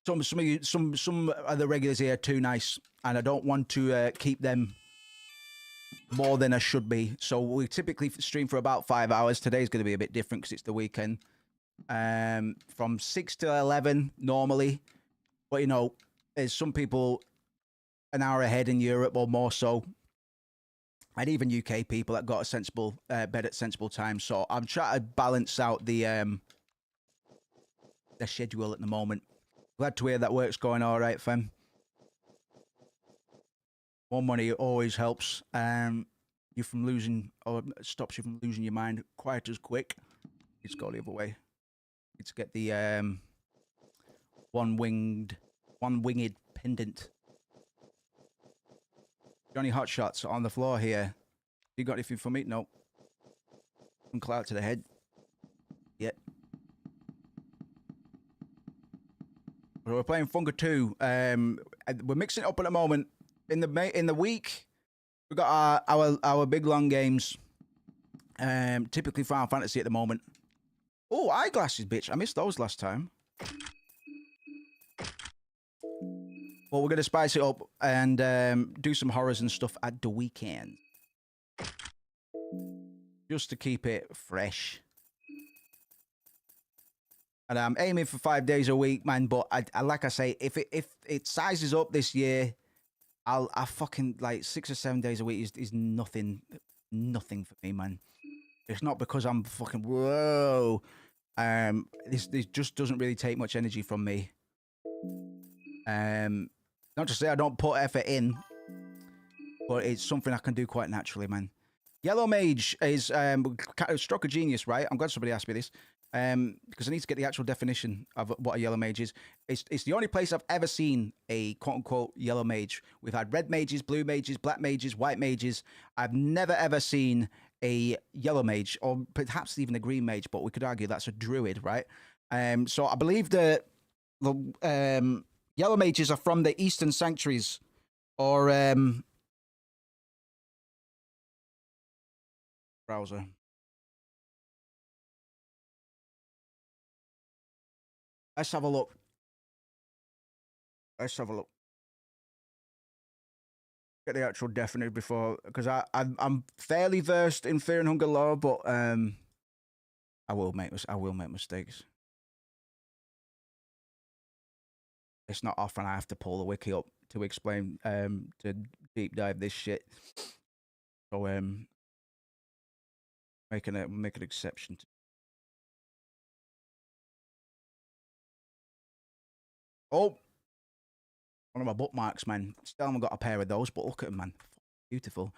of the regulars here are too nice, and I don't want to keep them more than I should be. So we typically stream for about 5 hours. Today's going to be a bit different because it's the weekend. From 6 to 11 normally, but you know, there's some people an hour ahead in Europe or more so, and even UK people that got a sensible bed at sensible time. So I'm trying to balance out the schedule at the moment. Glad to hear that work's going all right, fam. More money always helps. You from losing, or stops you from losing your mind quite as quick. Let's go the other way. Let's get the one-winged pendant. Johnny Hotshots on the floor here. You got anything for me? Nope. One clout to the head. Yep. So we're playing Funga 2. We're mixing it up at the moment. In the week, we got our big long games. Typically Final Fantasy at the moment. Oh, eyeglasses, bitch. I missed those last time. Well, we're going to spice it up and do some horrors and stuff at the weekend. Just to keep it fresh. And I'm aiming for 5 days a week, man. But I like I say, if it sizes up this year, I fucking, like, 6 or 7 days a week is nothing for me, man. It's not because I'm fucking, whoa. This just doesn't really take much energy from me. Not to say I don't put effort in, but it's something I can do quite naturally, man. Yellow Mage is stroke of genius, right? I'm glad somebody asked me this, because I need to get the actual definition of what a Yellow Mage is. It's the only place I've ever seen a quote-unquote Yellow Mage. We've had red mages, blue mages, black mages, white mages. I've never, ever seen a Yellow Mage, or perhaps even a green mage, but we could argue that's a druid, right? So I believe the Yellow Mages are from the Eastern Sanctuaries, or browser. Let's have a look. Get the actual definition before, because I'm fairly versed in Fear and Hunger lore, but I will make mistakes. It's not often I have to pull the wiki up to explain, to deep dive this shit. So make an exception. Oh, one of my bookmarks, man. Still haven't got a pair of those, but look at them, man. Beautiful.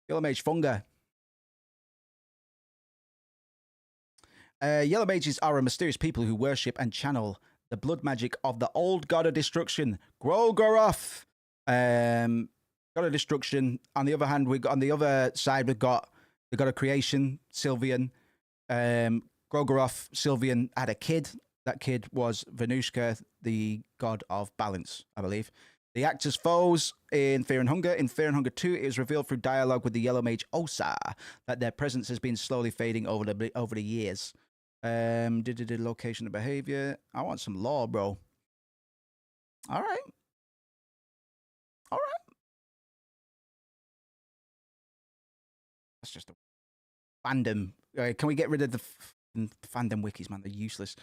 Yellow Mage Funga. Yellow mages are a mysterious people who worship and channel the blood magic of the old god of destruction, Grogoroth. God of destruction. On the other hand, on the other side, we've got the god of creation, Sylvian. Grogoroth, Sylvian had a kid. That kid was Venushka, the god of balance, I believe. They act as foes in Fear and Hunger. In Fear and Hunger 2, it is revealed through dialogue with the Yellow Mage Osa that their presence has been slowly fading over the years. Location and behavior. I want some lore, bro. All right. That's just a fandom. Can we get rid of the fandom wikis, man? They're useless.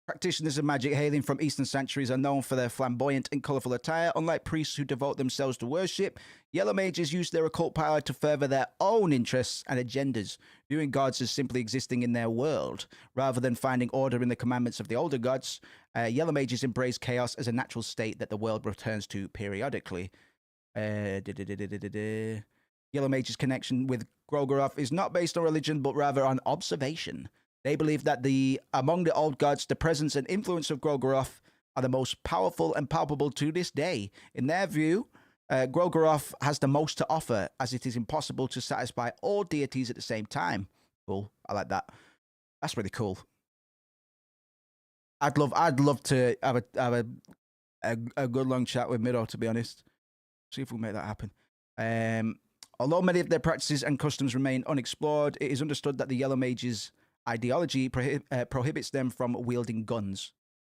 Practitioners of magic hailing from Eastern sanctuaries are known for their flamboyant and colourful attire. Unlike priests who devote themselves to worship, yellow mages use their occult power to further their own interests and agendas, viewing gods as simply existing in their world. Rather than finding order in the commandments of the older gods, yellow mages embrace chaos as a natural state that the world returns to periodically. Yellow mage's connection with Grogoroth is not based on religion, but rather on observation. They believe that among the old gods, the presence and influence of Grogoroth are the most powerful and palpable to this day. In their view, Grogoroth has the most to offer, as it is impossible to satisfy all deities at the same time. Cool, I like that. That's really cool. I'd love to have a good long chat with Miro, to be honest. See if we can make that happen. Although many of their practices and customs remain unexplored, it is understood that the Yellow Mages' ideology prohibits them from wielding guns.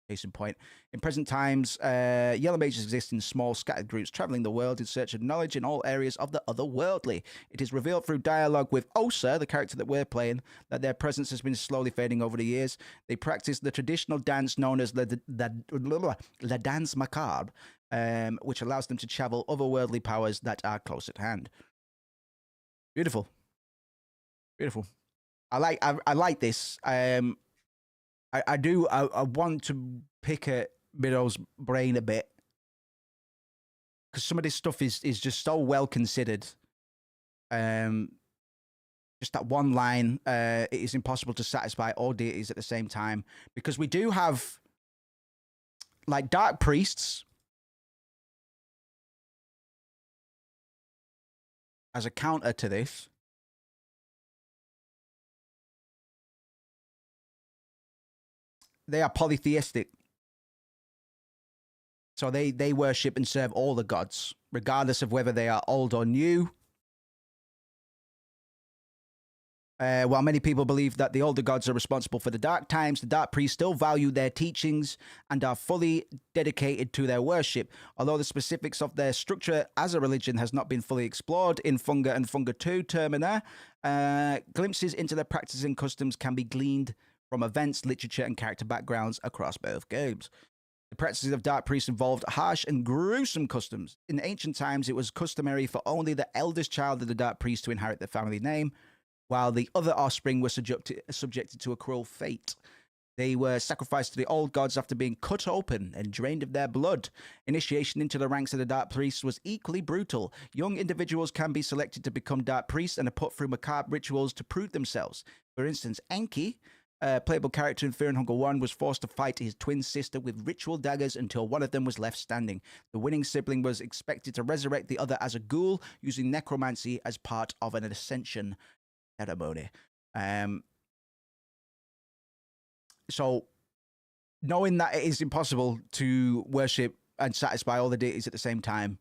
Case in point. In present times, Yellow Mages exist in small, scattered groups traveling the world in search of knowledge in all areas of the otherworldly. It is revealed through dialogue with Osa, the character that we're playing, that their presence has been slowly fading over the years. They practice the traditional dance known as La Danse Macabre, which allows them to channel otherworldly powers that are close at hand. Beautiful. Beautiful. I like this. I want to pick at Miro's brain a bit, because some of this stuff is just so well considered. Just that one line, it is impossible to satisfy all deities at the same time, because we do have like dark priests as a counter to this. They are polytheistic. So they worship and serve all the gods, regardless of whether they are old or new. While many people believe that the older gods are responsible for the dark times, the dark priests still value their teachings and are fully dedicated to their worship. Although the specifics of their structure as a religion has not been fully explored in Funga and Funga 2 Termina, glimpses into their practices and customs can be gleaned from events, literature, and character backgrounds across both games. The practices of dark priests involved harsh and gruesome customs. In ancient times, it was customary for only the eldest child of the dark priest to inherit the family name, while the other offspring were subjected to a cruel fate. They were sacrificed to the old gods after being cut open and drained of their blood. Initiation into the ranks of the dark priests was equally brutal. Young individuals can be selected to become dark priests and are put through macabre rituals to prove themselves. For instance, Enki, a playable character in Fear and Hunger 1, was forced to fight his twin sister with ritual daggers until one of them was left standing. The winning sibling was expected to resurrect the other as a ghoul, using necromancy as part of an ascension ceremony. So, knowing that it is impossible to worship and satisfy all the deities at the same time,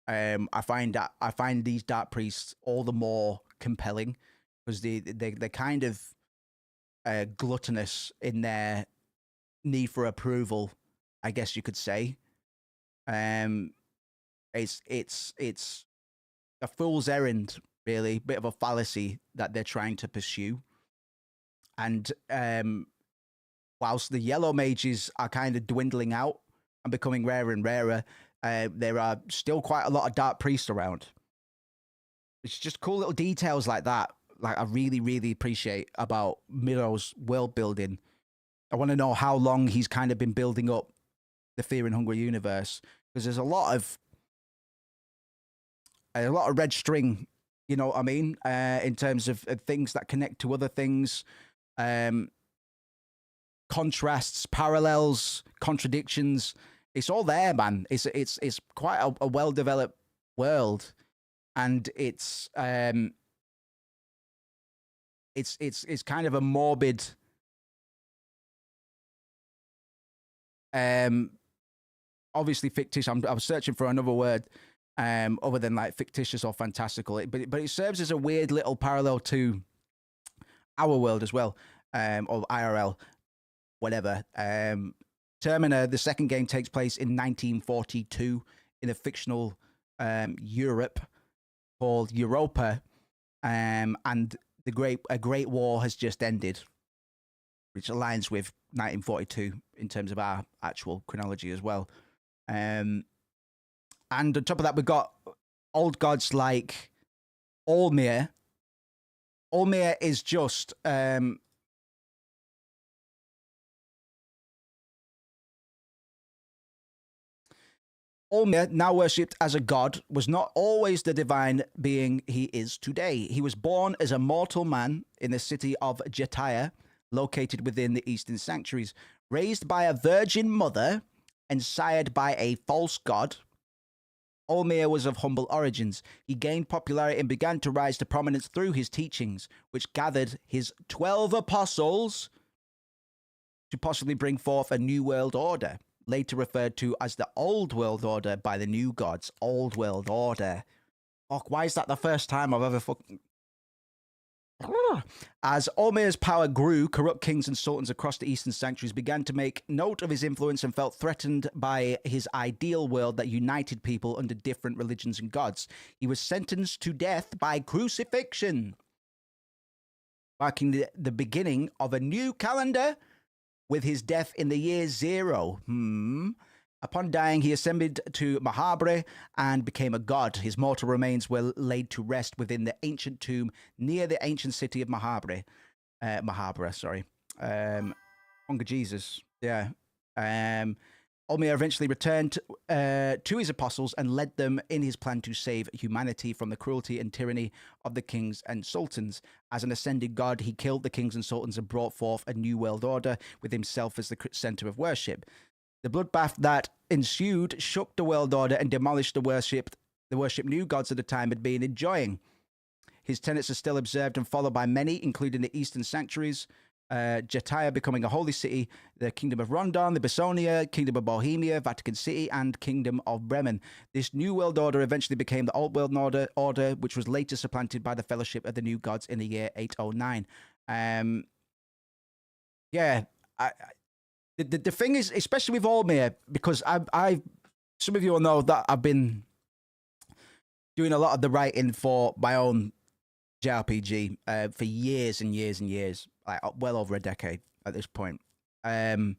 I find these dark priests all the more compelling, because they're kind of gluttonous in their need for approval, I guess you could say. It's a fool's errand, really, bit of a fallacy that they're trying to pursue. And whilst the yellow mages are kind of dwindling out and becoming rarer and rarer, there are still quite a lot of dark priests around. It's just cool little details like that. Like, I really, really appreciate about Miro's world building. I want to know how long he's kind of been building up the Fear and Hunger universe, because there's a lot of red string You know what I mean? In terms of things that connect to other things, contrasts, parallels, contradictions. It's all there, man. It's quite a well developed world, and it's kind of a morbid. Obviously fictitious. I was searching for another word, other than like fictitious or fantastical. But it serves as a weird little parallel to our world as well, or IRL, whatever. Termina, the second game, takes place in 1942 in a fictional Europe called Europa, and a great war has just ended, which aligns with 1942 in terms of our actual chronology as well. And on top of that, we've got old gods like Olmir. Olmir is just Olmir, now worshipped as a god, was not always the divine being he is today. He was born as a mortal man in the city of Jataya, located within the Eastern Sanctuaries, raised by a virgin mother and sired by a false god. Olmir was of humble origins. He gained popularity and began to rise to prominence through his teachings, which gathered his 12 apostles to possibly bring forth a new world order, later referred to as the Old World Order by the new gods. Old World Order. Fuck, why is that the first time I've ever fucking... As Olmir's power grew, corrupt kings and sultans across the Eastern Sanctuaries began to make note of his influence and felt threatened by his ideal world that united people under different religions and gods. He was sentenced to death by crucifixion, marking the beginning of a new calendar with his death in the year 0. Upon dying, he ascended to Mahabre and became a god. His mortal remains were laid to rest within the ancient tomb near the ancient city of Mahabra, sorry. Hunger Jesus, yeah. Olmir eventually returned to his apostles and led them in his plan to save humanity from the cruelty and tyranny of the kings and sultans. As an ascended god, he killed the kings and sultans and brought forth a new world order with himself as the center of worship. The bloodbath that ensued shook the world order and demolished the worship new gods at the time had been enjoying. His tenets are still observed and followed by many, including the Eastern Sanctuaries, Jataya becoming a holy city, the Kingdom of Rondon, the Bissonia, Kingdom of Bohemia, Vatican City, and Kingdom of Bremen. This new world order eventually became the Old World Order, which was later supplanted by the Fellowship of the New Gods in the year 809. The thing is, especially with Olmir, because I some of you will know that I've been doing a lot of the writing for my own JRPG for years and years and years, like well over a decade at this point. And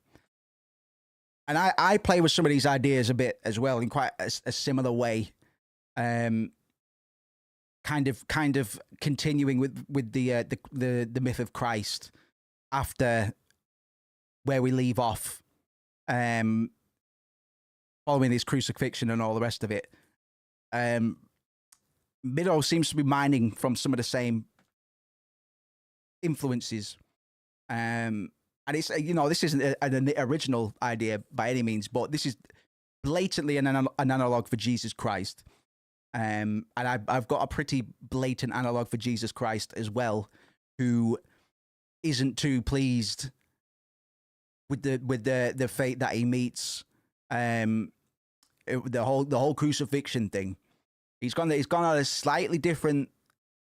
I play with some of these ideas a bit as well in quite a similar way. Kind of continuing with the myth of Christ after where we leave off, following his crucifixion and all the rest of it. Mido seems to be mining from some of the same influences. And it's, this isn't an original idea by any means, but this is blatantly an analog for Jesus Christ. And I've got a pretty blatant analog for Jesus Christ as well, who isn't too pleased with the fate that he meets, the whole crucifixion thing. He's gone on a slightly different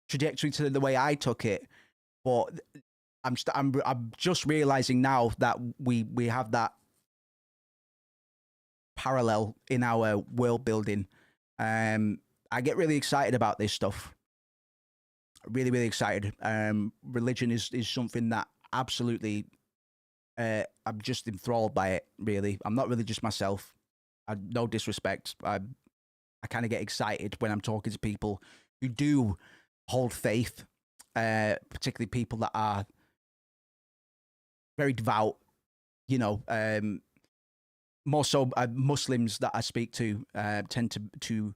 trajectory to the way I took it, but I'm just realizing now that we have that parallel in our world building. I get really excited about this stuff. Really, really excited. Religion is something that absolutely. I'm just enthralled by it, really. I'm not religious myself. No disrespect. I kind of get excited when I'm talking to people who do hold faith, particularly people that are very devout, more so Muslims that I speak to tend to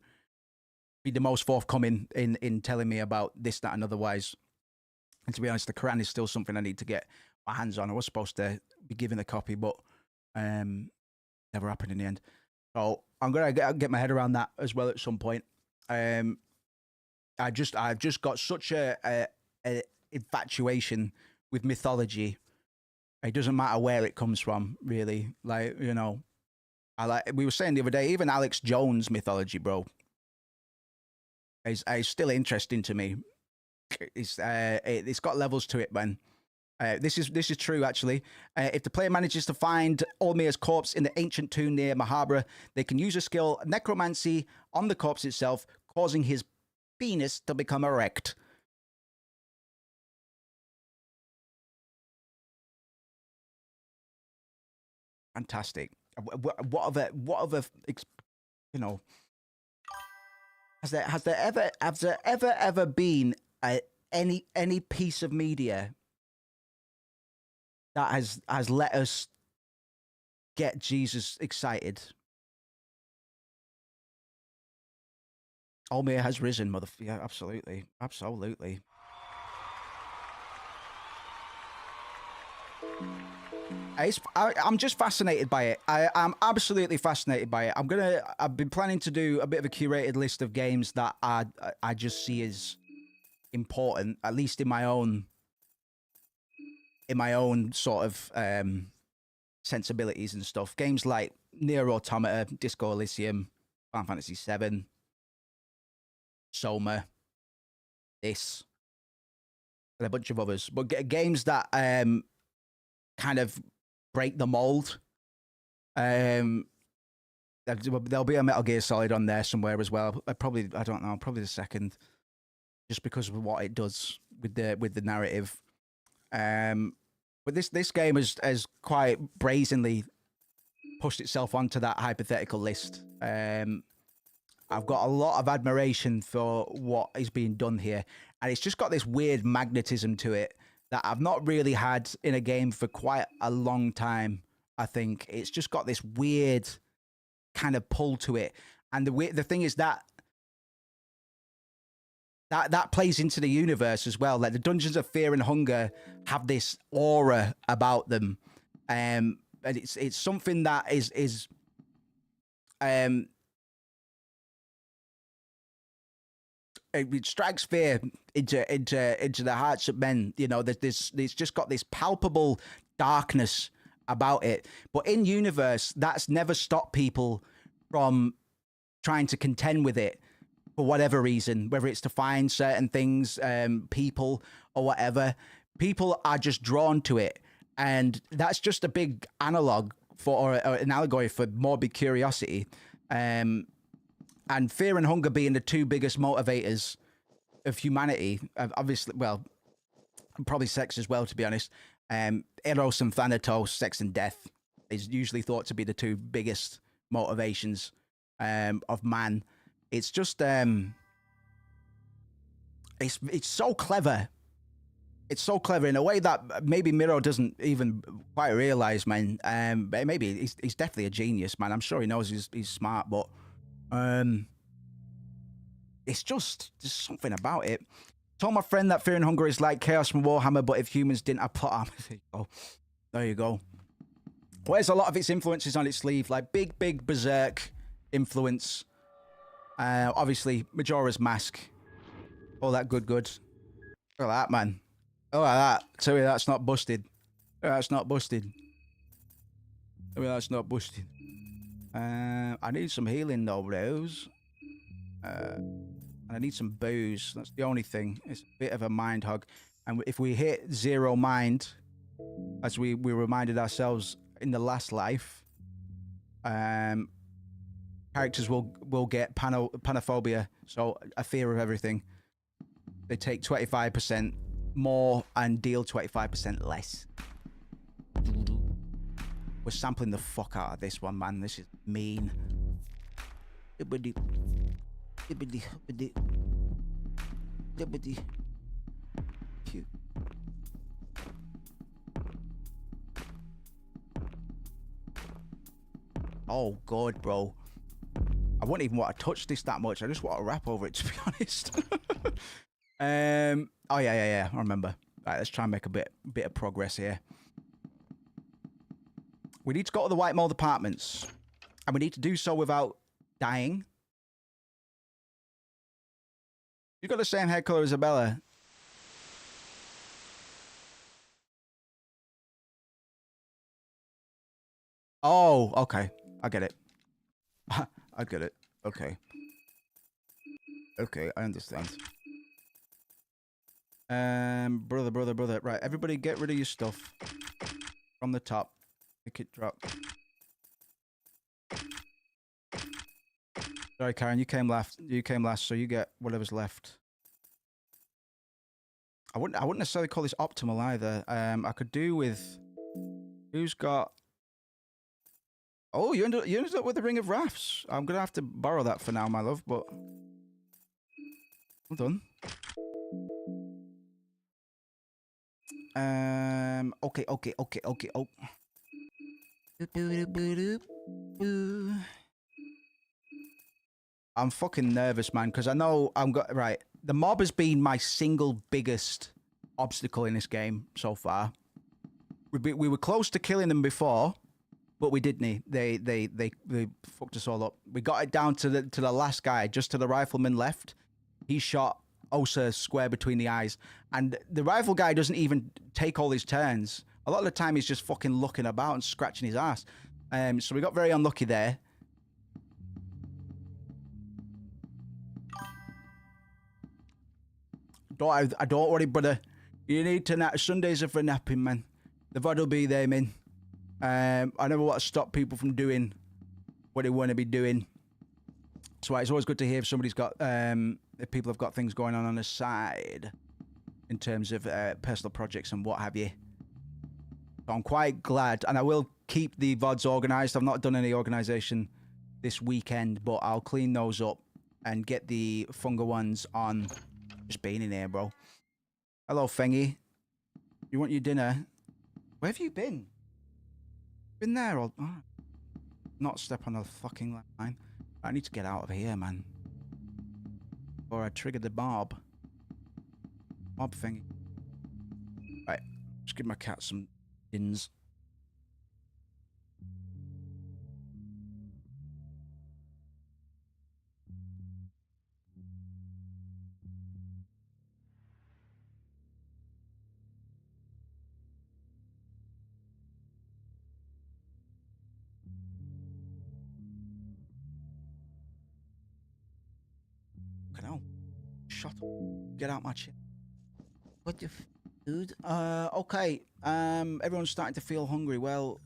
be the most forthcoming in telling me about this, that, and otherwise. And to be honest, the Quran is still something I need to get my hands on. I was supposed to be given a copy, but never happened in the end. So I'm gonna get my head around that as well at some point. I've just got such a infatuation with mythology. It doesn't matter where it comes from, really. Like, you know, we were saying the other day, even Alex Jones mythology, bro, is still interesting to me. It's got levels to it, man. This is true, actually. If the player manages to find Olmir's corpse in the ancient tomb near Mahabra, they can use a skill necromancy on the corpse itself, causing his penis to become erect. Fantastic. What other, you know, has there ever been any piece of media that has let us get Jesus excited? Olmir has risen, yeah, absolutely. I'm just fascinated by it. I'm absolutely fascinated by it. I've been planning to do a bit of a curated list of games that I just see as important, at least in my own sort of sensibilities and stuff. Games like Nier Automata, Disco Elysium, Final Fantasy VII, Soma, this, and a bunch of others. But games that kind of break the mold. There'll be a Metal Gear Solid on there somewhere as well. Probably, I don't know, probably the second, just because of what it does with the narrative. But this game has quite brazenly pushed itself onto that hypothetical list. I've got a lot of admiration for what is being done here, and it's just got this weird magnetism to it that I've not really had in a game for quite a long time. I think it's just got this weird kind of pull to it, and the thing is that plays into the universe as well. Like the Dungeons of Fear and Hunger have this aura about them, and it's something that is it strikes fear into the hearts of men. You know, there's just got this palpable darkness about it. But in universe, that's never stopped people from trying to contend with it for whatever reason, whether it's to find certain things, people, or whatever. People are just drawn to it, and that's just a big analog for, or an allegory for morbid curiosity. And fear and hunger being the two biggest motivators of humanity, obviously, well, probably sex as well, to be honest. Eros and Thanatos, sex and death, is usually thought to be the two biggest motivations of man. It's just, it's so clever. It's so clever in a way that maybe Miro doesn't even quite realize, man. Maybe he's definitely a genius, man. I'm sure he knows he's smart, but it's just something about it. Told my friend that Fear and Hunger is like Chaos from Warhammer, but if humans didn't have plot armor. There you go. Wears a lot of its influences on its sleeve, like big Berserk influence. Obviously, Majora's Mask. All that good. Look at that, man. Look at that. Tell me that's not busted. That's not busted. Tell me that's not busted. I need some healing though, bros. I need some booze. That's the only thing. It's a bit of a mind hog. And if we hit 0 mind, as we reminded ourselves in the last life, characters will get panophobia, so a fear of everything. They take 25% more and deal 25% less. We're sampling the fuck out of this one, man. This is mean. Oh god, bro. I wouldn't even want to touch this that much. I just want to rap over it, to be honest. Oh yeah. I remember. Right, let's try and make a bit of progress here. We need to go to the White Mold Apartments, and we need to do so without dying. You got the same hair color as Isabella. Oh, okay. I get it. I get it. Okay. Okay, I understand. Brother. Right, everybody get rid of your stuff. From the top. Make it drop. Sorry, Karen, you came last, so you get whatever's left. I wouldn't necessarily call this optimal either. I could do with... Who's got... Oh, you ended up with the Ring of Rafts. I'm going to have to borrow that for now, my love, but... Well done. Okay. Oh. I'm fucking nervous, man, because I know right. The mob has been my single biggest obstacle in this game so far. We were close to killing them before, but we didn't. They fucked us all up. We got it down to the last guy, just to the rifleman left. He shot Osa square between the eyes, and the rifle guy doesn't even take all his turns. A lot of the time, he's just fucking looking about and scratching his ass. So we got very unlucky there. Don't worry, brother. You need to nap. Sundays are for napping, man. The VOD will be there, man. I never want to stop people from doing what they want to be doing. So it's always good to hear if somebody's got, if people have got things going on the side in terms of personal projects and what have you. So I'm quite glad, and I will keep the VODs organised. I've not done any organisation this weekend, but I'll clean those up and get the fungal ones on. Just being in here, bro. Hello, Fengy. You want your dinner? Where have you been? Been there or not step on the fucking line. I need to get out of here, man. Or I triggered the mob. Mob Thingy. Right, just give my cat some dins. Shut up. Get out my chair. What the dude? Okay. Everyone's starting to feel hungry. Well,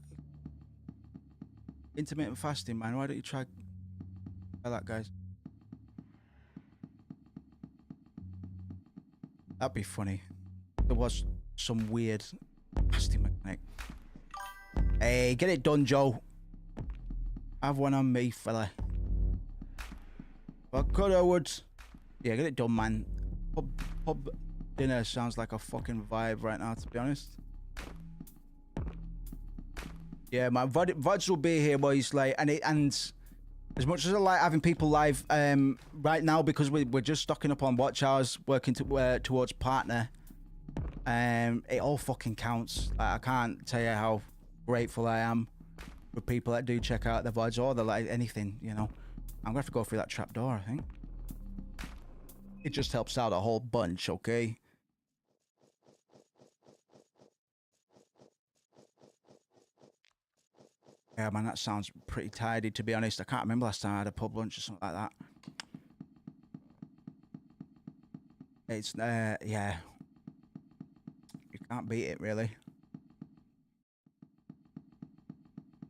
intermittent fasting, man. Why don't you try that, guys? That'd be funny. There was some weird fasting mechanic. Hey, get it done, Joe. Have one on me, fella. But could I would. Yeah, get it done, man. Pub dinner sounds like a fucking vibe right now, to be honest. Yeah, man, VODs will be here, boys. Like, and as much as I like having people live, right now because we're just stocking up on watch hours, working towards partner. It all fucking counts. Like, I can't tell you how grateful I am for people that do check out the VODs or the like anything. You know, I'm gonna have to go through that trap door, I think. It just helps out a whole bunch, okay? Yeah, man, that sounds pretty tidy, to be honest. I can't remember last time I had a pub lunch or something like that. It's, yeah. You can't beat it, really.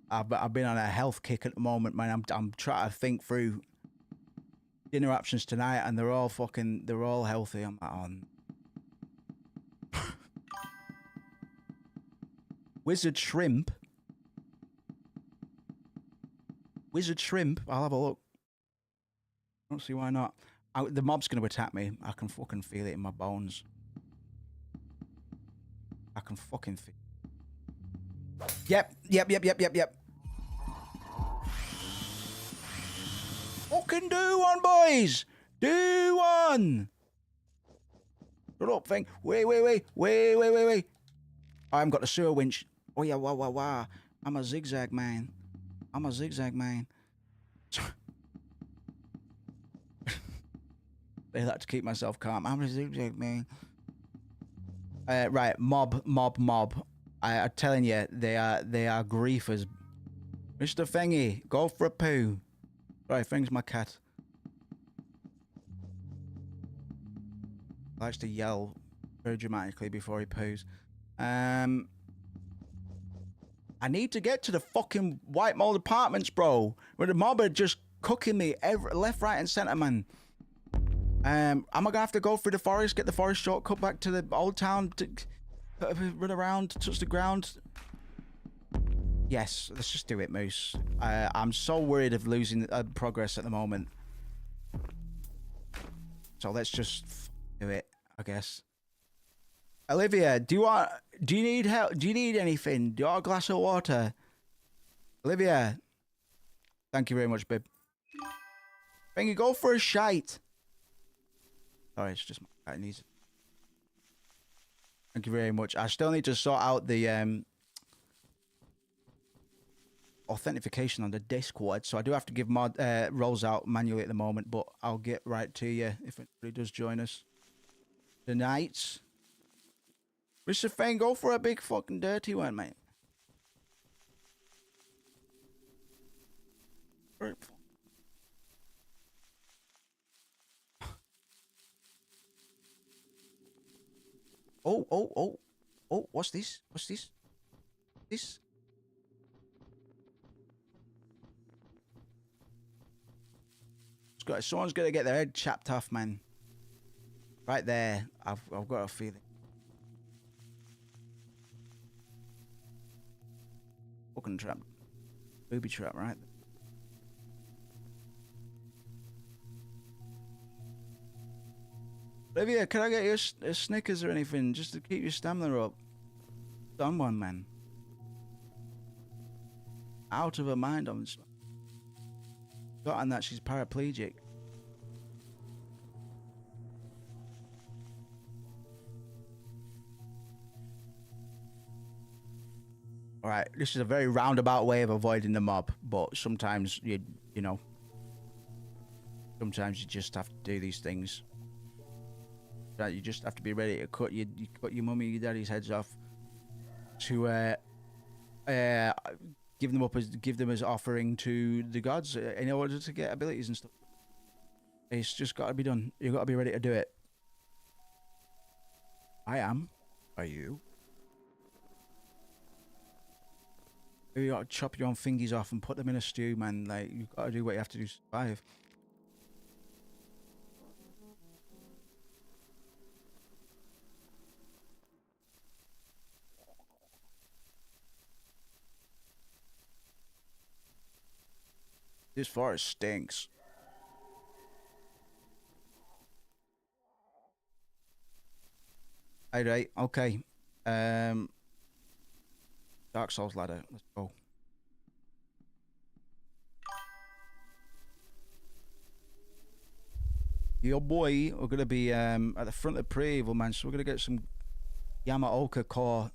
I've been on a health kick at the moment, man. I'm trying to think through dinner options tonight, and they're all healthy. I'm like, on Wizard Shrimp. I'll have a look. I don't see why not. The mob's gonna attack me. I can fucking feel it in my bones. I can fucking feel. Yep. Fucking do one, boys! Do one! Shut up, thing. Wait. I haven't got the sewer winch. Oh, yeah, wow. I'm a zigzag man. Say that to keep myself calm. I'm a zigzag man. Right, mob. I'm telling you, they are griefers. Mr. Thingy, go for a poo. Right, Thing's my cat. Likes to yell very dramatically before he poos. I need to get to the fucking White Mold Apartments, bro. Where the mob are just cooking me left, right, and centre, man. Am I gonna have to go through the forest, get the forest shortcut back to the old town, to run around, touch the ground? Yes, let's just do it, Moose. I'm so worried of losing progress at the moment. So let's just do it, I guess. Olivia, do you need help? Do you need anything? Do you want a glass of water? Olivia. Thank you very much, babe. Can you go for a shite? Sorry, it's just my cat needs it. Thank you very much. I still need to sort out the authentication on the Discord, so I do have to give roles out manually at the moment, but I'll get right to you if anybody does join us tonight. Mr. Fang, go for a big fucking dirty one, mate. Oh, what's this? Someone's gonna get their head chopped off, man. Right there. I've got a feeling. Fucking trap. Booby trap, right? Olivia, can I get you a Snickers or anything just to keep your stamina up? Done one, man. Out of her mind, I'm forgotten that she's paraplegic. Alright, this is a very roundabout way of avoiding the mob, but sometimes you know, sometimes you just have to do these things. You just have to be ready to cut your mummy and your daddy's heads off to give them as offering to the gods in order to get abilities and stuff. It's just got to be done. You got to be ready to do it. I am. Are you? You got to chop your own fingies off and put them in a stew, man. Like, you got to do what you have to do to survive. This forest stinks. Right, okay. Dark Souls ladder. Let's go. Your boy, we're gonna be at the front of the pre-evil, man. So we're gonna get some Yamaoka core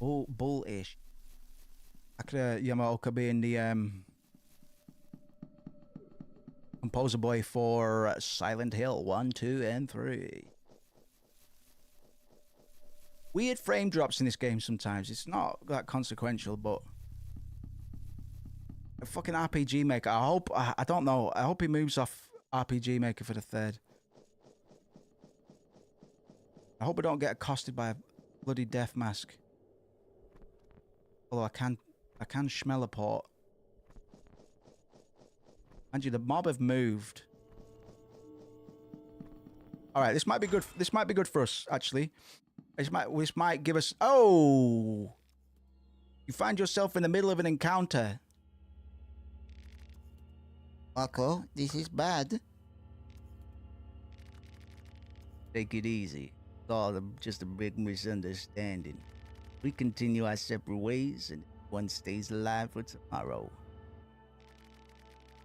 bull-ish. After Yamaoka being the composer boy for Silent Hill 1, 2, and 3. Weird frame drops in this game sometimes. It's not that consequential, but a fucking RPG Maker. I don't know. I hope he moves off RPG Maker for the 3rd. I hope I don't get accosted by a bloody death mask. Although I can smell a port. Andrew, the mob have moved. All right, this might be good. This might be good for us, actually. This might give us. Oh, you find yourself in the middle of an encounter. Marco, this is bad. Take it easy. It's all just a big misunderstanding. We continue our separate ways, and one stays alive for tomorrow.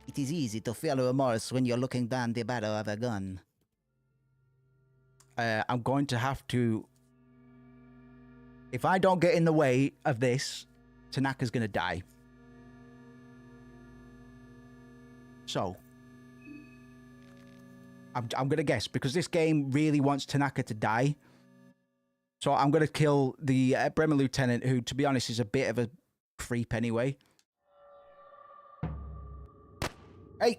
It is easy to feel remorse when you're looking down the barrel of a gun. I'm going to have to... If I don't get in the way of this, Tanaka's going to die. So, I'm going to guess, because this game really wants Tanaka to die. So I'm going to kill the Bremer Lieutenant, who, to be honest, is a bit of a creep anyway. Hey!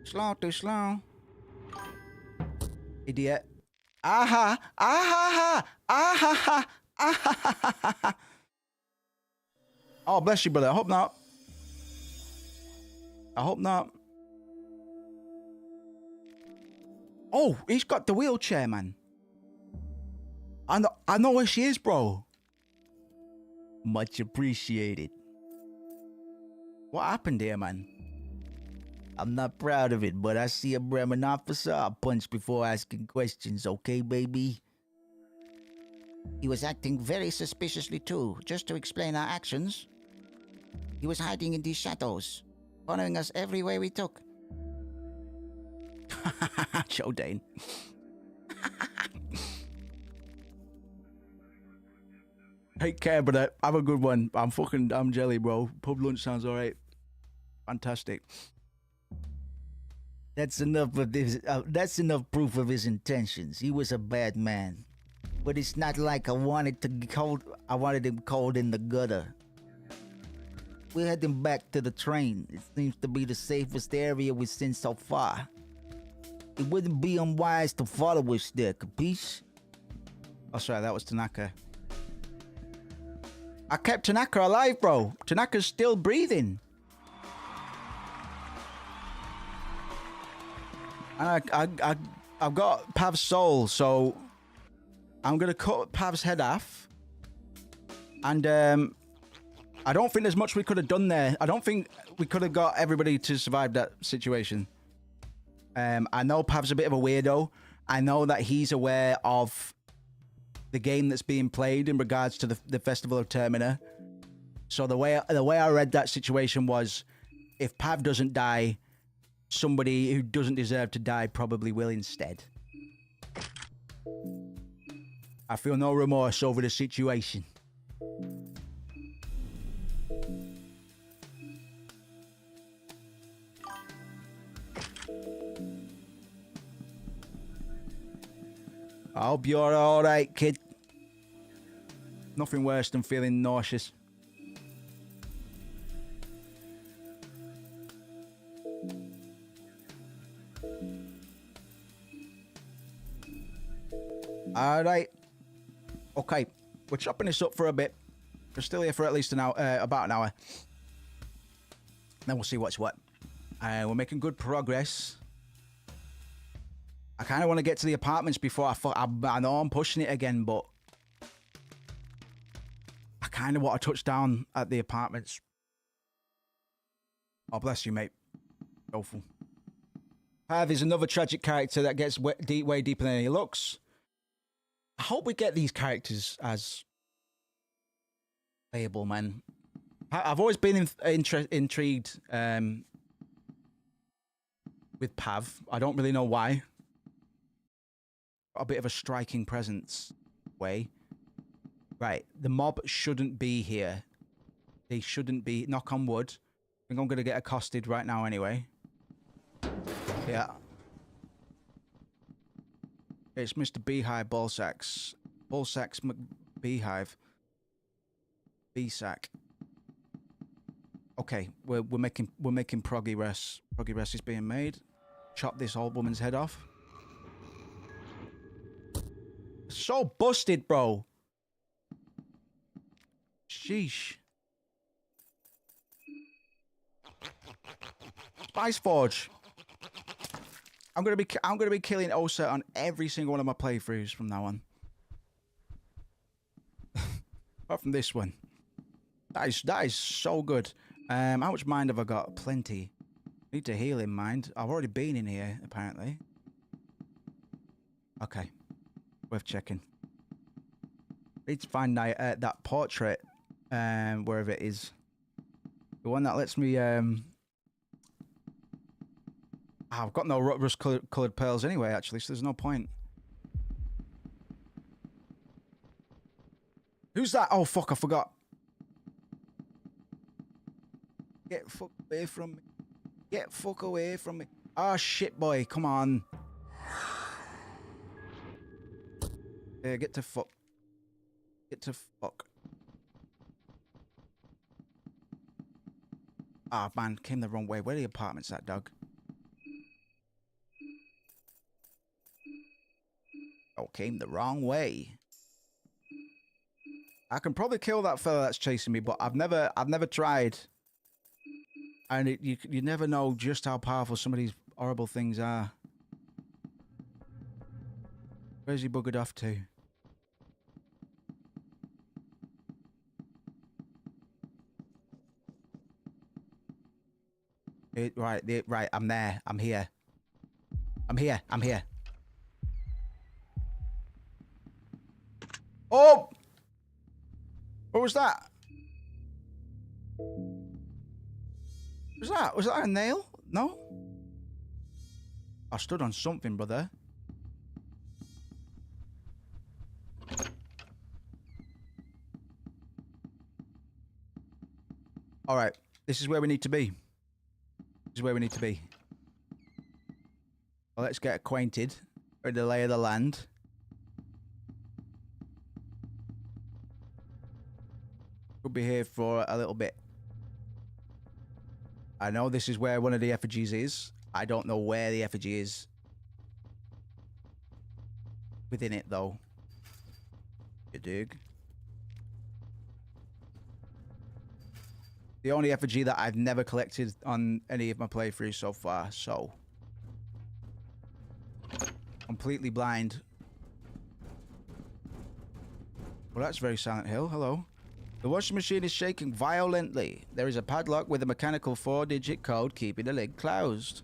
Slow, too slow. Idiot. Aha! Aha! Aha! Aha! Oh, bless you, brother. I hope not. I hope not. Oh, he's got the wheelchair, man. I know where she is, bro. Much appreciated. What happened here, man? I'm not proud of it, but I see a Bremen officer. I'll punch before asking questions, okay, baby? He was acting very suspiciously too, just to explain our actions. He was hiding in these shadows, following us everywhere we took. Joe Dane. Take care, brother. Have a good one. I'm jelly, bro. Pub lunch sounds alright. Fantastic. That's enough of this. That's enough proof of his intentions. He was a bad man, but it's not like I wanted him cold in the gutter. We had him back to the train. It seems to be the safest area we've seen so far. It wouldn't be unwise to follow us there, capiche? Oh, sorry, that was Tanaka. I kept Tanaka alive, bro. Tanaka's still breathing. And I've got Pav's soul, so I'm gonna cut Pav's head off. And I don't think there's much we could have done there. I don't think we could have got everybody to survive that situation. I know Pav's a bit of a weirdo. I know that he's aware of the game that's being played in regards to the Festival of Termina. So the way I read that situation was, if Pav doesn't die, somebody who doesn't deserve to die probably will instead. I feel no remorse over the situation. I hope you're alright, kid. Nothing worse than feeling nauseous. Alright. Okay. We're chopping this up for a bit. We're still here for at least an hour, about an hour. Then we'll see what's what. We're making good progress. I kind of want to get to the apartments before I know I'm pushing it again, but I kind of want to touch down at the apartments. Oh, bless you, mate. Awful. Pav is another tragic character that gets way deeper than he looks. I hope we get these characters as playable, man. I've always been intrigued with Pav. I don't really know why. Got a bit of a striking presence way. Right, the mob shouldn't be here. They shouldn't be. Knock on wood. I think I'm going to get accosted right now anyway. Yeah. It's Mr. Beehive Ballsacks. Ballsacks McBeehive. B-sack. Okay, we're making progress. Progress is being made. Chop this old woman's head off. So busted, bro. Sheesh. Spice Forge. I'm gonna be killing Osa on every single one of my playthroughs from now on. Apart from this one. That is so good. How much mind have I got? Plenty. Need to heal in mind. I've already been in here, apparently. Okay. Worth checking. Need to find that portrait, wherever it is. The one that lets me, I've got no rust coloured pearls anyway, actually, so there's no point. Who's that? Oh, fuck, I forgot. Get fuck away from me. Get fuck away from me. Ah, shit, boy, come on. Get to fuck. Get to fuck. Ah, man, came the wrong way. Where are the apartments at, dog? Oh, came the wrong way. I can probably kill that fella that's chasing me, but I've never tried. And you never know just how powerful some of these horrible things are. Where's he buggered off to? Right, I'm there. I'm here. I'm here. Oh! What was that? Was that a nail? No? I stood on something, brother. Alright, this is where we need to be. This is where we need to be. Well, let's get acquainted with the lay of the land. We'll be here for a little bit. I know this is where one of the effigies is. I don't know where the effigy is. Within it, though. You dig? The only effigy that I've never collected on any of my playthroughs so far, so... completely blind. Well, that's very Silent Hill. Hello. The washing machine is shaking violently. There is a padlock with a mechanical 4-digit code keeping the lid closed.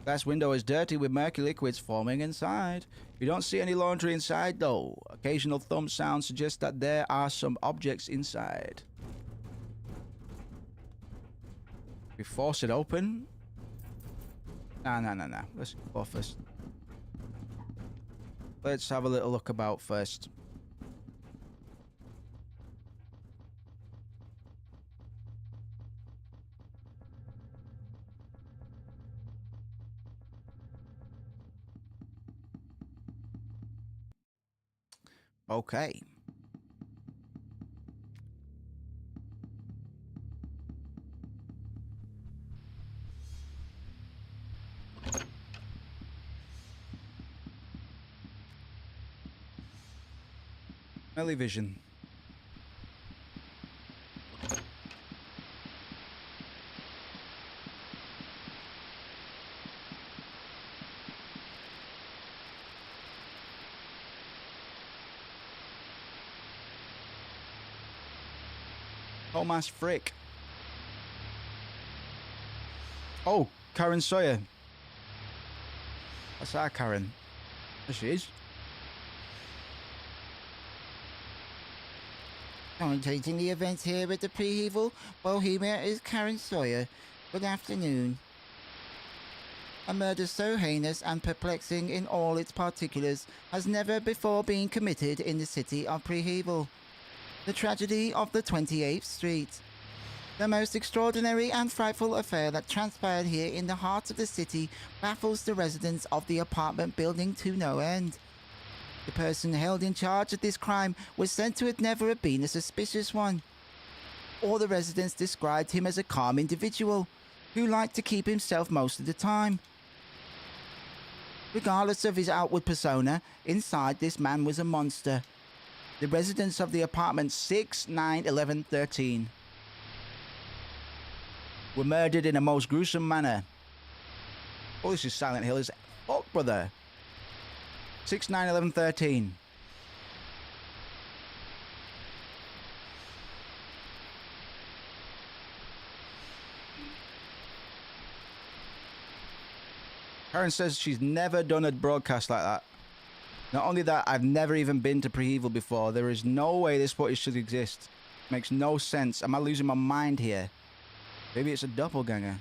Glass window is dirty with murky liquids forming inside. You don't see any laundry inside, though. Occasional thump sounds suggest that there are some objects inside. We force it open. No. Let's go first. Let's have a little look about first. Okay. Vision. Thomas Frick. Oh, Karen Sawyer. That's our Karen. There she is. Commentating the events here at the Pre-Evil Bohemia is Karen Sawyer. Good afternoon. A murder so heinous and perplexing in all its particulars has never before been committed in the city of Pre-Evil. The tragedy of the 28th Street. The most extraordinary and frightful affair that transpired here in the heart of the city baffles the residents of the apartment building to no end. The person held in charge of this crime was said to have never have been a suspicious one. All the residents described him as a calm individual who liked to keep himself most of the time. Regardless of his outward persona, inside this man was a monster. The residents of the apartment 6, 9, 11, 13 were murdered in a most gruesome manner. Oh, this is Silent Hill, is it? Fuck, brother. 6, 9, 11, 13. Karen says she's never done a broadcast like that. Not only that, I've never even been to Pre-Evil before. There is no way this footage should exist. Makes no sense. Am I losing my mind here? Maybe it's a doppelganger.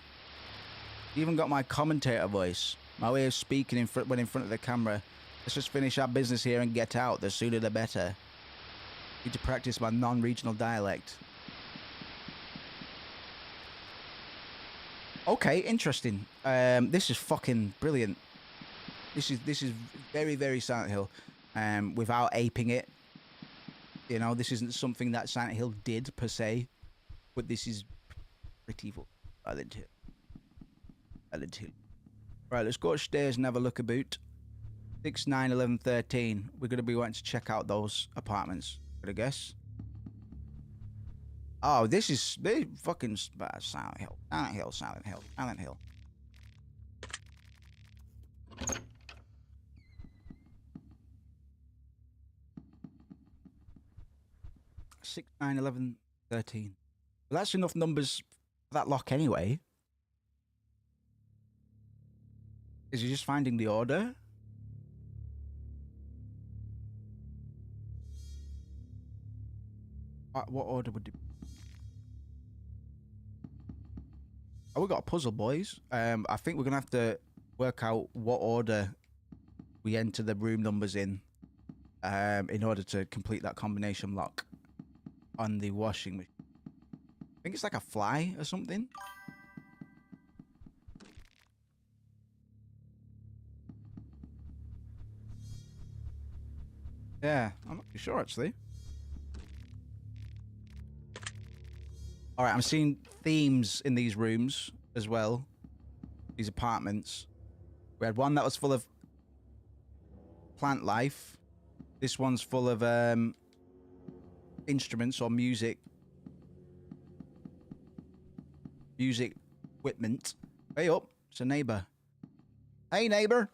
Even got my commentator voice. My way of speaking when in front of the camera. Let's just finish our business here and get out. The sooner the better. Need to practice my non-regional dialect. Okay, interesting. This is fucking brilliant. This is very, very Silent Hill. Without aping it. You know, this isn't something that Silent Hill did per se. But this is pretty Silent Hill. Silent Hill. Right, let's go upstairs and have a look about. 6, 9, 11, 13. We're going to be wanting to check out those apartments. I guess. Oh, this is fucking Silent Hill. Silent Hill, Silent Hill, Silent Hill. Six, 9, 11, 13. Well, that's enough numbers for that lock anyway. Is he just finding the order? What order would it be? Oh, we got a puzzle, boys. I think we're gonna have to work out what order we enter the room numbers in order to complete that combination lock on the washing machine. I think it's like a fly or something. Yeah, I'm not too sure actually. All right, I'm seeing themes in these rooms as well. These apartments. We had one that was full of plant life. This one's full of instruments or music. Music equipment. Hey up, it's a neighbor. Hey neighbor.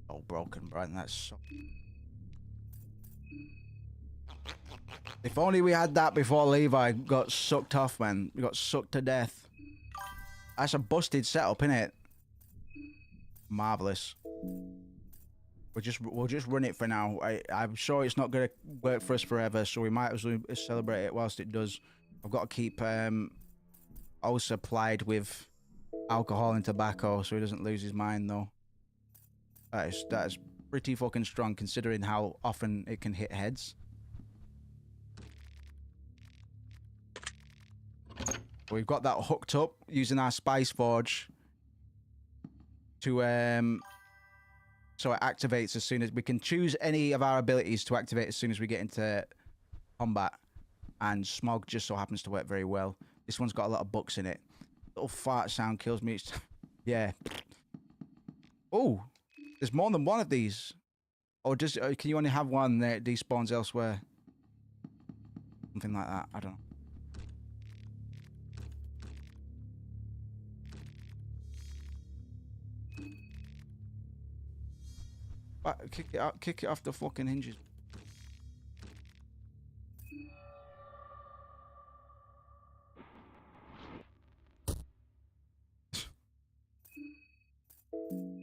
Oh, broken, Brian. That's so. If only we had that before Levi got sucked off, man. We got sucked to death. That's a busted setup, innit? Marvelous. We'll just run it for now. I'm sure it's not gonna work for us forever, so we might as well celebrate it whilst it does. I've got to keep all supplied with alcohol and tobacco so he doesn't lose his mind, though. That is pretty fucking strong considering how often it can hit heads. We've got that hooked up using our Spice Forge to so it activates as soon as we can choose any of our abilities to activate as soon as we get into combat. And Smog just so happens to work very well. This one's got a lot of books in it. Little fart sound kills me. Yeah. Oh, there's more than one of these. Or just can you only have one that despawns elsewhere? Something like that. I don't know. Kick it out, kick it off the fucking hinges.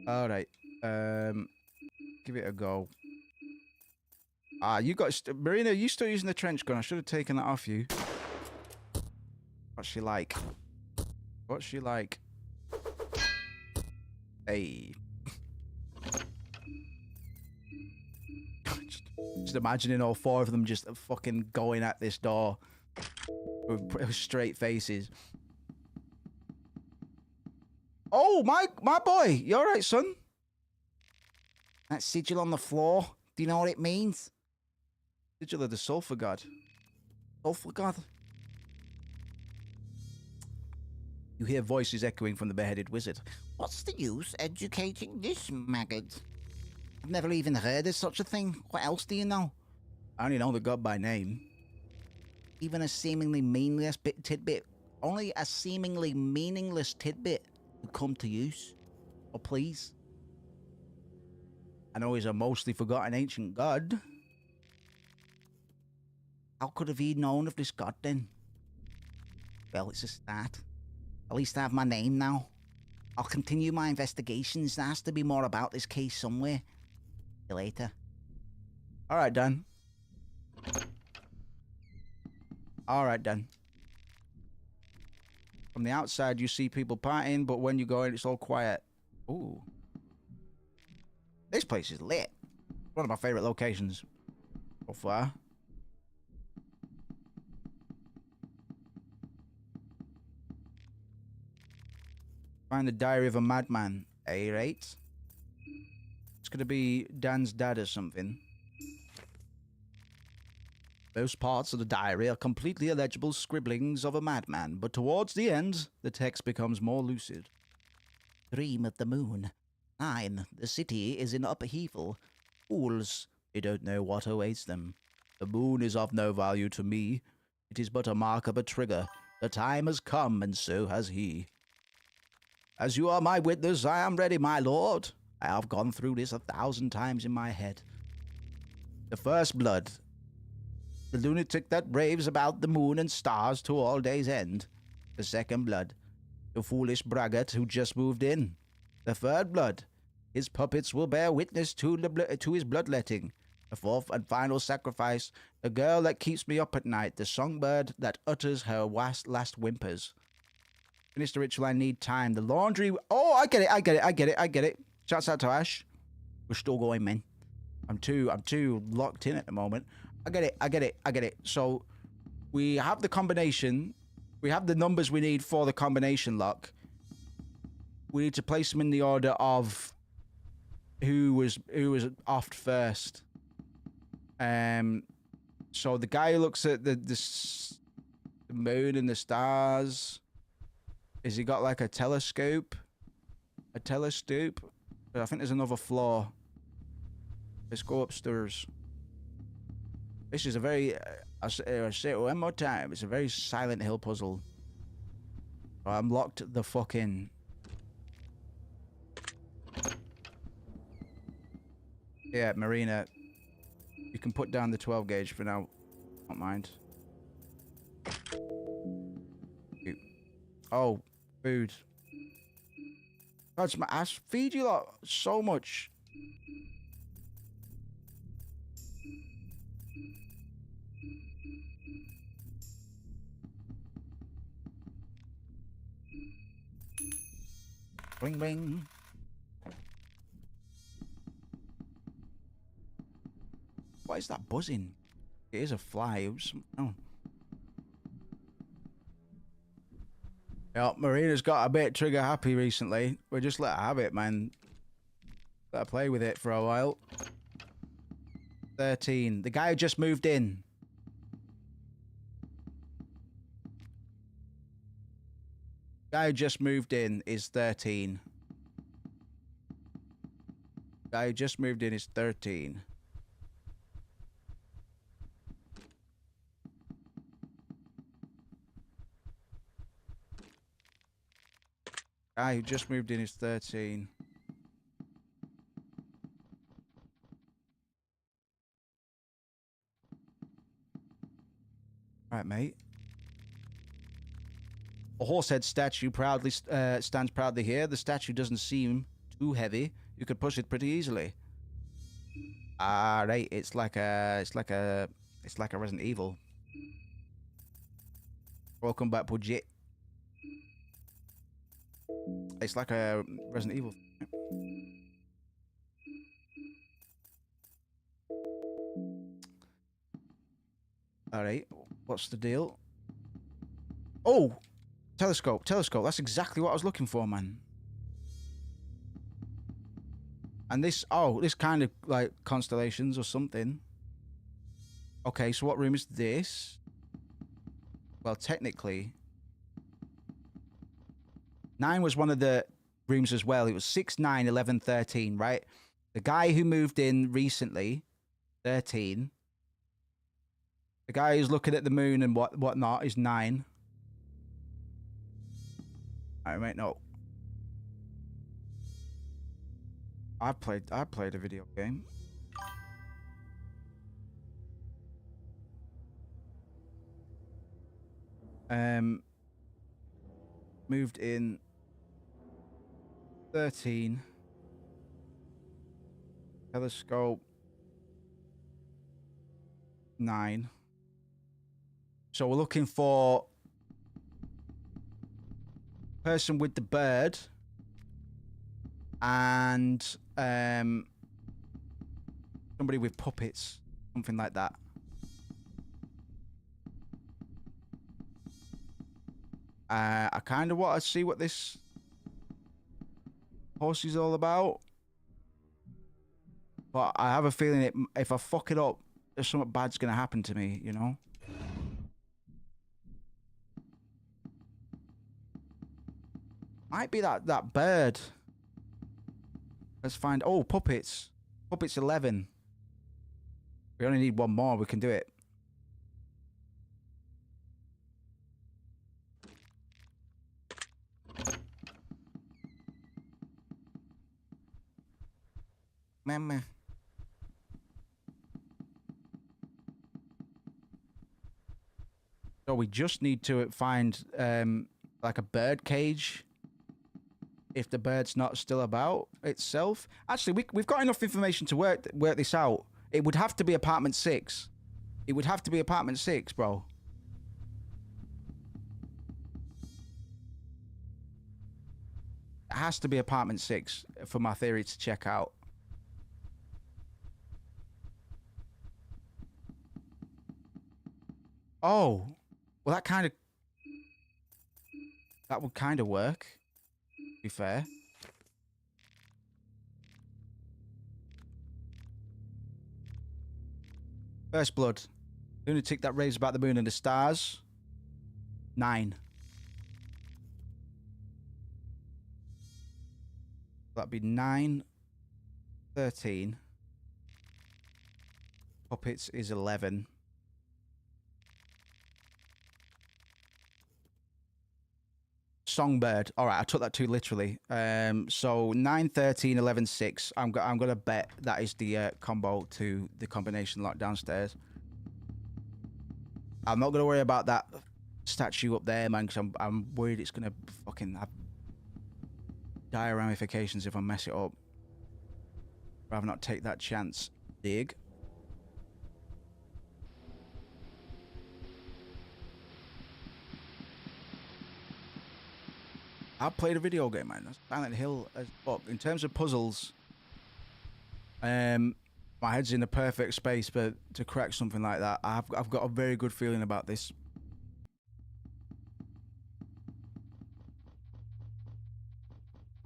All right, give it a go. You got Marina. You still using the trench gun? I should have taken that off you. What's she like? What's she like? Hey. Just imagining all four of them just fucking going at this door with straight faces. Oh, my boy. You all right, son? That sigil on the floor. Do you know what it means? Sigil of the Sulphur God. Sulphur God? You hear voices echoing from the beheaded wizard. What's the use educating this maggot? I've never even heard of such a thing. What else do you know? I only know the god by name. Even a seemingly meaningless tidbit. Only a seemingly meaningless tidbit would come to use. Oh, please. I know he's a mostly forgotten ancient god. How could have he known of this god then? Well, it's a start. At least I have my name now. I'll continue my investigations. There has to be more about this case somewhere. See you later. All right, Dan. All right, then. From the outside, you see people partying, but when you go in, it's all quiet. Ooh. This place is lit. One of my favorite locations so far. Find the diary of a madman. A8. It's gonna be Dan's dad or something. Most parts of the diary are completely illegible scribblings of a madman, but towards the end, the text becomes more lucid. Dream of the moon. 9. The city is in upheaval. Fools. They don't know what awaits them. The moon is of no value to me. It is but a mark of a trigger. The time has come, and so has he. As you are my witness, I am ready, my lord. I have gone through this 1,000 times in my head. The first blood. The lunatic that raves about the moon and stars to all day's end. The second blood. The foolish braggart who just moved in. The third blood. His puppets will bear witness to his bloodletting. The fourth and final sacrifice. The girl that keeps me up at night. The songbird that utters her last whimpers. Finish the ritual, I need time. The laundry... Oh, I get it. Shouts out to Ash. We're still going, man. I'm too locked in at the moment. I get it. So, we have the combination. We have the numbers we need for the combination lock. We need to place them in the order of who was offed first. So the guy who looks at the moon and the stars... Has he got like a telescope? A telestoop? I think there's another floor. Let's go upstairs. This is a very... I'll say it one more time. It's a very Silent Hill puzzle. I'm locked the fucking... Yeah, Marina. You can put down the 12 gauge for now. Don't mind. Oh, food. That's my ass. Feed you lot so much. Ring ring. What is that buzzing? It is a fly. Oh. Yeah, Marina's got a bit trigger happy recently. We just let her have it, man. Let her play with it for a while. 13. The guy who just moved in. The guy who just moved in is 13. The guy who just moved in is 13. Guy who just moved in is 13. Right, mate. A horsehead statue proudly stands proudly here. The statue doesn't seem too heavy. You could push it pretty easily. Ah, right. It's like a Resident Evil. Welcome back, Budget. It's like a Resident Evil. Alright, what's the deal? Oh! Telescope. That's exactly what I was looking for, man. And this kind of like constellations or something. Okay, so what room is this? Well, technically... 9 was one of the rooms as well. It was 6, 9, 11, 13, right? The guy who moved in recently, 13. The guy who's looking at the moon and whatnot is 9. I might know. I played a video game. Moved in 13. Telescope 9. So we're looking for person with the bird and somebody with puppets, something like that. I kind of want to see what this horse is all about, but I have a feeling if I fuck it up, there's something bad's gonna happen to me, you know? Might be that bird. Let's find... Oh, puppets. Puppets 11. We only need one more. We can do it. Mama. So we just need to find like a bird cage. If the bird's not still about itself. Actually, we've got enough information to work this out. It would have to be apartment 6. It would have to be apartment 6, bro. It has to be apartment 6 for my theory to check out. Oh. Well, that would kind of work. To be fair. First blood. Lunatic that raves about the moon and the stars. 9. That'd be 9. 13. Puppets is 11. Songbird. All right, I took that too literally. So 9, 13, 11, 6. I'm gonna bet that is the combo to the combination lock downstairs. I'm not gonna worry about that statue up there, man, because I'm worried it's gonna fucking have dire ramifications if I mess it up. Rather not take that chance. Dig. I've played a video game, man. Silent Hill as fuck. In terms of puzzles, my head's in the perfect space, but to crack something like that, I've got a very good feeling about this.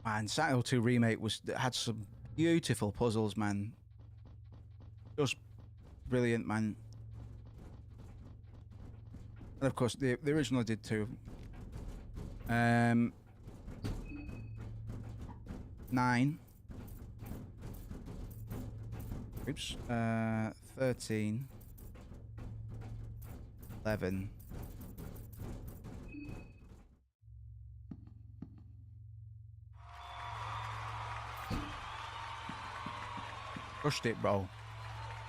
Man, Silent Hill 2 Remake had some beautiful puzzles, man. Just brilliant, man. And of course, the original did too. 9. Oops. 13. 11. Crushed it, bro.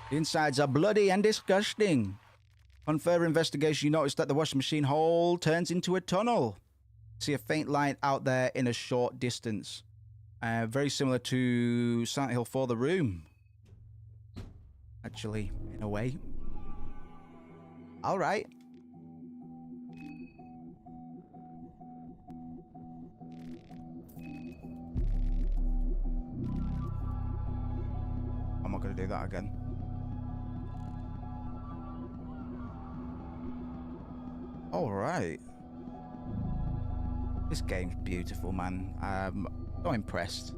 The insides are bloody and disgusting. On further investigation, you notice that the washing machine hole turns into a tunnel. See a faint light out there in a short distance. Very similar to Silent Hill 4 The Room. Actually, in a way. Alright. I'm not going to do that again. Alright. This game's beautiful, man. So impressed.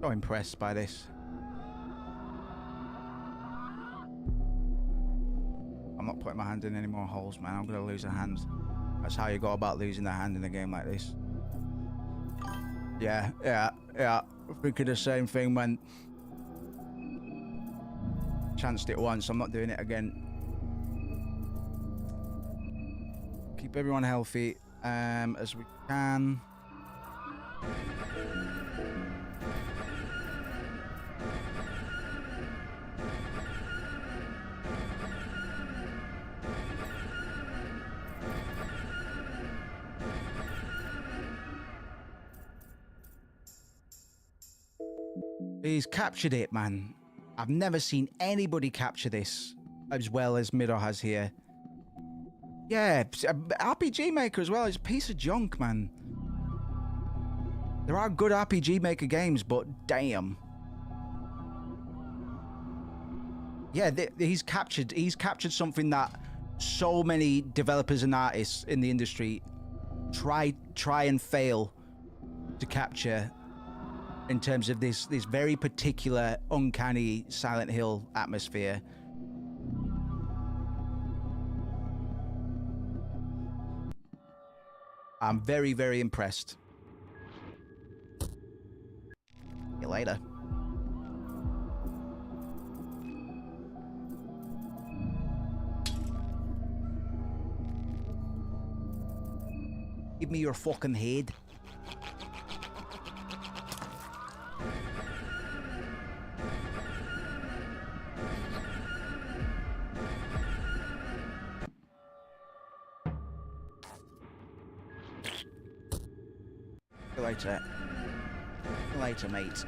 So impressed by this. I'm not putting my hand in any more holes, man. I'm gonna lose a hand. That's how you go about losing a hand in a game like this. Yeah. Thinking the same thing, man. Chanced it once, I'm not doing it again. Keep everyone healthy as we can. He's captured it, man. I've never seen anybody capture this as well as Mido has here. Yeah, RPG Maker as well. It's a piece of junk, man. There are good RPG Maker games, but damn. Yeah, he's captured something that so many developers and artists in the industry try and fail to capture in terms of this very particular uncanny Silent Hill atmosphere. I'm very, very impressed. See you later. Give me your fucking head. See you later. See you later, mate.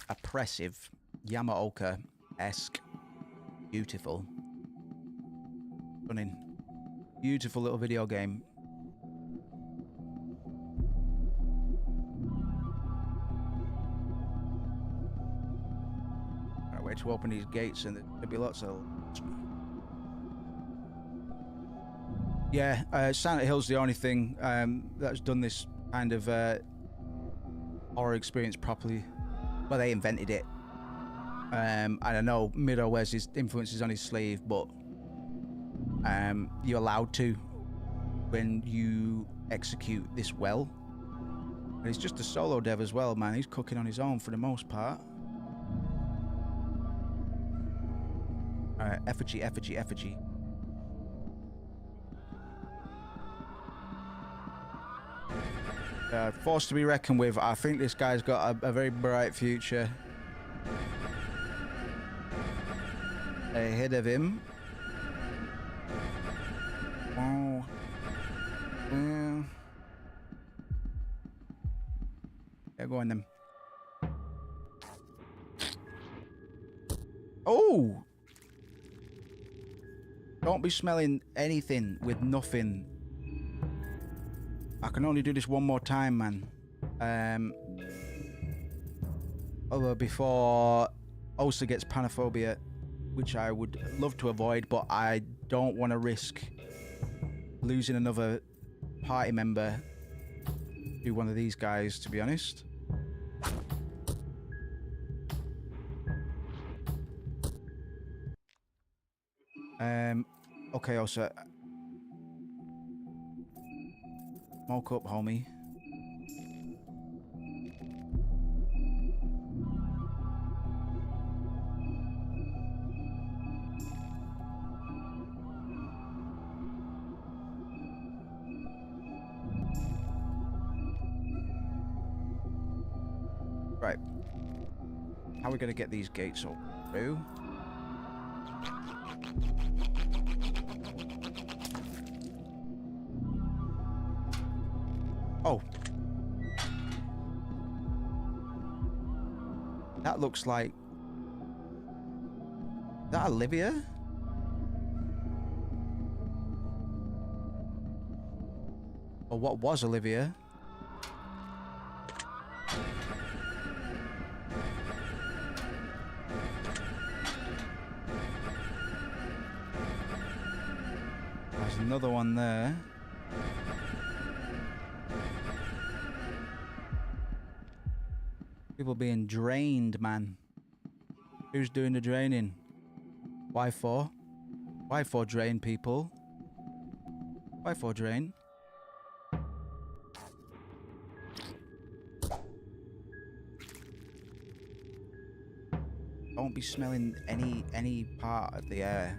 Oppressive, Yamaoka-esque. Beautiful. Stunning. Beautiful little video game. Right, way to open these gates, and there'll be lots of... Yeah, Silent Hill's the only thing that's done this kind of horror experience properly. Well, they invented it. And I know Mido wears his influences on his sleeve, but you're allowed to when you execute this well. And he's just a solo dev as well, man. He's cooking on his own for the most part. Alright, effigy, effigy, effigy. Force to be reckoned with. I think this guy's got a very bright future ahead of him. Oh. Yeah, go on then. Oh! Don't be smelling anything with nothing. I can only do this one more time, man. Although before Osa gets panophobia, which I would love to avoid, but I don't want to risk losing another party member to one of these guys, to be honest. Okay, Osa. Smoke up, homie. Right. How are we going to get these gates up through? Oh. That looks like... Is that Olivia? Or what was Olivia? There's another one there. People being drained, man. Who's doing the draining? Why for? Why for drain people? Why for drain? Don't be smelling any part of the air.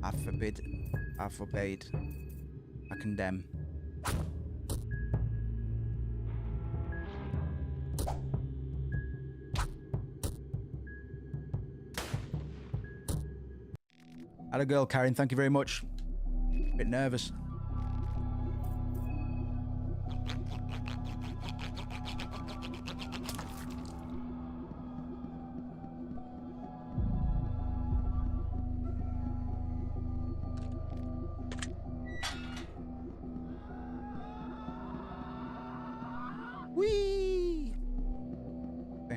I forbid. I forbade. I condemn. Had a girl, Karen. Thank you very much. Bit nervous.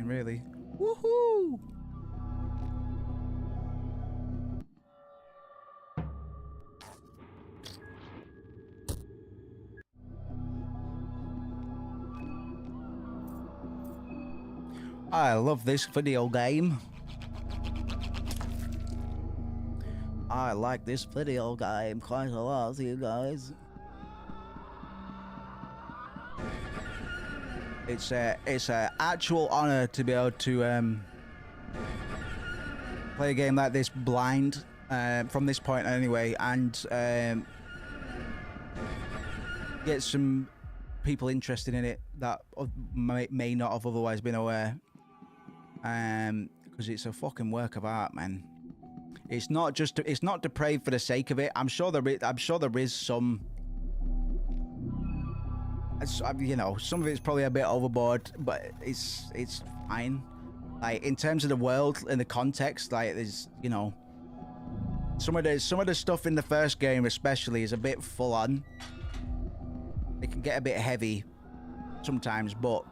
game, really. Woohoo! I love this video game. I like this video game quite a lot, you guys. It's a actual honor to be able to play a game like this blind from this point anyway, and get some people interested in it that may not have otherwise been aware. Because it's a fucking work of art, man. It's not depraved for the sake of it. I'm sure there is some. You know, some of it's probably a bit overboard, but it's fine. Like in terms of the world and the context, like there's, you know, some of the stuff in the first game especially is a bit full on. It can get a bit heavy sometimes, but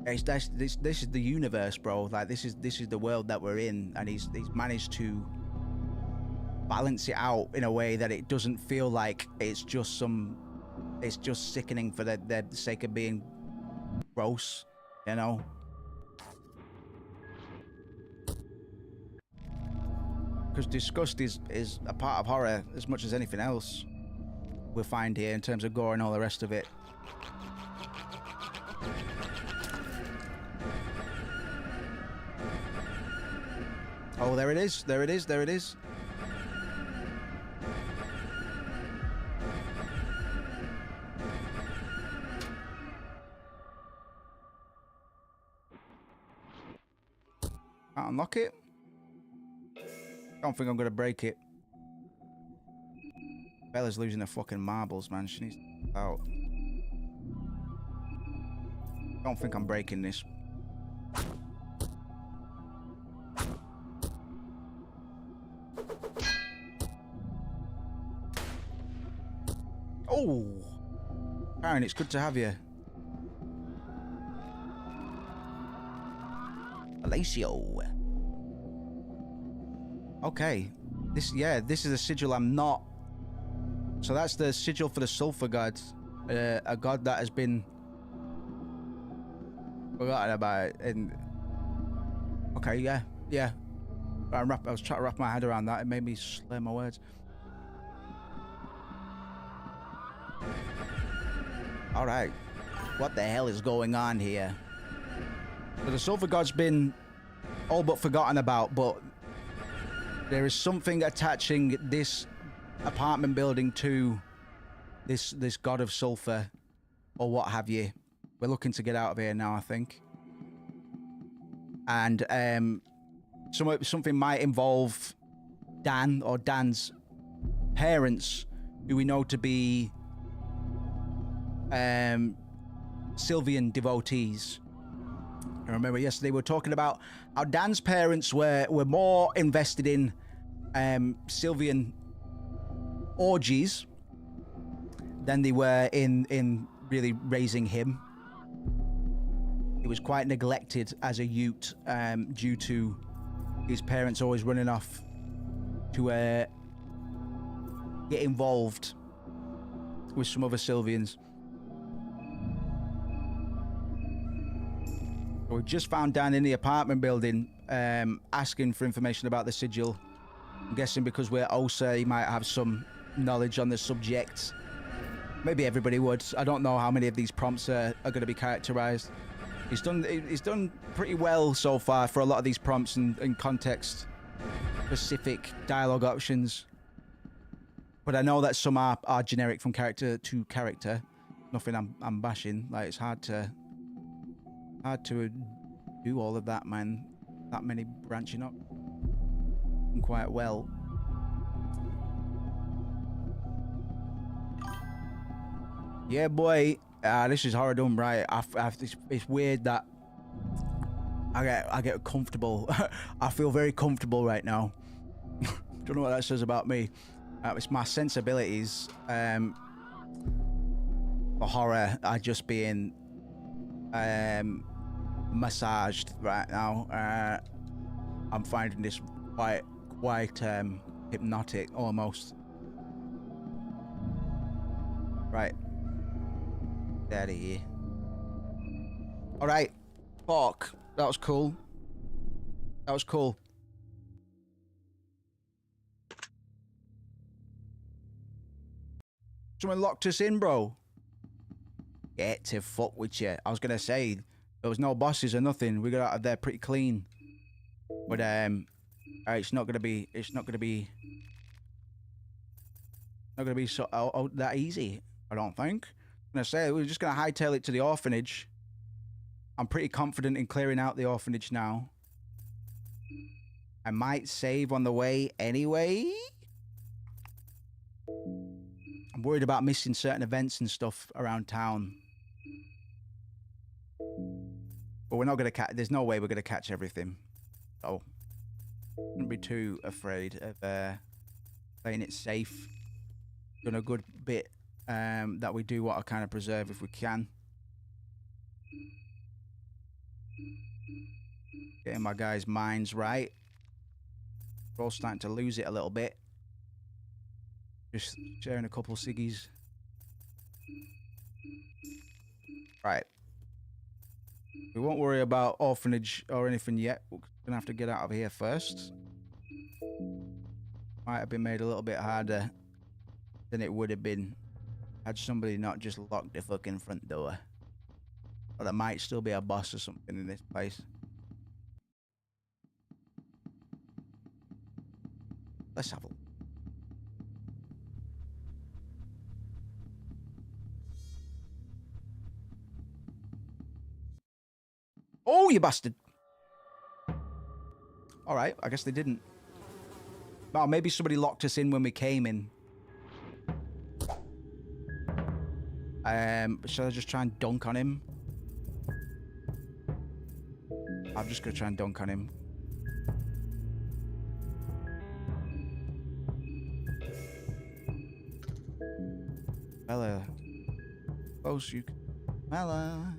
this is the universe, bro. Like this is the world that we're in, and he's managed to balance it out in a way that it doesn't feel like it's just sickening for the sake of being gross, you know. Because disgust is a part of horror as much as anything else we'll find here in terms of gore and all the rest of it. Oh, there it is. There it is. There it is. Can't unlock it. Don't think I'm gonna break it. Bella's losing her fucking marbles, man. She needs to out. Don't think I'm breaking this. Oh, Karen, it's good to have you. Alacio. Okay, this is a sigil I'm not. So that's the sigil for the sulfur god, a god that has been forgotten about. And okay, yeah. I was trying to wrap my head around that. It made me slur my words. All right, what the hell is going on here? So the sulfur god's been all but forgotten about, but there is something attaching this apartment building to this god of sulfur, or what have you. We're looking to get out of here now, I think. And something might involve Dan or Dan's parents, who we know to be Sylvian devotees. I remember yesterday we were talking about how Dan's parents were more invested in Sylvian orgies than they were in really raising him. He was quite neglected as a youth due to his parents always running off to get involved with some other Sylvians. We've just found Dan in the apartment building asking for information about the sigil. I'm guessing because we're OSA, he might have some knowledge on the subject. Maybe everybody would. I don't know how many of these prompts are going to be characterized. He's done pretty well so far for a lot of these prompts and context-specific dialogue options. But I know that some are generic from character to character. Nothing I'm bashing. Like, it's hard to do all of that, man. That many branching up quite well. Yeah, boy. This is horror done right. It's weird that I get comfortable. I feel very comfortable right now. Don't know what that says about me. It's my sensibilities for horror are just being massaged right now. I'm finding this quite hypnotic almost. Right. Get out of here. All right. Fuck. That was cool. That was cool. Someone locked us in, bro. Get to fuck with you. I was gonna say there was no bosses or nothing. We got out of there pretty clean. But it's not gonna be so that easy. I don't think. I'm gonna say we're just gonna hightail it to the orphanage. I'm pretty confident in clearing out the orphanage now. I might save on the way anyway. I'm worried about missing certain events and stuff around town. But we're not gonna catch. There's no way we're gonna catch everything. So, don't be too afraid of playing it safe. Done a good bit that we do want to kind of preserve if we can. Getting my guys' minds right. We're all starting to lose it a little bit. Just sharing a couple ciggies. Right. We won't worry about orphanage or anything yet. We're gonna have to get out of here first. Might have been made a little bit harder than it would have been had somebody not just locked the fucking front door. Or there might still be a boss or something in this place. Let's have a look. Oh, you bastard. All right, I guess they didn't. Oh, maybe somebody locked us in when we came in. Should I just try and dunk on him? I'm just gonna try and dunk on him. Bella. Close you. Bella.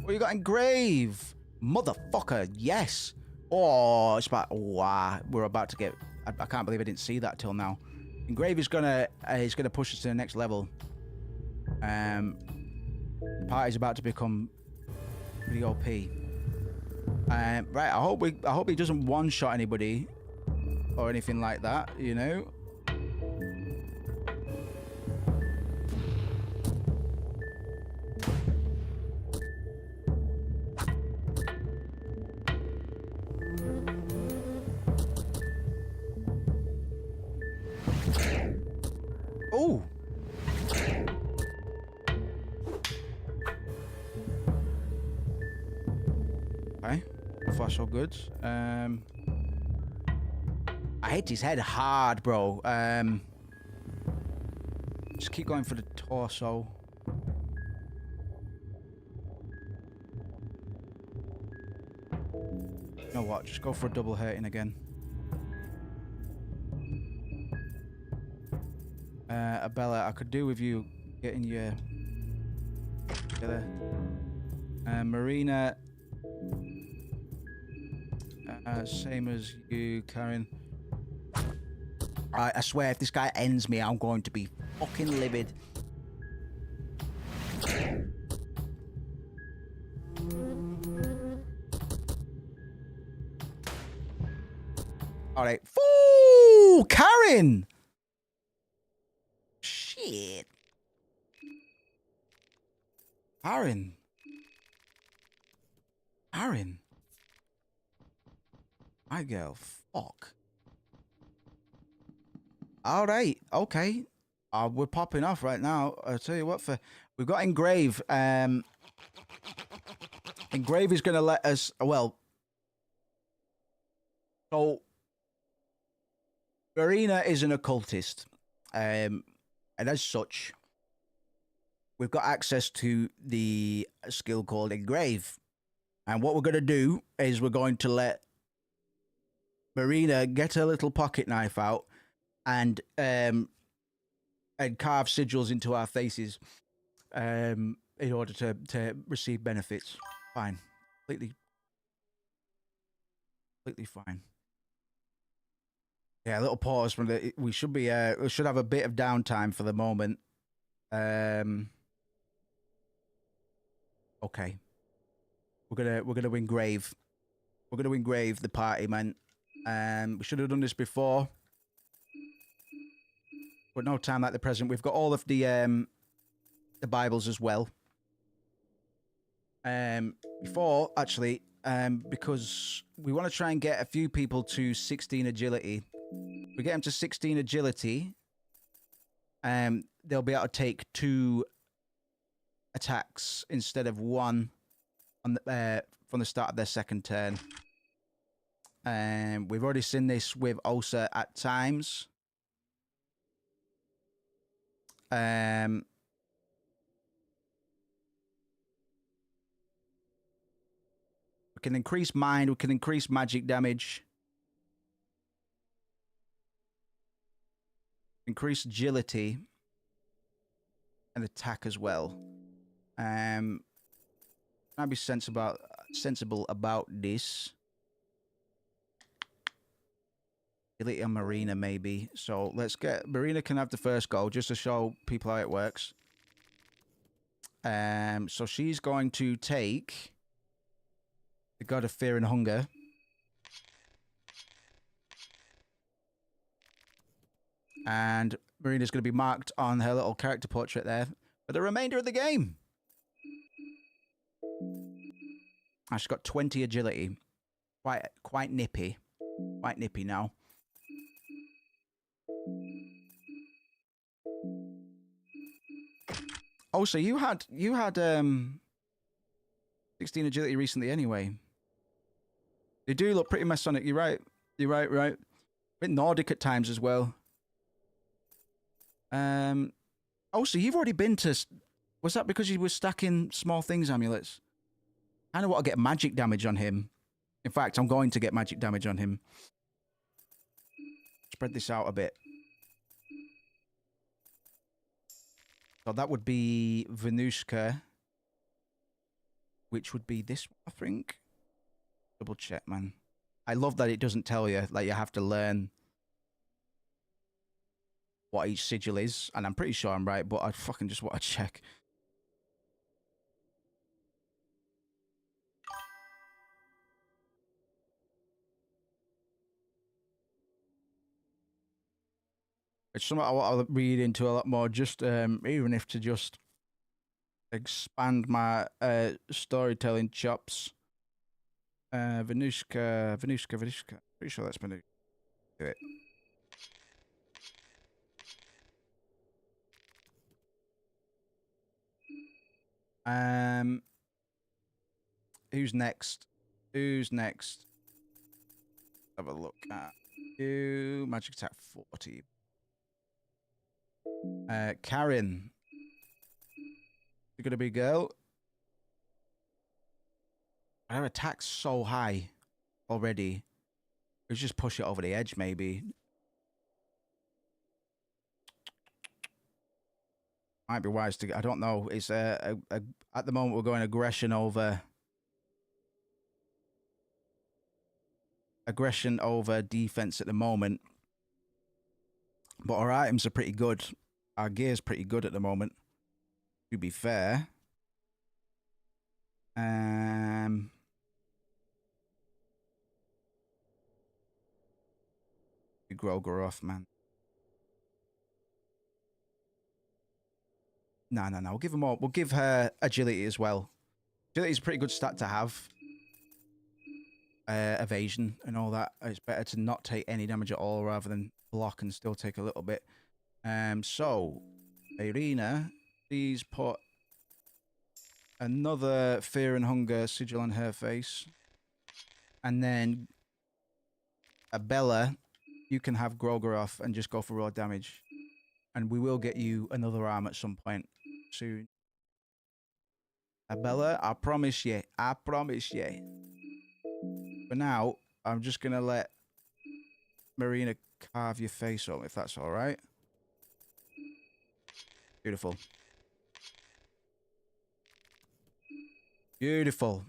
What you got engrave? Motherfucker, yes. Oh, it's about. Wow, we're about to get. I can't believe I didn't see that till now. Engrave is gonna push us to the next level. The party's about to become pretty OP. Right, I hope he doesn't one-shot anybody or anything like that, you know. Oh. Okay, so far so good. I hit his head hard, bro. Just keep going for the torso. You know what? Just go for a double hurting again. Abella, I could do with you getting your together. Marina, same as you, Karen. I swear, if this guy ends me, I'm going to be fucking livid. All right, fool, Karen. Shit. Aaron. My girl, fuck. All right, okay. We're popping off right now. I'll tell you what, we've got Engrave. Engrave is going to let us, well, so Marina is an occultist. And as such, we've got access to the skill called Engrave. And what we're going to do is we're going to let Marina get her little pocket knife out and carve sigils into our faces. in order to receive benefits. Fine. Completely fine. Yeah, a little pause from the. We should be. We should have a bit of downtime for the moment. Okay. We're gonna engrave. We're gonna engrave the party, man. We should have done this before, but no time like the present. We've got all of the Bibles as well. Before actually, because we want to try and get a few people to 16 agility. We get them to 16 agility. They'll be able to take 2 attacks instead of 1 on the from the start of their second turn. We've already seen this with Osa at times. We can increase mind. We can increase magic damage. Increase agility and attack as well. I'd be sensible about this. Agility on Marina, maybe. So let's get Marina can have the first go just to show people how it works. So she's going to take the God of Fear and Hunger. And Marina's going to be marked on her little character portrait there for the remainder of the game. She's got 20 agility. Quite nippy. Quite nippy now. Oh, so you had 16 agility recently anyway. They do look pretty Masonic. You're right. Right. A bit Nordic at times as well. Oh, so you've already been to... Was that because you were stacking small things amulets? I kind of want to get magic damage on him. In fact, I'm going to get magic damage on him. Spread this out a bit. So that would be Venushka. Which would be this one, I think. Double check, man. I love that it doesn't tell you. Like, you have to learn what each sigil is, and I'm pretty sure I'm right, but I fucking just want to check. It's something I want to read into a lot more, just even if to just expand my storytelling chops. Venushka. Pretty sure that's Venushka. Do it. Who's next? Have a look at you. Magic attack 40. Karen. You gonna be a girl? Her attack's so high already. Let's just push it over the edge, maybe. Might be wise to. I don't know. It's at the moment we're going aggression over defense at the moment. But our items are pretty good. Our gear's pretty good at the moment. To be fair. Groger off, man. No. We'll give them all. We'll give her agility as well. Agility is a pretty good stat to have. Evasion and all that. It's better to not take any damage at all rather than block and still take a little bit. So, Irina, please put another Fear and Hunger sigil on her face. And then, Bella, you can have Groger off and just go for raw damage. And we will get you another arm at some point soon. Bella, I promise you. For now, I'm just going to let Marina carve your face up, if that's all right. Beautiful. Beautiful.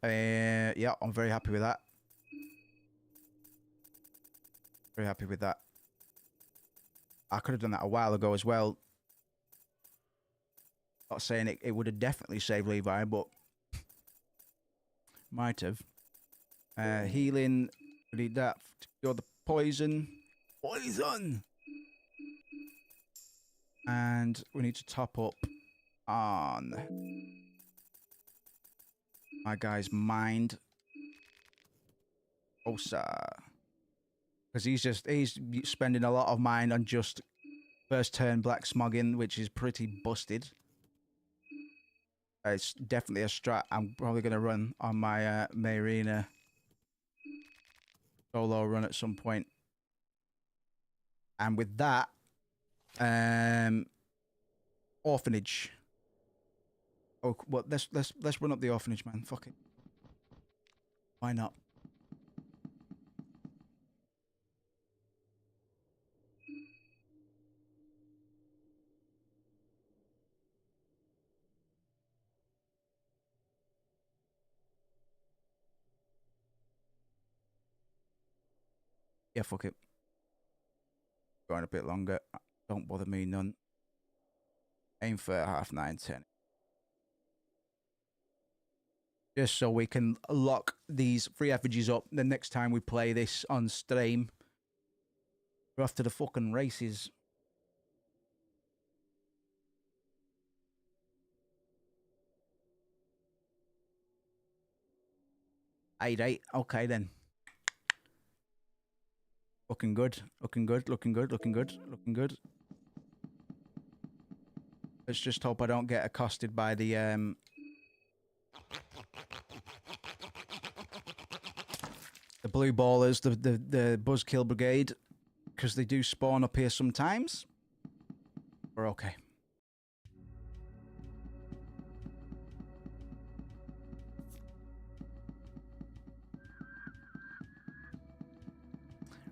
Yeah, I'm very happy with that. Very happy with that. I could have done that a while ago as well. Not saying it would have definitely saved Levi, but might have. Healing. We need that to cure the poison. Poison! And we need to top up on my guy's mind. Osa. Because he's spending a lot of mind on just first turn black smogging, which is pretty busted. It's definitely a strat I'm probably going to run on my Mayrina solo run at some point. And with that, orphanage. Oh, well, let's run up the orphanage, man. Fuck it. Why not? Yeah, fuck it. Going a bit longer. Don't bother me none. Aim for 9:30, 10. Just so we can lock these free effigies up the next time we play this on stream. We're off to the fucking races. Eight. Okay then. Looking good. Looking good. Looking good. Looking good. Looking good. Let's just hope I don't get accosted by the blue ballers, the Buzzkill Brigade, because they do spawn up here sometimes. We're okay.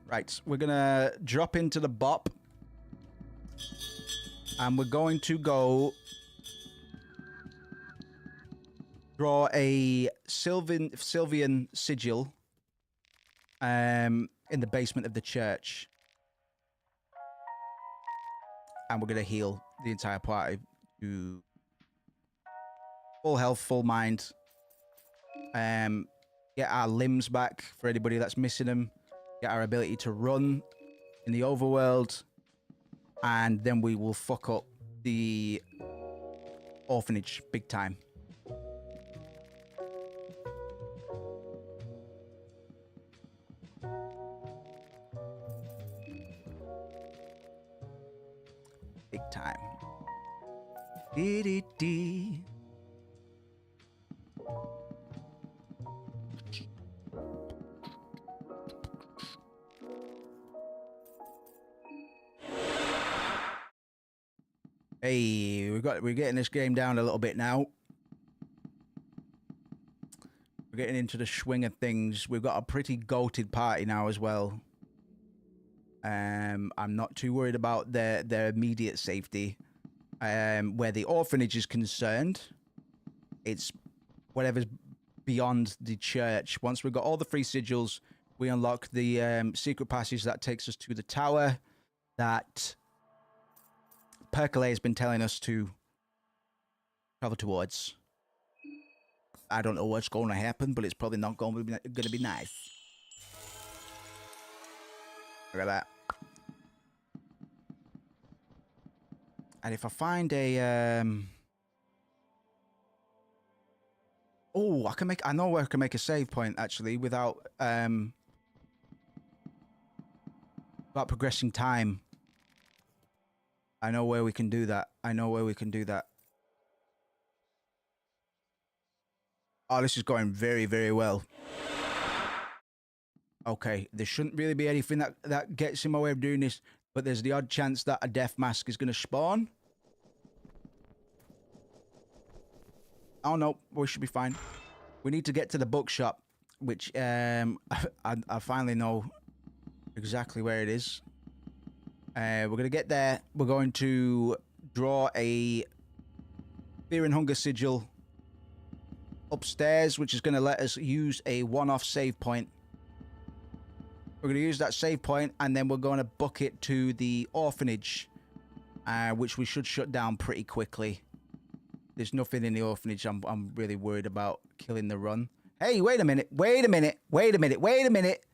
Right, we're gonna drop into the bop, and we're going to go draw a Sylvian sigil in the basement of the church, and we're gonna heal the entire party to full health, full mind, get our limbs back for anybody that's missing them, get our ability to run in the overworld, and then we will fuck up the orphanage big time. Big time. Dee-dee-dee. Hey, we're getting this game down a little bit now. We're getting into the swing of things. We've got a pretty goated party now as well. I'm not too worried about their immediate safety. Where the orphanage is concerned, it's whatever's beyond the church. Once we've got all the free sigils, we unlock the secret passage that takes us to the tower that Percolate has been telling us to travel towards. I don't know what's going to happen, but it's probably not going to be nice. Look at that. And if I find a oh, I know where I can make a save point actually without progressing time. I know where we can do that. Oh, this is going very, very well. Okay, there shouldn't really be anything that gets in my way of doing this, but there's the odd chance that a death mask is going to spawn. Oh no, we should be fine. We need to get to the bookshop, which I finally know exactly where it is. We're going to get there. We're going to draw a Fear and Hunger sigil upstairs, which is going to let us use a one-off save point. We're going to use that save point, and then we're going to book it to the orphanage, which we should shut down pretty quickly. There's nothing in the orphanage I'm really worried about killing the run. Hey, wait a minute. Wait a minute. Wait a minute. Wait a minute.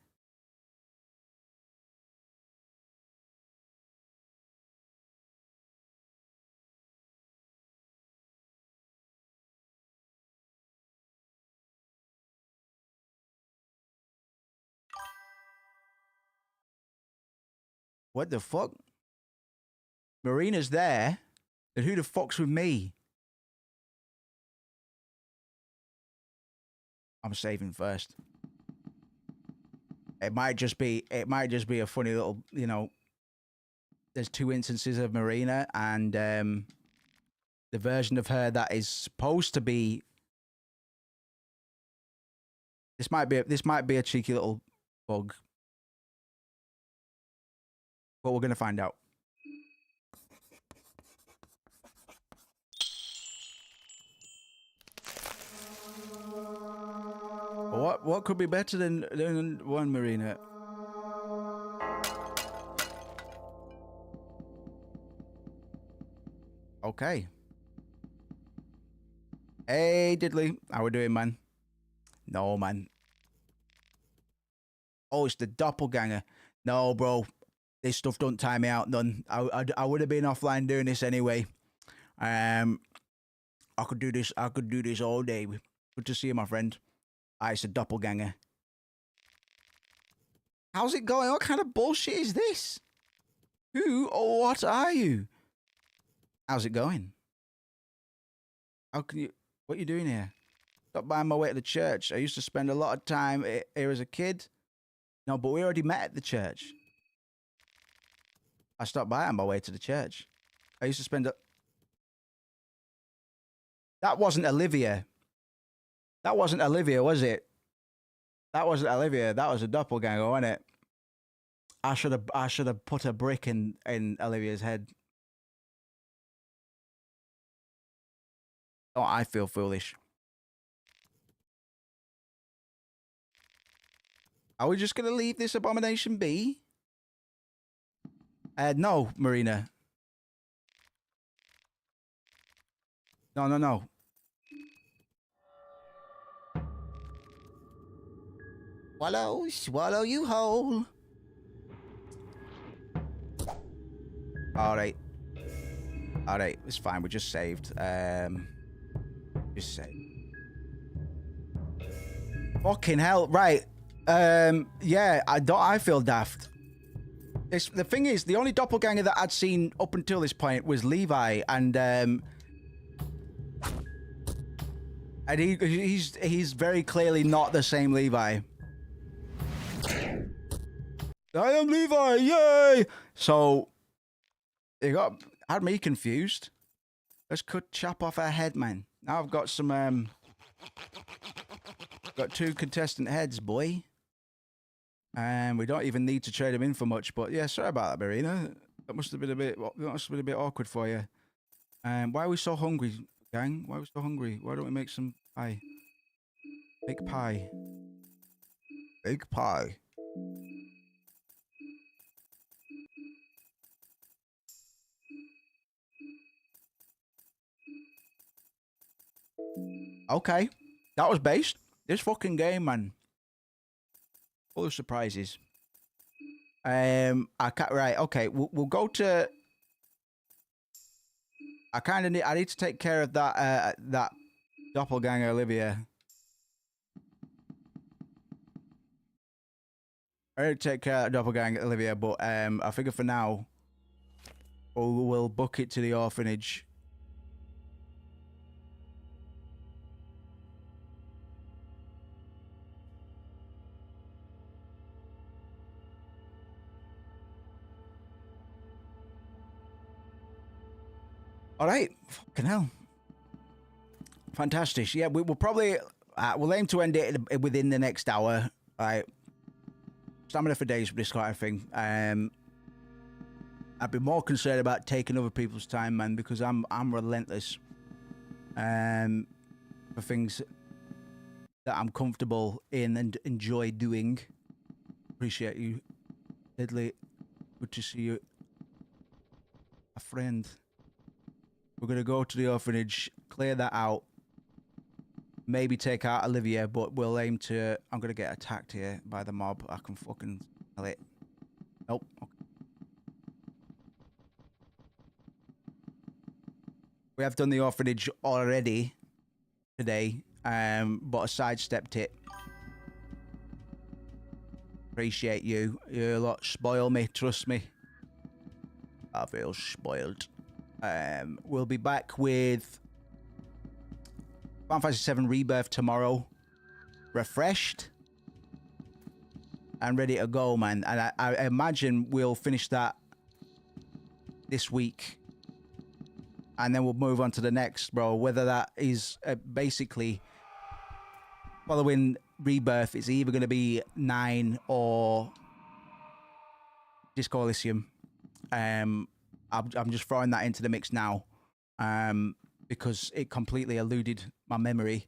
What the fuck? Marina's there. Then who the fuck's with me? I'm saving first. It might just be a funny little, you know, there's 2 instances of Marina, and the version of her that is supposed to be, this might be a cheeky little bug. But we're going to find out. What could be better than one Marina? Okay. Hey, Diddley. How we doing, man? No, man. Oh, it's the doppelganger. No, bro. This stuff don't time me out none. I would have been offline doing this anyway. I could do this. I could do this all day. Good to see you, my friend. It's a doppelganger. How's it going? What kind of bullshit is this? Who or what are you? How's it going? How can you? What are you doing here? Stopped by on my way to the church. I used to spend a lot of time here as a kid. No, but we already met at the church. I stopped by on my way to the church. I used to spend a... That wasn't Olivia. That wasn't Olivia, was it? That wasn't Olivia. That was a doppelganger, wasn't it? I should have put a brick in Olivia's head. Oh, I feel foolish. Are we just gonna leave this abomination be? No, Marina. No. Swallow you whole. Alright, it's fine. We just saved. Just saved. Fucking hell, right. Yeah, I feel daft. The thing is, the only doppelganger that I'd seen up until this point was Levi, and he's very clearly not the same Levi. I am Levi, yay! So it had me confused. Let's chop off our head, man. Now I've got some got 2 contestant heads, boy. And we don't even need to trade them in for much, but yeah, sorry about that, Marina. That must have been a bit awkward for you. Why are we so hungry, gang? Why are we so hungry? Why don't we make some pie? Big pie. Big pie. Okay, that was based. This fucking game, man. Full of surprises. I can't. Right. Okay. We'll go to. I need to take care of that. That doppelganger, Olivia. I need to take care of that doppelganger, Olivia. But I figure for now, we'll book it to the orphanage. All right, fucking hell, fantastic. Yeah, we'll probably we'll aim to end it within the next hour. All right, stamina for days for this kind of thing. I'd be more concerned about taking other people's time, man, because I'm relentless. For things that I'm comfortable in and enjoy doing. Appreciate you, Diddley. Good to see you. A friend. We're going to go to the orphanage, clear that out. Maybe take out Olivia, but we'll aim to... I'm going to get attacked here by the mob. I can fucking smell it. Nope. Okay. We have done the orphanage already today, but I sidestepped it. Appreciate you. You lot spoil me, trust me. I feel spoiled. We'll be back with Final Fantasy VII Rebirth tomorrow. Refreshed. And ready to go, man. And I imagine we'll finish that this week. And then we'll move on to the next, bro. Whether that is basically following Rebirth, it's either going to be 9 or Disco Elysium. I'm just throwing that into the mix now because it completely eluded my memory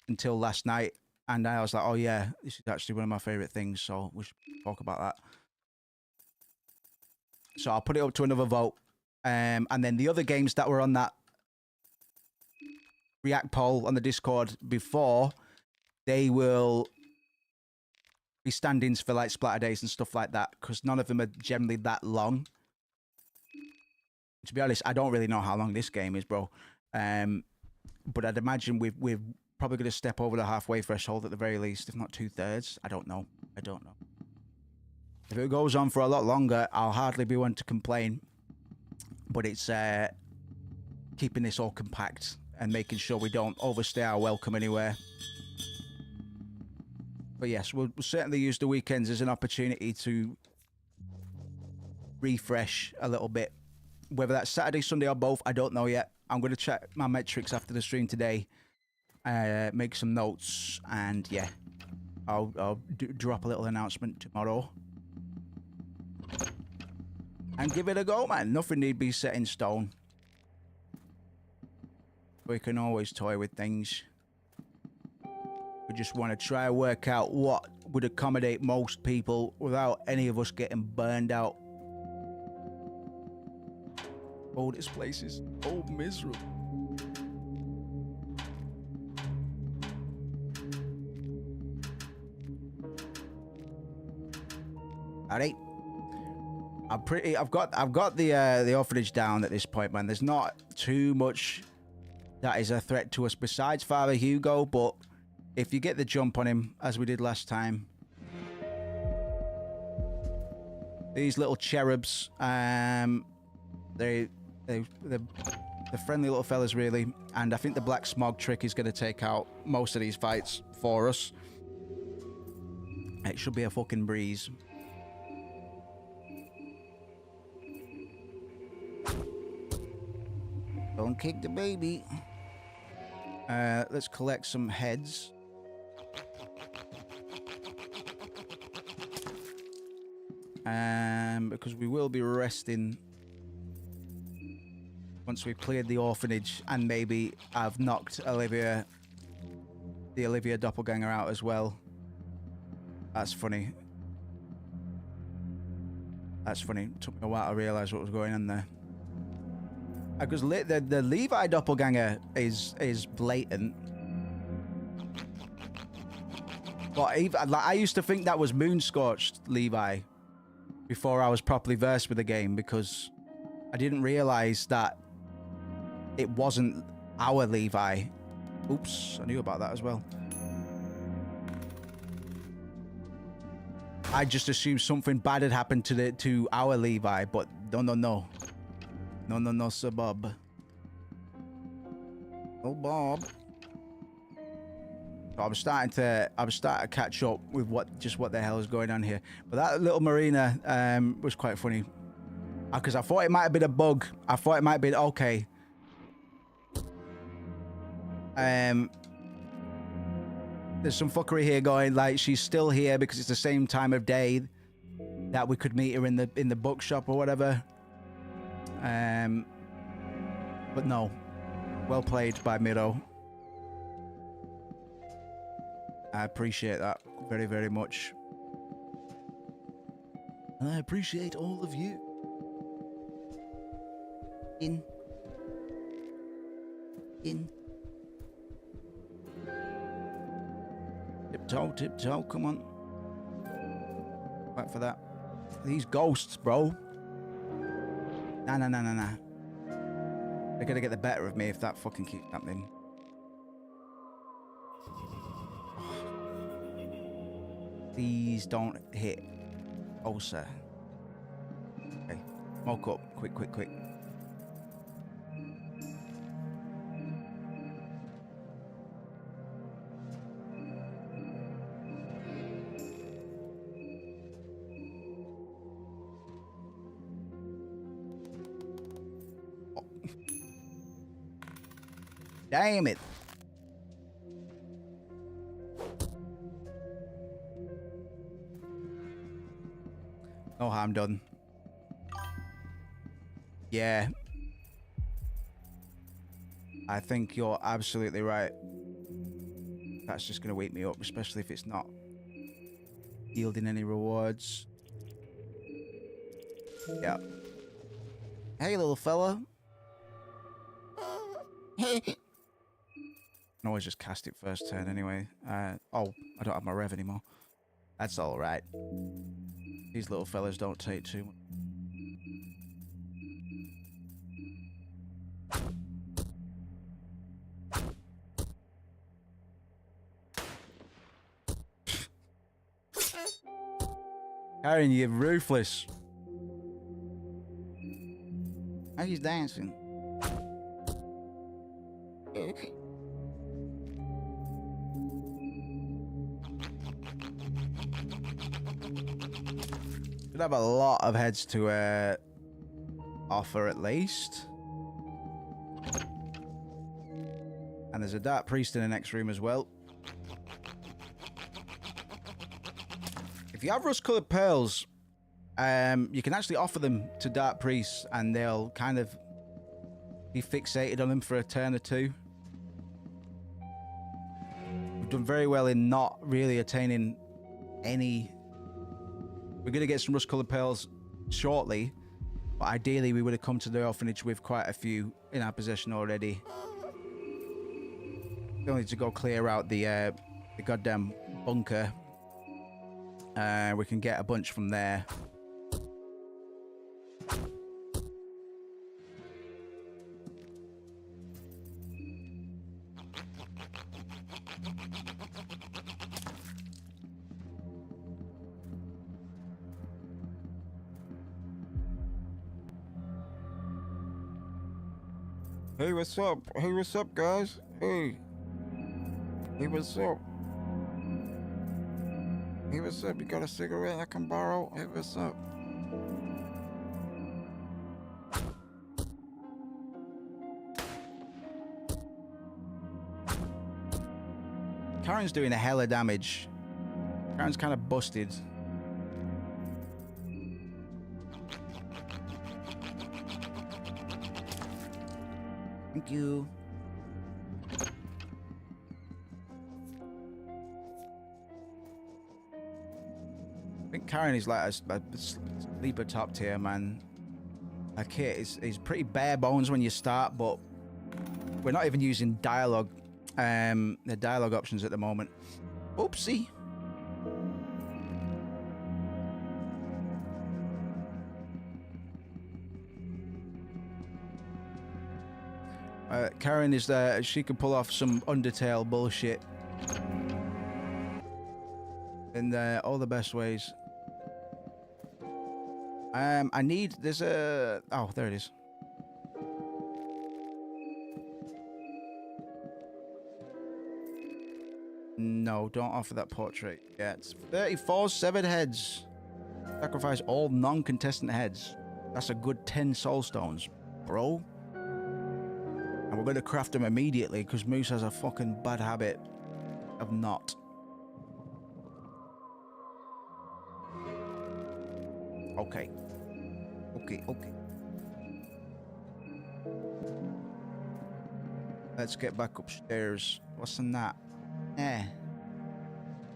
until last night. And I was like, oh, yeah, this is actually one of my favorite things. So we should talk about that. So I'll put it up to another vote. And then the other games that were on that React poll on the Discord before, they will be stand-ins for like Splatterdays and stuff like that, because none of them are generally that long. To be honest, I don't really know how long this game is, bro. But I'd imagine we're probably going to step over the halfway threshold at the very least, if not 2/3. I don't know. I don't know. If it goes on for a lot longer, I'll hardly be one to complain. But it's keeping this all compact and making sure we don't overstay our welcome anywhere. But yes, we'll certainly use the weekends as an opportunity to refresh a little bit. Whether that's Saturday, Sunday, or both, I don't know yet. I'm going to check my metrics after the stream today, make some notes, and yeah, I'll drop a little announcement tomorrow. And give it a go, man. Nothing need be set in stone. We can always toy with things. We just want to try and work out what would accommodate most people without any of us getting burned out. Oh, this place is so miserable. All right. I've got the orphanage down at this point, man. There's not too much that is a threat to us besides Father Hugo, but if you get the jump on him as we did last time, these little cherubs, they're friendly little fellas, really, and I think the black smog trick is going to take out most of these fights for us. It should be a fucking breeze. Don't kick the baby. Let's collect some heads. Because we will be resting once we've cleared the orphanage, and maybe I've knocked the Olivia doppelganger out as well. That's funny. That's funny. It took me a while to realise what was going on there. Because the Levi doppelganger is blatant. But even, like, I used to think that was Moonscorched Levi before I was properly versed with the game, because I didn't realise that it wasn't our Levi. Oops, I knew about that as well. I just assumed something bad had happened to our Levi, but no, Sir Bob. Oh, Bob. So I was starting to catch up with what the hell is going on here. But that little marina was quite funny, because I thought it might have been a bug. I thought it might have been okay. There's some fuckery here going, like she's still here because it's the same time of day that we could meet her in the bookshop or whatever. But no, well played by Miro. I appreciate that very, very much. And I appreciate all of you. In. Tiptoe, come on. Back for that. These ghosts, bro. Nah. They're gonna get the better of me if that fucking keeps happening. Please don't hit Ulcer. Okay, smoke up. Quick. Damn it. No harm done. Yeah. I think you're absolutely right. That's just going to wake me up, especially if it's not yielding any rewards. Yeah. Hey, little fella. I can always just cast it first turn anyway. Oh, I don't have my rev anymore. That's all right. These little fellas don't take too much. Karen, you're ruthless. How he's dancing. Should have a lot of heads to offer at least. And there's a Dark Priest in the next room as well. If you have rust-colored pearls, you can actually offer them to Dark Priests and they'll kind of be fixated on them for a turn or two. We've done very well in not really attaining any. We're going to get some rust-colored pearls shortly, but ideally we would have come to the orphanage with quite a few in our possession already. We only need to go clear out the goddamn bunker. We can get a bunch from there. Hey, what's up? Hey, what's up, guys? Hey. Hey, what's up? Hey, what's up? You got a cigarette I can borrow? Hey, what's up? Karen's doing a hell of damage. Karen's kind of busted. Thank you. I think Karen is like a sleeper top tier, man. Her kit is pretty bare bones when you start, but we're not even using dialogue, the dialogue options at the moment. Oopsie. Karen is there. She can pull off some Undertale bullshit in all the best ways. I need. There's a. Oh, there it is. No, don't offer that portrait yet. 34 severed heads. Sacrifice all non-contestant heads. That's a good 10 soul stones, bro. And we're going to craft them immediately because Moose has a fucking bad habit of not. Okay. Okay. Let's get back upstairs. What's in that?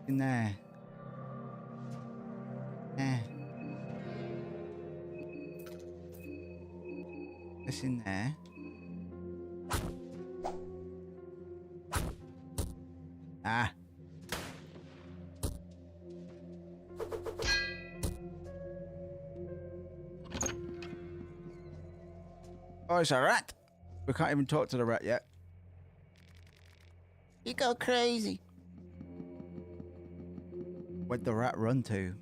In there. This in there. Ah. Oh, it's a rat. We can't even talk to the rat yet. You go crazy. Where'd the rat run to?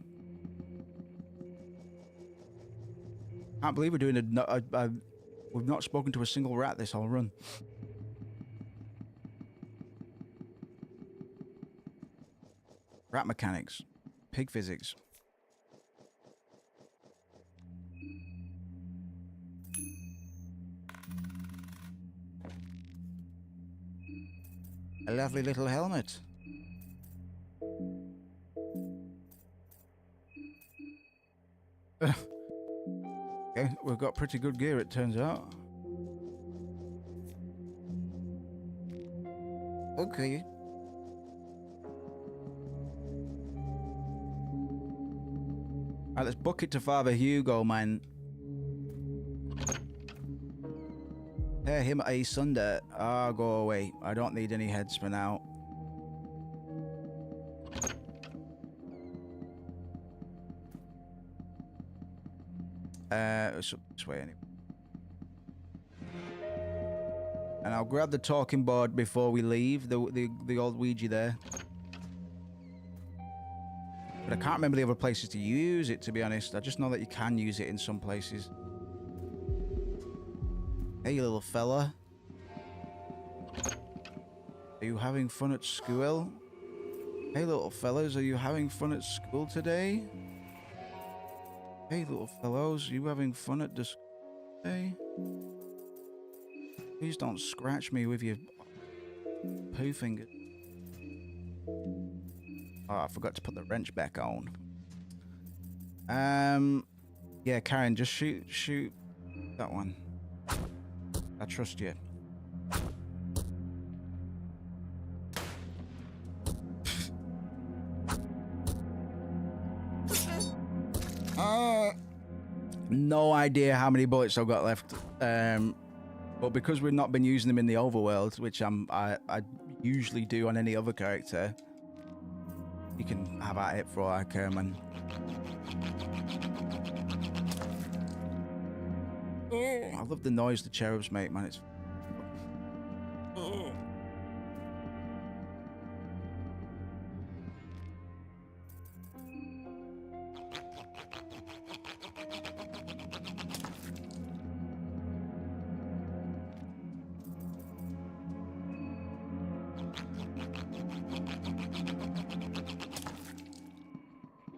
Can't believe we're doing we've not spoken to a single rat this whole run. Rat mechanics. Pig physics. A lovely little helmet. Okay, we've got pretty good gear, it turns out. Okay. Alright, let's book it to Father Hugo, man. Tear him asunder. Ah, go away. I don't need any heads for now. It's up this way anyway. And I'll grab the talking board before we leave, the old Ouija there. But I can't remember the other places to use it, to be honest. I just know that you can use it in some places. Hey, you little fella. Are you having fun at school? Hey, little fellas, are you having fun at school today? Hey, little fellows, are you having fun at the school today? Please don't scratch me with your poo finger. Oh, I forgot to put the wrench back on. Yeah, Karen, just shoot that one. I trust you. No idea how many bullets I've got left. But because we've not been using them in the overworld, which I usually do on any other character, you can have at it for all I care, man. I love the noise the cherubs make, man. It's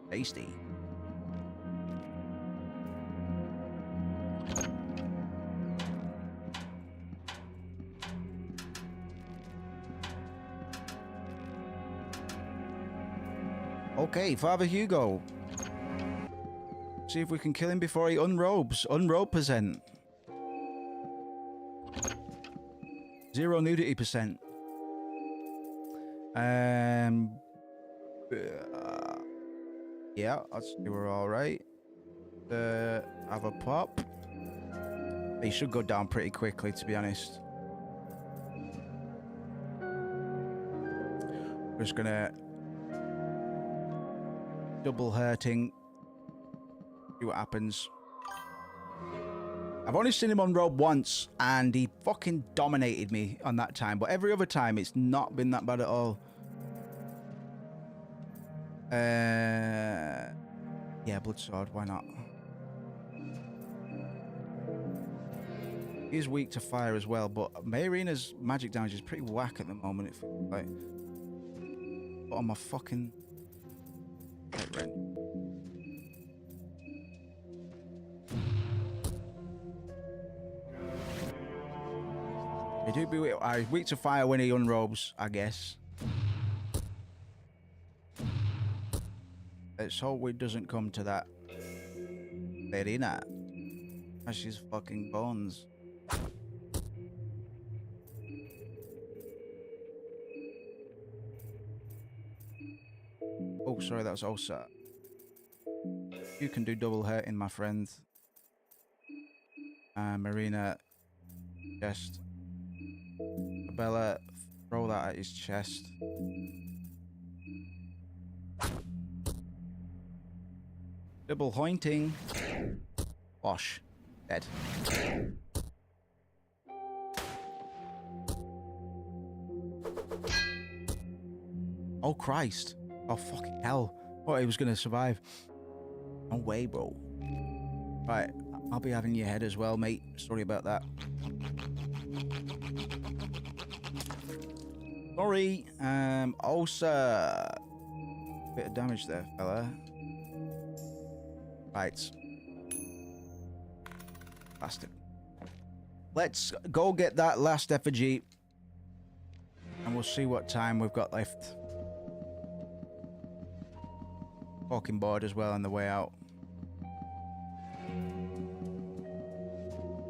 tasty. Okay, Father Hugo. See if we can kill him before he unrobes. Unrobe percent. 0 nudity percent. Yeah, that's we're all right. Have a pop. They should go down pretty quickly, to be honest. We're just gonna double hurting. See what happens. I've only seen him on robe once, and he fucking dominated me on that time. But every other time, it's not been that bad at all. Yeah, blood sword. Why not? He is weak to fire as well, but Mayrina's magic damage is pretty whack at the moment. It feels like. But on my fucking. Right. He do be weak to fire when he unrobes, I guess. Let's hope it doesn't come to that. Termina. That's his fucking bones. Oh, sorry, that was Osa. You can do double hurting, my friend. Marina, chest. Bella, throw that at his chest. Double hointing. Wash. Dead. Oh, Christ. Oh, fucking hell. Thought he was going to survive. No way, bro. Right, I'll be having your head as well, mate. Sorry about that. Sorry. Osa. Bit of damage there, fella. Right. Bastard. Let's go get that last effigy. And we'll see what time we've got left. Talking board as well on the way out.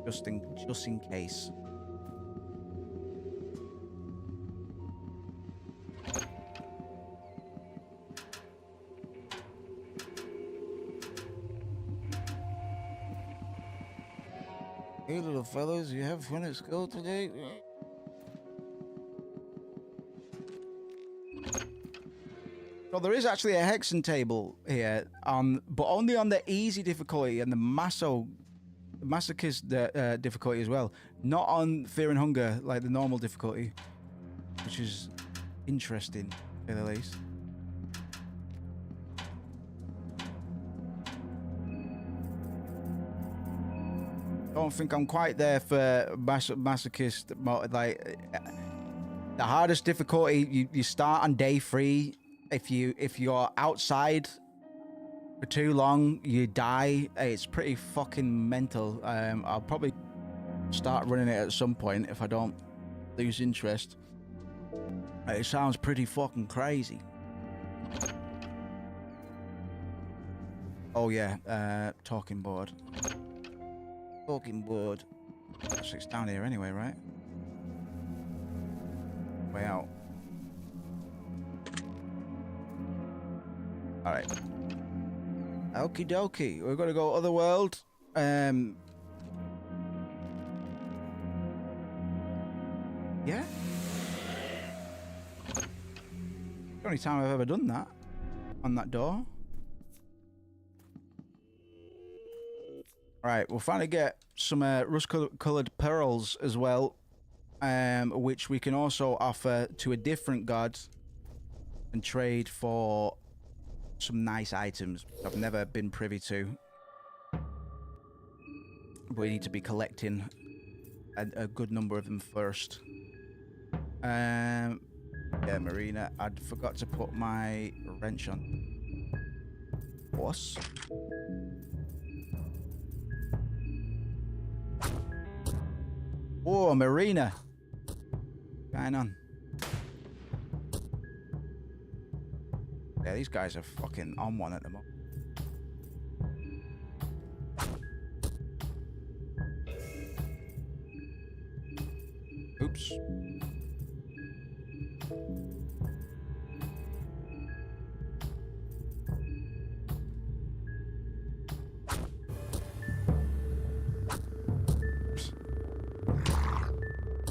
Just in case. Hey little fellas, you have fun at school today? So there is actually a hexen table here, but only on the easy difficulty and the masochist difficulty as well. Not on Fear and Hunger, like the normal difficulty, which is interesting, to say the least. Don't think I'm quite there for masochist mode. Like the hardest difficulty, you start on day 3. If you're outside for too long, you die. It's pretty fucking mental. I'll probably start running it at some point if I don't lose interest. It sounds pretty fucking crazy. Oh yeah, talking board. Talking board. Actually, it's down here anyway, right? Way out. Alright. Okie dokie. We're gonna go otherworld. Yeah. The only time I've ever done that. On that door. Alright, we'll finally get some rust-coloured pearls as well. Which we can also offer to a different god. And trade for some nice items I've never been privy to. We need to be collecting a good number of them first. Yeah, Marina, I forgot to put my wrench on. Boss. Oh, Marina. What's going on? Yeah, these guys are fucking on one at the moment. Oops.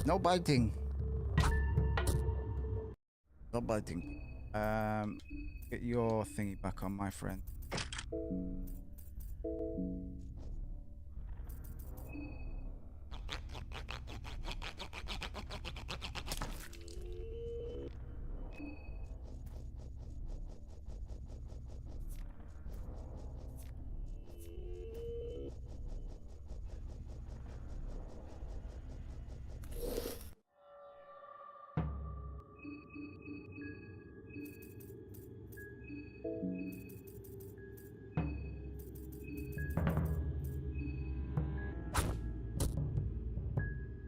No biting. No biting. Get your thingy back on, my friend.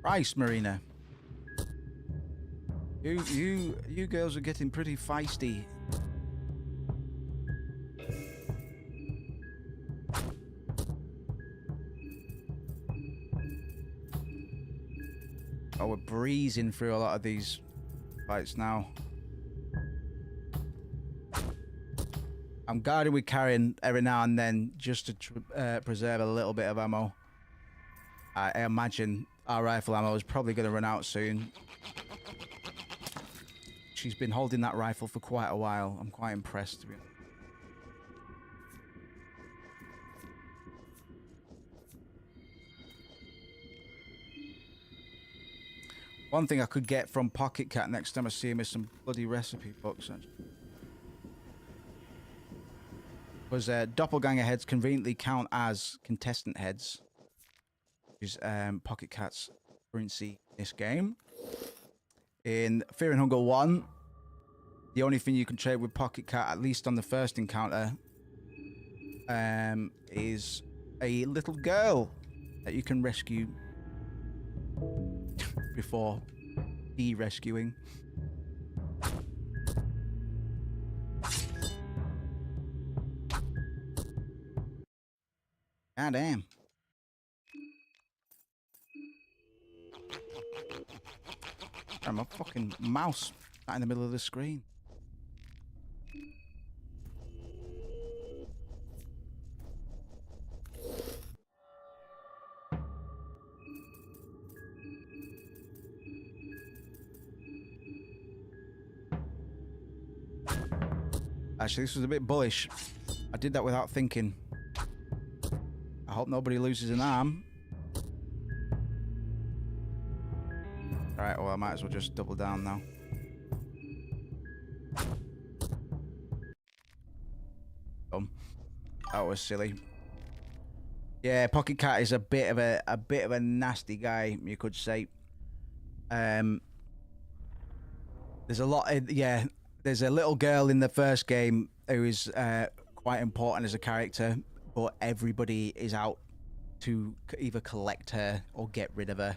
Christ, Marina. You girls are getting pretty feisty. Oh, we're breezing through a lot of these fights now. I'm guarding with carrying every now and then just to preserve a little bit of ammo. I imagine our rifle ammo is probably going to run out soon. She's been holding that rifle for quite a while. I'm quite impressed, to be honest. One thing I could get from Pocket Cat next time I see him is some bloody recipe books. Because doppelganger heads conveniently count as contestant heads. Which is Pocket Cat's currency in this game. In Fear and Hunger 1, the only thing you can trade with Pocket Cat, at least on the first encounter, is a little girl that you can rescue before de-rescuing. God damn. I'm a fucking mouse right in the middle of the screen. Actually, this was a bit bullish. I did that without thinking. I hope nobody loses an arm. Alright, well, I might as well just double down now. That was silly. Yeah, Pocket Cat is a bit of a nasty guy, you could say. There's a lot of, yeah, there's a little girl in the first game who is quite important as a character, but everybody is out to either collect her or get rid of her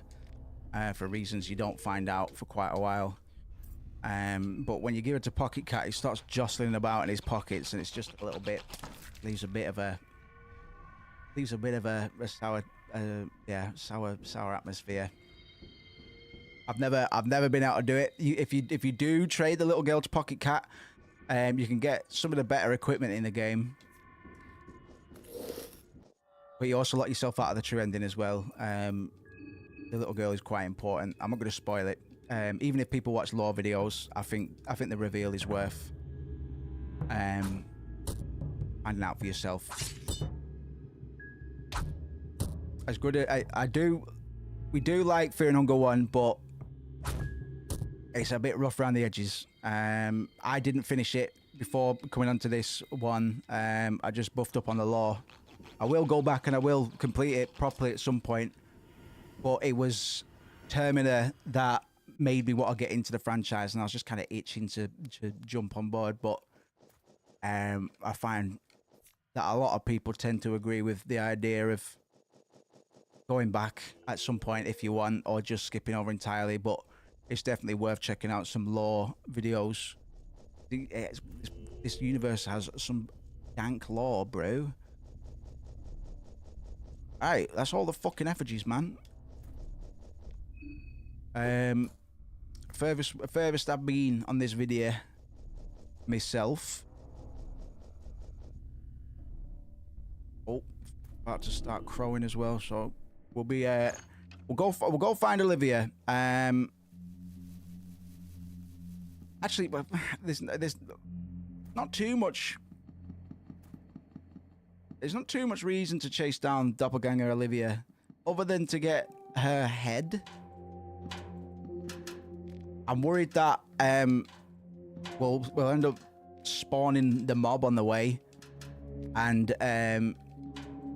for reasons you don't find out for quite a while. But when you give it to Pocket Cat, he starts jostling about in his pockets, and it's just a little bit, leaves a bit of a sour, sour atmosphere. I've never been able to do it. If you do trade the little girl to Pocket Cat, you can get some of the better equipment in the game. But you also let yourself out of the true ending as well. The little girl is quite important. I'm not going to spoil it. Even if people watch lore videos, I think the reveal is worth finding out for yourself. As good as we do like Fear and Hunger 1, but it's a bit rough around the edges. I didn't finish it before coming onto this one. I just buffed up on the lore. I will go back and I will complete it properly at some point. But it was Termina that made me want to get into the franchise, and I was just kind of itching to jump on board. But I find that a lot of people tend to agree with the idea of going back at some point if you want, or just skipping over entirely. But it's definitely worth checking out some lore videos. This universe has some dank lore, bro. Alright, that's all the fucking effigies, man. Furthest I've been on this video myself. Oh, about to start crowing as well, so we'll be we'll go find Olivia. Actually, there's not too much. There's not too much reason to chase down Doppelganger Olivia, other than to get her head. I'm worried that we'll end up spawning the mob on the way, and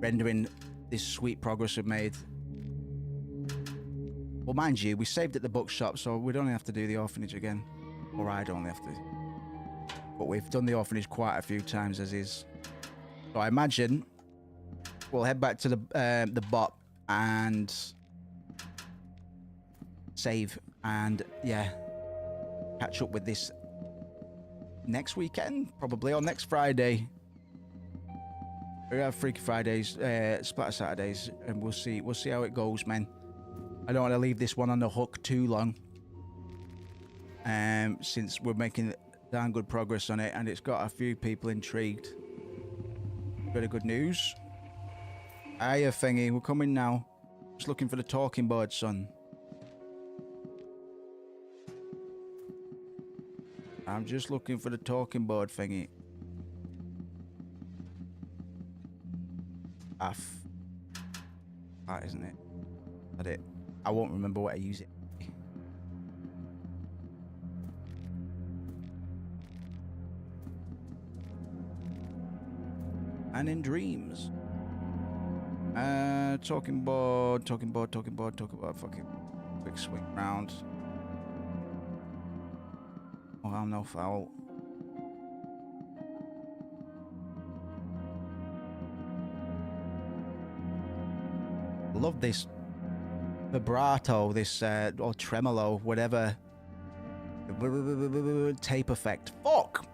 rendering this sweet progress we've made. Well, mind you, we saved at the bookshop, so we don't have to do the orphanage again. Or I don't have to. But we've done the orphanage quite a few times as is. So I imagine we'll head back to the bot and save, and yeah, catch up with this next weekend, probably, or next Friday. We have Freaky Fridays, Splatter Saturdays, and we'll see how it goes, man. I don't want to leave this one on the hook too long, since we're making darn good progress on it, and it's got a few people intrigued. Very good news. Hiya, Thingy. We're coming now. Just looking for the talking board, son. I'm just looking for the talking board, Thingy. That isn't it? That it? I won't remember what I use it. And in dreams. Talking board. Fucking quick swing round. Oh, I'm no foul. Love this vibrato, this or tremolo, whatever tape effect. Fuck.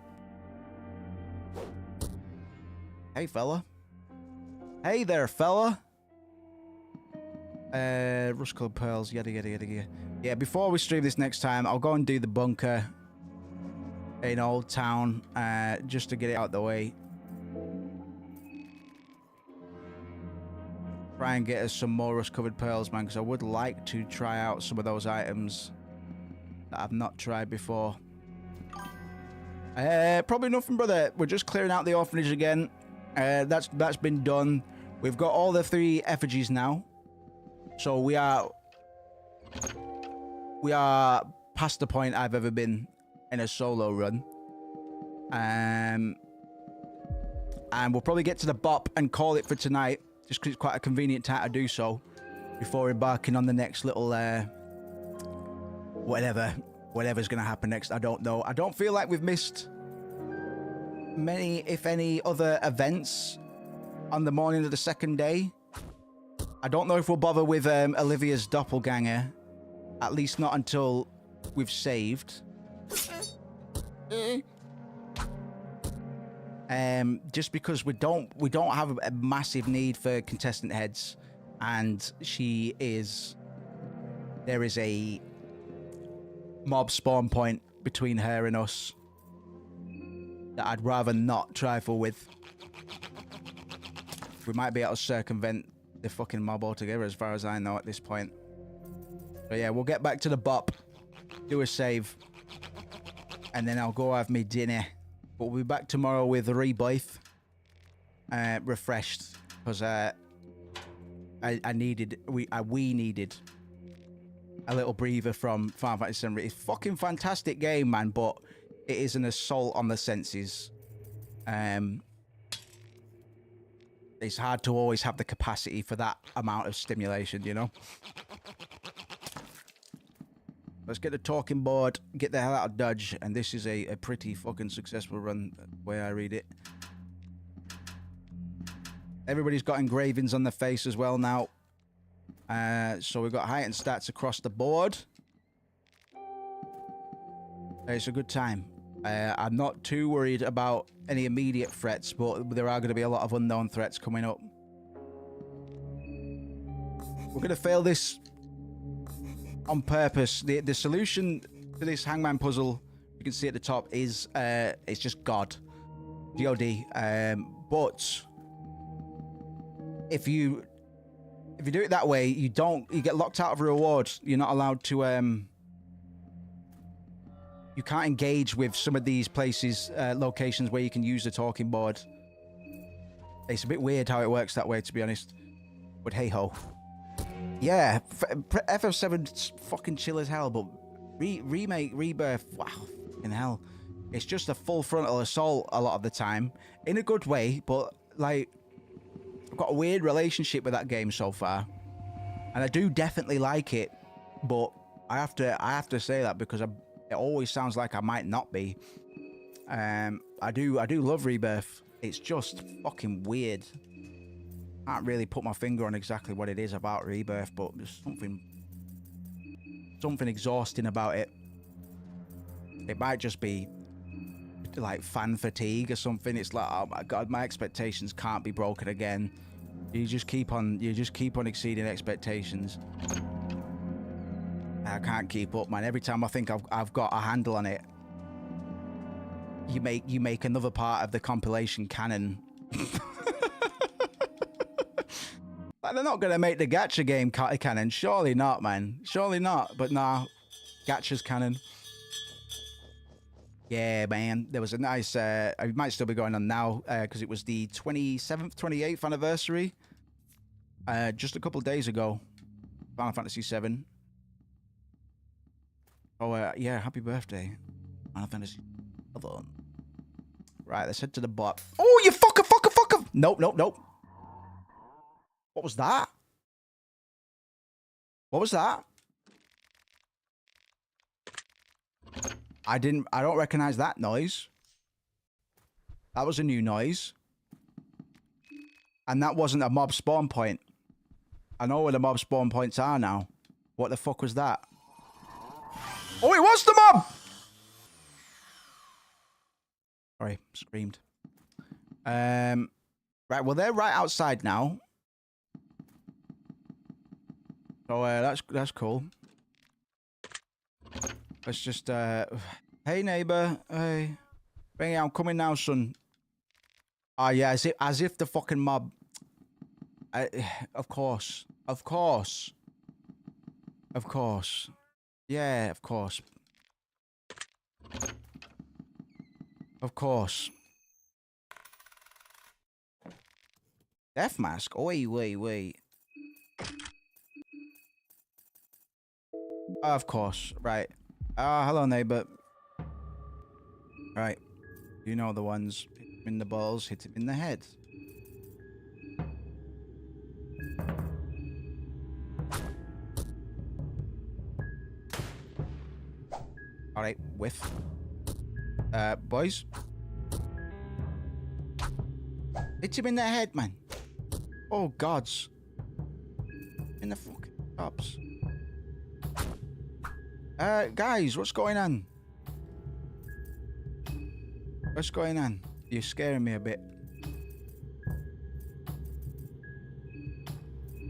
Hey, fella. Hey there, fella. Rust-colored pearls, yada. Yeah, before we stream this next time, I'll go and do the bunker in Old Town, just to get it out the way. Try and get us some more rust-covered pearls, man, because I would like to try out some of those items that I've not tried before. Probably nothing, brother. We're just clearing out the orphanage again. That's been done. We've got all the 3 effigies now, so we are past the point I've ever been in a solo run. And we'll probably get to the bop and call it for tonight, just because it's quite a convenient time to do so before embarking on the next little whatever's gonna happen next. I don't know. I don't feel like we've missed many, if any, other events on the morning of the second day. I don't know if we'll bother with Olivia's doppelganger, at least not until we've saved. Just because we don't have a massive need for contestant heads, and there is a mob spawn point between her and us that I'd rather not trifle with. We might be able to circumvent the fucking mob altogether, as far as I know at this point. But yeah, we'll get back to the bop, do a save, and then I'll go have me dinner. But we'll be back tomorrow with Rebirth, refreshed, because we needed a little breather from Final Fantasy VII. It's a fucking fantastic game, man, but it is an assault on the senses. It's hard to always have the capacity for that amount of stimulation, you know? Let's get the talking board, get the hell out of Dodge, and this is a pretty fucking successful run, the way I read it. Everybody's got engravings on their face as well now. So we've got heightened stats across the board. It's a good time. I'm not too worried about any immediate threats, but there are going to be a lot of unknown threats coming up. We're going to fail this on purpose. The solution to this hangman puzzle, you can see at the top, is it's just God. G-O-D. But if you do it that way, you get locked out of a reward. You're not allowed to you can't engage with some of these places, locations where you can use the talking board. It's a bit weird how it works that way, to be honest. But hey ho. Yeah, FF7's fucking chill as hell, but remake, Rebirth, wow, fucking hell. It's just a full frontal assault a lot of the time, in a good way, but like, I've got a weird relationship with that game so far, and I do definitely like it, but I have to say that because it always sounds like I might not be. I do love Rebirth. It's just fucking weird. Can't really put my finger on exactly what it is about Rebirth, but there's something exhausting about it. It might just be like fan fatigue or something. It's like, oh my god, my expectations can't be broken again. You just keep on exceeding expectations. I can't keep up, man. Every time I think I've got a handle on it, you make another part of the compilation canon. Like, they're not going to make the gacha game canon. Surely not, man. Surely not. But nah, gacha's canon. Yeah, man. There was a nice... it might still be going on now because it was the 27th, 28th anniversary. Just a couple of days ago. Final Fantasy VII. Oh, yeah. Happy birthday. Final Fantasy VII. Right, let's head to the bot. Oh, you fucker. Nope. What was that? What was that? I don't recognize that noise. That was a new noise. And that wasn't a mob spawn point. I know where the mob spawn points are now. What the fuck was that? Oh, it was the mob! Sorry, screamed. Right, well, they're right outside now. So, that's cool. Let's just, hey, neighbor. Hey. Bring it, I'm coming now, son. Oh, yeah, as if the fucking mob... Of course. Yeah, of course. Of course. Death mask? Wait. Of course. Right. Hello, neighbor. Right. You know the ones. Hit him in the balls, hit him in the head. Alright, whiff. Boys. Hit him in the head, man. Oh, gods. In the fucking cops. Guys, what's going on? What's going on? You're scaring me a bit.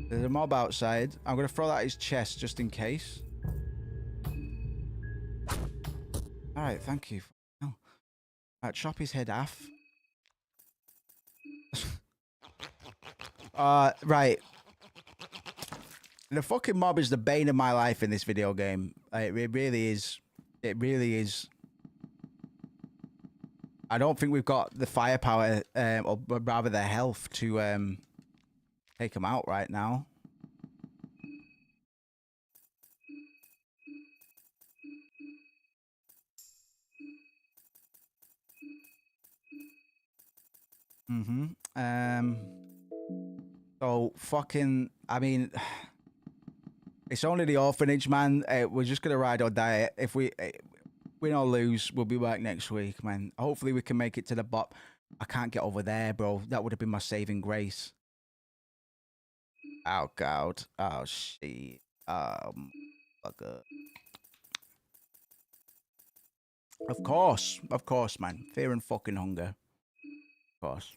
There's a mob outside. I'm going to throw that at his chest just in case. Alright, thank you. Right, chop his head off. Right. The fucking mob is the bane of my life in this video game. It really is. It really is. I don't think we've got the firepower, or rather the health, to take them out right now. So fucking, I mean, it's only the orphanage, man. We're just gonna ride or die. If we win or lose, we'll be back next week, man. Hopefully we can make it to the bot. I can't get over there, bro. That would have been my saving grace. Oh god. Oh shit. Fucker. Of course, man. Fear and fucking hunger. Of course.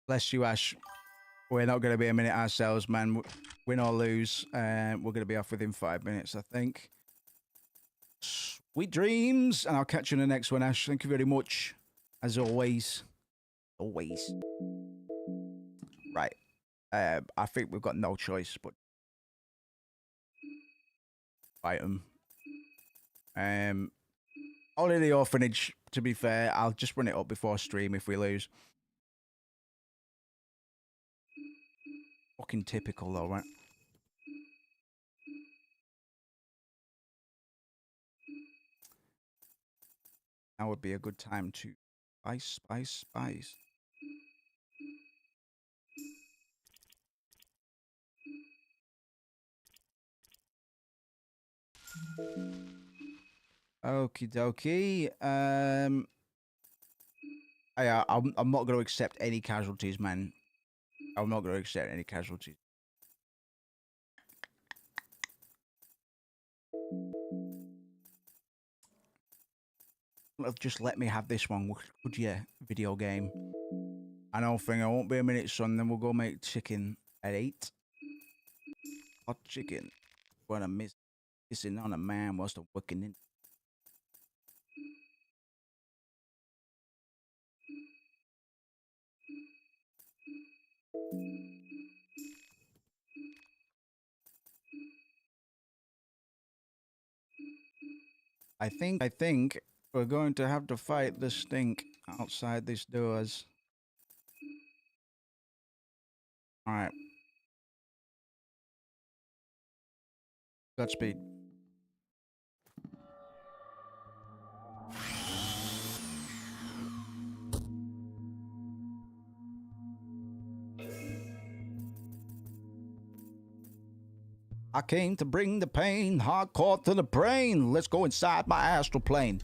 Bless you, Ash. We're not going to be a minute ourselves, man. Win or lose, we're going to be off within 5 minutes, I think. Sweet dreams, and I'll catch you in the next one, Ash. Thank you very much, as always. Always. Right. I think we've got no choice but fight them. Only the orphanage, to be fair. I'll just run it up before stream if we lose. Fucking typical though, right? Now would be a good time to spice. Okie dokie. I'm not going to accept any casualties, man. I'm not going to accept any casualties. Just let me have this one, would you? Video game. I don't think I won't be a minute, son. Then we'll go make chicken at 8. Hot chicken. What a miss. Kissing on a man whilst I'm working in. I think we're going to have to fight the stink outside these doors. All right. Godspeed. I came to bring the pain, hardcore to the brain. Let's go inside my astral plane.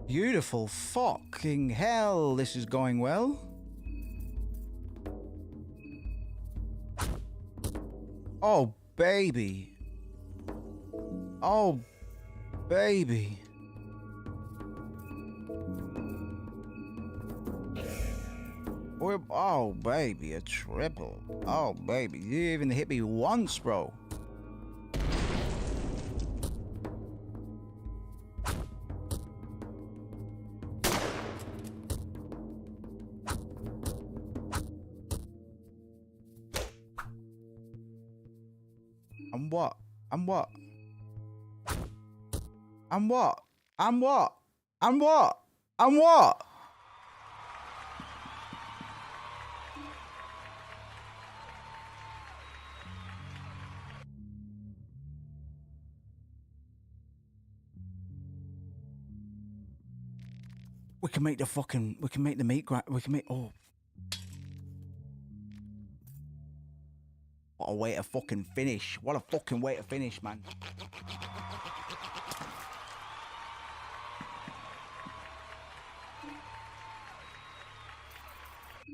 Beautiful fucking hell, this is going well. Oh, baby. Oh, baby. Oh, baby, a triple. Oh, baby, you didn't even hit me once, bro. I'm what? I'm what? I'm what? I'm what? I'm what? I'm what? We can make the meat grind. We can make, oh. What a way to fucking finish. What a fucking way to finish, man.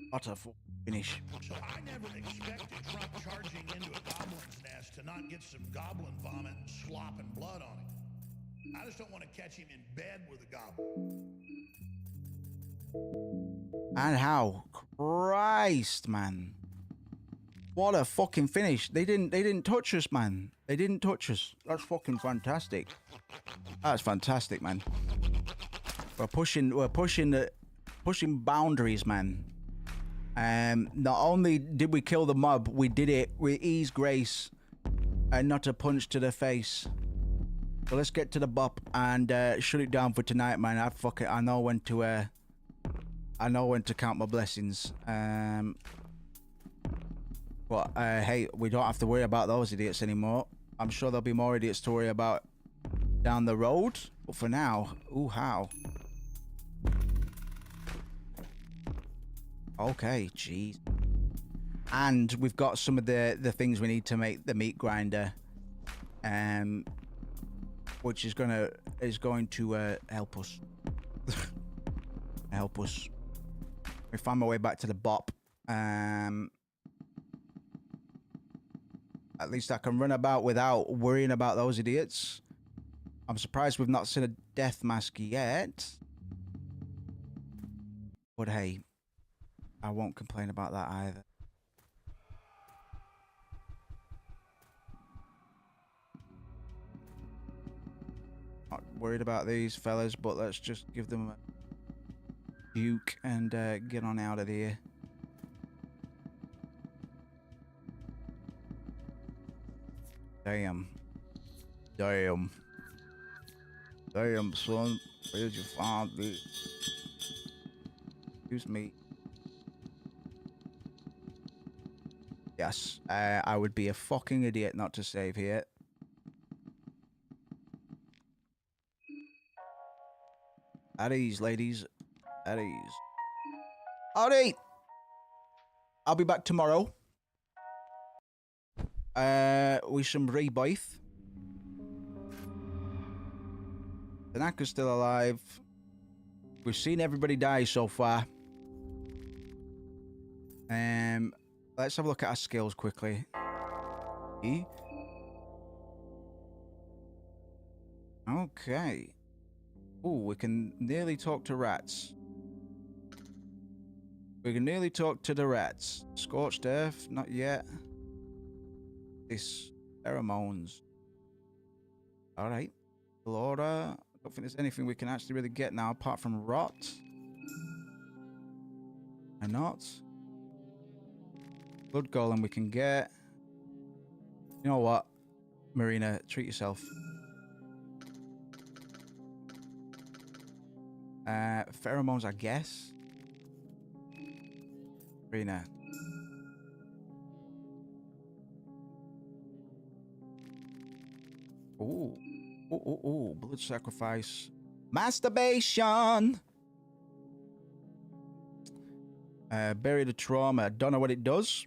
What a finish. So I never expected Trump charging into a goblin's nest to not get some goblin vomit and slop and blood on him. I just don't want to catch him in bed with a goblin. And how? Christ, man. What a fucking finish. They didn't touch us, man. They didn't touch us. That's fucking fantastic. That's fantastic, man. We're pushing boundaries, man. Not only did we kill the mob, we did it with ease, grace, and not a punch to the face. So let's get to the bop and shut it down for tonight, man. I know when to count my blessings. But hey, we don't have to worry about those idiots anymore. I'm sure there'll be more idiots to worry about down the road. But for now, ooh, how? Okay, jeez. And we've got some of the things we need to make the meat grinder, which is going to help us. Help us. We find my way back to the bop. At least I can run about without worrying about those idiots. I'm surprised we've not seen a death mask yet. But hey, I won't complain about that either. Not worried about these fellas, but let's just give them a duke and get on out of here. Damn. Damn. Damn, son. Where'd you find it? Excuse me. Yes, I would be a fucking idiot not to save here. At ease, ladies. At ease. Alright. I'll be back tomorrow. With some rebirth. Tanaka's still alive. We've seen everybody die so far. Let's have a look at our skills quickly. E. Okay. Ooh, we can nearly talk to rats. We can nearly talk to the rats. Scorched earth, not yet. This pheromones. All right. Flora. I don't think there's anything we can actually really get now apart from rot. Why not? Blood golem we can get. You know what? Marina, treat yourself. Pheromones, I guess. Marina. Ooh. Ooh, blood sacrifice. Masturbation! Bury the trauma. Don't know what it does.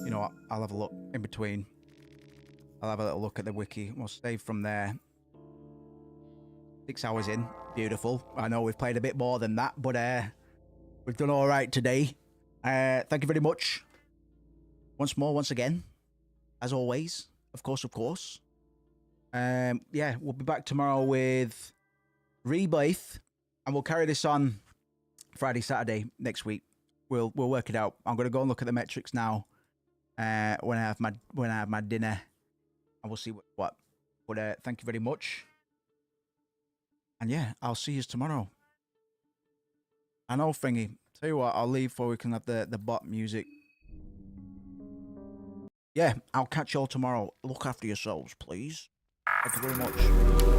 You know what? I'll have a look in between. I'll have a little look at the wiki. We'll save from there. 6 hours in. Beautiful. I know we've played a bit more than that, but we've done all right today. Thank you very much. Once again. As always. Of course. Yeah, we'll be back tomorrow with Rebirth. And we'll carry this on Friday, Saturday next week. We'll work it out. I'm going to go and look at the metrics now. When I have my dinner. And we'll see what. But thank you very much. And yeah, I'll see you tomorrow. I know, Thingy. Tell you what, I'll leave before we can have the bot music. Yeah, I'll catch you all tomorrow. Look after yourselves, please. Thank you very much.